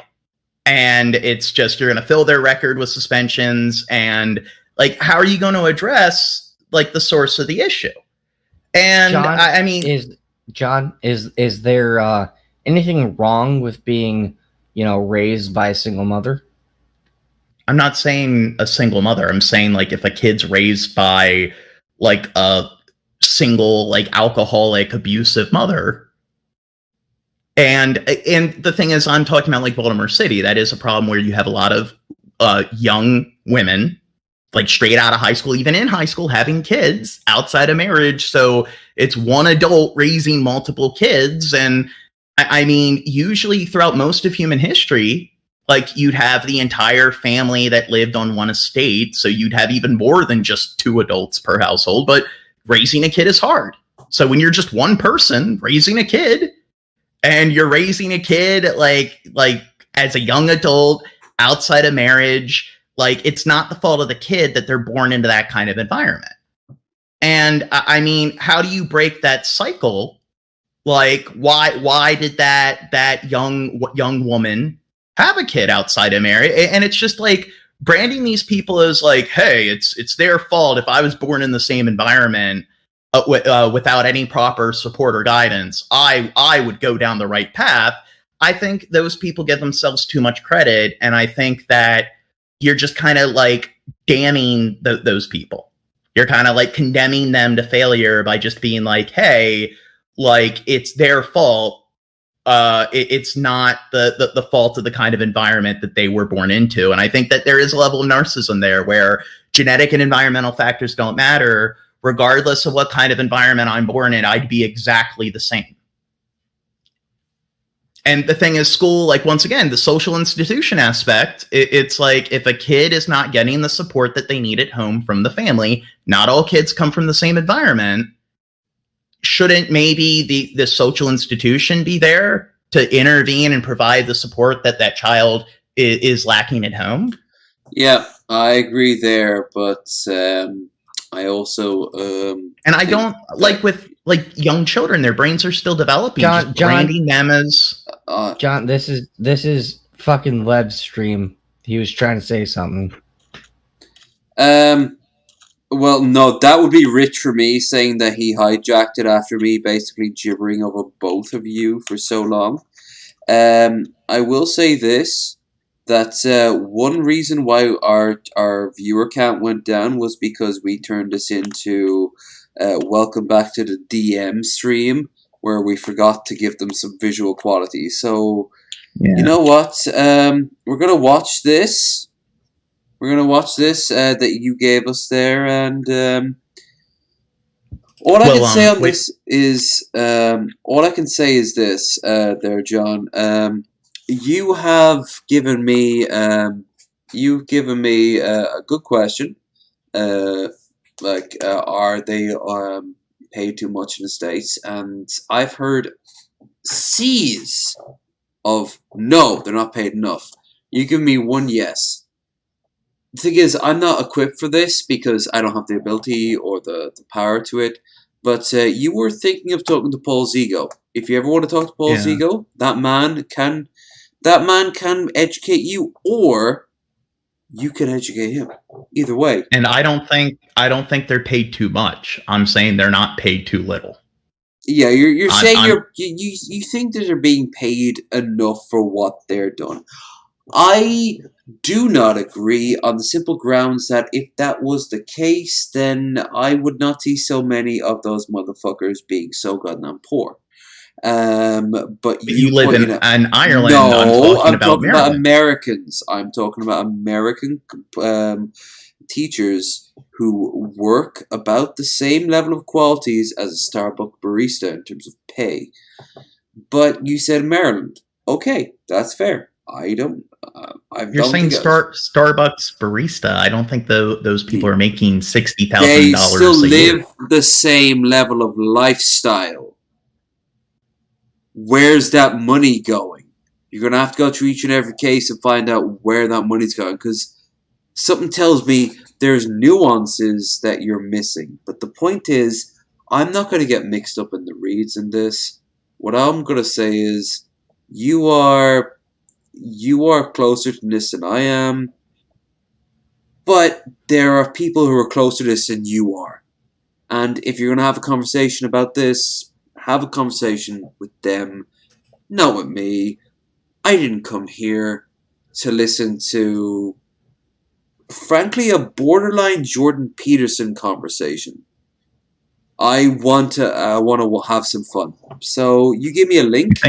And it's just, you're going to fill their record with suspensions, and like, how are you going to address like the source of the issue? And John, I mean, is there anything wrong with being, raised by a single mother? I'm not saying a single mother. I'm saying like if a kid's raised by like a single like alcoholic abusive mother, and the thing is, I'm talking about like Baltimore City. That is a problem where you have a lot of young women like straight out of high school, even in high school, having kids outside of marriage. So it's one adult raising multiple kids. And I mean, usually throughout most of human history, like you'd have the entire family that lived on one estate. So you'd have even more than just 2 adults per household, but raising a kid is hard. So when you're just one person raising a kid, and you're raising a kid like as a young adult outside of marriage, like it's not the fault of the kid that they're born into that kind of environment. And I mean, how do you break that cycle? Like, why did that young woman have a kid outside of marriage? And it's just like branding these people as like, hey, it's their fault if I was born in the same environment without any proper support or guidance, I would go down the right path. I think those people give themselves too much credit, and I think that you're just kind of like damning those people. You're kind of like condemning them to failure by just being like, hey, like it's their fault. It's not the fault of the kind of environment that they were born into. And I think that there is a level of narcissism there where genetic and environmental factors don't matter. Regardless of what kind of environment I'm born in, I'd be exactly the same. And the thing is, school, like once again, the social institution aspect, it's like if a kid is not getting the support that they need at home from the family, not all kids come from the same environment. Shouldn't maybe the social institution be there to intervene and provide the support that child is lacking at home? Yeah, I agree there, but I also and I don't like with like young children. Their brains are still developing. John- just John- branding them as John, this is fucking Lev's stream. He was trying to say something. Well, no, that would be Rich for me, saying that he hijacked it after me basically gibbering over both of you for so long. I will say this, that one reason why our viewer count went down was because we turned this into welcome back to the DM stream, where we forgot to give them some visual quality. So, you know what? We're going to watch this. We're going to watch this that you gave us there, and all I can say on this is all I can say is this there, John. You have given me a good question. Are they paid too much in the States? And I've heard C's of no, they're not paid enough. You give me one yes. The thing is, I'm not equipped for this because I don't have the ability or the power to it. But you were thinking of talking to Paul Zigo. If you ever want to talk to Paul Zigo, that man can educate you, or you can educate him. Either way. And I don't think they're paid too much. I'm saying they're not paid too little. Yeah, you're saying you think that they're being paid enough for what they're done. I do not agree, on the simple grounds that if that was the case, then I would not see so many of those motherfuckers being so goddamn poor. But you live in Ireland. No, I'm talking about Americans. I'm talking about American teachers who work about the same level of qualities as a Starbucks barista in terms of pay. But you said Maryland. Okay, that's fair. You're saying Starbucks barista. I don't think those people are making $60,000. They still live the same level of lifestyle. Where's that money going? You're going to have to go through each and every case and find out where that money's going, because something tells me there's nuances that you're missing. But the point is, I'm not going to get mixed up in the reads in this. What I'm going to say is, you are closer to this than I am, but there are people who are closer to this than you are. And if you're going to have a conversation about this, have a conversation with them, not with me. I didn't come here to listen to, frankly, a borderline Jordan Peterson conversation. I want to have some fun. So you give me a link.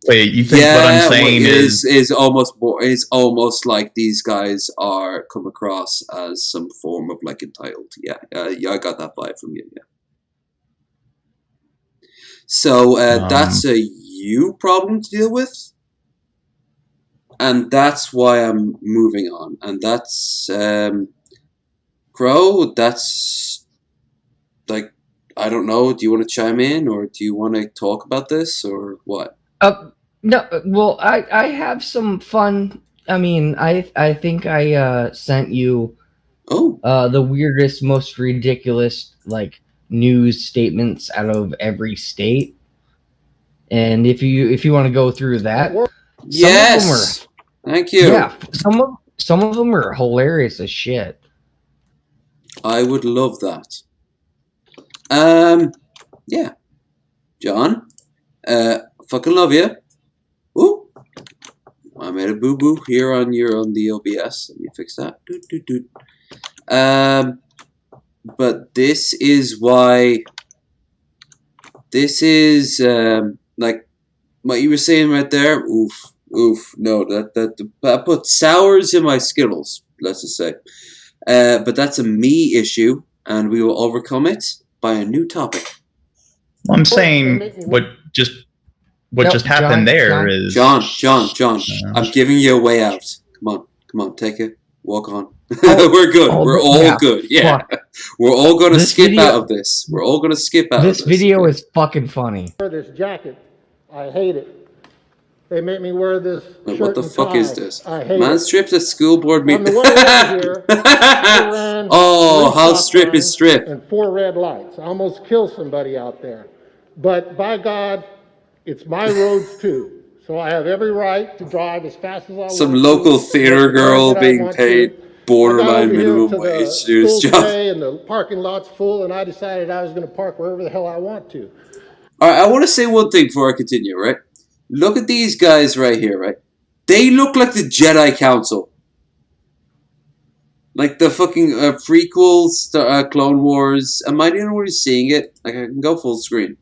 You think what I'm saying is almost like these guys are come across as some form of like entitled. Yeah, I got that vibe from you. Yeah. So that's a you problem to deal with, and that's why I'm moving on. And that's Crow. That's like, I don't know. Do you want to chime in, or do you want to talk about this, or what? No, well, I have some fun. I mean, I think I sent you the weirdest, most ridiculous like news statements out of every state. And if you want to go through that, yes, thank you. Yeah, some of them are hilarious as shit. I would love that. Yeah, John, fucking love you. Ooh, I made a boo boo here on the OBS. Let me fix that. But this is why. This is like what you were saying right there. Oof. No, that put sours in my Skittles. Let's just say. But that's a me issue, and we will overcome it by a new topic. I'm saying what just happened is John. I'm giving you a way out. Come on, take it. Walk on. We're good. We're all good. Yeah. We're all gonna skip out of this. We're all gonna skip out of this. This video is fucking funny. This jacket, I hate it. They make me wear this Wait, shirt what the and fuck tie. is this? I hate Man it. strips at school board On meeting. the way over here, I ran Oh, 3 how stop strip is signs strip. and 4 red lights. I almost killed somebody out there. But by God, it's my roads too. So I have every right to drive as fast as I Some want local to, theater make the turns girl that I being want paid to. I got borderline over here minimum to wage the to do this school job. today, and the parking lot's full, and I decided I was going to park wherever the hell I want to. Alright, I want to say one thing before I continue, right? Look at these guys right here, right? They look like the Jedi Council. Like the fucking prequels, Clone Wars. Am I the only one who's seeing it? Like, I can go full screen.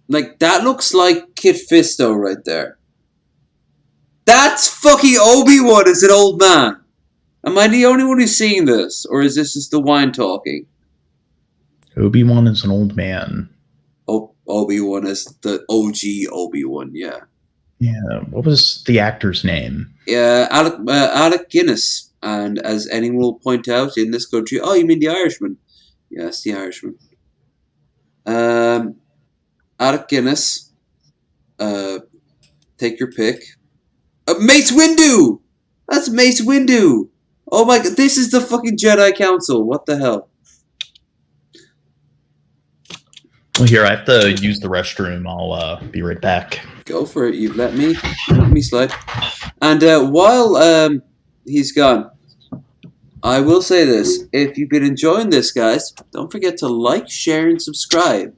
Like, that looks like Kit Fisto right there. That's fucking Obi-Wan as an old man. Am I the only one who's seeing this? Or is this just the wine talking? Obi-Wan is an old man. Obi-Wan is the OG Obi-Wan, yeah. Yeah, what was the actor's name? Yeah, Alec Guinness. And as anyone will point out in this country, oh, you mean the Irishman? Yes, the Irishman. Alec Guinness. Take your pick. Mace Windu! That's Mace Windu! Oh my god, this is the fucking Jedi Council. What the hell? Well, here, I have to use the restroom. I'll be right back. Go for it. You've let me slide. And while he's gone, I will say this. If you've been enjoying this, guys, don't forget to like, share, and subscribe.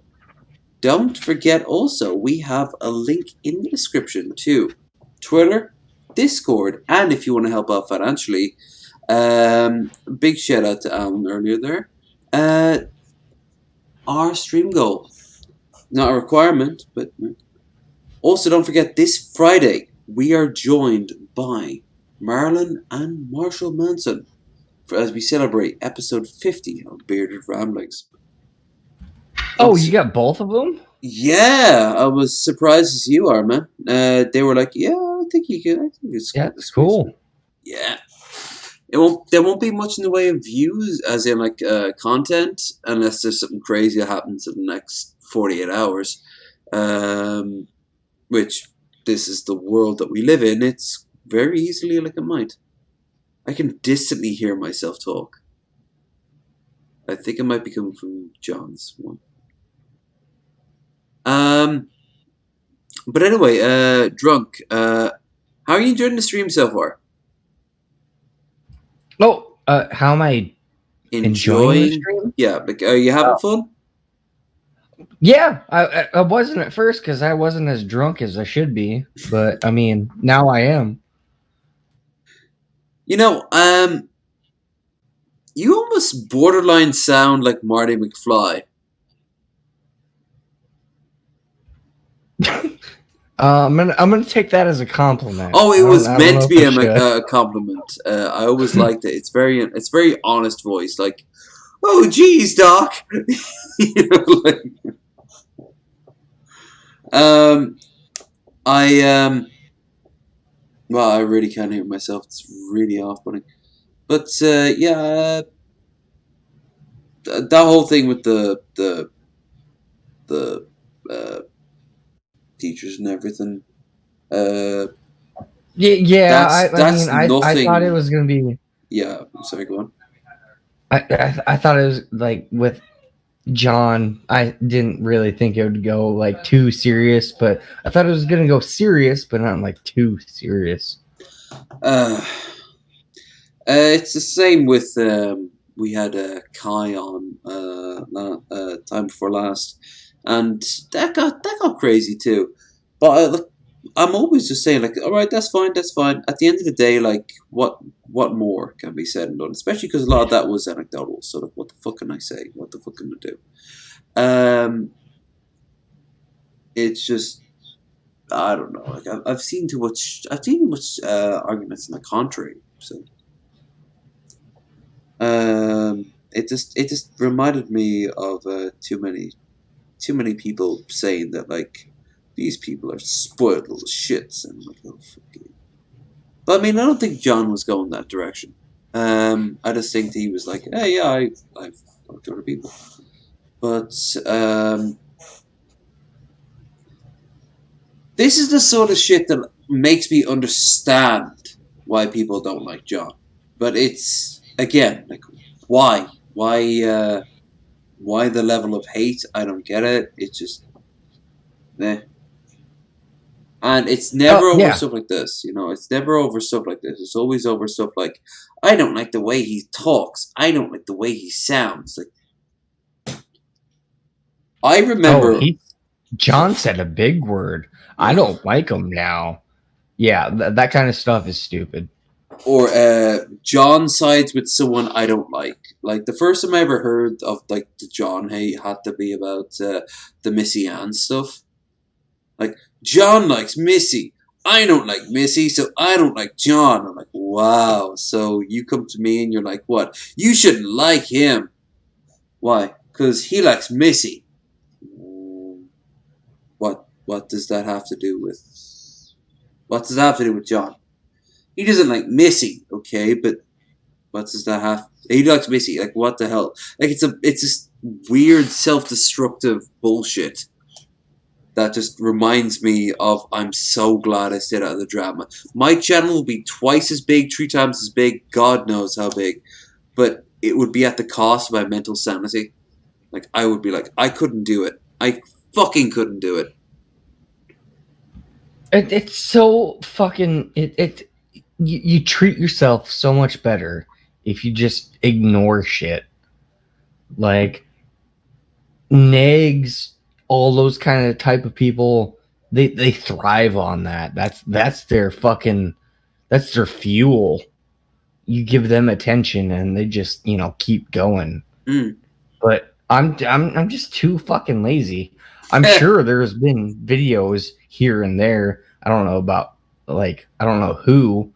Don't forget also, we have a link in the description to Twitter, Discord, and if you want to help out financially, big shout out to Alan earlier there. Our stream goal. Not a requirement, but also don't forget this Friday we are joined by Marlon and Marshall Manson as we celebrate episode 50 of Bearded Ramblings. Oh, you got both of them? Yeah, I was surprised as you are, man. They were like, "Yeah, I think you can." I think it's That's cool. Yeah, there won't be much in the way of views, as in like content, unless there's something crazy that happens in the next 48 hours. Which this is the world that we live in. It's very easily like it might. I can distantly hear myself talk. I think it might be coming from John's one. But anyway, Drunk, how are you enjoying the stream so far? Oh, how am I enjoying the stream? Yeah, like, are you having fun? Yeah, I wasn't at first because I wasn't as drunk as I should be, but I mean, now I am. You know, you almost borderline sound like Marty McFly. I'm gonna take that as a compliment. Oh, it was meant to be a compliment. I always liked it. It's very honest voice. Like, oh, geez, Doc. You know, like, well, I really can't hear myself. It's really off-putting. But yeah, that whole thing with the teachers and everything. Yeah. I nothing. thought it was gonna be. Yeah, sorry, go on. I thought it was like with John. I didn't really think it would go like too serious, but I thought it was gonna go serious, but not like too serious. It's the same with we had Kai on time before last, and that got crazy too. But I'm always just saying, like, all right, that's fine. At the end of the day, like, what more can be said and done? Especially because a lot of that was anecdotal. So, like, what the fuck can I say? What the fuck can I do? It's just, I don't know. Like, I've seen too much. I've seen too much arguments in the contrary. So, it just reminded me of too many people saying that, like, these people are spoiled little shits, and I'm like, oh, fuck you. But I mean, I don't think John was going that direction. I just think he was like, hey, yeah, I've talked to other people. But this is the sort of shit that makes me understand why people don't like John. But it's, again, like, why? Why the level of hate? I don't get it. It's just, And it's never over stuff like this, It's never over stuff like this. It's always over stuff like, I don't like the way he talks. I don't like the way he sounds. Like, I remember... John said a big word. I don't like him now. Yeah, that kind of stuff is stupid. Or John sides with someone I don't like. Like, the first time I ever heard of, like, the John hate had to be about the Missy Ann stuff. Like, John likes Missy. I don't like Missy, so I don't like John. I'm like, wow. So you come to me and you're like, what? You shouldn't like him. Why? Because he likes Missy. What does that have to do with... What does that have to do with John? He doesn't like Missy, okay? But what does that have... He likes Missy. Like, what the hell? Like, it's this weird, self-destructive bullshit that just reminds me of, I'm so glad I stayed out of the drama. My channel will be twice as big, 3 times as big, God knows how big. But it would be at the cost of my mental sanity. Like, I would be like, I couldn't do it. I fucking couldn't do it. It's so fucking... You treat yourself so much better if you just ignore shit. Like, negs... all those kind of type of people, they thrive on that. That's their fucking, that's their fuel. You give them attention and they just, keep going. But I'm just too fucking lazy. I'm sure there's been videos here and there. I don't know about, like, I don't know who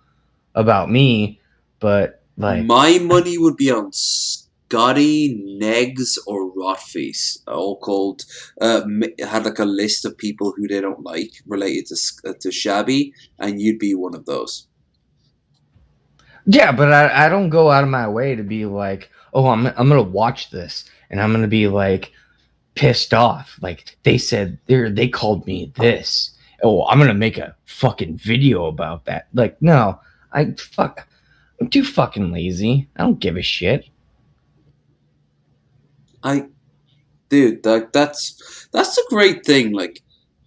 about me, but like, my money would be on Scotty, Negs, or Rotfeast, all called, had like a list of people who they don't like related to Shabby, and you'd be one of those. Yeah, but I don't go out of my way to be like, oh, I'm gonna watch this and I'm gonna be like pissed off. Like, they said they called me this. Oh, I'm gonna make a fucking video about that. Like, no, I'm too fucking lazy. I don't give a shit. Dude, that's a great thing. Like,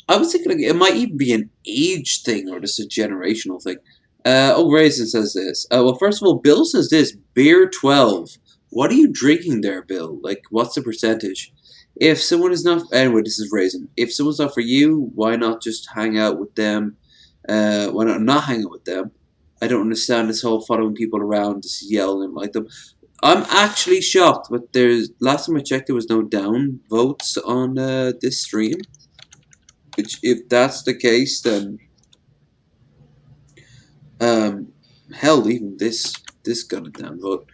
I was thinking, like, it might even be an age thing or just a generational thing. Raisin says this. Well, first of all, Bill says this. Beer 12. What are you drinking there, Bill? Like, what's the percentage? If someone is not... Anyway, this is Raisin. If someone's not for you, why not just hang out with them? Why not hang out with them? I don't understand this whole following people around, just yelling like them. I'm actually shocked, but last time I checked, there was no down votes on this stream. Which, if that's the case, then hell, even this got a down vote.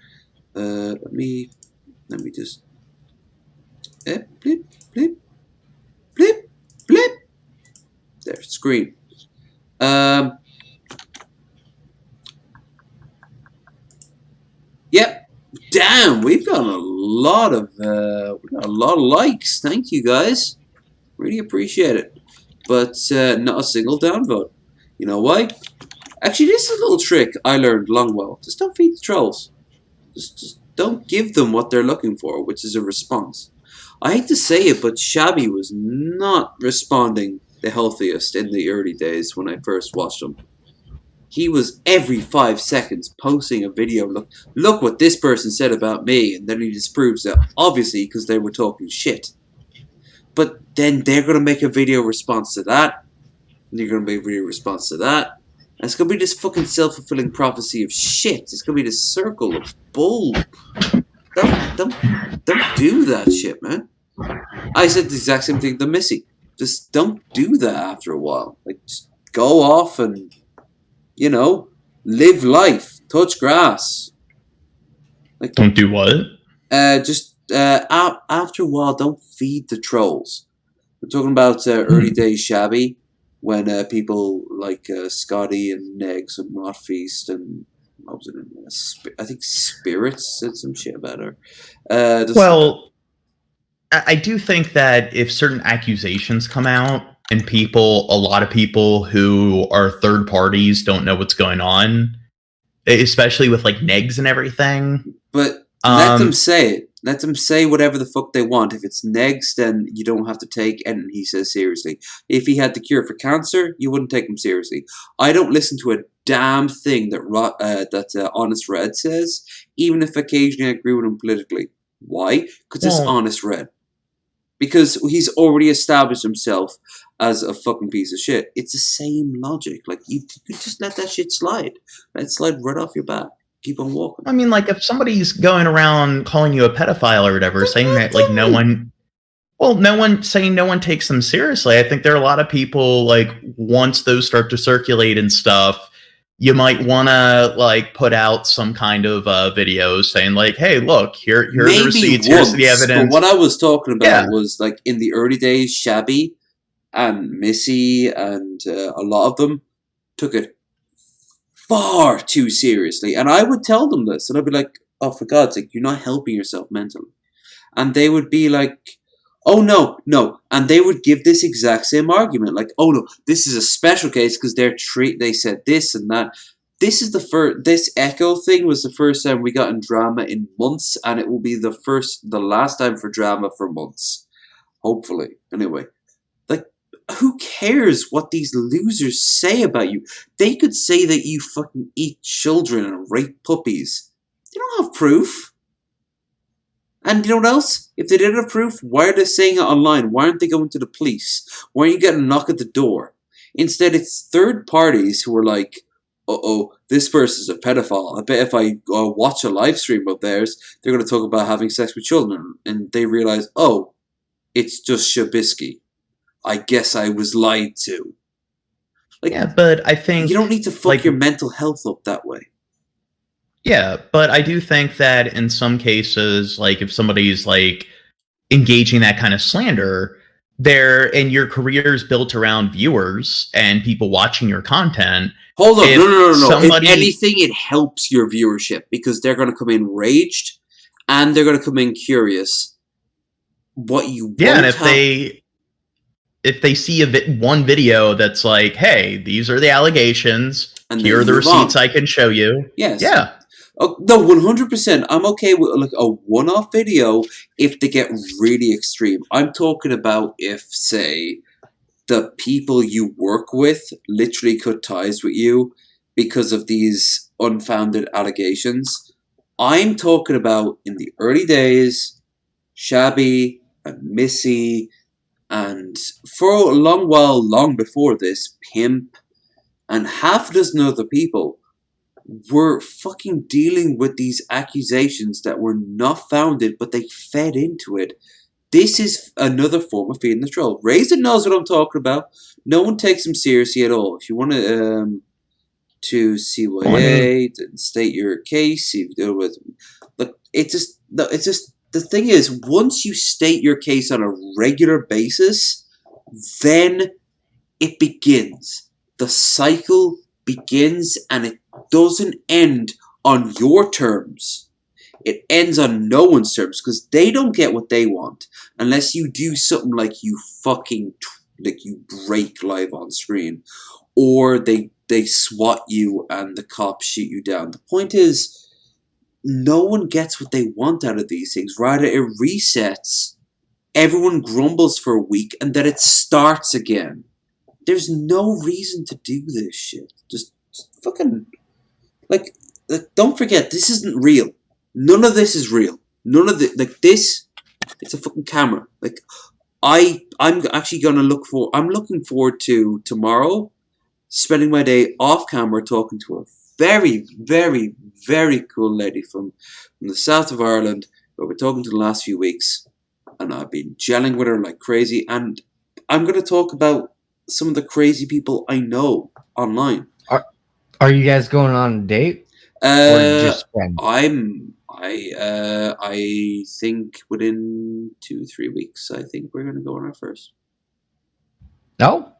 Let me just blip blip blip blip. There, screen. Yep. Damn, we've got a lot of likes. Thank you, guys. Really appreciate it. But not a single downvote. You know why? Actually, this is a little trick I learned long well. Just don't feed the trolls. Just don't give them what they're looking for, which is a response. I hate to say it, but Shabby was not responding the healthiest in the early days when I first watched him. He was every 5 seconds posting a video. Look what this person said about me, and then he disproves it, obviously because they were talking shit. But then they're going to make a video response to that, and they're going to make a video response to that, and it's going to be this fucking self-fulfilling prophecy of shit. It's going to be this circle of bull. Don't do that shit, man. I said the exact same thing to Missy. Just don't do that after a while. Like, just go off and, live life. Touch grass. Like, don't do what? After a while, don't feed the trolls. We're talking about early days Shabby, when people like Scotty and Negs and Rotfeast and what was it? I think Spirits said some shit about her. I do think that if certain accusations come out and a lot of people who are third parties don't know what's going on, especially with like negs and everything. But let them say it. Let them say whatever the fuck they want. If it's negs, then you don't have to take anything he says seriously. If he had the cure for cancer, you wouldn't take him seriously. I don't listen to a damn thing that Honest Red says, even if occasionally I agree with him politically. Why? Because it's Honest Red. Because he's already established himself as a fucking piece of shit. It's the same logic. Like, you could just let that shit slide. Let it slide right off your back. Keep on walking. I mean, like, if somebody's going around calling you a pedophile or whatever, saying that, like, no one takes them seriously. I think there are a lot of people, like, once those start to circulate and stuff, you might want to, like, put out some kind of video saying, like, hey, look, here are the receipts, here's the evidence. But what I was talking about was, like, in the early days, Shabby and Missy and a lot of them took it far too seriously. And I would tell them this, and I'd be like, oh, for God's sake, you're not helping yourself mentally. And they would be like, oh, no. And they would give this exact same argument. Like, oh, no, this is a special case because they said this and that. This Echo thing was the first time we got in drama in months, and it will be the last time for drama for months. Hopefully. Anyway. Like, who cares what these losers say about you? They could say that you fucking eat children and rape puppies. They don't have proof. And you know what else? If they did have proof, why are they saying it online? Why aren't they going to the police? Why aren't you getting a knock at the door? Instead, it's third parties who are like, uh-oh, this person's a pedophile. I bet if I watch a live stream of theirs, they're going to talk about having sex with children. And they realize, oh, it's just Shabisky. I guess I was lied to. Like, yeah, but I think you don't need to fuck your mental health up that way. Yeah, but I do think that in some cases, like if somebody's like engaging that kind of slander, and your career is built around viewers and people watching your content. Hold on, no. If anything, it helps your viewership because they're going to come in raged and they're going to come in curious. What you and if they see one video that's like, hey, these are the allegations, and here are the receipts I can show you. Yes. Yeah. Oh, no, 100%. I'm okay with like a one-off video if they get really extreme. I'm talking about if, say, the people you work with literally cut ties with you because of these unfounded allegations. I'm talking about in the early days, Shabby and Missy, and for a long while, long before this, Pimp, and half a dozen other people were fucking dealing with these accusations that were not founded, but they fed into it. This is another form of feeding the troll. Raisin knows what I'm talking about. No one takes him seriously at all. If you want to CYA, state your case, you deal with. Look, it's just the thing is, once you state your case on a regular basis, then it begins. The cycle begins, and it doesn't end on your terms. It ends on no one's terms because they don't get what they want unless you do something like you fucking you break live on screen, or they SWAT you and the cops shoot you down. The point is, no one gets what they want out of these things. Rather, it resets. Everyone grumbles for a week, and then it starts again. There's no reason to do this shit. Just fucking like don't forget, this isn't real. None of this is real. None of this. It's a fucking camera. Like I'm actually I'm looking forward to tomorrow, spending my day off camera talking to a very, very, very cool lady from the south of Ireland who I've been talking to the last few weeks, and I've been gelling with her like crazy. And I'm going to talk about some of the crazy people I know online. Are you guys going on a date? Or just friends? I think within 2-3 weeks, I think we're going to go on our first. Oh,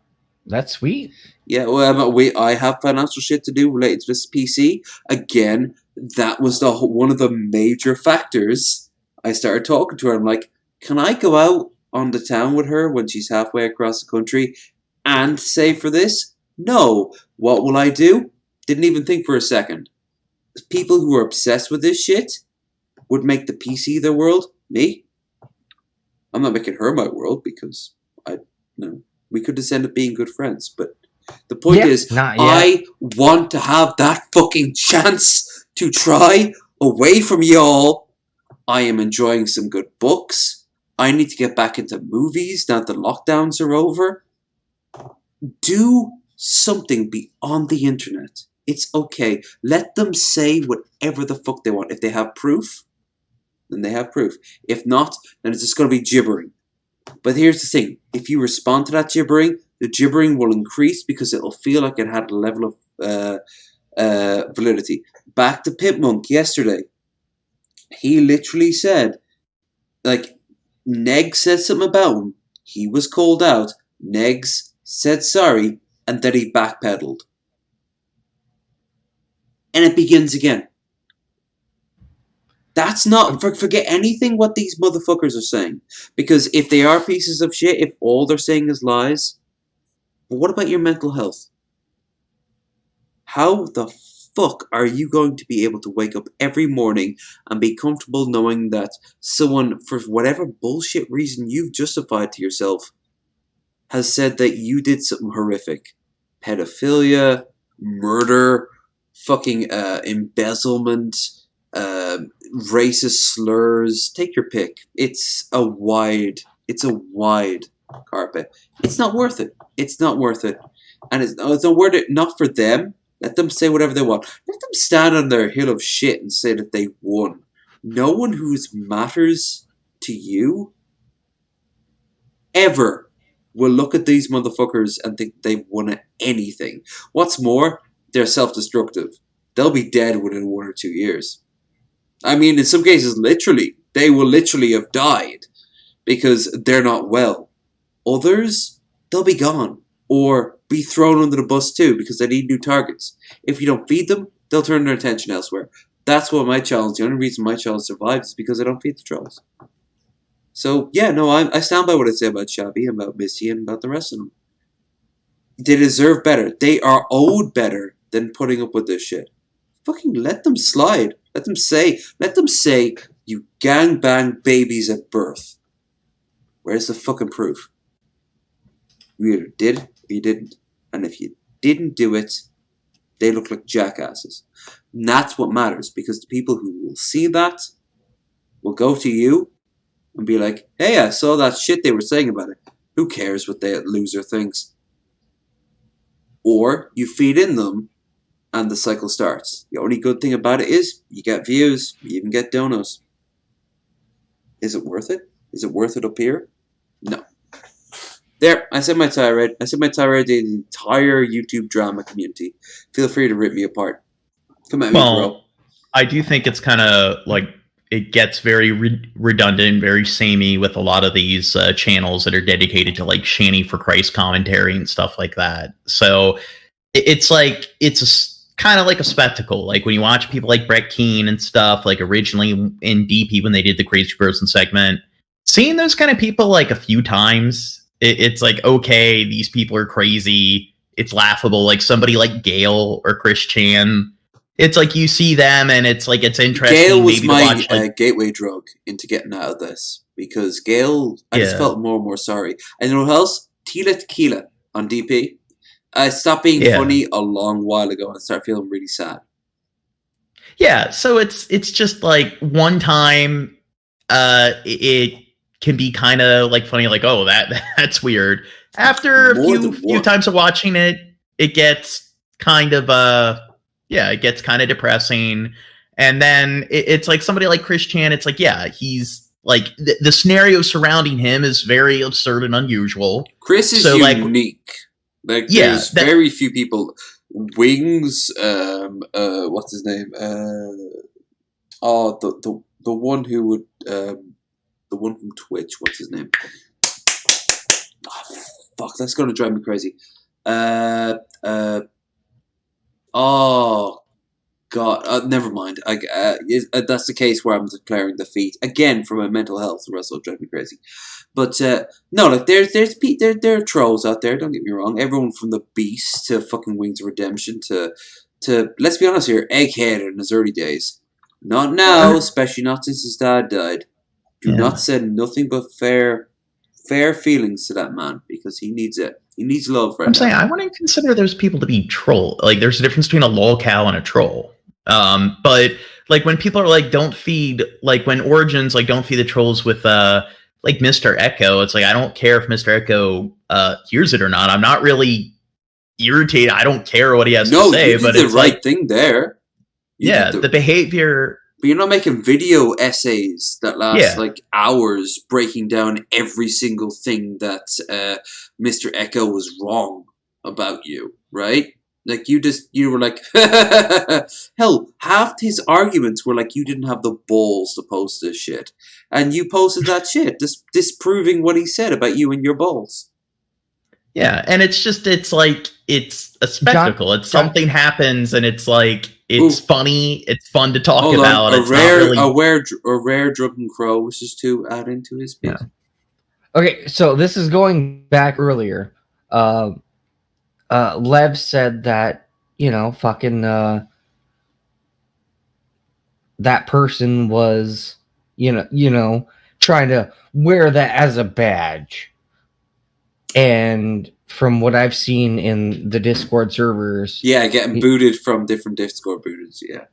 that's sweet. Yeah, well, I have financial shit to do related to this PC. Again, that was one of the major factors. I started talking to her. I'm like, Can I go out on the town with her when she's halfway across the country and save for this? No. What will I do? Didn't even think for a second. People who are obsessed with this shit would make the PC their world. Me? I'm not making her my world because we could just end up being good friends. But the point is, I want to have that fucking chance to try away from y'all. I am enjoying some good books. I need to get back into movies now that the lockdowns are over. Do something beyond the internet. It's okay. Let them say whatever the fuck they want. If they have proof, then they have proof. If not, then it's just going to be gibbering. But here's the thing. If you respond to that gibbering, the gibbering will increase because it'll feel like it had a level of validity. Back to Pipmunk yesterday. He literally said, like, Neg said something about him. He was called out. Negs said sorry, and then he backpedaled. And it begins again. That's not... Forget anything what these motherfuckers are saying. Because if they are pieces of shit, if all they're saying is lies, but what about your mental health? How the fuck are you going to be able to wake up every morning and be comfortable knowing that someone, for whatever bullshit reason you've justified to yourself, has said that you did something horrific? Pedophilia, murder, fucking embezzlement, racist slurs. Take your pick. It's a wide carpet. It's not worth it. It's not worth it. And it's not worth it, not for them. Let them say whatever they want. Let them stand on their hill of shit and say that they won. No one who matters to you ever will look at these motherfuckers and think they've won at anything. What's more, they're self-destructive. They'll be dead within 1 or 2 years. I mean, in some cases, literally. They will literally have died because they're not well. Others, they'll be gone. Or be thrown under the bus too because they need new targets. If you don't feed them, they'll turn their attention elsewhere. That's what my child, the only reason my child survives is because I don't feed the trolls. So, yeah, no, I stand by what I say about Shabby, about Missy, and about the rest of them. They deserve better. They are owed better than putting up with this shit. Fucking let them slide. Let them say, you gangbang babies at birth. Where's the fucking proof? You either did or you didn't. And if you didn't do it, they look like jackasses. And that's what matters, because the people who will see that will go to you and be like, hey, I saw that shit they were saying about it. Who cares what that loser thinks? Or you feed in them and the cycle starts. The only good thing about it is you get views, you even get donos. Is it worth it? Is it worth it up here? No. There, I said my tirade. I said my tirade to the entire YouTube drama community. Feel free to rip me apart. Come at me, bro. I do think it's kind of like it gets very redundant, very samey with a lot of these channels that are dedicated to like Shanny for Christ commentary and stuff like that. So it's like kind of like a spectacle. Like when you watch people like Brett Keane and stuff, like originally in DP when they did the Crazy Person segment, seeing those kind of people like a few times, it's like, okay, these people are crazy. It's laughable. Like somebody like Gail or Chris Chan, it's like you see them and it's like it's interesting. Gail was my gateway drug into getting out of this, because Gail, I just felt more and more sorry. And you know what else? Tila Tequila on DP. I stopped being funny a long while ago and started feeling really sad. Yeah, so it's just like one time it can be kind of like funny, like, oh, that's weird. After a few times of watching it, it gets kind of it gets kind of depressing. And then it's like somebody like Chris Chan, it's like, yeah, he's like the scenario surrounding him is very absurd and unusual. Chris is unique. Like there's very few people. Wings, what's his name? The one who would the one from Twitch, what's his name? Oh, fuck, that's gonna drive me crazy. Oh God, never mind. That's the case where I'm declaring defeat again for my mental health. The rest will drive me crazy. But no, like there are trolls out there. Don't get me wrong. Everyone from the Beast to fucking Wings of Redemption to let's be honest here, Egghead in his early days. Not now, especially not since his dad died. Do not send nothing but fair feelings to that man because he needs it. He needs love right I'm now. saying I wouldn't consider those people to be troll. Like there's a difference between a lolcow and a troll. But like when people are like, don't feed, like when Origins like don't feed the trolls with like Mr. Echo, it's like I don't care if Mr. Echo hears it or not. I'm not really irritated. I don't care what he has to say. You did but the it's right like, thing there. The behavior. But you're not making video essays that last like hours breaking down every single thing that Mr. Echo was wrong about you, right? Like you were like, hell, half his arguments were like you didn't have the balls to post this shit. And you posted that shit, disproving what he said about you and your balls. Yeah, and it's like, it's a spectacle. Something happens and it's like, it's funny, it's fun to talk about. A rare Drunken Crow wishes to add into his bit. Yeah. Okay, so this is going back earlier. Lev said that, fucking that person was, trying to wear that as a badge. And from what I've seen in the Discord servers... Yeah, getting booted from different Discord booters, yeah.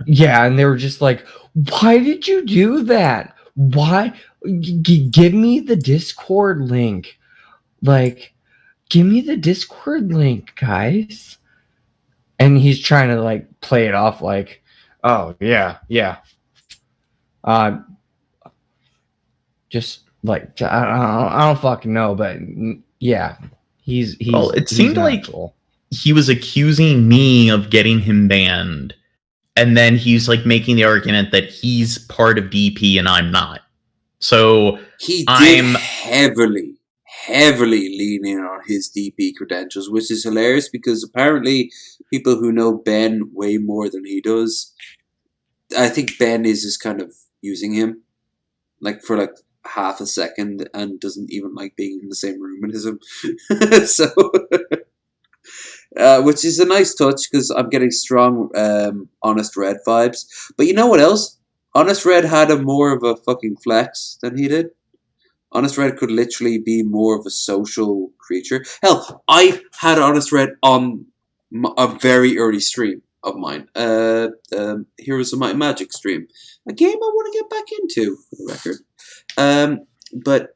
Yeah, and they were just like, why did you do that? Why? Give me the Discord link. Like, give me the Discord link, guys. And he's trying to, like, play it off like, oh, yeah. Just... like I don't fucking know, but yeah, he's. Well, it seemed like he was accusing me of getting him banned, and then he's like making the argument that he's part of DP and I'm not. So I'm heavily leaning on his DP credentials, which is hilarious because apparently people who know Ben way more than he does, I think Ben is just kind of using him, like for like half a second and doesn't even like being in the same room as him. So which is a nice touch because I'm getting strong Honest Red vibes. But you know what else? Honest Red had a more of a fucking flex than he did. Honest Red could literally be more of a social creature. Hell, I had Honest Red on a very early stream of mine. Heroes of Might and Magic stream. A game I want to get back into, for the record. But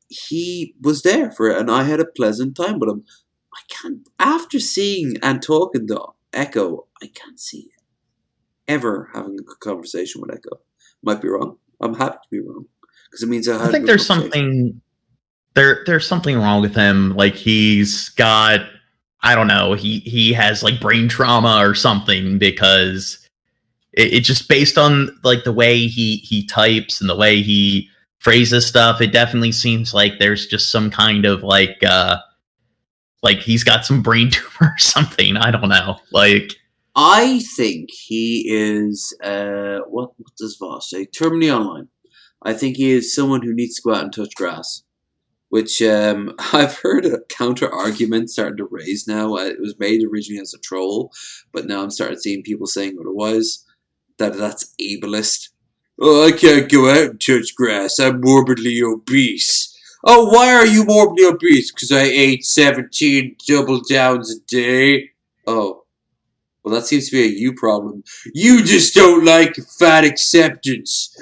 he was there for it, and I had a pleasant time with him. I can't, after seeing and talking to Echo, I can't see ever having a good conversation with Echo. Might be wrong. I'm happy to be wrong because it means I think there's something. There's something wrong with him. Like he's got, I don't know. He has like brain trauma or something because it just based on like the way he types and the way he phrases stuff, it definitely seems like there's just some kind of like he's got some brain tumor or something. I don't know. Like I think he is what does Voss say? Terminally online. I think he is someone who needs to go out and touch grass. Which I've heard a counter argument starting to raise now. It was made originally as a troll, but now I'm starting seeing people saying otherwise. That's ableist. Oh, I can't go out and touch grass. I'm morbidly obese. Oh, why are you morbidly obese? Because I ate 17 double downs a day. Oh, well, that seems to be a you problem. You just don't like fat acceptance.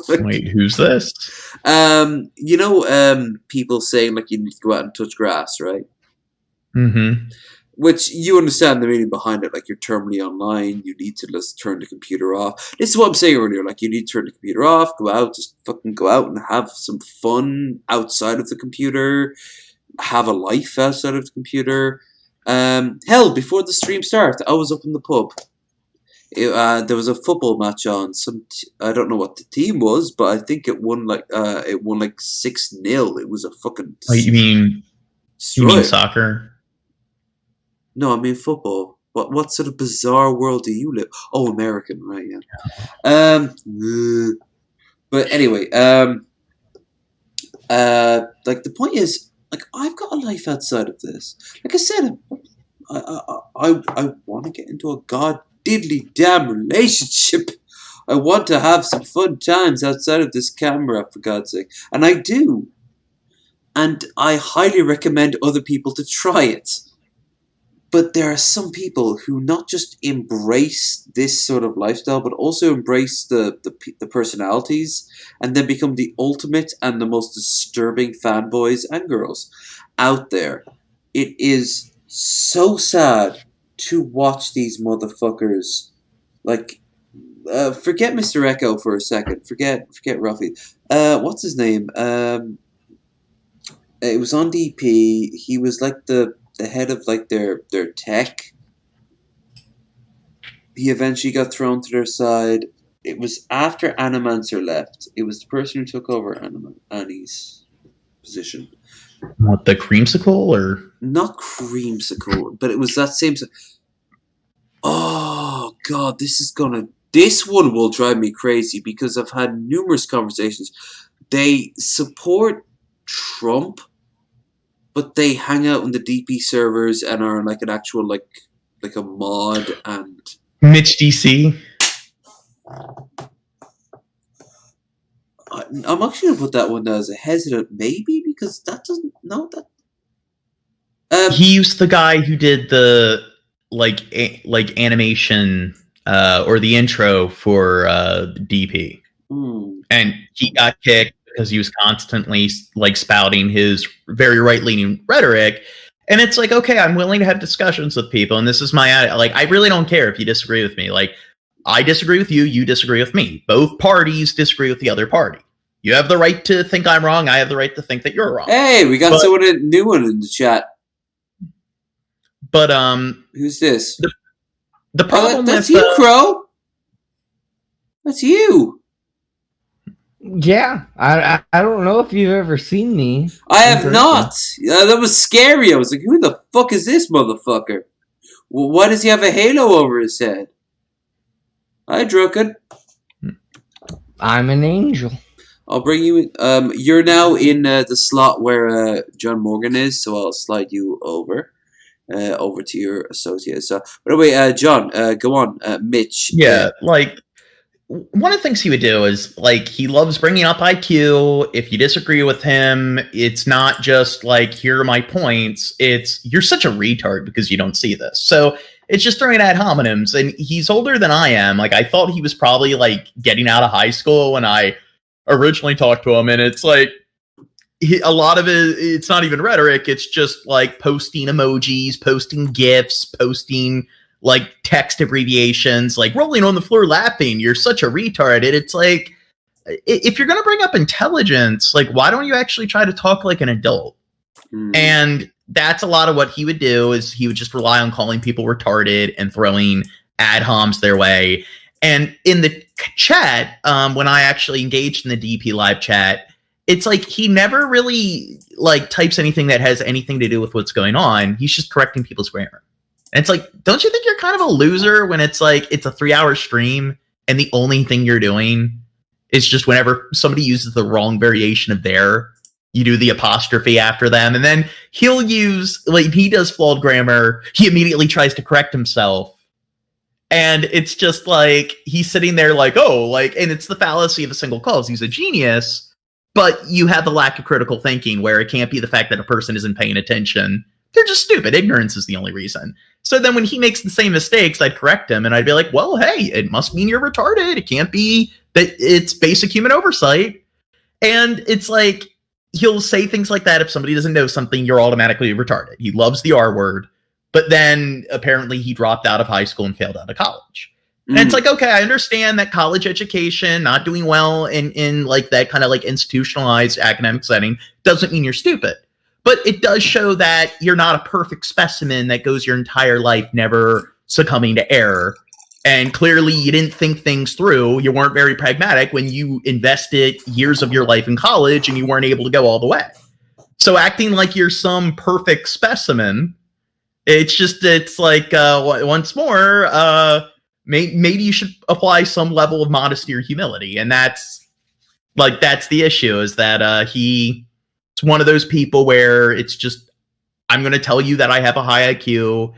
Wait, who's this? People saying like you need to go out and touch grass, right? Mm-hmm. Which you understand the meaning behind it, like you're terminally online, you need to just turn the computer off. This is what I'm saying earlier, like you need to turn the computer off, go out, just fucking go out and have some fun outside of the computer, have a life outside of the computer. Hell, before the stream started, I was up in the pub. There was a football match on. I don't know what the team was, but I think it won like 6-0. It was a fucking. Oh, you mean soccer? No, I mean football. What sort of bizarre world do you live? Oh, American, right? Yeah. But anyway, like the point is, like I've got a life outside of this. Like I said, I want to get into a god diddly damn relationship. I want to have some fun times outside of this camera, for God's sake, and I do. And I highly recommend other people to try it. But there are some people who not just embrace this sort of lifestyle, but also embrace the personalities, and then become the ultimate and the most disturbing fanboys and girls out there. It is so sad to watch these motherfuckers. Like, forget Mr. Echo for a second. Forget Ruffy. What's his name? It was on DP. He was like the head of like their tech. He eventually got thrown to their side. It was after Animancer left. It was the person who took over Annie's position. What, the creamsicle or not creamsicle, but it was that same. Oh God, this one will drive me crazy because I've had numerous conversations. They support Trump, but they hang out on the DP servers and are like an actual like a mod and Mitch DC. I'm actually gonna put that one down as a hesitant maybe because that doesn't know that. He's the guy who did the like animation or the intro for DP, and he got kicked because he was constantly like spouting his very right-leaning rhetoric. And it's like, okay, I'm willing to have discussions with people, and this is my like. I really don't care if you disagree with me. Like, I disagree with you, you disagree with me. Both parties disagree with the other party. You have the right to think I'm wrong. I have the right to think that you're wrong. Hey, we got someone new one in the chat. But who's this? The problem that's with you, Crow. That's you. Yeah, I don't know if you've ever seen me. I have not. That was scary. I was like, who the fuck is this motherfucker? Well, why does he have a halo over his head? Hi, Drunken. I'm an angel. I'll bring you in. You're now in the slot where John Morgan is, so I'll slide you over to your associate. So, by the way, John, go on. Mitch. Yeah, like, one of the things he would do is, like, he loves bringing up IQ. If you disagree with him, it's not just, like, here are my points. It's, you're such a retard because you don't see this. So, it's just throwing ad hominems. And he's older than I am. Like, I thought he was probably, like, getting out of high school when I originally talked to him. And it's, like, a lot of it's not even rhetoric. It's just, like, posting emojis, posting GIFs, posting like text abbreviations, like rolling on the floor laughing. You're such a retard. And it's like, if you're going to bring up intelligence, like, why don't you actually try to talk like an adult? And that's a lot of what he would do, is he would just rely on calling people retarded and throwing ad homs their way. And in the chat, when I actually engaged in the DP live chat, it's like he never really like types anything that has anything to do with what's going on. He's just correcting people's grammar. And it's like, don't you think you're kind of a loser when it's like, it's a 3-hour stream and the only thing you're doing is just whenever somebody uses the wrong variation of there, you do the apostrophe after them. And then he'll use, like, he does flawed grammar. He immediately tries to correct himself. And it's just like, he's sitting there like, oh, like, and it's the fallacy of a single cause. He's a genius, but you have the lack of critical thinking where it can't be the fact that a person isn't paying attention. They're just stupid. Ignorance is the only reason. So then when he makes the same mistakes, I'd correct him and I'd be like, well, hey, it must mean you're retarded. It can't be that it's basic human oversight. And it's like, he'll say things like that. If somebody doesn't know something, you're automatically retarded. He loves the R word, but then apparently he dropped out of high school and failed out of college. And it's like, okay, I understand that college education, not doing well in like that kind of like institutionalized academic setting doesn't mean you're stupid. But it does show that you're not a perfect specimen that goes your entire life never succumbing to error. And clearly you didn't think things through. You weren't very pragmatic when you invested years of your life in college and you weren't able to go all the way. So acting like you're some perfect specimen It's like once more, maybe you should apply some level of modesty or humility, and that's the issue. Is that it's one of those people where it's just, I'm going to tell you that I have a high IQ.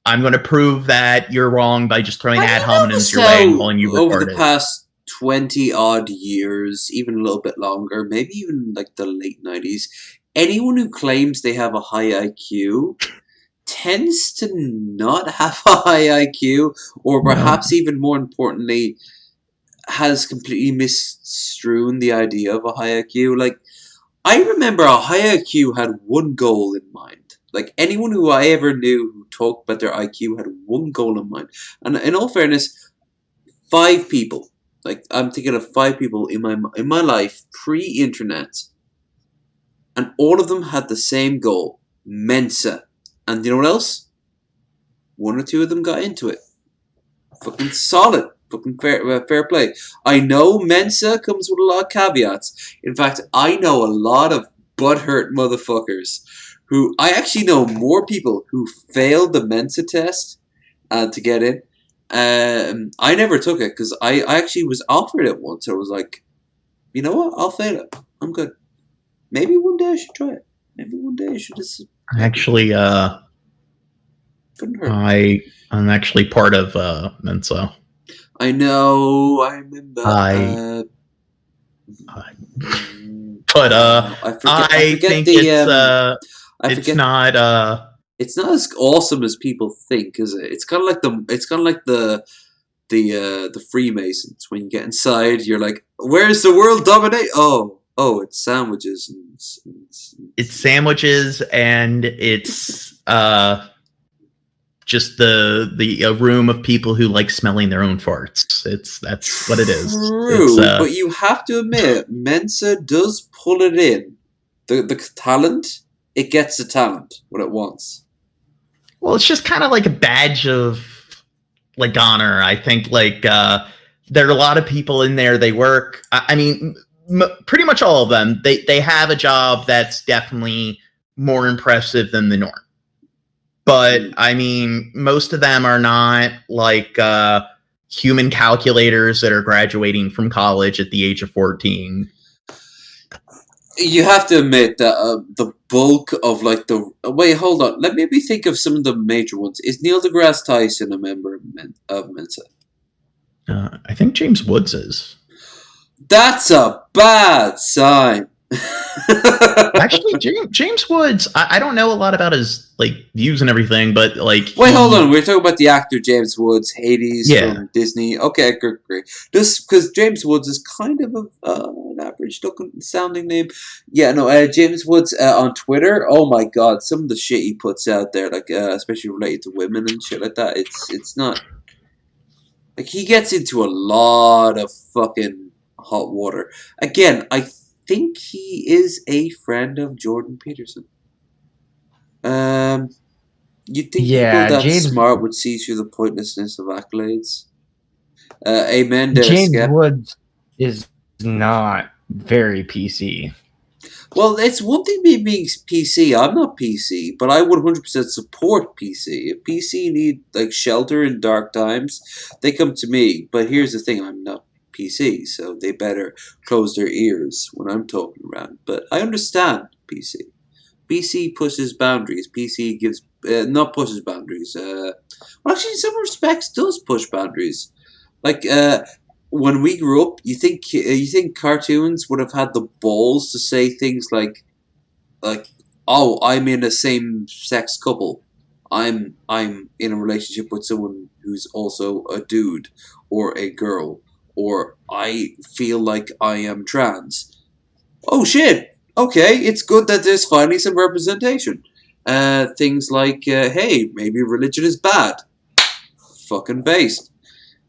I'm going to prove that you're wrong by just throwing ad hominems your way and calling you retarded. Over the past 20 odd years, even a little bit longer, maybe even like the late 90s, anyone who claims they have a high IQ tends to not have a high IQ, or perhaps even more importantly, has completely misstrewn the idea of a high IQ. Like, I remember a high IQ had one goal in mind. Like, anyone who I ever knew who talked about their IQ had one goal in mind. And in all fairness, 5 people. Like, I'm thinking of 5 people in my life pre-internet, and all of them had the same goal: Mensa. And you know what else? 1 or 2 of them got into it. Fucking solid. Fucking fair play. I know Mensa comes with a lot of caveats. In fact, I know a lot of butthurt motherfuckers who... I actually know more people who failed the Mensa test to get in. I never took it because I actually was offered it once. I was like, you know what? I'll fail it. I'm good. Maybe one day I should try it. Maybe one day I should just... Actually, I'm actually part of Mensa. I know. I remember. But I think it's not. It's not as awesome as people think, is it? It's kind of like the Freemasons. When you get inside, you're like, "Where's the world dominate?" Oh, it's sandwiches. It's sandwiches, and it's just a room of people who like smelling their own farts. That's what it is. True, but you have to admit, Mensa does pull it in. The talent, it gets the talent what it wants. Well, it's just kind of like a badge of like honor. I think like there are a lot of people in there. They work. I mean, pretty much all of them. They have a job that's definitely more impressive than the norm. But I mean, most of them are not like human calculators that are graduating from college at the age of 14. You have to admit that the bulk of like the... Wait, hold on. Let me think of some of the major ones. Is Neil deGrasse Tyson a member of Mensa? I think James Woods is. That's a bad sign. Actually, James Woods, I don't know a lot about his like views and everything, but like... Wait, hold on. We're talking about the actor James Woods, Hades from Disney. Okay, great. Just because James Woods is kind of an average-looking sounding name. Yeah, no, James Woods on Twitter, oh my god, some of the shit he puts out there, like especially related to women and shit like that, it's not... Like, he gets into a lot of fucking hot water. Again, I think he is a friend of Jordan Peterson. You'd think people that smart would see through the pointlessness of accolades. Amen. James Woods is not very PC. Well, it's one thing being PC. I'm not PC, but I would 100% support PC. If PC need like shelter in dark times, they come to me. But here's the thing: I'm not PC, so they better close their ears when I'm talking around. But I understand PC. PC pushes boundaries. PC gives not pushes boundaries. Well, actually, in some respects, does push boundaries. Like when we grew up, you think cartoons would have had the balls to say things like, "Oh, I'm in a same-sex couple. I'm in a relationship with someone who's also a dude or a girl." Or, I feel like I am trans. Oh shit! Okay, it's good that there's finally some representation. Things like, hey, maybe religion is bad. Fucking based.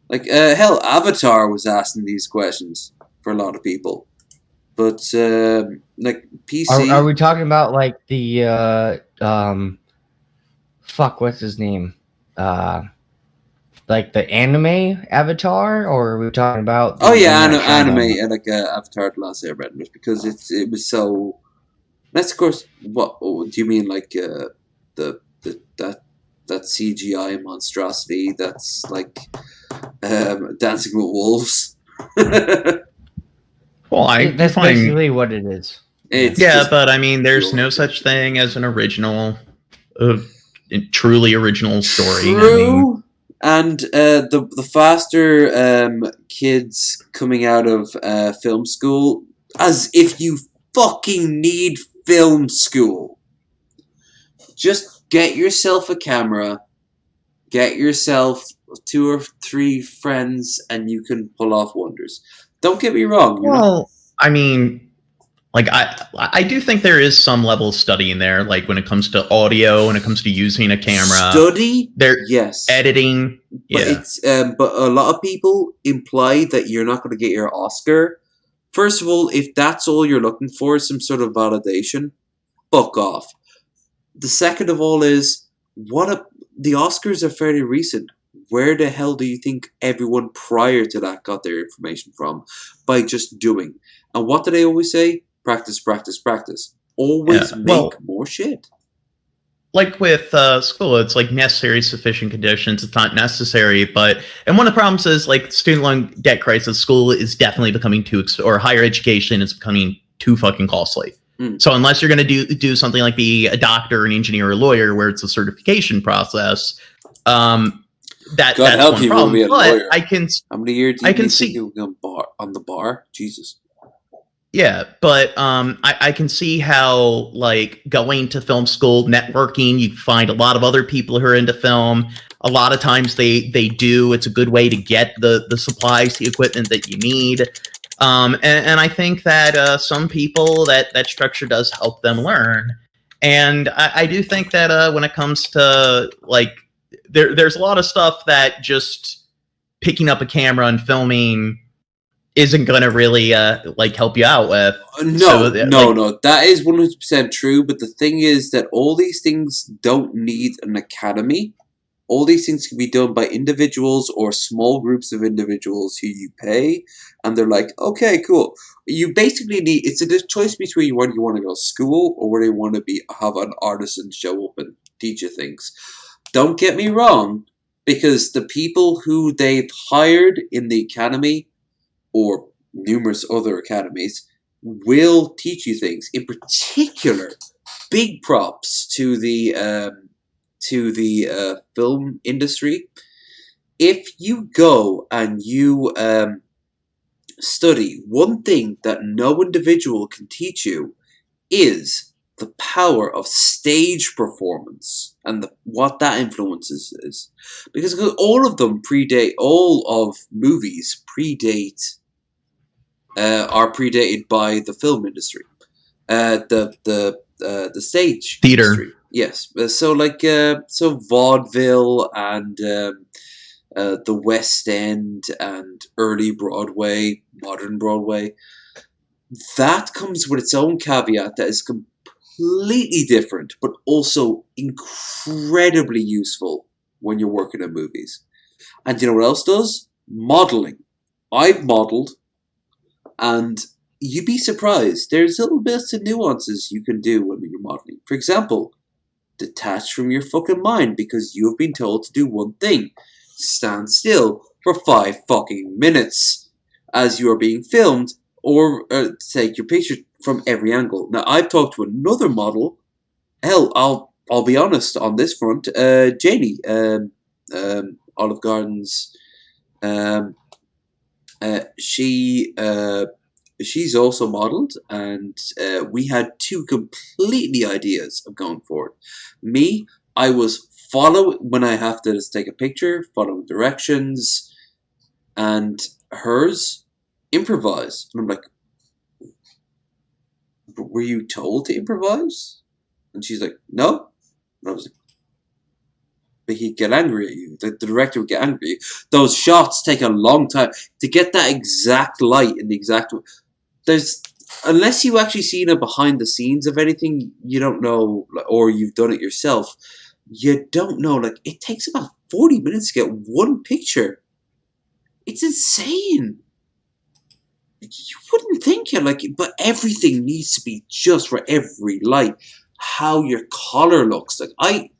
Like, hell, Avatar was asking these questions for a lot of people. But, like, PC... Are we talking about, like, the, fuck, what's his name? Like the anime Avatar, or are we talking about? Oh yeah, anime, like Avatar: The Last Airbender, because it was so. That's of course. What do you mean, like that that CGI monstrosity that's like Dancing with Wolves. Well, That's basically what it is. It's yeah, just but I mean, there's pure no such thing as an original, truly original story. True. I mean, And the faster kids coming out of film school, as if you fucking need film school. Just get yourself a camera, get yourself 2 or 3 friends, and you can pull off wonders. Don't get me wrong. well, I mean, like I do think there is some level of study in there, like when it comes to audio, when it comes to using a camera, Study, there, yes. editing, But yeah. it's but a lot of people imply that you're not going to get your Oscar. First of all, if that's all you're looking for, is some sort of validation, fuck off. The second of all is the Oscars are fairly recent. Where the hell do you think everyone prior to that got their information from? By just doing. And what do they always say? Practice, practice, practice. Always make more shit. Like with school, it's like necessary, sufficient conditions. It's not necessary, and one of the problems is like student loan debt crisis. School is definitely becoming or higher education is becoming too fucking costly. So unless you're going to do something like be a doctor, an engineer, or a lawyer, where it's a certification process, that's help one you problem. be a But lawyer. How many years do you think you're going on the bar? Jesus. Yeah, but I can see how, like, going to film school, networking, you find a lot of other people who are into film. A lot of times they do. It's a good way to get the supplies, the equipment that you need. And I think that some people, that structure does help them learn. And I do think that when it comes to, like, there's a lot of stuff that just picking up a camera and filming isn't going to really like help you out with. No. That is 100% true. But the thing is that all these things don't need an academy. All these things can be done by individuals or small groups of individuals who you pay, and they're like, okay, cool. You basically need, it's a choice between whether you want to go to school or whether you want to have an artisan show up and teach you things. Don't get me wrong, because the people who they've hired in the academy or numerous other academies will teach you things. In particular, big props to the film industry. If you go and you study, one thing that no individual can teach you is the power of stage performance and what that influences is. Because all of movies are predated by the film industry, the stage theater industry. Yes, so vaudeville and the West End and early Broadway, modern Broadway. That comes with its own caveat that is completely different, but also incredibly useful when you're working in movies. And you know what else does? Modeling. I've modeled, and you'd be surprised. There's little bits of nuances you can do when you're modeling. For example, detach from your fucking mind because you have been told to do one thing. Stand still for 5 fucking minutes as you are being filmed, or take your picture from every angle. Now, I've talked to another model. Hell, I'll be honest on this front. Janie, Olive Garden's. She's also modelled, and we had 2 completely ideas of going forward. Me, I was when I have to just take a picture, following directions, and hers, improvise. And I'm like, were you told to improvise? And she's like, no. And I was like, but he'd get angry at you. The director would get angry at you. Those shots take a long time to get that exact light in the exact. Unless you actually seen a behind the scenes of anything, you don't know, or you've done it yourself. You don't know. Like, it takes about 40 minutes to get one picture. It's insane. You wouldn't think it, but everything needs to be just for every light. How your collar looks. Like,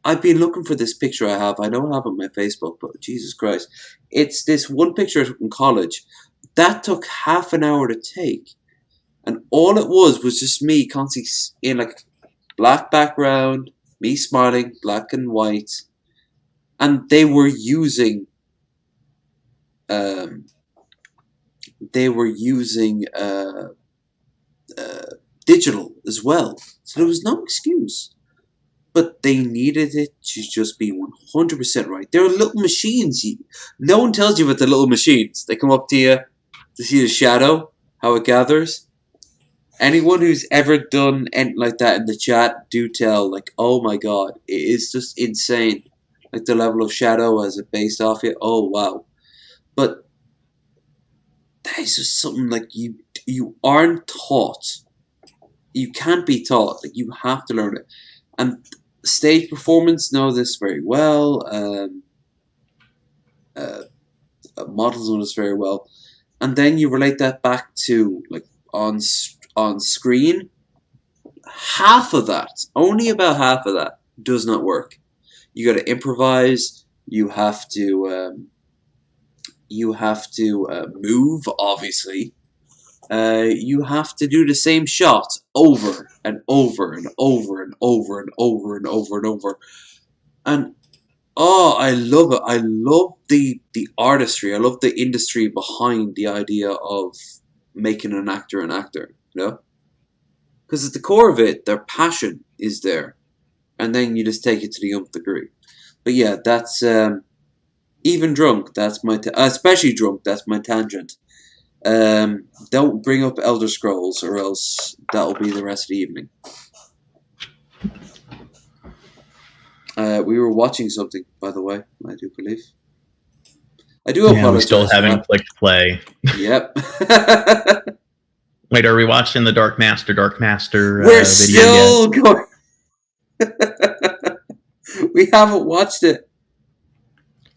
I've been looking for this picture I have. I don't have it on my Facebook, but Jesus Christ. It's this one picture I took in college. That took half an hour to take. And all it was just me constantly in like black background, me smiling, black and white. And they were using digital as well. So there was no excuse. But they needed it to just be 100% right. There are little machines. No one tells you about the little machines. They come up to you to see the shadow, how it gathers. Anyone who's ever done anything like that in the chat, do tell, like, oh my god, it is just insane. Like the level of shadow as it based off it. Oh wow. But that is just something like you aren't taught. You can't be taught. Like you have to learn it. And stage performance know this very well. Models know this very well. And then you relate that back to like on screen. Half of that, only about half of that, does not work. You got to improvise. You have to move. Obviously, you have to do the same shot over and over and over and over and over and over and over. And oh, I love it. I love the artistry. I love the industry behind the idea of making an actor an actor. You know, because at the core of it, their passion is there. And then you just take it to the nth degree. But yeah, that's even drunk. That's my especially drunk. That's my tangent. Don't bring up Elder Scrolls, or else that'll be the rest of the evening. We were watching something, by the way. I do believe. I do apologize. We still haven't clicked play. Yep. Wait, are we watching the Dark Master We're still going. We haven't watched it.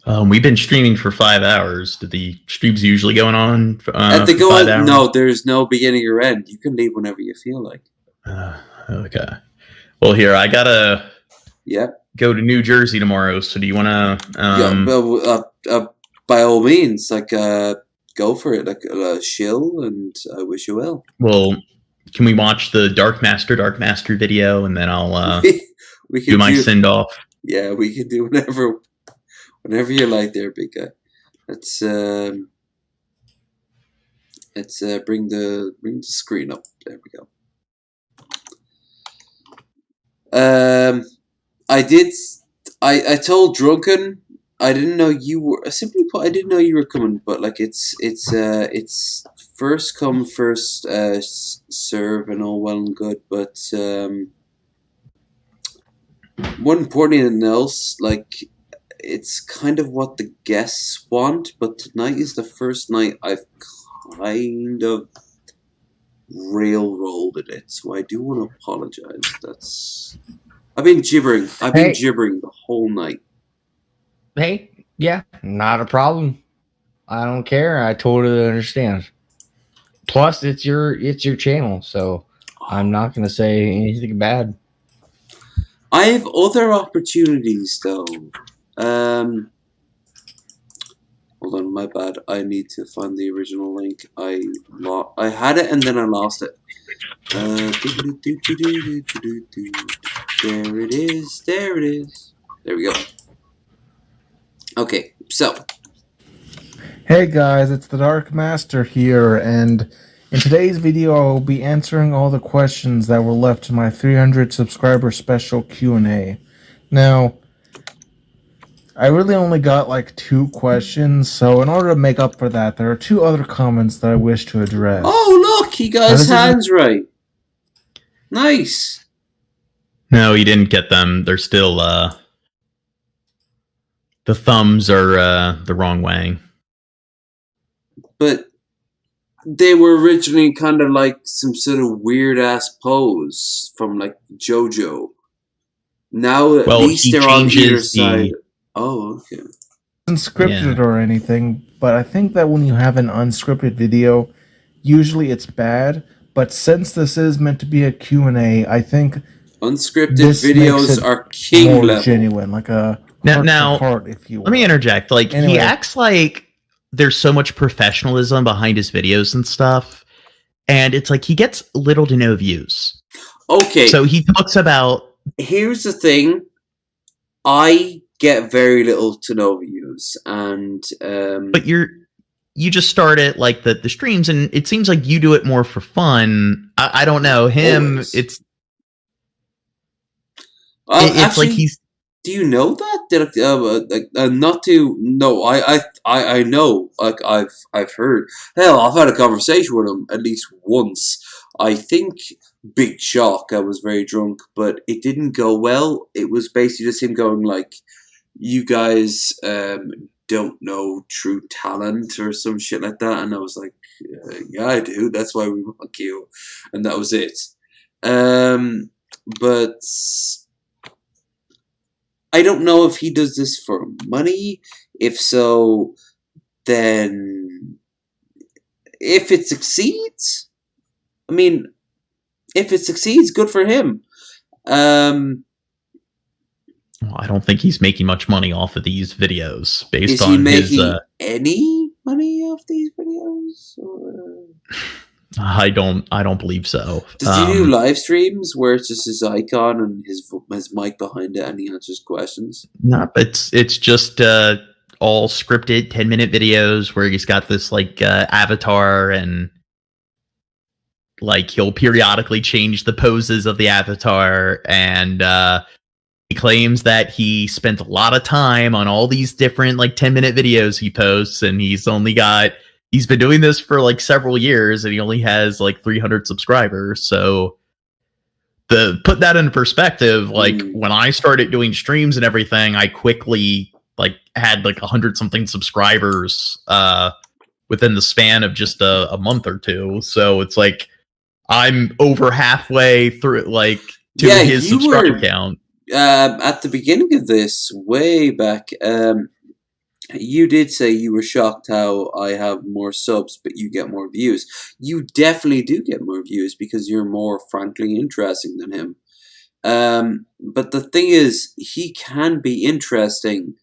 We've been streaming for 5 hours. Do the streams usually going on for 5 hours? No, there's no beginning or end. You can leave whenever you feel like. Okay. Well, here, I gotta go to New Jersey tomorrow, so do you want to... by all means, like, go for it. Like, shill, and I wish you well. Well, can we watch the Dark Master video, and then I'll we can do my send-off? Yeah, we can do whenever you like there, big guy. Let's bring the screen up. There we go. I told Drunken I didn't know you were. Simply put, I didn't know you were coming. But like it's first come first serve and all well and good. But more important than else, like it's kind of what the guests want. But tonight is the first night I've kind of railroaded it, so I do want to apologize. I've been gibbering. I've been gibbering the whole night. Hey, yeah, not a problem. I don't care. I totally understand. Plus, it's your channel, so I'm not going to say anything bad. I have other opportunities, though. Hold on, my bad. I need to find the original link. I had it and then I lost it. There it is. There it is. There we go. Okay, so. Hey guys, it's the Dark Master here, and in today's video I will be answering all the questions that were left in my 300 subscriber special Q&A. Now, I really only got like 2 questions, so in order to make up for that, there are 2 other comments that I wish to address. Oh look, he got his hands right. Nice. No, he didn't get them. They're still, the thumbs are the wrong way. But they were originally kind of like some sort of weird-ass pose from like JoJo. Now at least they're on either side. Oh, okay. Unscripted or anything, but I think that when you have an unscripted video, usually it's bad. But since this is meant to be a Q&A, I think Unscripted This makes videos it are king more level. genuine, like a Now, heart, if you will. let me interject. Like, Anyway. he acts like there's so much professionalism behind his videos and stuff, and it's like he gets little to no views. Okay. So he talks about... Here's the thing. I get very little to no views, and But you just started like the streams, and it seems like you do it more for fun. I don't know him. Always. It's actually, like he's. Do you know that? Not to no, I know. Like I've heard. Hell, I've had a conversation with him at least once. I think big shock. I was very drunk, but it didn't go well. It was basically just him going like, "You guys don't know true talent" or some shit like that, and I was like, "Yeah, I do. That's why we want you," and that was it. But I don't know if he does this for money. If so, then if it succeeds, I mean, if it succeeds, good for him. Well, I don't think he's making much money off of these videos based is on he making his. Any money off these videos? Or? I don't believe so. Does he do live streams where it's just his icon and his mic behind it and he answers questions? No, but it's just all scripted 10-minute videos where he's got this like avatar, and like he'll periodically change the poses of the avatar, and he claims that he spent a lot of time on all these different like 10-minute videos he posts, and he's been doing this for like several years, and he only has like 300 subscribers. So put that into perspective, like when I started doing streams and everything, I quickly like had like 100 something subscribers within the span of just a month or two. So it's like I'm over halfway through like to his subscriber count. At the beginning of this, way back, you did say you were shocked how I have more subs, but you get more views. You definitely do get more views because you're more frankly interesting than him. But the thing is, he can be interesting,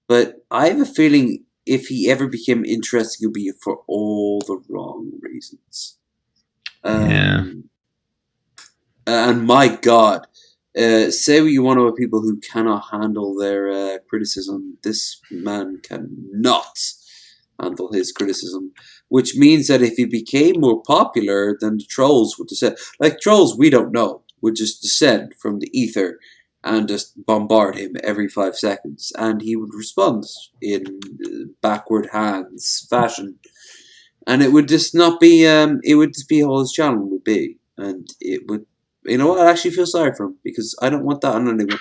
but I have a feeling if he ever became interesting, it would be for all the wrong reasons. And my God. Say what you want about people who cannot handle their criticism. This man cannot handle his criticism, which means that if he became more popular, then the trolls would descend. Like trolls, we don't know, would just descend from the ether and just bombard him every 5 seconds, and he would respond in backward hands fashion, and it would just not be. It would just be all his channel would be, and it would. You know what? I actually feel sorry for him because I don't want that on anyone.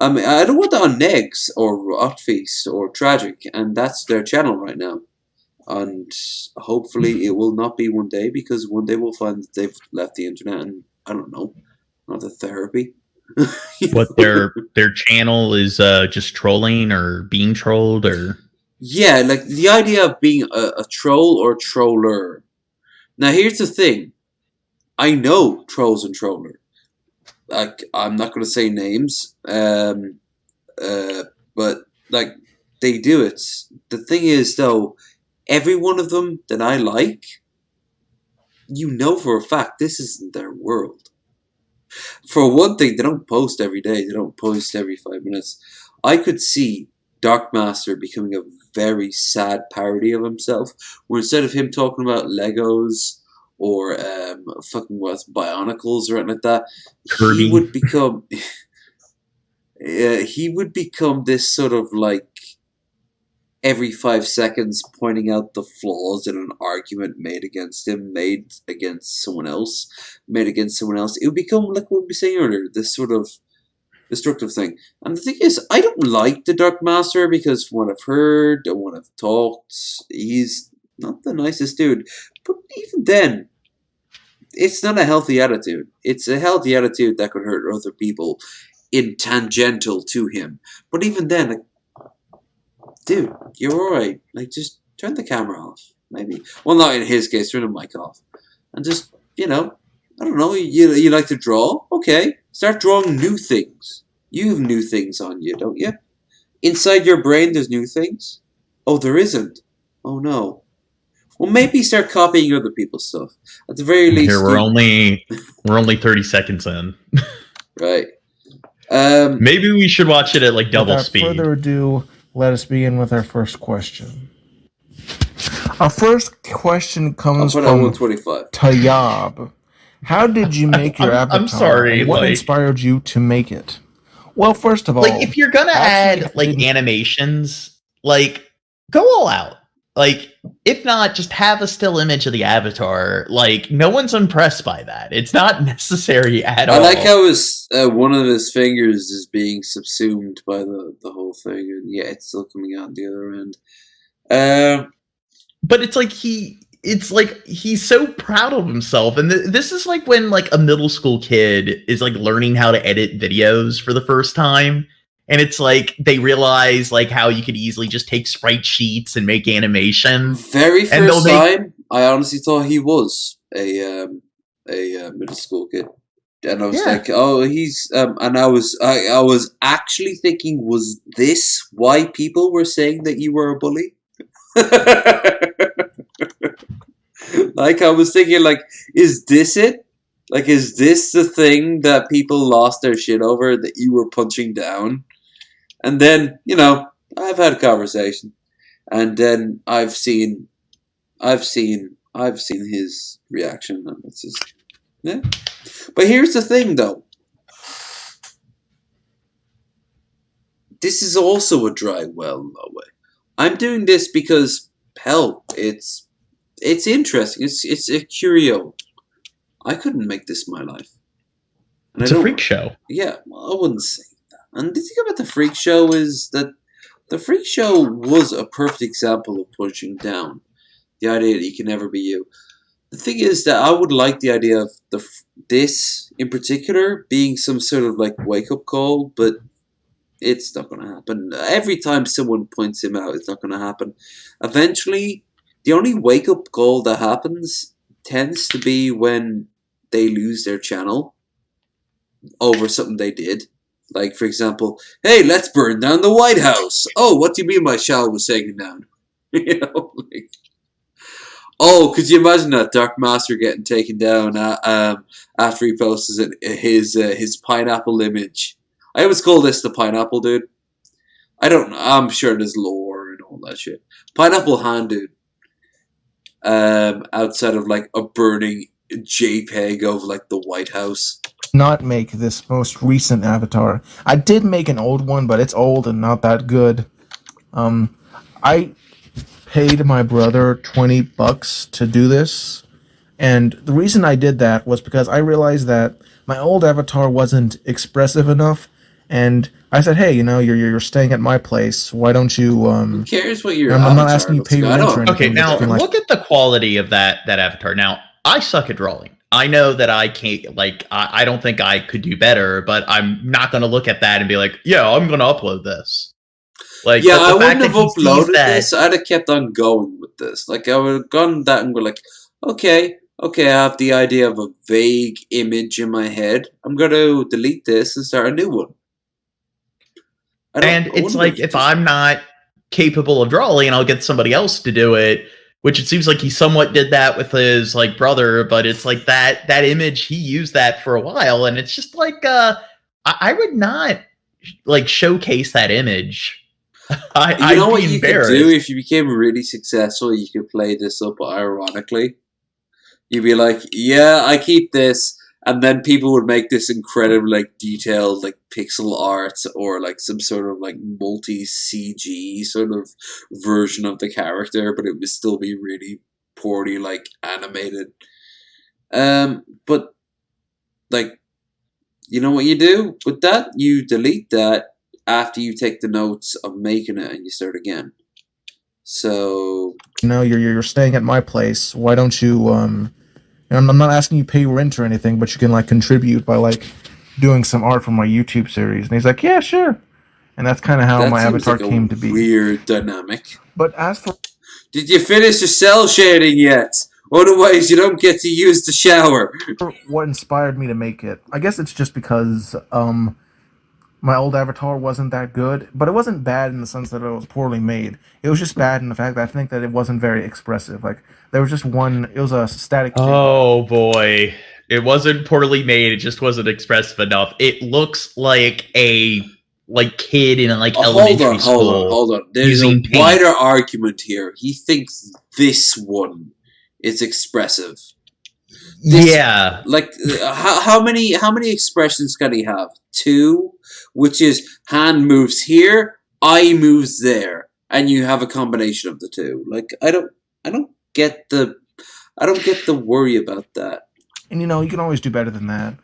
I mean, I don't want that on Negs or Rotfeast or Tragic, and that's their channel right now. And hopefully it will not be one day, because one day we'll find that they've left the internet and, I don't know, another therapy. What their channel is just trolling or being trolled, or yeah, like the idea of being a troll or troller. Now here's the thing. I know trolls and troller. Like, I'm not going to say names, but like they do it. The thing is, though, every one of them that I like, you know for a fact this isn't their world. For one thing, they don't post every day. They don't post every 5 minutes. I could see Dark Master becoming a very sad parody of himself, where instead of him talking about Legos or fucking Bionicles or anything like that, Kirby. He would become this sort of like every 5 seconds pointing out the flaws in an argument made against him, made against someone else. It would become like what we were saying earlier, this sort of destructive thing. And the thing is, I don't like the Dark Master because from what I've heard and what I've talked, he's not the nicest dude. But even then, it's not a healthy attitude. It's a healthy attitude that could hurt other people in tangential to him. But even then, like, dude, you're alright. Like, just turn the camera off. Maybe. Well, not in his case, turn the mic off. And just, you know, I don't know, you like to draw? Okay, start drawing new things. You have new things on you, don't you? Inside your brain, there's new things? Oh, there isn't. Oh, no. Well, maybe start copying other people's stuff. At the very least... Here, we're only 30 seconds in. Right. Maybe we should watch it at, like, double speed. Without further ado, let us begin with our first question. Our first question comes from 125. Tayyab. How did you make your avatar? I'm sorry. What inspired you to make it? Well, first of all, like, if you're gonna add like animations, like, go all out. Like, if not, just have a still image of the avatar. Like, no one's impressed by that. It's not necessary at all. I like how one of his fingers is being subsumed by the whole thing, and yeah, it's still coming out the other end. But it's like he's so proud of himself, and this is like when like a middle school kid is like learning how to edit videos for the first time, and it's like they realize like how you could easily just take sprite sheets and make animation. Very first time, I honestly thought he was a middle school kid, and I was like, oh, he's and I was actually thinking, was this why people were saying that you were a bully? Like, I was thinking, like, is this it? Like, is this the thing that people lost their shit over, that you were punching down? And then, you know, I've had a conversation, and then I've seen his reaction, and it's just, yeah. But here's the thing, though. This is also a dry well, in a way. I'm doing this because, hell, it's interesting. It's a curio. I couldn't make this my life. And it's a freak show. Yeah, well, I wouldn't say that. And the thing about the freak show is that the freak show was a perfect example of pushing down the idea that you can never be you. The thing is that I would like the idea of this in particular being some sort of like wake up call, but it's not going to happen. Every time someone points him out, it's not going to happen. Eventually, the only wake-up call that happens tends to be when they lose their channel over something they did. Like, for example, hey, let's burn down the White House. Oh, what do you mean my channel was taken down? You know, like, oh, could you imagine that Dark Master getting taken down after he posts his pineapple image? I always call this the pineapple dude. I'm sure there's lore and all that shit. Pineapple hand dude. Outside of like a burning JPEG of like the White House. Not make this most recent avatar. I did make an old one, but it's old and not that good. I paid my brother $20 to do this, and the reason I did that was because I realized that my old avatar wasn't expressive enough. And I said, hey, you know, you're staying at my place. Why don't you... Who cares what your I'm not asking you to pay your rent or anything. Okay, now, look at the quality of that avatar. Now, I suck at drawing. I know that I can't, like, I don't think I could do better, but I'm not going to look at that and be like, yeah, I'm going to upload this. Like, yeah, I wouldn't have uploaded this. I'd have kept on going with this. Like, I would have gone that and go like, okay, I have the idea of a vague image in my head. I'm going to delete this and start a new one. And it's like, if I'm not capable of drawing, and I'll get somebody else to do it, which it seems like he somewhat did that with his like brother, but it's like that image, he used that for a while, and it's just like, I would not like showcase that image. You know what you could do if you became really successful? You could play this up ironically. You'd be like, yeah, I keep this. And then people would make this incredibly like detailed like pixel art or like some sort of like multi-CG sort of version of the character, but it would still be really poorly like animated. But like, you know what you do with that? You delete that after you take the notes of making it and you start again. So, you know, you're staying at my place. Why don't you I'm not asking you to pay rent or anything, but you can like contribute by like doing some art for my YouTube series. And he's like, yeah, sure. And that's kind of how my avatar came to be. Weird dynamic. But as for... Did you finish your cell shading yet? Otherwise, you don't get to use the shower. What inspired me to make it? I guess it's just because my old avatar wasn't that good, but it wasn't bad in the sense that it was poorly made. It was just bad in the fact that I think that it wasn't very expressive. Like there was just one. It was a static. Oh boy, it wasn't poorly made. It just wasn't expressive enough. It looks like a kid in elementary school. Hold on. There's a wider argument here. He thinks this one is expressive. Yeah. Like how many expressions can he have? 2, which is hand moves here, eye moves there, and you have a combination of the 2. Like I don't get the worry about that. And you can always do better than that.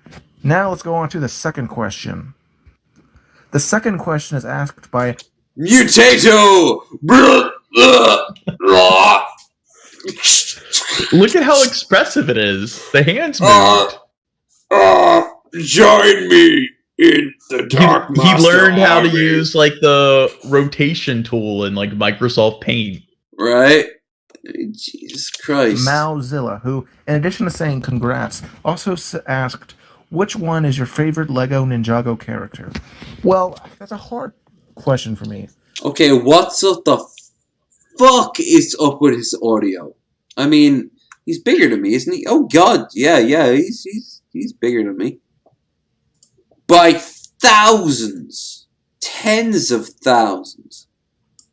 Now let's go on to the second question. The second question is asked by Mutato. Look at how expressive it is. The hands moved. Join me in the dark. He learned how to use the rotation tool in Microsoft Paint. Right? Jesus Christ. Maozilla, who, in addition to saying congrats, also asked, which one is your favorite Lego Ninjago character? Well, that's a hard question for me. Okay, what's up the fuck is up with his audio? I mean, he's bigger than me, isn't he? Oh God, yeah, he's bigger than me. By thousands. Tens of thousands.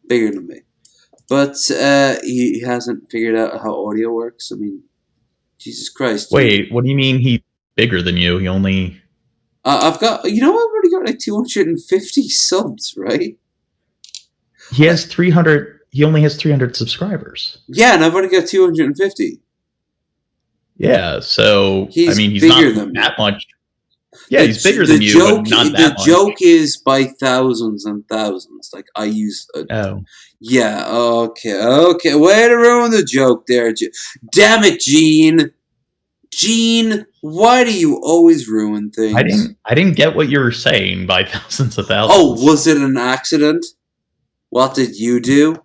Bigger than me. But he hasn't figured out how audio works. I mean, Jesus Christ. Wait, what do you mean he's bigger than you? He only... I've already got 250 subs, right? He has 300... He only has 300 subscribers. Yeah, and I've only got 250. Yeah, so... He's he's bigger not than that much. Yeah, he's bigger than you, but not that much. The joke is by thousands and thousands. Like, I use... Yeah, okay. Way to ruin the joke there. Damn it, Gene. Gene, why do you always ruin things? I didn't get what you were saying by thousands of thousands. Oh, was it an accident? What did you do?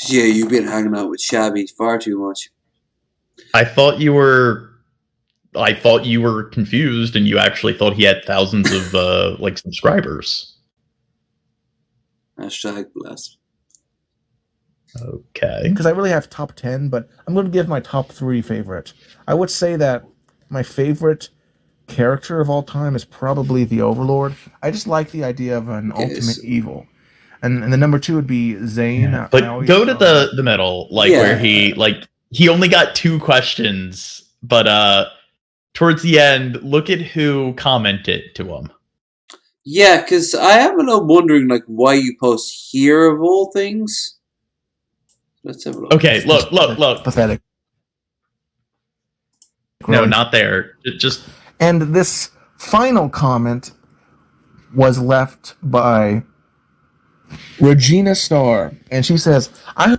Yeah, you've been hanging out with Shabby far too much. I thought you were confused, and you actually thought he had thousands of subscribers. #blessed. Okay. Because I really have top 10, but I'm going to give my top 3 favorite. I would say that my favorite character of all time is probably the Overlord. I just like the idea of an ultimate evil. And the number 2 would be Zane. Yeah, but go to the middle, where he only got 2 questions, but towards the end, look at who commented to him. Yeah, because I am wondering why you post here of all things. Let's have a look. Okay, look. Pathetic. No, not there. Just... And this final comment was left by Regina Starr, and she says, I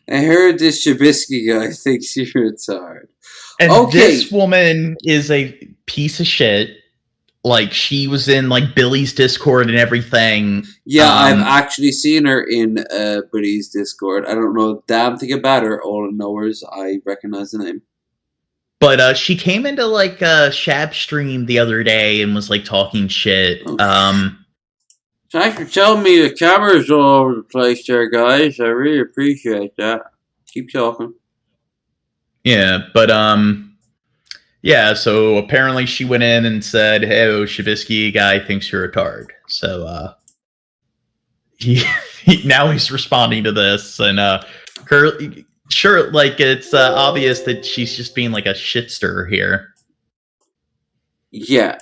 heard this Trubisky guy thinks you're retarded. And this woman is a piece of shit. She was in Billy's Discord and everything. Yeah, I've actually seen her in Billy's Discord. I don't know a damn thing about her. All I know is I recognize the name. But she came into a Shab stream the other day and was talking shit. Okay. Thanks for telling me the camera's all over the place there, guys. I really appreciate that. Keep talking. Yeah, but yeah, so apparently she went in and said, hey, Shabisky guy thinks you're a tard. So now he's responding to this, and sure, it's obvious that she's just being a shitster here. Yeah,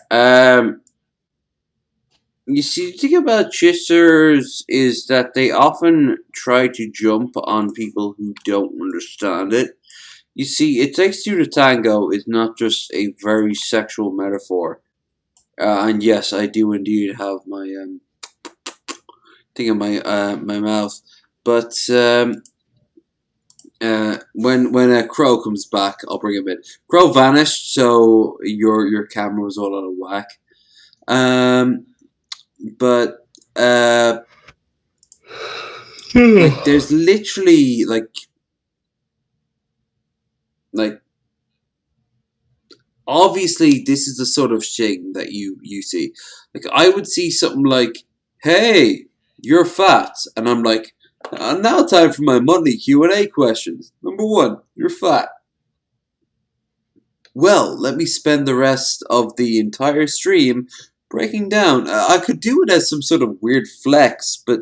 you see, the thing about shitsters is that they often try to jump on people who don't understand it. You see, It Takes Two to Tango is not just a very sexual metaphor. And yes, I do indeed have my thing in my mouth. But when a Crow comes back, I'll bring him in. Crow vanished, so your camera was all out of whack. But there's literally like, obviously this is the sort of thing that you see. Like, I would see something like, hey, you're fat, and I'm like, now time for my monthly Q&A questions. Number 1, you're fat. Well, let me spend the rest of the entire stream breaking down. I could do it as some sort of weird flex, but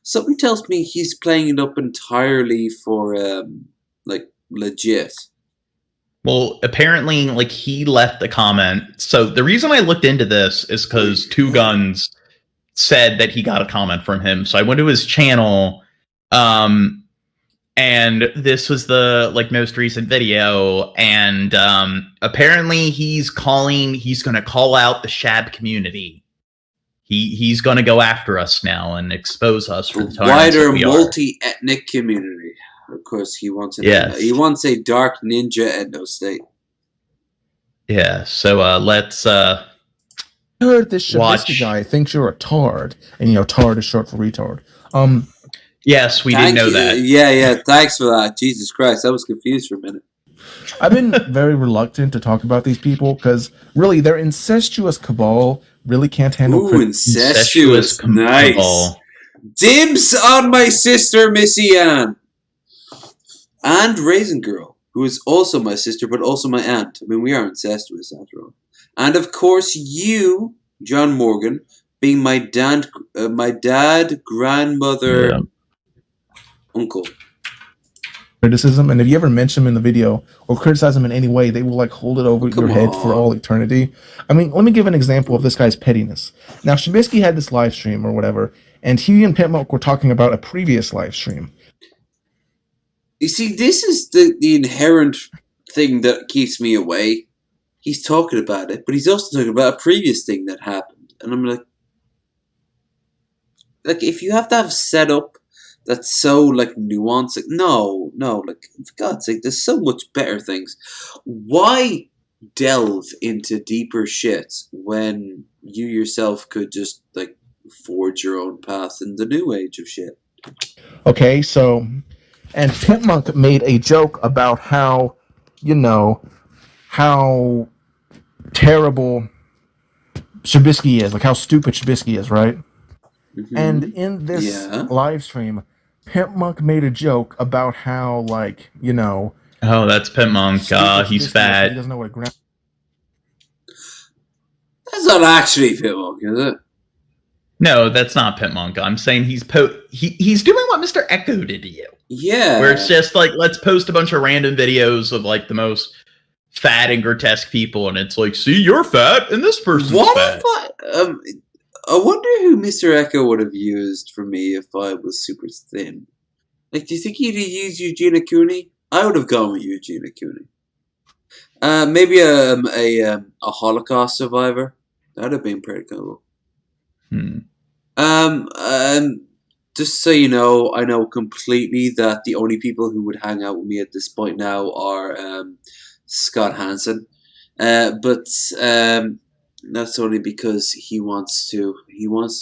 something tells me he's playing it up entirely for, like, legit. Well, apparently, like, he left a comment. So the reason I looked into this is because Two Guns said that he got a comment from him. So I went to his channel, and this was the most recent video, and apparently he's going to call out the Shab community. He's going to go after us now and expose us for the wider multi-ethnic community. Of course, he wants he wants a dark ninja ethno state. Yeah, so let's I heard this Shabisky guy thinks you're a tard, and tard is short for retard. Yes, we did know that. Yeah, thanks for that. Jesus Christ, I was confused for a minute. I've been very reluctant to talk about these people because really their incestuous cabal really can't handle incestuous nice cabal. Dibs on my sister Missy Ann. And Raisin Girl, who is also my sister, but also my aunt. I mean, we are incestuous, after all. And, of course, you, John Morgan, being my dad, grandmother, uncle. Criticism, and if you ever mention them in the video or criticize them in any way, they will, hold it over your head for all eternity. I mean, let me give an example of this guy's pettiness. Now, Shabisky had this live stream or whatever, and he and Pitmonk were talking about a previous live stream. You see, this is the inherent thing that keeps me away. He's talking about it, but he's also talking about a previous thing that happened. And I'm like, if you have to have setup that's so, nuanced, no, for God's sake, there's so much better things. Why delve into deeper shit when you yourself could just, forge your own path in the new age of shit? Okay, so... And Pitmonk made a joke about how, how terrible Shabisky is, how stupid Shabisky is, right? Mm-hmm. And in this live stream, Pitmonk made a joke about how, Oh, that's Pitmonk. He's fat. He doesn't know what a That's not actually Pitmonk, is it? No, that's not Pitmonk. I'm saying he's doing what Mr. Echo did to you. Yeah. Where it's just let's post a bunch of random videos of the most fat and grotesque people, and it's see, you're fat and this person's fat. I wonder who Mr. Echo would have used for me if I was super thin. Do you think he'd have used Eugenia Cooney? I would have gone with Eugenia Cooney. Maybe a Holocaust survivor. That'd have been pretty cool. Just so you know, I know completely that the only people who would hang out with me at this point now are Scott Hansen, but that's only because he wants to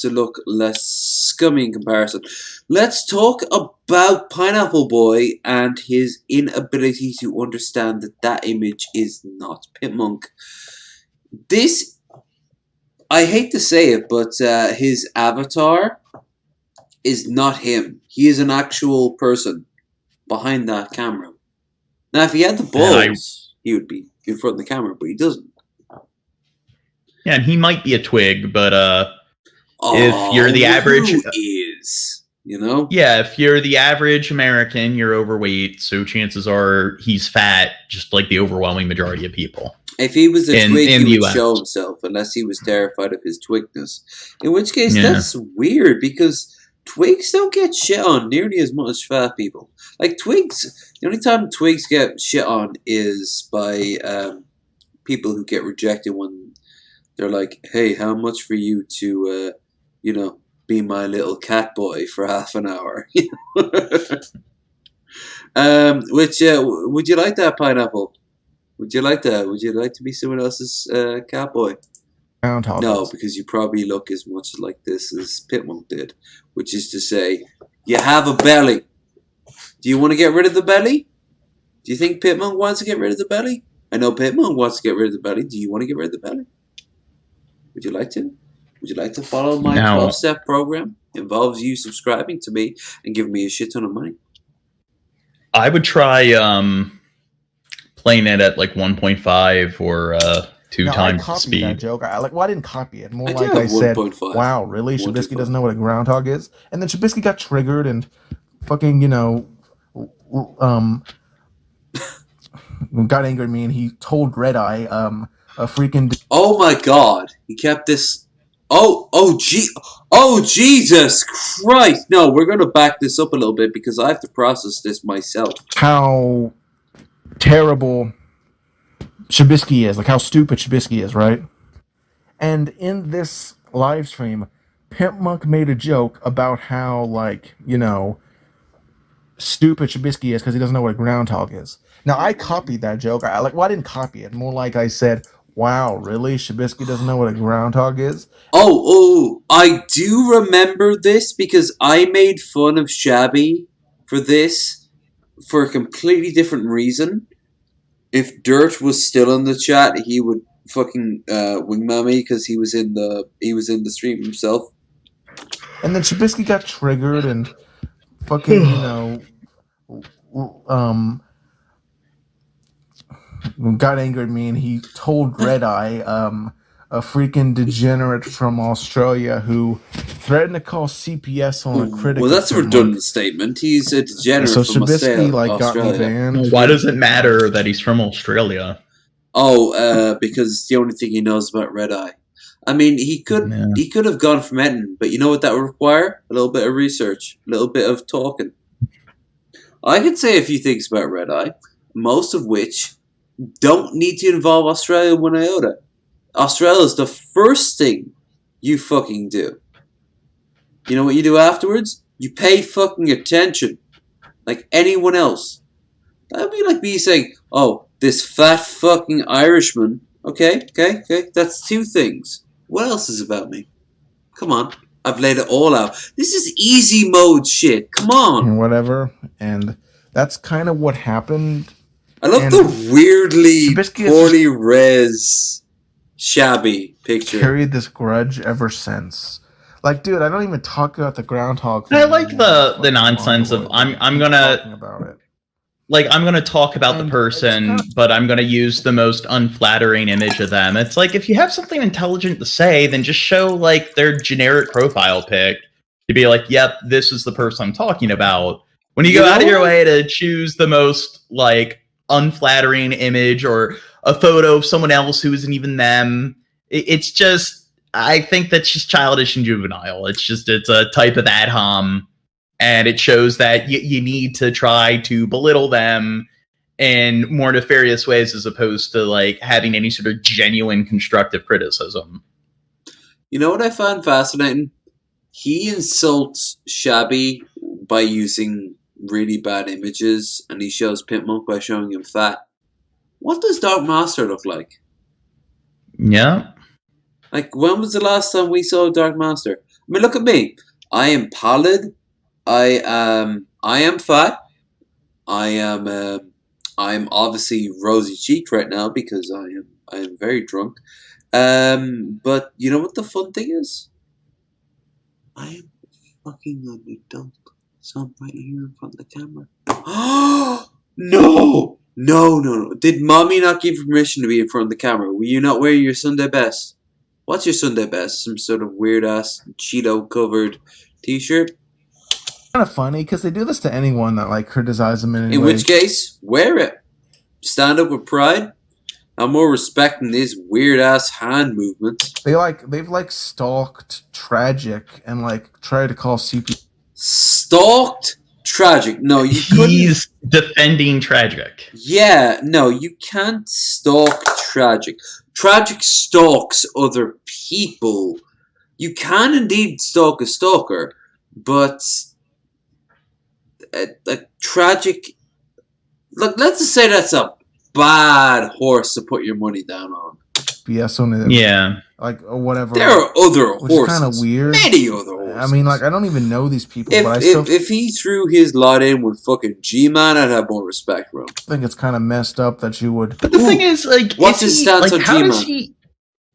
look less scummy in comparison. Let's talk about Pineapple Boy and his inability to understand that image is not Pitmonk. This, I hate to say it, but his avatar is not him. He is an actual person behind that camera. Now, if he had the balls, he would be in front of the camera, but he doesn't. Yeah, and he might be a twig, but if you're the average... Who is, Yeah, if you're the average American, you're overweight, so chances are he's fat, just like the overwhelming majority of people. If he was a twig, he would show himself, unless he was terrified of his twigness. In which case, that's weird, because twigs don't get shit on nearly as much as fat people. Twigs, the only time twigs get shit on is by people who get rejected when they're like, hey, how much for you to, be my little cat boy for half an hour? Would you like that, Pineapple? Would you like that? Would you like to be someone else's cat boy? No, because you probably look as much like this as Pitmonk did, which is to say, you have a belly. Do you want to get rid of the belly? Do you think Pitmonk wants to get rid of the belly? I know Pitmonk wants to get rid of the belly. Do you want to get rid of the belly? Would you like to? Would you like to follow my 12-step program? It involves you subscribing to me and giving me a shit ton of money. I would try playing it at like 1.5 or 2 times the speed. That joke. Well, I didn't copy it. More like I said, wow, really? Shabisky doesn't know what a groundhog is? And then Shabisky got triggered and fucking, got angry at me, and he told Red Eye a freaking... Oh my god. He kept this... Oh Jesus Christ. No, we're going to back this up a little bit because I have to process this myself. How terrible Shabisky is, like how stupid Shabisky is, right? And in this live stream, Pimp Monk made a joke about how, like, stupid Shabisky is because he doesn't know what a groundhog is. Now, I copied that joke. I didn't copy it. More like I said, wow, really? Shabisky doesn't know what a groundhog is? Oh, I do remember this because I made fun of Shabby for this for a completely different reason. If Dirt was still in the chat, he would fucking wingman me because he was in the stream himself. And then Shabisky got triggered and fucking, got angry at me, and he told Red Eye, a freaking degenerate from Australia who threatened to call CPS on a critic. Well, that's a redundant statement. He's a degenerate from Shabisky, Australia. got me banned. Why does it matter that he's from Australia? Because it's the only thing he knows about Red Eye. I mean, he could have gone from Eton, but you know what that would require? A little bit of research, a little bit of talking. I could say a few things about Red Eye, most of which don't need to involve Australia one iota. Australia is the first thing you fucking do. You know what you do afterwards? You pay fucking attention. Like anyone else. That would be like me saying, oh, this fat fucking Irishman. Okay. That's 2 things. What else is about me? Come on. I've laid it all out. This is easy mode shit. Come on. Whatever. And that's kind of what happened. I love the weirdly poorly res Shabby picture. Carried this grudge ever since. Like, dude, I don't even talk about the groundhog thing. I like the nonsense of I'm gonna about it. Like, I'm gonna talk about the person, but I'm gonna use the most unflattering image of them. It's like, if you have something intelligent to say, then just show like their generic profile pic to be like, yep, this is the person I'm talking about. When you go out of your way to choose the most like unflattering image or a photo of someone else who isn't even them, it's just, I think that's just childish and juvenile. It's a type of ad hom, and it shows that you need to try to belittle them in more nefarious ways as opposed to like having any sort of genuine constructive criticism. You know what I found fascinating? He insults Shabby by using really bad images, and he shows Pimp Monk by showing him fat. What does Dark Master look like? Yeah. Like, when was the last time we saw Dark Master? I mean, look at me. I am pallid. I am fat. I'm obviously rosy cheeked right now because I am very drunk. But you know what the fun thing is? I am fucking an adult. So I'm right here in front of the camera. No! Did mommy not give you permission to be in front of the camera? Will you not wear your Sunday best? What's your Sunday best? Some sort of weird-ass Cheeto-covered t-shirt? Kind of funny, because they do this to anyone that, like, criticizes them in any way. In which way. case, wear it. Stand up with pride. I'm more respecting these weird-ass hand movements. They've stalked Tragic and, like, tried to call CP... Stalked Tragic. No, you couldn't. He's defending Tragic. Yeah, no, you can't stalk Tragic. Tragic stalks other people. You can indeed stalk a stalker, but Tragic... Look, let's just say that's a bad horse to put your money down on. BS on it. Yeah. Like, or whatever. There are other which is kind of horses. weird. Many other horses. I mean, like, I don't even know these people, but I still If he threw his lot in with fucking G-Man, I'd have more respect for him. think it's kind of messed up that you would. But the thing is, like, what's his stance on G-Man?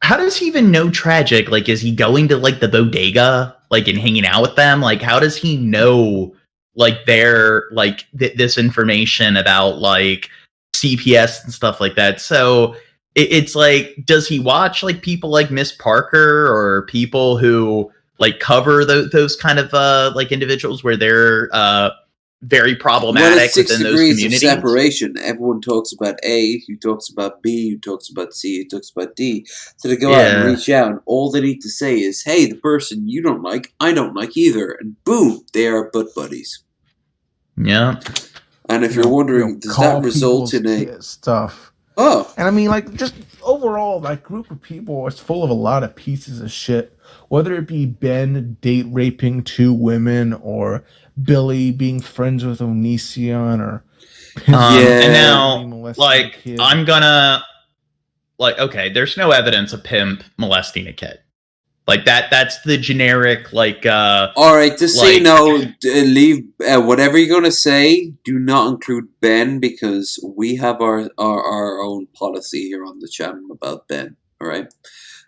How does he even know Tragic? Like, is he going to, like, the bodega, like, and hanging out with them? Like, how does he know, like, their, like, this information about, like, CPS and stuff like that? So it's like, does he watch, like, people like Miss Parker or people who, like, cover those kind of, like, individuals where they're, very problematic well, it's 6 within those degrees communities? of separation. Everyone talks about A, who talks about B, who talks about C, who talks about D. So they go out and reach out, and all they need to say is, hey, the person you don't like, I don't like either. And boom, they are butt buddies. Yeah. And if you're wondering, does that result in a... stuff. Oh. And I mean, like, just overall, that group of people is full of a lot of pieces of shit. Whether it be Ben date raping 2 women, or Billy being friends with Onision, or and now, like, I'm gonna, like, okay, there's no evidence of Pimp molesting a kid. Like, that's the generic, like, alright, just say no, leave, whatever you're gonna say, do not include Ben, because we have our own policy here on the channel about Ben, alright?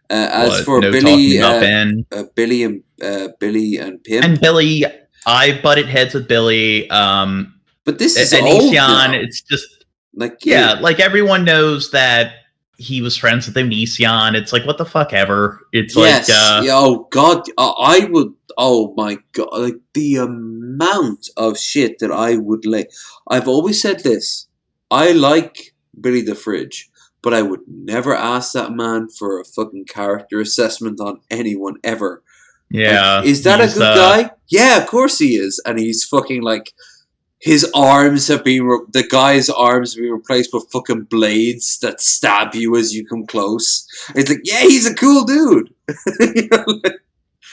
As for no Billy, Ben. Billy and Pimp. And Billy, I butted heads with Billy, but this is old now. It's just, like, yeah, like, everyone knows that he was friends with Onision. It's like, what the fuck ever. It's like, oh god, I would, oh my god, like, the amount of shit that I would lay. I've always said this, I like Billy the Fridge, but I would never ask that man for a fucking character assessment on anyone ever. Yeah. Like, is that a good guy? Yeah, of course he is. And he's fucking, like, his arms have been, the guy's arms have been replaced with fucking blades that stab you as you come close. It's like, yeah, he's a cool dude. You know, like,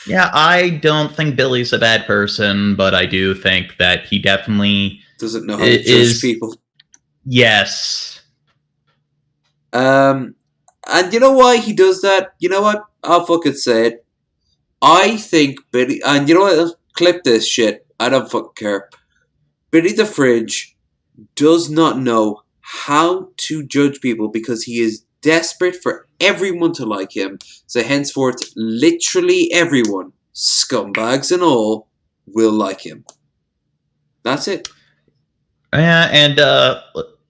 yeah, I don't think Billy's a bad person, but I do think that he definitely doesn't know how to judge people. Yes. And you know why he does that? You know what? I'll fucking say it. I think Billy, and you know what? Let's clip this shit. I don't fucking care. Billy the Fridge does not know how to judge people because he is desperate for everyone to like him. So henceforth, literally everyone, scumbags and all, will like him. That's it. Yeah, and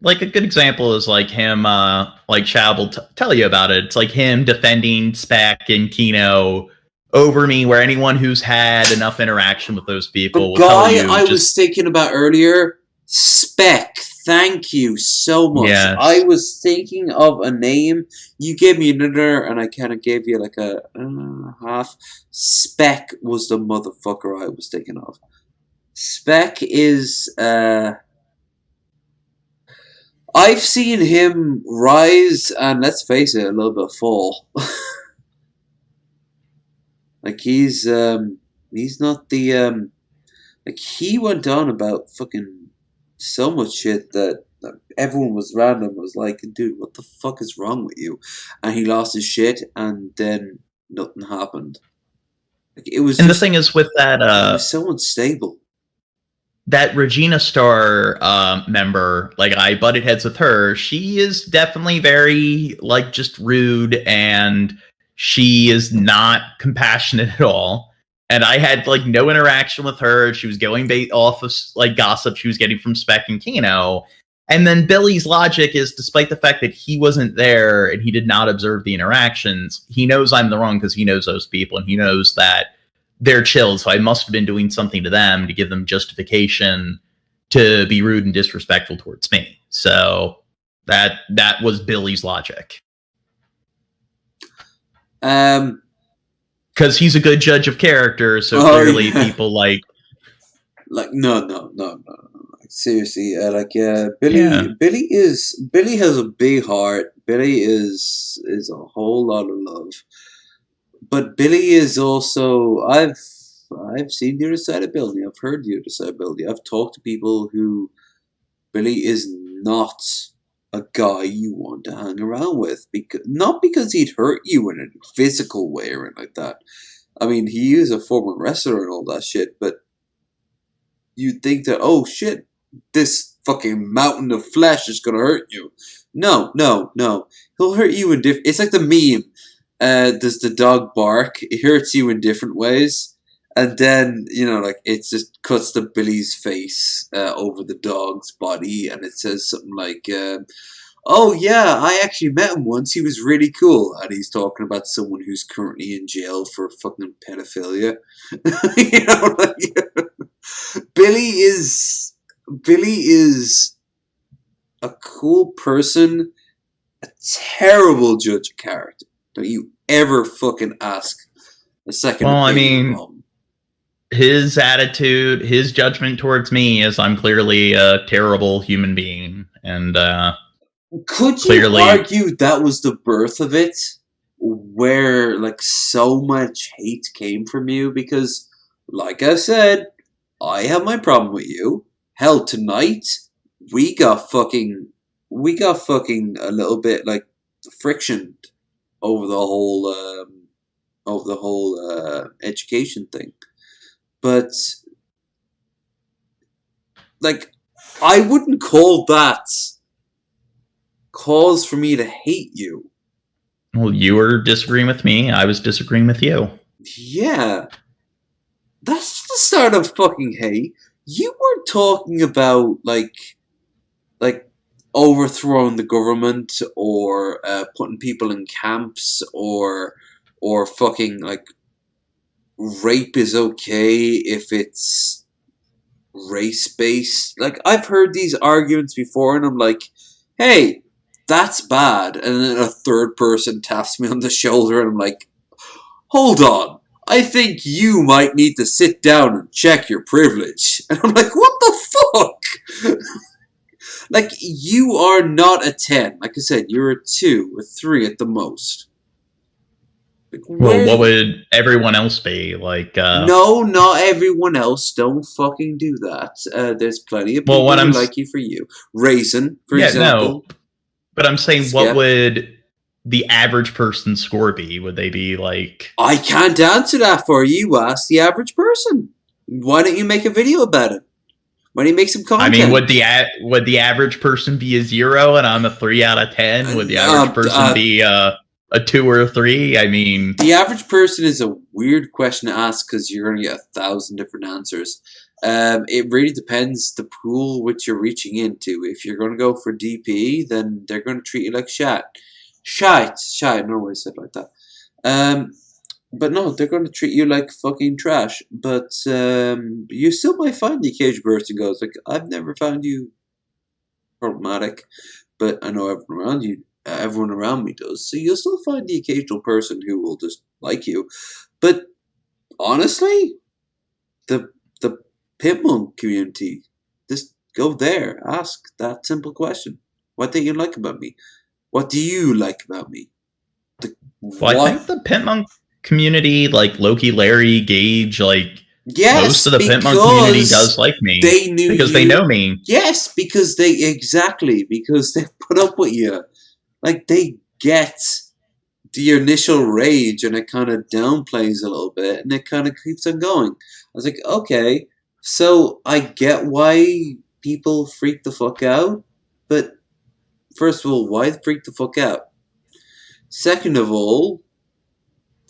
like, a good example is, like, him, like, Chab will tell you about it. It's like him defending Spec and Kino over me, where anyone who's had enough interaction with those people will tell you. I was thinking about earlier, Spec, thank you so much. Yes. I was thinking of a name. You gave me another, and I kind of gave you like a half. Spec was the motherfucker I was thinking of. Spec is, I've seen him rise, and let's face it, a little bit fall. Like, he's not the, like, he went on about fucking so much shit that everyone was random, was like, dude, what the fuck is wrong with you? And he lost his shit, and then nothing happened. Like, it was, and the thing is with that, it was so unstable. That Regina Star member, like, I butted heads with her. She is definitely very, like, just rude, and she is not compassionate at all. And I had, like, no interaction with her. She was going off of, like, gossip she was getting from Spec and Kino. And then Billy's logic is, despite the fact that he wasn't there and he did not observe the interactions, he knows I'm the wrong because he knows those people, and he knows that they're chill, so I must have been doing something to them to give them justification to be rude and disrespectful towards me. So that was Billy's logic. Because he's a good judge of character, so clearly people like no. Like, seriously, Billy has a big heart. Billy is a whole lot of love. But Billy is also, I've seen the other side of Billy. I've heard the other side of Billy. I've talked to people who Billy is not a guy you want to hang around with. Not because he'd hurt you in a physical way or anything like that. I mean, he is a former wrestler and all that shit, but you'd think that, oh shit, this fucking mountain of flesh is gonna hurt you. No. He'll hurt you in different... It's like the meme. Does the dog bark? It hurts you in different ways. And then, like, it just cuts to Billy's face over the dog's body, and it says something like, oh yeah, I actually met him once, he was really cool. And he's talking about someone who's currently in jail for fucking pedophilia. Billy is a cool person, a terrible judge of character. Don't you ever fucking ask a second opinion of him. His attitude, his judgment towards me is I'm clearly a terrible human being. And could you argue that was the birth of it? Where, like, so much hate came from you? Because, like I said, I have my problem with you. Hell, tonight, we got fucking a little bit, like, friction over the whole education thing. But, like, I wouldn't call that cause for me to hate you. Well, you were disagreeing with me. I was disagreeing with you. Yeah. That's the start of fucking hate. You weren't talking about, like overthrowing the government or putting people in camps or fucking, like, rape is okay if it's race-based. Like, I've heard these arguments before, and I'm like, hey, that's bad. And then a third person taps me on the shoulder, and I'm like, hold on, I think you might need to sit down and check your privilege. And I'm like, what the fuck? Like, you are not a 10. Like I said, you're a 2, a 3 at the most. Like, well, what would everyone else be? Like, no, not everyone else. Don't fucking do that. There's plenty of people who like you for you. Raisin, for example. No. But I'm saying, what would the average person's score be? Would they be like... I can't answer that for you. Ask the average person. Why don't you make a video about it? Why don't you make some content? I mean, would the average person be a 0 and I'm a 3 out of 10? Would the average person be a 2 or a 3? I mean... The average person is a weird question to ask because you're going to get 1,000 different answers. It really depends the pool which you're reaching into. If you're going to go for DP, then they're going to treat you like shite. Shite. I don't know why I said it like that. But no, they're going to treat you like fucking trash. But you still might find the occasional person who goes, like, I've never found you problematic, but I know everyone around me does. So you'll still find the occasional person who will just like you. But honestly, the Pitmonk community, just go there, ask that simple question. What do you like about me? What do you like about me? Well, I think the Pitmonk community, like Loki, Larry, Gage, like, yes, most of the Pitmonk community does like me. They knew because they know me. Yes, because they put up with you. Like, they get the initial rage, and it kind of downplays a little bit, and it kind of keeps on going. I was like, okay, so I get why people freak the fuck out, but first of all, why freak the fuck out? Second of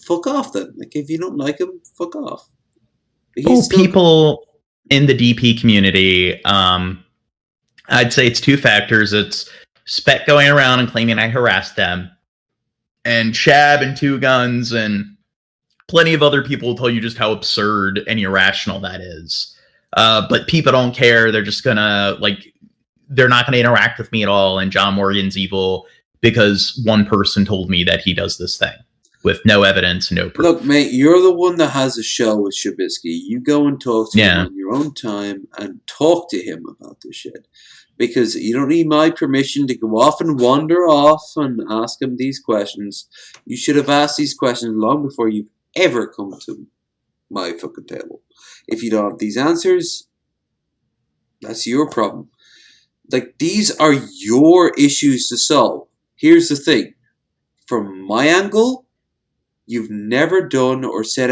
fuck off then. Like, if you don't like him, fuck off. People in the DP community, I'd say it's 2 factors. It's Spec going around and claiming I harassed them, and Shab and Two Guns and plenty of other people will tell you just how absurd and irrational that is. But people don't care. They're just gonna, like, they're not gonna interact with me at all, and John Morgan's evil because one person told me that he does this thing with no evidence, no proof. Look, mate, you're the one that has a show with Shabisky. You go and talk to him on your own time and talk to him about this shit. Because you don't need my permission to go off and wander off and ask him these questions. You should have asked these questions long before you've ever come to my fucking table. If you don't have these answers, that's your problem. Like, these are your issues to solve. Here's the thing. From my angle, you've never done or said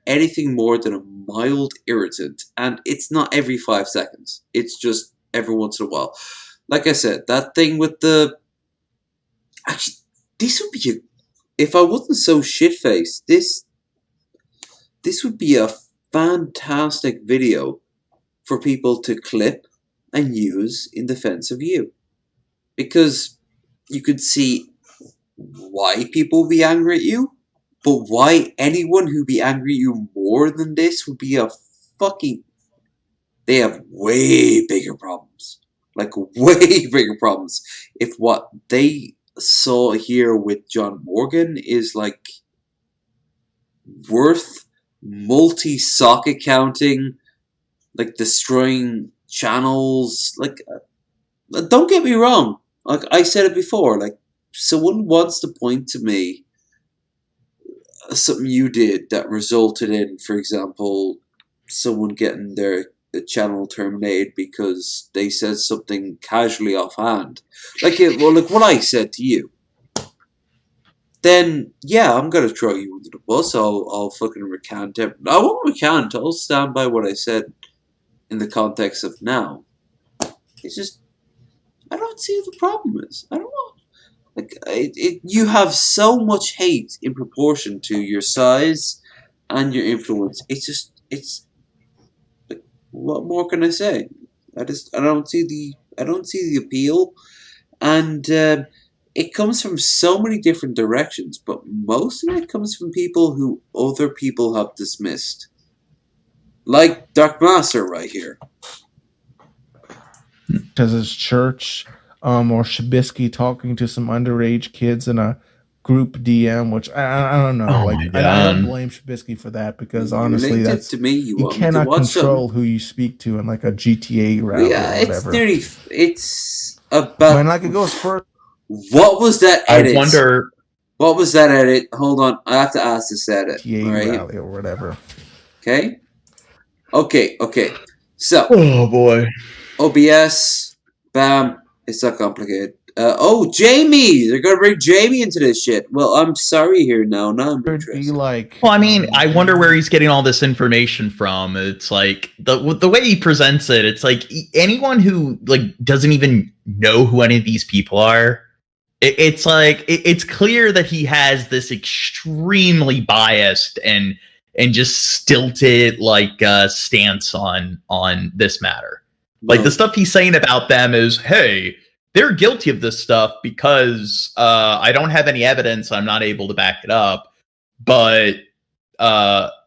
anything more than a mild irritant. And it's not every 5 seconds. It's just every once in a while. Like I said, that thing with the... Actually, this would be a... If I wasn't so shit-faced, this would be a fantastic video for people to clip and use in defense of you. Because you could see why people would be angry at you, but why anyone who'd be angry at you more than this would be a fucking... They have way bigger problems. Like, way bigger problems. If what they saw here with John Morgan is, like, worth multi-socket counting, like, destroying channels, like, don't get me wrong. Like, I said it before, like, someone wants to point to me something you did that resulted in, for example, someone getting their channel terminated because they said something casually offhand. Like, like what I said to you. Then, yeah, I'm gonna throw you under the bus. I'll fucking recant it. I won't recant. I'll stand by what I said in the context of now. It's just, I don't see what the problem is. I don't know. Like, you have so much hate in proportion to your size and your influence. It's like, what more can I say? I don't see the appeal, and it comes from so many different directions. But most of it comes from people who other people have dismissed, like Dark Master right here. Does his church, or Shabisky talking to some underage kids in a group DM, which I don't know. Oh like I don't blame Shabisky for that, because honestly, that's to me. You cannot control who you speak to in like a GTA rally or whatever. It's about. When I could go first. What was that edit? I wonder. What was that edit? Hold on, I have to ask this edit. GTA rally or whatever. Okay. So. Oh boy. OBS, bam, it's not complicated. Oh, Jamie! They're gonna bring Jamie into this shit. Well, I'm sorry here now. Now I'm interested. Well, I mean, I wonder where he's getting all this information from. It's like, the way he presents it, it's like anyone who, like, doesn't even know who any of these people are, it's like, it's clear that he has this extremely biased and just stilted, like, stance on this matter. Like, the stuff he's saying about them is, hey, they're guilty of this stuff because I don't have any evidence. I'm not able to back it up. But,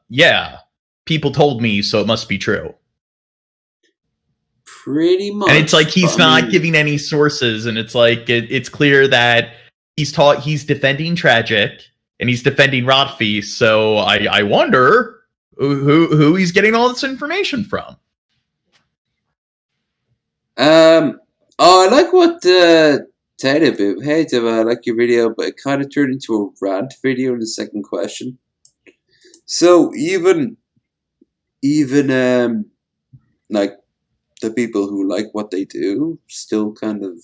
yeah, people told me, so it must be true. Pretty much. And it's like he's not giving any sources, and it's like it's clear that he's defending Tragic, and he's defending Rotfi, so I wonder who he's getting all this information from. I like what Ted about. Hey, Ted, I like your video, but it kind of turned into a rant video in the second question. So even like the people who like what they do still kind of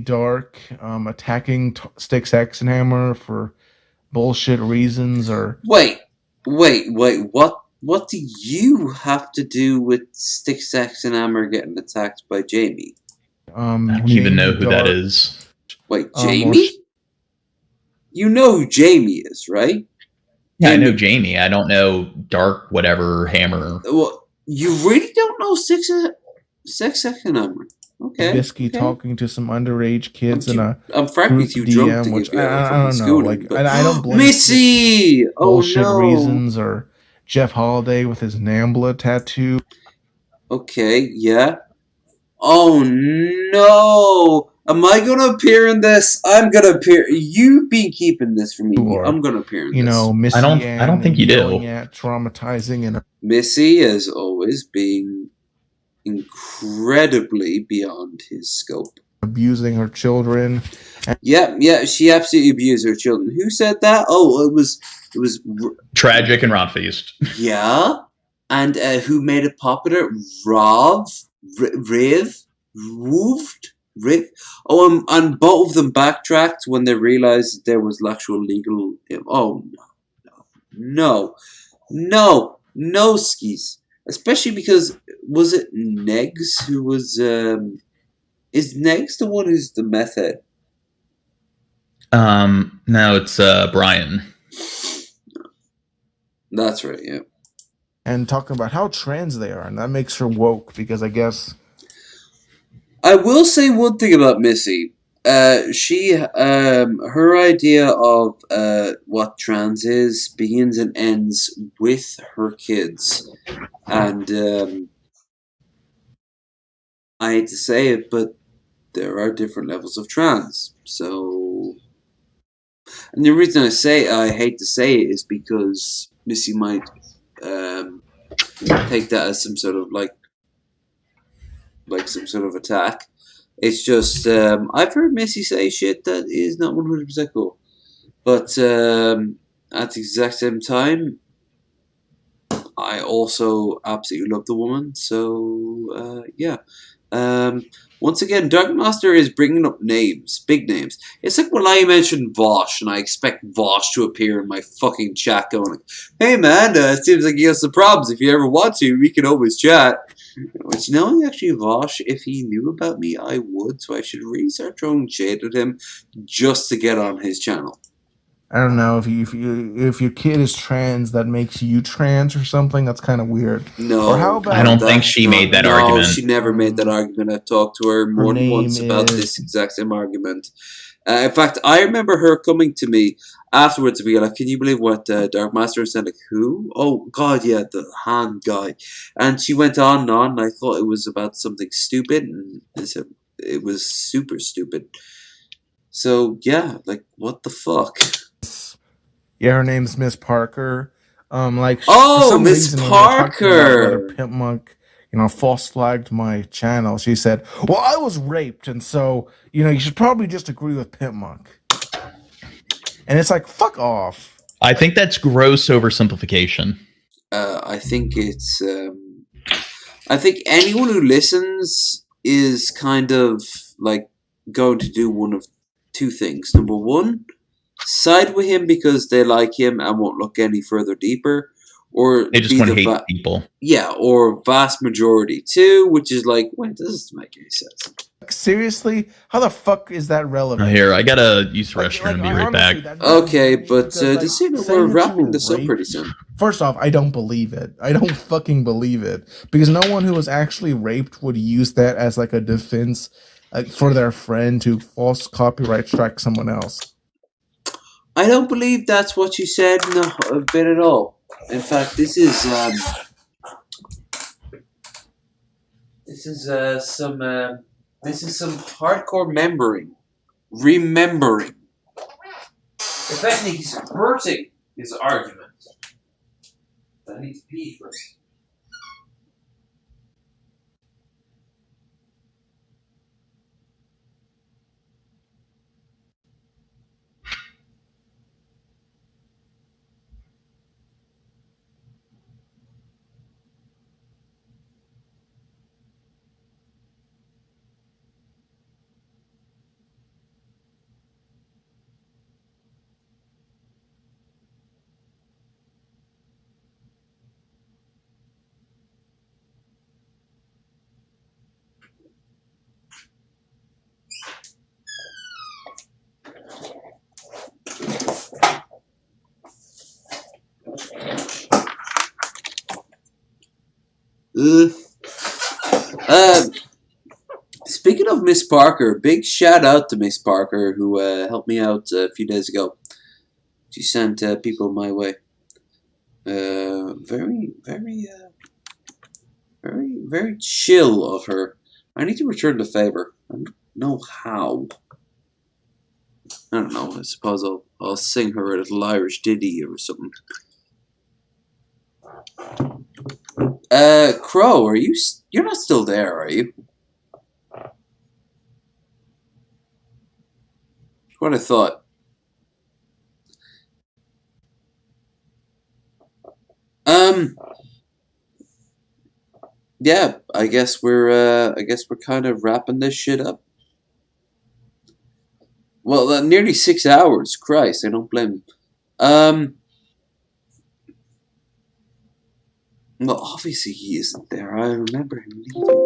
dark, attacking Styx X and Hammer for bullshit reasons, or wait, what do you have to do with Styx X and Hammer getting attacked by Jamie? I don't even know who that is. Wait, Jamie? You know who Jamie is, right? Yeah, I know Jamie. I don't know Dark whatever Hammer. Well, you really don't know Styx X and Hammer. Okay. Bisky talking to some underage kids in a I'm frankly too drunk to which give you I don't know. Like, I don't blame Missy! Bullshit no. reasons, or Jeff Holiday with his Nambla tattoo. Okay, yeah. Oh no! Am I gonna appear in this? I'm gonna appear. You've been keeping this from me. Or, I'm gonna appear in this. You know, Missy. I don't think you do. Traumatizing and Missy is always being incredibly beyond his scope. Abusing her children. Yeah, she absolutely abused her children. Who said that? Oh, it was Tragic and Rod Feast. Yeah, and who made it popular? Riv. moved, raped. Oh, and both of them backtracked when they realized there was actual legal. Oh no skis. Especially because was it Negs who was? Is Negs the one who's the meth head? No, it's Brian. That's right. Yeah. And talking about how trans they are, and that makes her woke because I guess I will say one thing about Missy. Her idea of what trans is begins and ends with her kids, and I hate to say it, but there are different levels of trans. So, and the reason I hate to say it is because Missy might take that as some sort of like some sort of attack. It's just I've heard Missy say shit that is not 100% cool, but at the exact same time, I also absolutely love the woman. So yeah. Once again, Dark Master is bringing up names, big names. It's like when I mention Vosh, and I expect Vosh to appear in my fucking chat going like, hey man, it seems like you have some problems. If you ever want to, we can always chat. Which, knowing actually Vosh, if he knew about me, I would, so I should really start throwing shade at him just to get on his channel. I don't know if your kid is trans, that makes you trans or something. That's kind of weird. No, Or how about I don't think she made that no, argument. she never made that argument. I've talked to her more than once about this exact same argument. In fact, I remember her coming to me afterwards to be like, can you believe what Dark Master said? Like, who? Oh, God, yeah, the hand guy. And she went on and on, and I thought it was about something stupid, and it was super stupid. So, yeah, like, what the fuck? Yeah, her name's Miss Parker. Like, oh, for some Miss reason, Parker! Whether Pimp Monk, false flagged my channel, she said, well, I was raped, and so, you should probably just agree with Pimp Monk. And it's like, fuck off. I think that's gross oversimplification. I think it's... I think anyone who listens is kind of, like, going to do one of two things. Number one, side with him because they like him and won't look any further deeper, or they just want to hate people. Yeah, or vast majority too, which is like, wait, this doesn't make any sense. Seriously, how the fuck is that relevant? Here, I gotta use the restroom and be right back. Okay, but we're wrapping this up pretty soon. First off, I don't believe it. I don't fucking believe it because no one who was actually raped would use that as like a defense, for their friend to false copyright strike someone else. I don't believe that's what you said, no, a bit at all. In fact, this is some hardcore remembering. If anything, he's hurting his argument. I need to pee first. Speaking of Miss Parker, big shout out to Miss Parker who helped me out a few days ago. She sent people my way. Very chill of her. I need to return the favor. I don't know how. I don't know. I suppose I'll sing her a little Irish ditty or something. Crow, you're not still there, are you? What I thought. yeah, I guess we're kind of wrapping this shit up. Well, nearly 6 hours. Christ, I don't blame him. Well, obviously he isn't there. I remember him leaving.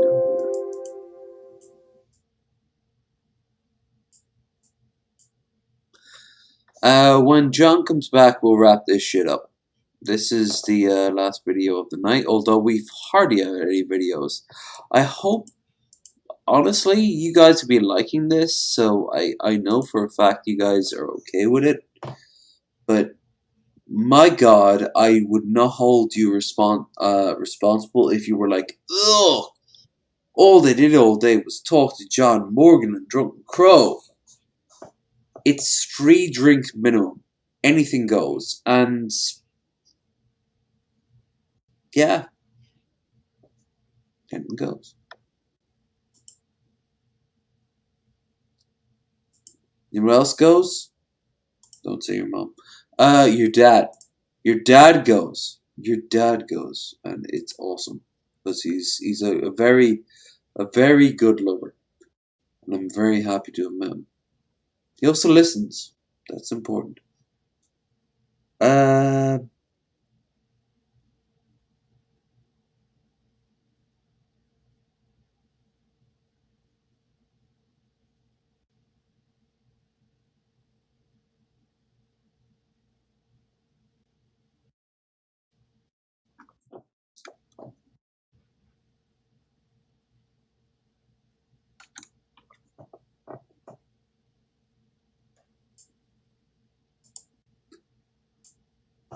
When John comes back, we'll wrap this shit up. This is the last video of the night, although we've hardly had any videos. I hope, honestly, you guys have been liking this, so I know for a fact you guys are okay with it. But my God, I would not hold you responsible if you were like, ugh, all they did all day was talk to John Morgan and Drunken Crow. It's 3 drinks minimum. Anything goes. And yeah, anything goes. You know what else goes? Don't say your mom. Your dad. Your dad goes. Your dad goes. And it's awesome. Because he's a very good lover. And I'm very happy to have met him. He also listens. That's important.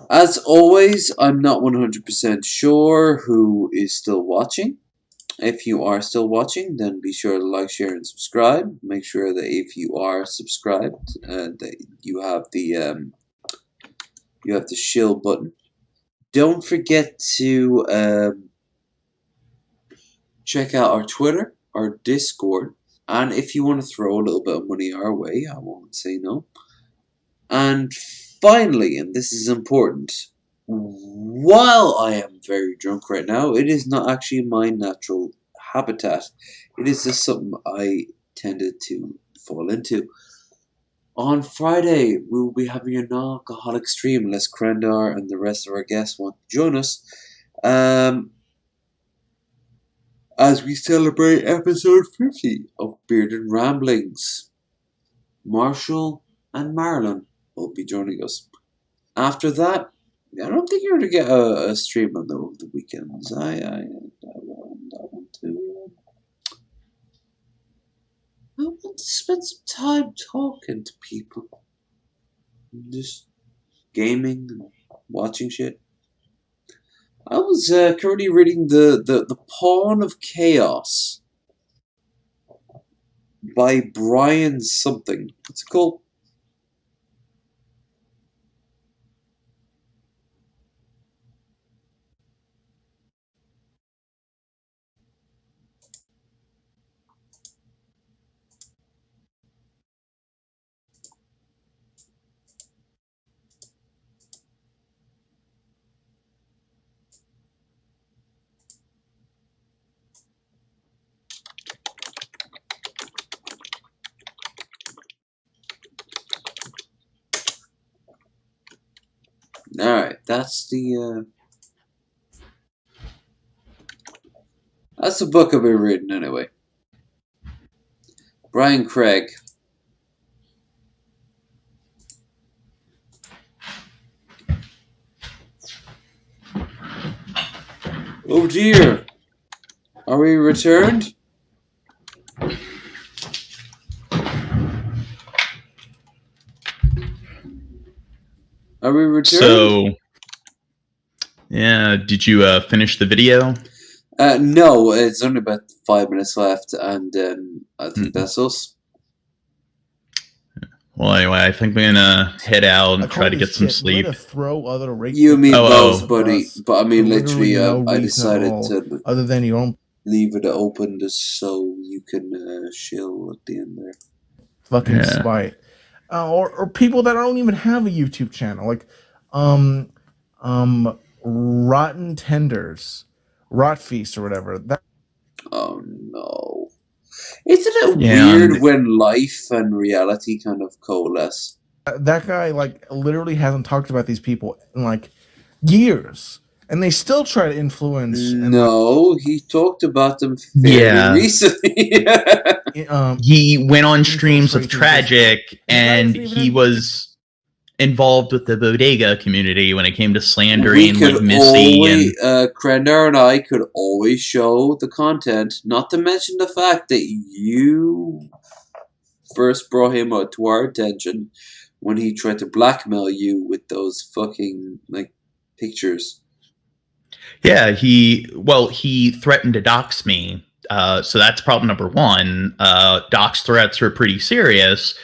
As always, I'm not 100% sure who is still watching. If you are still watching, then be sure to like, share, and subscribe. Make sure that if you are subscribed, that you have the shill button. Don't forget to check out our Twitter, our Discord, and if you want to throw a little bit of money our way, I won't say no. And finally, and this is important, while I am very drunk right now, it is not actually my natural habitat. It is just something I tended to fall into. On Friday, we will be having a non-alcoholic stream unless Krendar and the rest of our guests want to join us. As we celebrate episode 50 of Bearded Ramblings. Marshall and Marilyn will be joining us. After that, I don't think you're going to get a stream on the weekends. I want to spend some time talking to people. Just gaming and watching shit. I was currently reading the Pawn of Chaos by Brian something. What's it called? Alright, that's the book I've been reading anyway. Brian Craig. Oh dear. Are we returned? Are we returned? So, yeah, did you finish the video? No, it's only about 5 minutes left, and I think that's us. Well, anyway, I think we're gonna head out and try to get some sleep. Throw other You and me both, buddy. But I mean, literally, I decided to other than your own leave it open just so you can chill at the end there. Fucking spite. Or people that don't even have a YouTube channel, like Rotten Tenders. Rot Feast or whatever. Oh no. Isn't it Yeah, weird when life and reality kind of coalesce? That guy like literally hasn't talked about these people in like years, and they still try to influence. No, he talked about them fairly Yeah. recently. He went on streams of infiltrating Tragic, and even he have- was involved with the bodega community when it came to we slandering could like Missy always, and Krender and I could always show the content, not to mention the fact that you first brought him to our attention when he tried to blackmail you with those fucking like pictures. yeah, he threatened to dox me. So that's problem number one. Dox threats are pretty serious,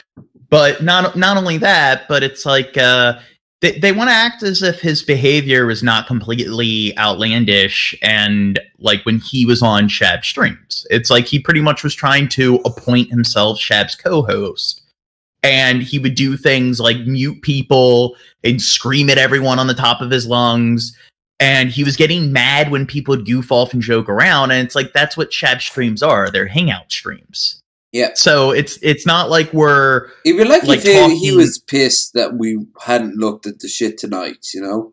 but not only that, but it's like they want to act as if his behavior was not completely outlandish. And like when he was on Shab's streams, it's like he pretty much was trying to appoint himself Shab's co-host. And he would do things like mute people and scream at everyone on the top of his lungs. And he was getting mad when people would goof off and joke around. And it's like, that's what Shab streams are. They're hangout streams. Yeah. So it's not like we're... It'd be like if he talking- was pissed that we hadn't looked at the shit tonight, you know?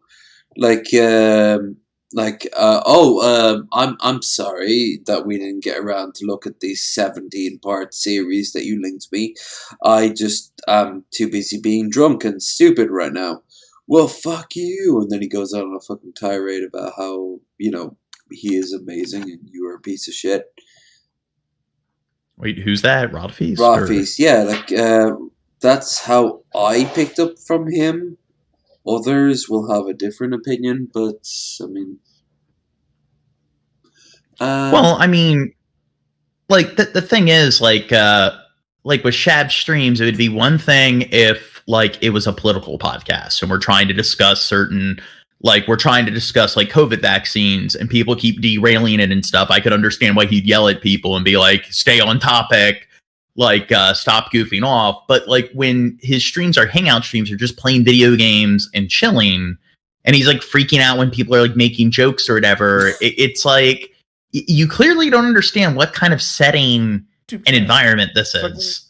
I'm sorry that we didn't get around to look at the 17-part series that you linked me. I just am too busy being drunk and stupid right now. Well, fuck you. And then he goes out on a fucking tirade about how, you know, he is amazing and you are a piece of shit. Wait, who's that? Rodfeast? Rodfeast, yeah. That's how I picked up from him. Others will have a different opinion, but I mean, well, I mean, like the thing is, like with Shab streams, it would be one thing if like it was a political podcast and we're trying to discuss like COVID vaccines and people keep derailing it and stuff. I could understand why he'd yell at people and be like, "Stay on topic." Like stop goofing off. But like when his streams are hangout streams or just playing video games and chilling, and he's like freaking out when people are like making jokes or whatever, it's like you clearly don't understand what kind of setting and environment this is.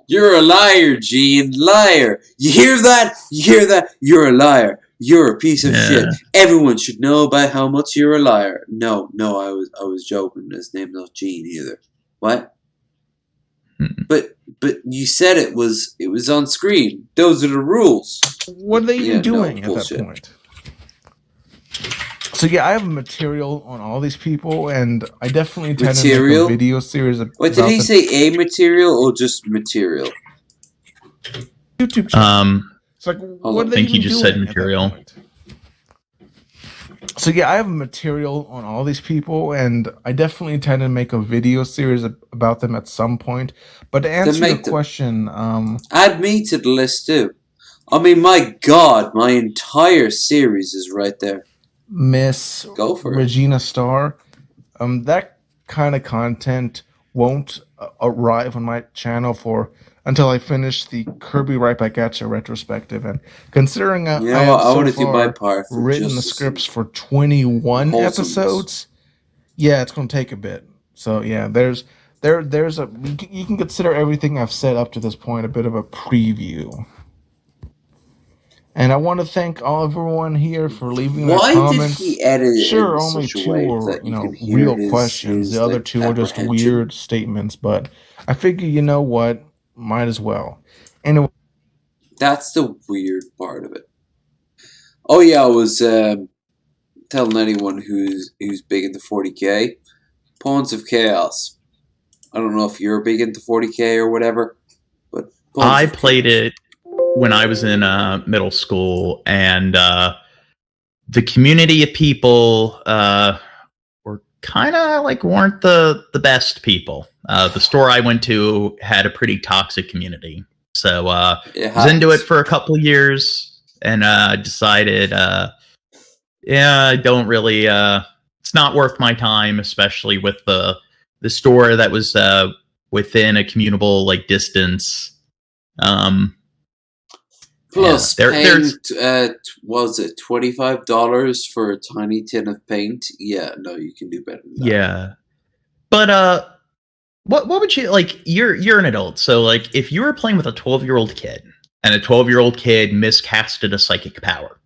You're a liar, Gene. Liar. You hear that? You hear that? You're a liar. You're a piece of shit. Everyone should know about how much you're a liar. No, I was joking. His name's not Gene either. What? But you said it was on screen. Those are the rules. What are they even doing at that point? So yeah, I have material on all these people, and I definitely intend to make a video series about Wait, did he say a material or just material? YouTube channel. It's like, what I think he just said material. So yeah, I have material on all these people, and I definitely intend to make a video series about them at some point. But to answer your question, add me to the list too. I mean, my God, my entire series is right there. Miss Regina Starr, that kind of content won't arrive on my channel until I finish the Kirby Right Back At You retrospective. And considering I want to do my part written the scripts for 21 episodes, yeah, it's going to take a bit. So yeah, there's you can consider everything I've said up to this point a bit of a preview. And I want to thank everyone here for leaving their comments. Why did he edit it? Sure, only two are real questions. The other two are just weird statements. But I figure, you know what, might as well. Anyway, that's the weird part of it. Oh yeah, I was telling anyone who's big into 40k, Pawns of Chaos. I don't know if you're big into 40k or whatever, but I played it when I was in middle school, and the community of people were kind of like weren't the best people. The store I went to had a pretty toxic community, so I was into it for a couple years, and decided, I don't really. It's not worth my time, especially with the store that was within a commutable like distance. Plus, Yeah, paint, was it $25 for a tiny tin of paint? Yeah, no, you can do better than that. Yeah. But what would you like? You're an adult, so like if you were playing with a 12-year-old kid and a 12-year-old kid miscasted a psychic power,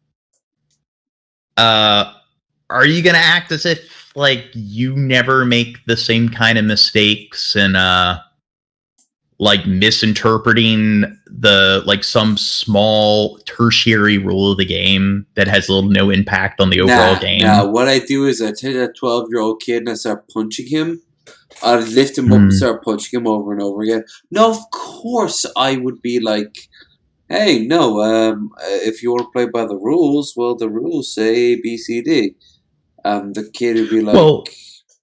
are you gonna act as if like you never make the same kind of mistakes and like misinterpreting the like some small tertiary rule of the game that has little no impact on the overall game? Nah, what I do is I take that 12-year-old kid and I start punching him. I'd lift him up and start punching him over and over again. No, of course I would be like, hey, no, if you want to play by the rules, well, the rules say A, B, C, D. The kid would be like, Well,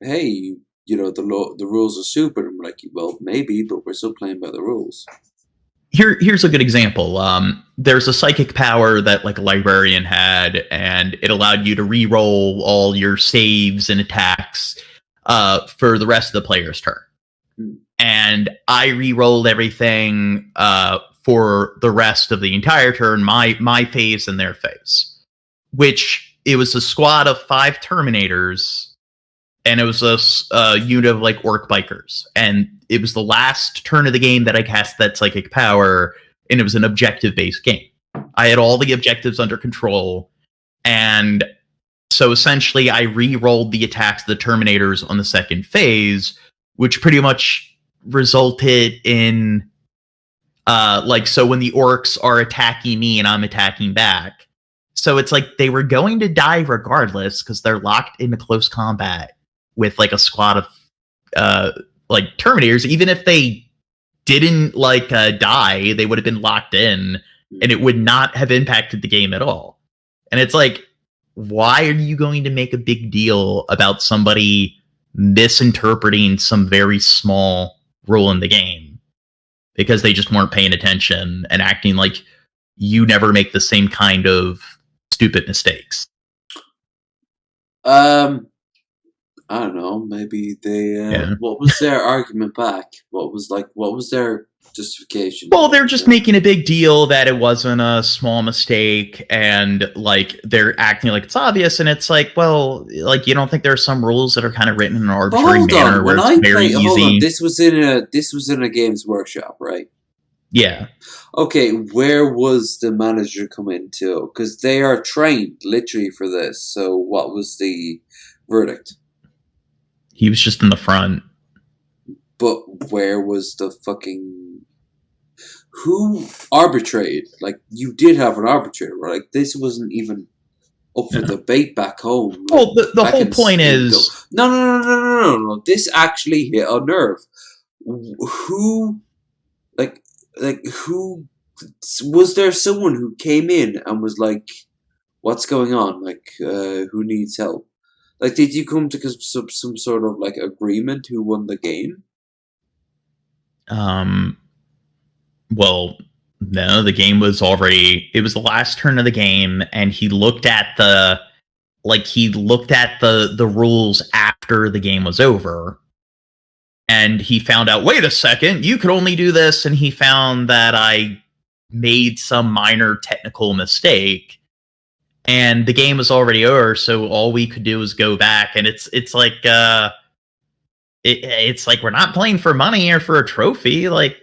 hey, you know, the rules are stupid. I'm like, well, maybe, but we're still playing by the rules. Here's a good example. There's a psychic power that like a librarian had, and it allowed you to re-roll all your saves and attacks for the rest of the player's turn. And I re-rolled everything for the rest of the entire turn, my phase and their phase, which it was a squad of 5 Terminators, and it was a unit of like orc bikers, and it was the last turn of the game that I cast that psychic power, and it was an objective-based game. I had all the objectives under control, and so essentially I re-rolled the attacks of the Terminators on the second phase, which pretty much resulted in like, so when the orcs are attacking me and I'm attacking back, so it's like they were going to die regardless because they're locked into close combat with like a squad of like Terminators. Even if they didn't like die, they would have been locked in, and it would not have impacted the game at all. And it's like, why are you going to make a big deal about somebody misinterpreting some very small rule in the game because they just weren't paying attention and acting like you never make the same kind of stupid mistakes? I don't know. Maybe they. What was their argument back? What was their justification? Well, they're just making a big deal that it wasn't a small mistake, and like they're acting like it's obvious. And it's like, well, like you don't think there are some rules that are kind of written in an arbitrary manner where it's very easy. Hold on. This was in a Games Workshop, right? Yeah. Okay, where was the manager come into? Because they are trained literally for this. So, what was the verdict? He was just in the front. But where was the fucking... Who arbitrated? Like, you did have an arbitrator, right? Like, this wasn't even up for debate back home. Well, the whole point is... No. This actually hit a nerve. Who... Like, who... Was there someone who came in and was like, what's going on? Like, who needs help? Like, did you come to some sort of, like, agreement who won the game? Well, no, the game was already... It was the last turn of the game, and he looked at the... Like, he looked at the rules after the game was over, and he found out, wait a second, you could only do this, and he found that I made some minor technical mistake, and the game was already over, so all we could do was go back, and it's like it's like we're not playing for money or for a trophy, like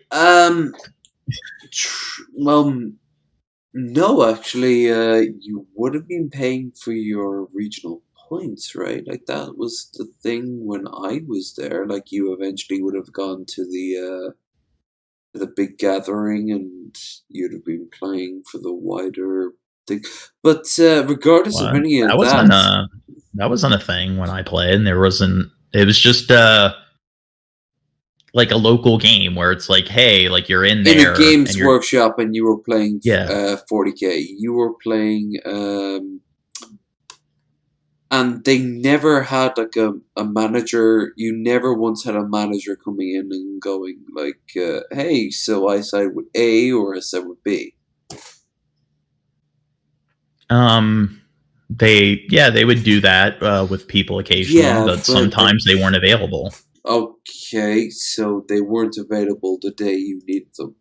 well, no, actually, you would have been paying for your regional points, right? Like that was the thing when I was there. Like you eventually would have gone to the big gathering, and you'd have been playing for the wider thing. But regardless of any of that, that wasn't a thing when I played. And there wasn't. It was just like a local game where it's like, hey, like you're in there in a Games Workshop, and you were playing 40k. You were playing, and they never had like a manager. You never once had a manager coming in and going like, hey, so I side with A or I side with B. They would do that with people occasionally, but sometimes they weren't available. Okay, so they weren't available the day you needed them.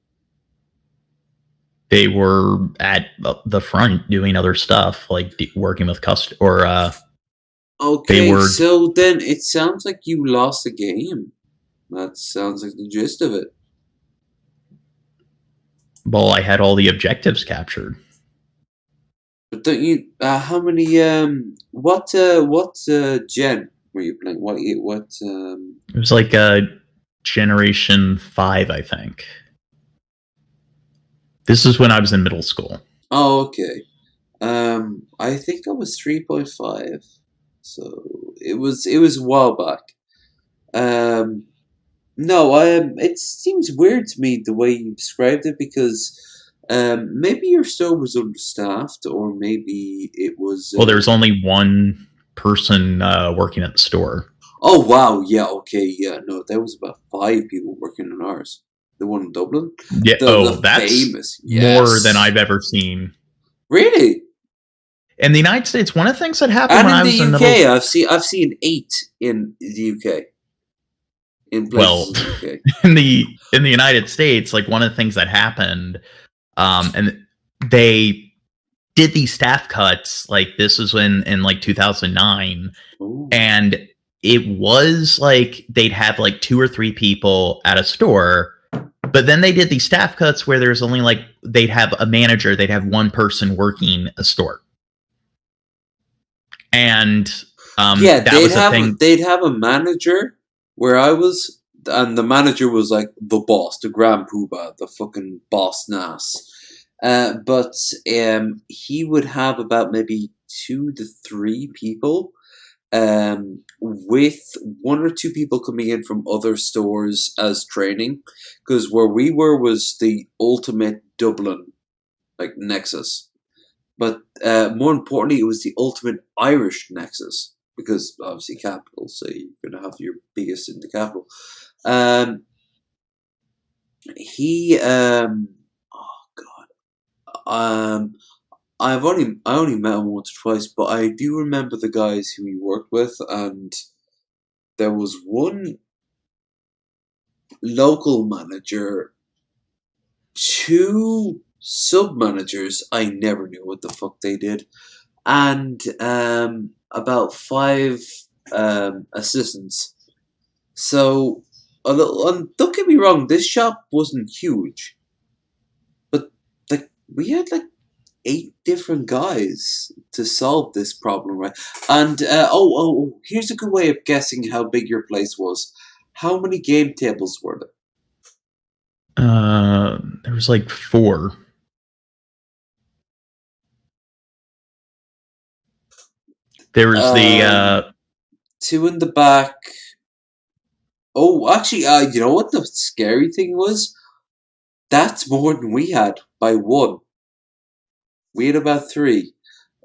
They were at the front doing other stuff, like working with Okay, were- so then it sounds like you lost the game. That sounds like the gist of it. Well, I had all the objectives captured. But don't you? How many? What gen were you playing? What? It was like Generation 5, I think. This is when I was in middle school. Oh, okay. I think I was 3.5. So it was a while back. No, it seems weird to me the way you described it because maybe your store was understaffed or maybe it was. Well, there was only one person working at the store. Oh wow! Yeah, okay, yeah. No, there was about 5 people working on ours. The one in Dublin. Yeah. The that's famous. more than I've ever seen. Really? In the United States, one of the things that happened And when I was in in the middle. UK, I've seen 8 in the UK. In places in the UK. in the United States, like one of the things that happened, and they did these staff cuts. Like this was in like 2009, Ooh. and it was like they'd have like 2 or 3 people at a store. But then they did these staff cuts where there's only like they'd have a manager, they'd have one person working a store. And yeah, that was a thing. They'd have a manager where I was, and the manager was like the boss, the grand poobah, the fucking boss nass. But he would have about maybe 2 to 3 people, with 1 or 2 people coming in from other stores as training, because where we were was the ultimate Dublin, like Nexus. But more importantly, it was the ultimate Irish Nexus, because obviously capital, so you're going to have your biggest in the capital. I only met him once or twice, but I do remember the guys who he worked with, and there was one local manager, 2 sub-managers, I never knew what the fuck they did, and about 5 assistants. So, don't get me wrong, this shop wasn't huge, but like we had like 8 different guys to solve this problem, right? And here's a good way of guessing how big your place was. How many game tables were there? There was like 4. There was the 2 in the back. Oh, actually, you know what the scary thing was? That's more than we had by 1. We had about 3.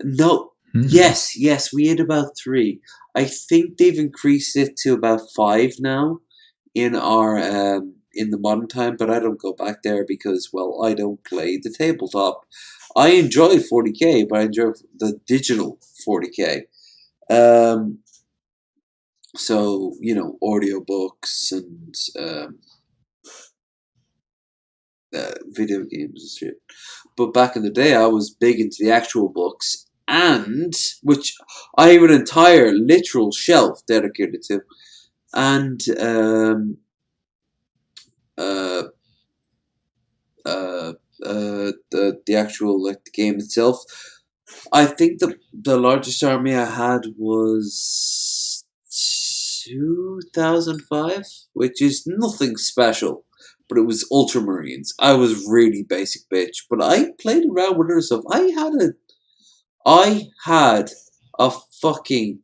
No, yes, we had about 3. I think they've increased it to about 5 now in our in the modern time, but I don't go back there because, well, I don't play the tabletop. I enjoy 40k, but I enjoy the digital 40k. So, you know, audiobooks and video games and shit. But back in the day, I was big into the actual books, and which I have an entire literal shelf dedicated to, and the actual like the game itself. I think the largest army I had was 2005, which is nothing special, but it was Ultramarines. I was really basic bitch, but I played around with other stuff. I had a fucking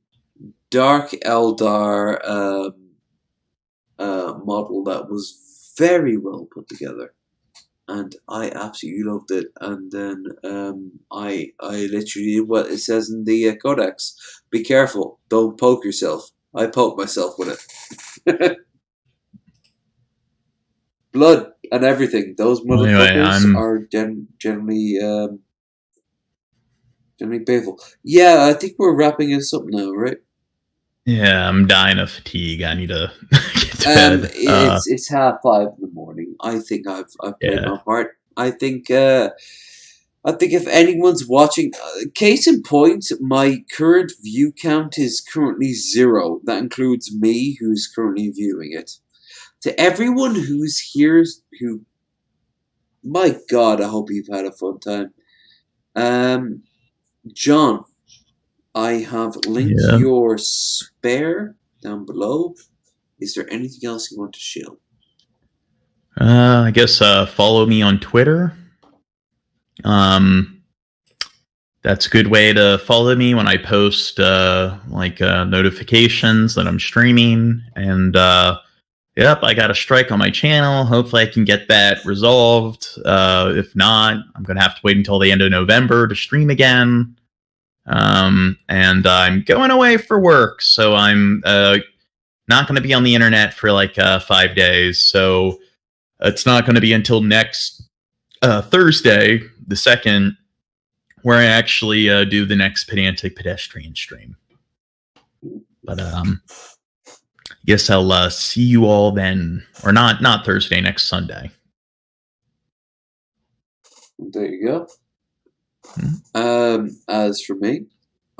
Dark Eldar model that was very well put together, and I absolutely loved it. And then I literally did what it says in the codex: be careful, don't poke yourself. I poked myself with it. Blood and everything. Those motherfuckers are generally painful. Yeah, I think we're wrapping this up now, right? Yeah, I'm dying of fatigue. I need to get to bed. It's 5:30 in the morning. I think I've played my part. I think if anyone's watching, case in point, my current view count is currently 0. That includes me, who's currently viewing it. To everyone who's here, my God, I hope you've had a fun time. John, I have linked your spare down below. Is there anything else you want to shill? I guess follow me on Twitter. That's a good way to follow me when I post notifications that I'm streaming. And yep, I got a strike on my channel. Hopefully I can get that resolved. If not, I'm going to have to wait until the end of November to stream again. And I'm going away for work, so I'm not going to be on the internet for 5 days. So it's not going to be until next Thursday, the 2nd, where I actually do the next Pedantic Pedestrian stream. But guess I'll see you all then, or not Thursday, next Sunday. There you go. As for me,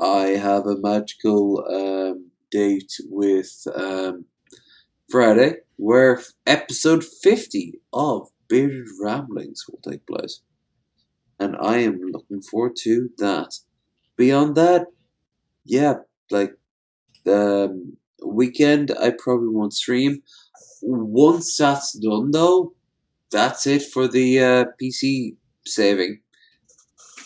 I have a magical date with Friday, where episode 50 of Bearded Ramblings will take place. And I am looking forward to that. Beyond that, yeah, weekend, I probably won't stream. Once that's done, though, that's it for the PC saving.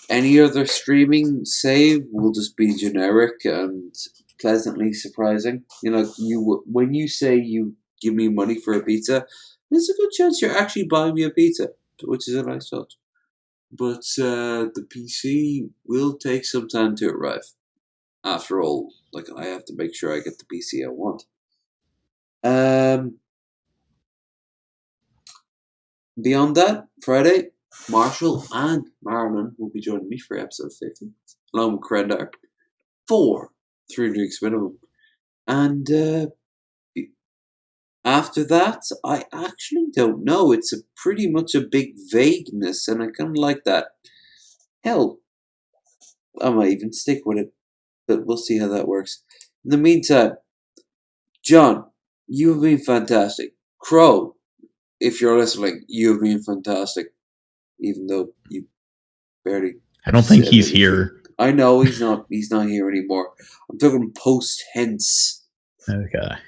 Any other streaming save will just be generic and pleasantly surprising. When you say you give me money for a pizza, there's a good chance you're actually buying me a pizza, which is a nice touch. But the PC will take some time to arrive. After all, I have to make sure I get the PC I want. Beyond that, Friday, Marshall and Marilyn will be joining me for episode 50, along with Krendar, for 3 drinks minimum. And after that, I actually don't know. It's pretty much a big vagueness, and I kind of like that. Hell, I might even stick with it, but we'll see how that works. In the meantime, John, you have been fantastic. Crow, if you're listening, you have been fantastic. Even though you barely. I don't think he's here. I know he's not. He's not here anymore. I'm talking post tense. Okay.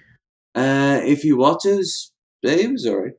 If he watches, he was alright.